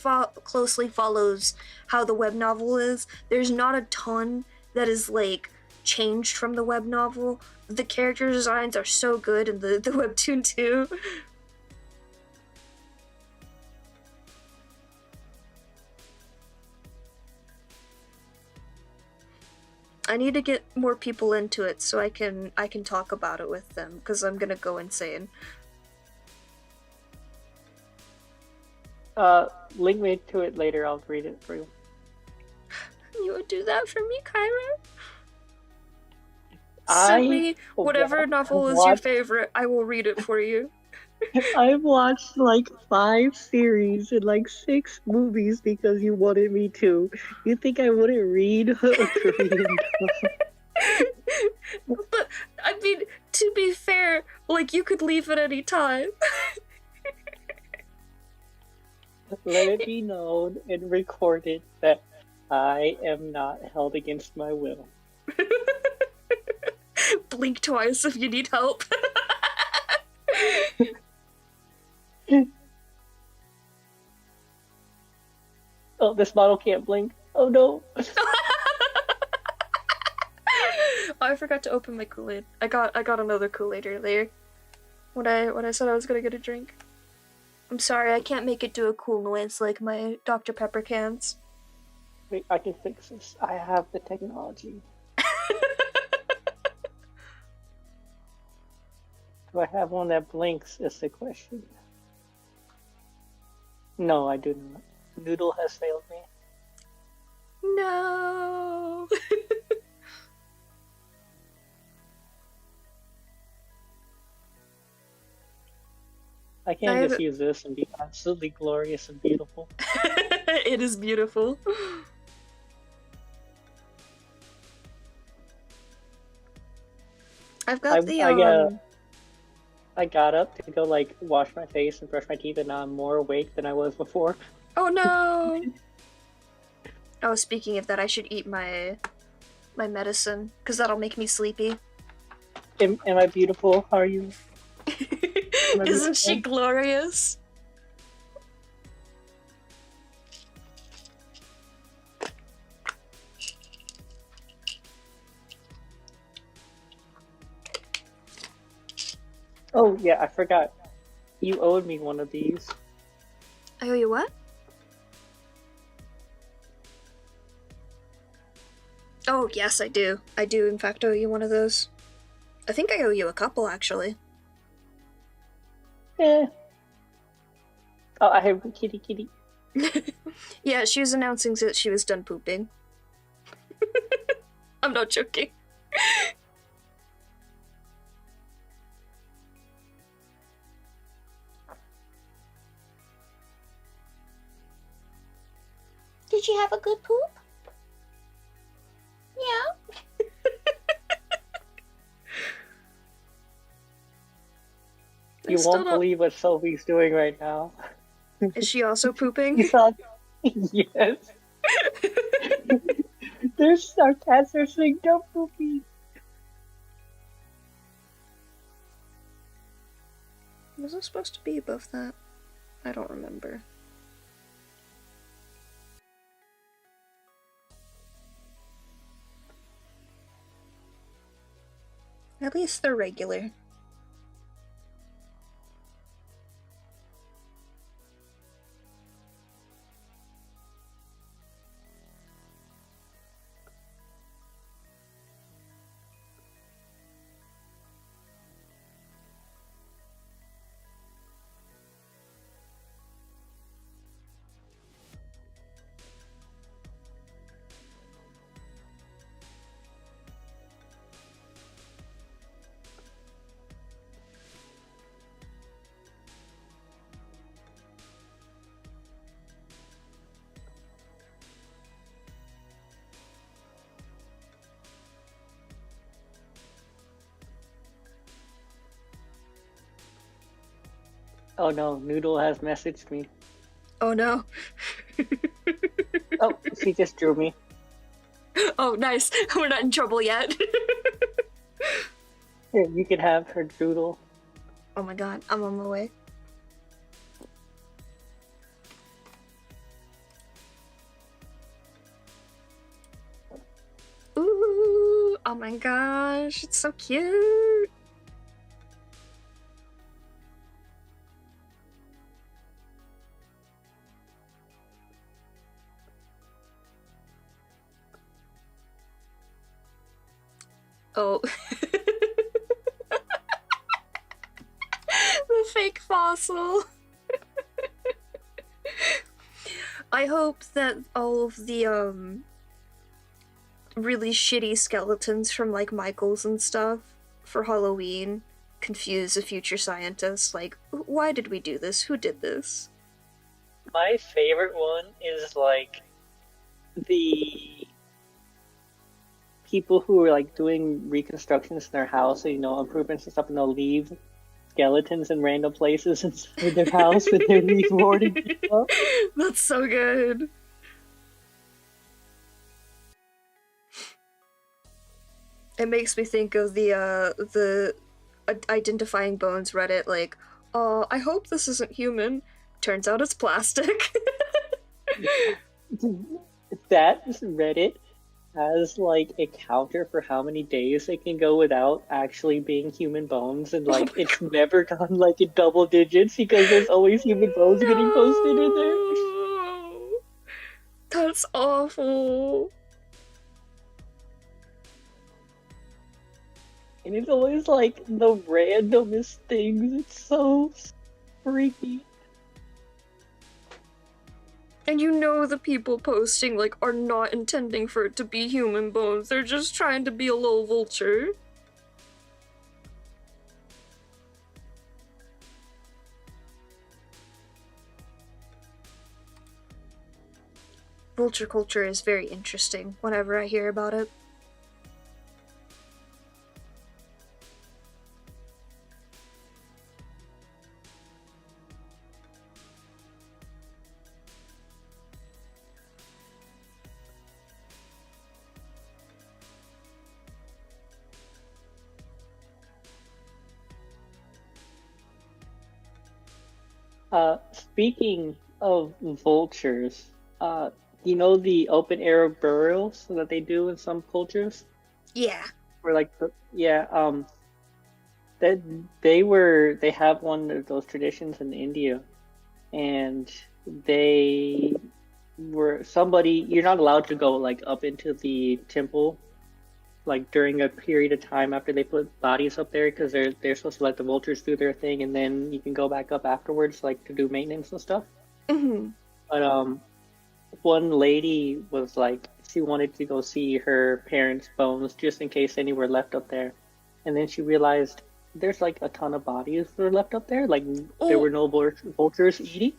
closely follows how the web novel is. There's not a ton that is, like, changed from the web novel. The character designs are so good in the webtoon, too. I need to get more people into it so I can talk about it with them, because I'm gonna go insane. Link me to it later, I'll read it for you. You would do that for me, Kyra? Send me whatever novel is your favorite, I will read it for you. I've watched like 5 series and like 6 movies because you wanted me to. You think I wouldn't read a Korean drama? But, I mean, to be fair, like, you could leave at any time. Let it be known and recorded that I am not held against my will. Blink twice if you need help. Oh, this model can't blink. Oh no. Oh, I forgot to open my Kool-Aid. I got another Kool-Aid earlier. When I said I was gonna get a drink. I'm sorry, I can't make it do a cool noise like my Dr. Pepper cans. Wait, I can fix this. I have the technology. Do I have one that blinks is the question. No, I do not. Noodle has failed me. No. I can't just use this and be absolutely glorious and beautiful. It is beautiful. I've got I got up to go like wash my face and brush my teeth, and now I'm more awake than I was before. Oh no! Oh, speaking of that, I should eat my medicine, because that'll make me sleepy. Am I beautiful? How are you? Isn't she glorious? Oh yeah, I forgot. You owed me one of these. I owe you what? Oh, yes, I do. I do, in fact, owe you one of those. I think I owe you a couple, actually. Eh. Oh, I have kitty kitty. Yeah, she was announcing that she was done pooping. I'm not joking. Did you have a good poop? Yeah. You won't believe what Sophie's doing right now. Is she also pooping? You saw? Yes. There's our cats are saying no poopy. Was it supposed to be above that? I don't remember. At least they're regular. Oh no, Noodle has messaged me. Oh no. Oh, she just drew me. Oh, nice. We're not in trouble yet. Here, you can have her doodle. Oh my god, I'm on my way. Ooh, oh my gosh, it's so cute. Oh. The fake fossil. I hope that all of the really shitty skeletons from like Michael's and stuff for Halloween confuse a future scientist. Like, why did we do this? Who did this? My favorite one is like the people who are like doing reconstructions in their house, you know, improvements and stuff, and they'll leave skeletons in random places inside their house when they're rewarding people. That's so good. It makes me think of the identifying bones Reddit, like, I hope this isn't human. Turns out it's plastic. That Reddit has like a counter for how many days they can go without actually being human bones, and like it's never gone like in double digits because there's always human bones getting posted in there. That's awful. And it's always like the randomest things. It's so freaky. And you know the people posting, like, are not intending for it to be human bones. They're just trying to be a little vulture. Vulture culture is very interesting whenever I hear about it. Speaking of vultures, you know the open air burials that they do in some cultures? Yeah. Where like, that they have one of those traditions in India, and you're not allowed to go like up into the temple, like during a period of time after they put bodies up there because they're supposed to let the vultures do their thing and then you can go back up afterwards like to do maintenance and stuff. Mm-hmm. But one lady was like she wanted to go see her parents' bones just in case any were left up there, and then she realized there's like a ton of bodies that are left up there, like there Oh, were no vultures eating.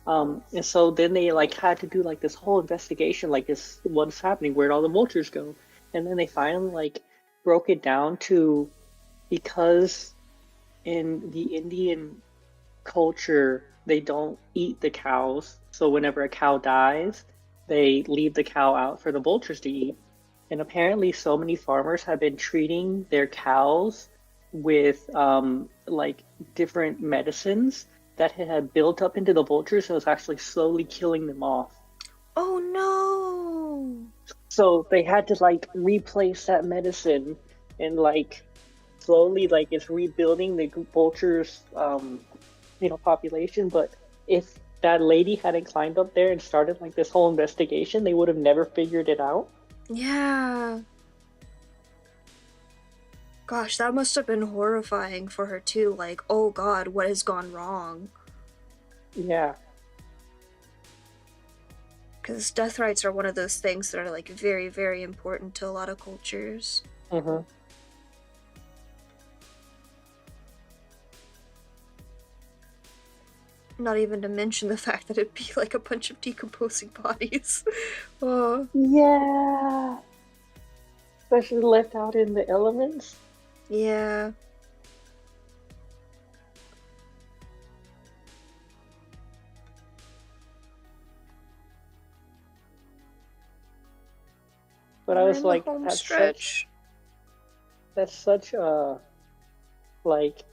And so then they like had to do like this whole investigation, like this what's happening, where'd all the vultures go? And then they finally like broke it down to because in the Indian culture they don't eat the cows, so whenever a cow dies, they leave the cow out for the vultures to eat. And apparently, so many farmers have been treating their cows with like different medicines that had built up into the vultures, so it's actually slowly killing them off. oh no. So they had to like replace that medicine and like slowly like it's rebuilding the vultures population. But if that lady hadn't climbed up there and started like this whole investigation, they would have never figured it out. Yeah. Gosh, that must have been horrifying for her too. Like, oh god, what has gone wrong? Yeah. Because death rites are one of those things that are like very, very important to a lot of cultures. Mm-hmm. Not even to mention the fact that it'd be like a bunch of decomposing bodies. Oh, Yeah. Especially left out in the elements. yeah. But I We're was in the like, home stretch. that's such a like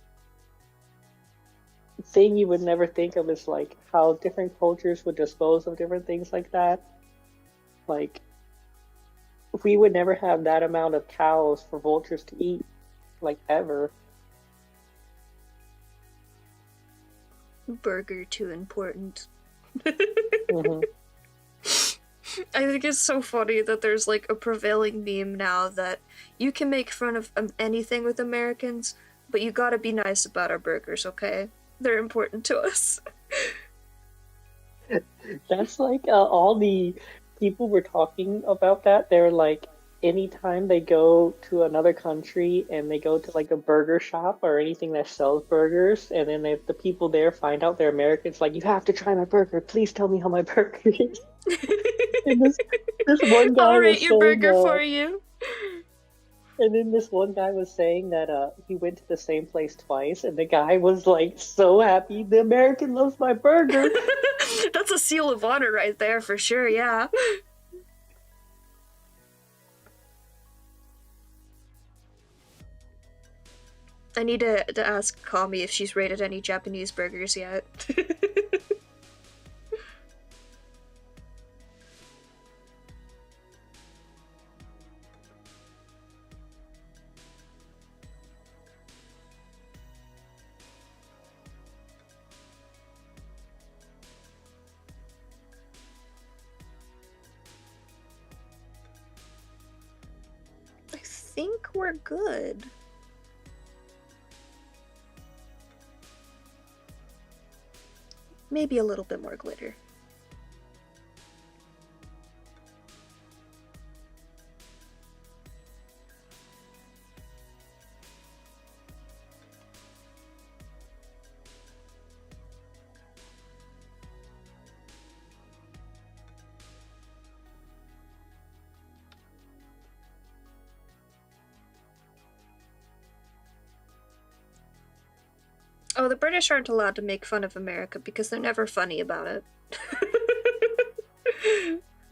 thing you would never think of is like how different cultures would dispose of different things like that. Like we would never have that amount of cows for vultures to eat, like ever. Burger too important. Hmm. I think it's so funny that there's like a prevailing meme now that you can make fun of anything with Americans, but you gotta be nice about our burgers, okay? They're important to us. That's like all the people were talking about that. They're like, anytime they go to another country and they go to like a burger shop or anything that sells burgers, and then if the people there find out they're Americans, like, you have to try my burger. Please tell me how my burger is. And this one guy I'll rate was your saying, burger for you. and then this one guy was saying that he went to the same place twice, and the guy was like so happy. The American loves my burger. That's a seal of honor right there for sure, yeah. I need to ask Kami if she's rated any Japanese burgers yet. I think we're good. Maybe a little bit more glitter. Oh, the British aren't allowed to make fun of America because they're never funny about it.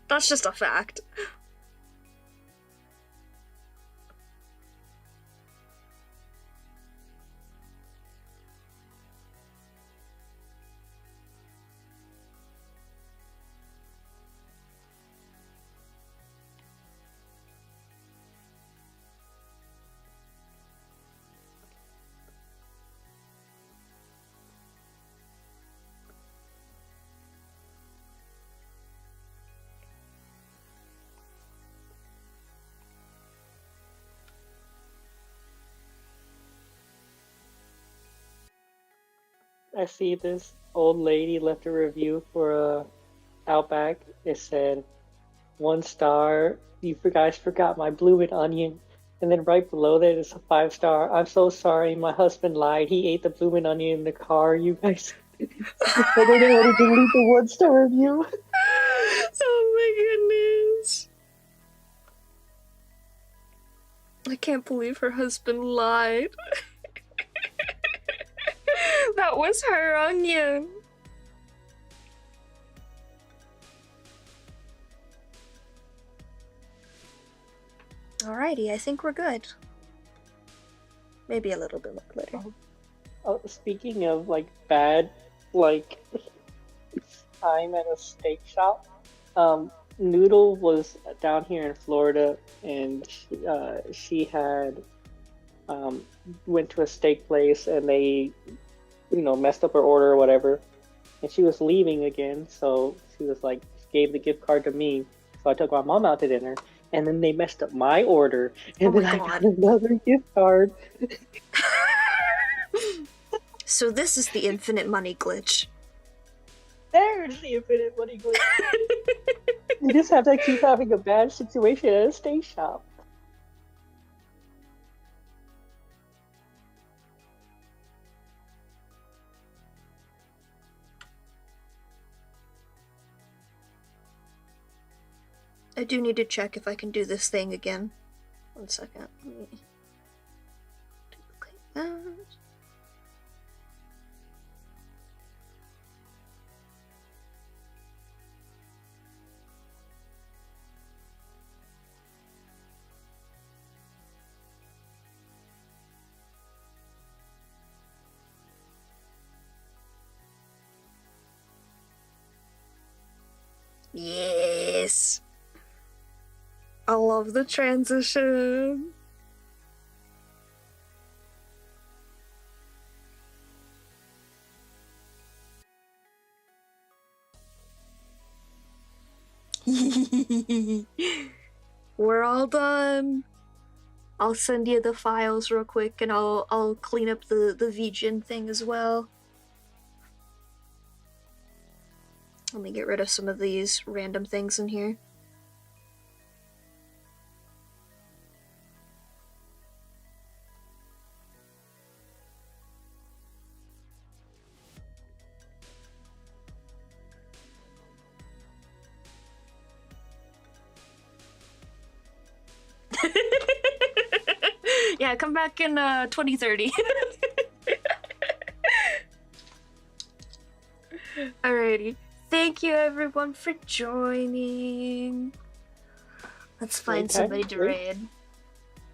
That's just a fact. I see this old lady left a review for Outback. It said 1 star. You guys forgot my bloomin' onion. And then right below that is a 5 star. I'm so sorry, my husband lied. He ate the bloomin' onion in the car. You guys. And then they wanted to delete the 1 star review. Oh my goodness. I can't believe her husband lied. That was her onion. Alrighty, I think we're good. Maybe a little bit more glitter. Oh, speaking of like bad, like time at a steak shop, Noodle was down here in Florida, and she had went to a steak place, and they, messed up her order or whatever, and she was leaving again, so she was like, gave the gift card to me, so I took my mom out to dinner, and then they messed up my order, and then I got another gift card. So this is the infinite money glitch. There's the infinite money glitch. You just have to keep having a bad situation at a steak shop. I do need to check if I can do this thing again. 1 second. Let me duplicate that. Yes! I love the transition. We're all done. I'll send you the files real quick, and I'll clean up the VGen thing as well. Let me get rid of some of these random things in here. Yeah, come back in 2030. Alrighty. Thank you everyone for joining. Let's find somebody to raid.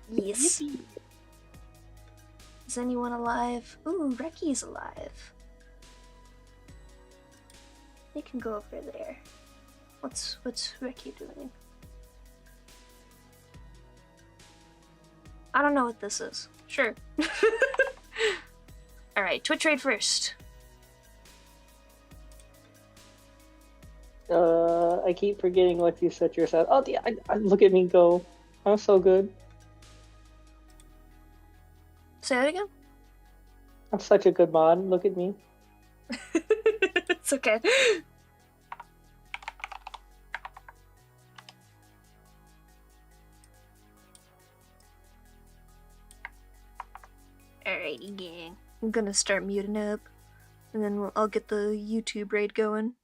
Yes. Is anyone alive? Ooh, Recky's alive. They can go over there. What's Recky doing? I don't know what this is. Sure. Alright, Twitch raid first. I keep forgetting what you set yourself. Oh, yeah, look at me go. I'm so good. Say that again? I'm such a good mod. Look at me. It's okay. Alrighty, gang. I'm gonna start muting up, and then I'll get the YouTube raid going.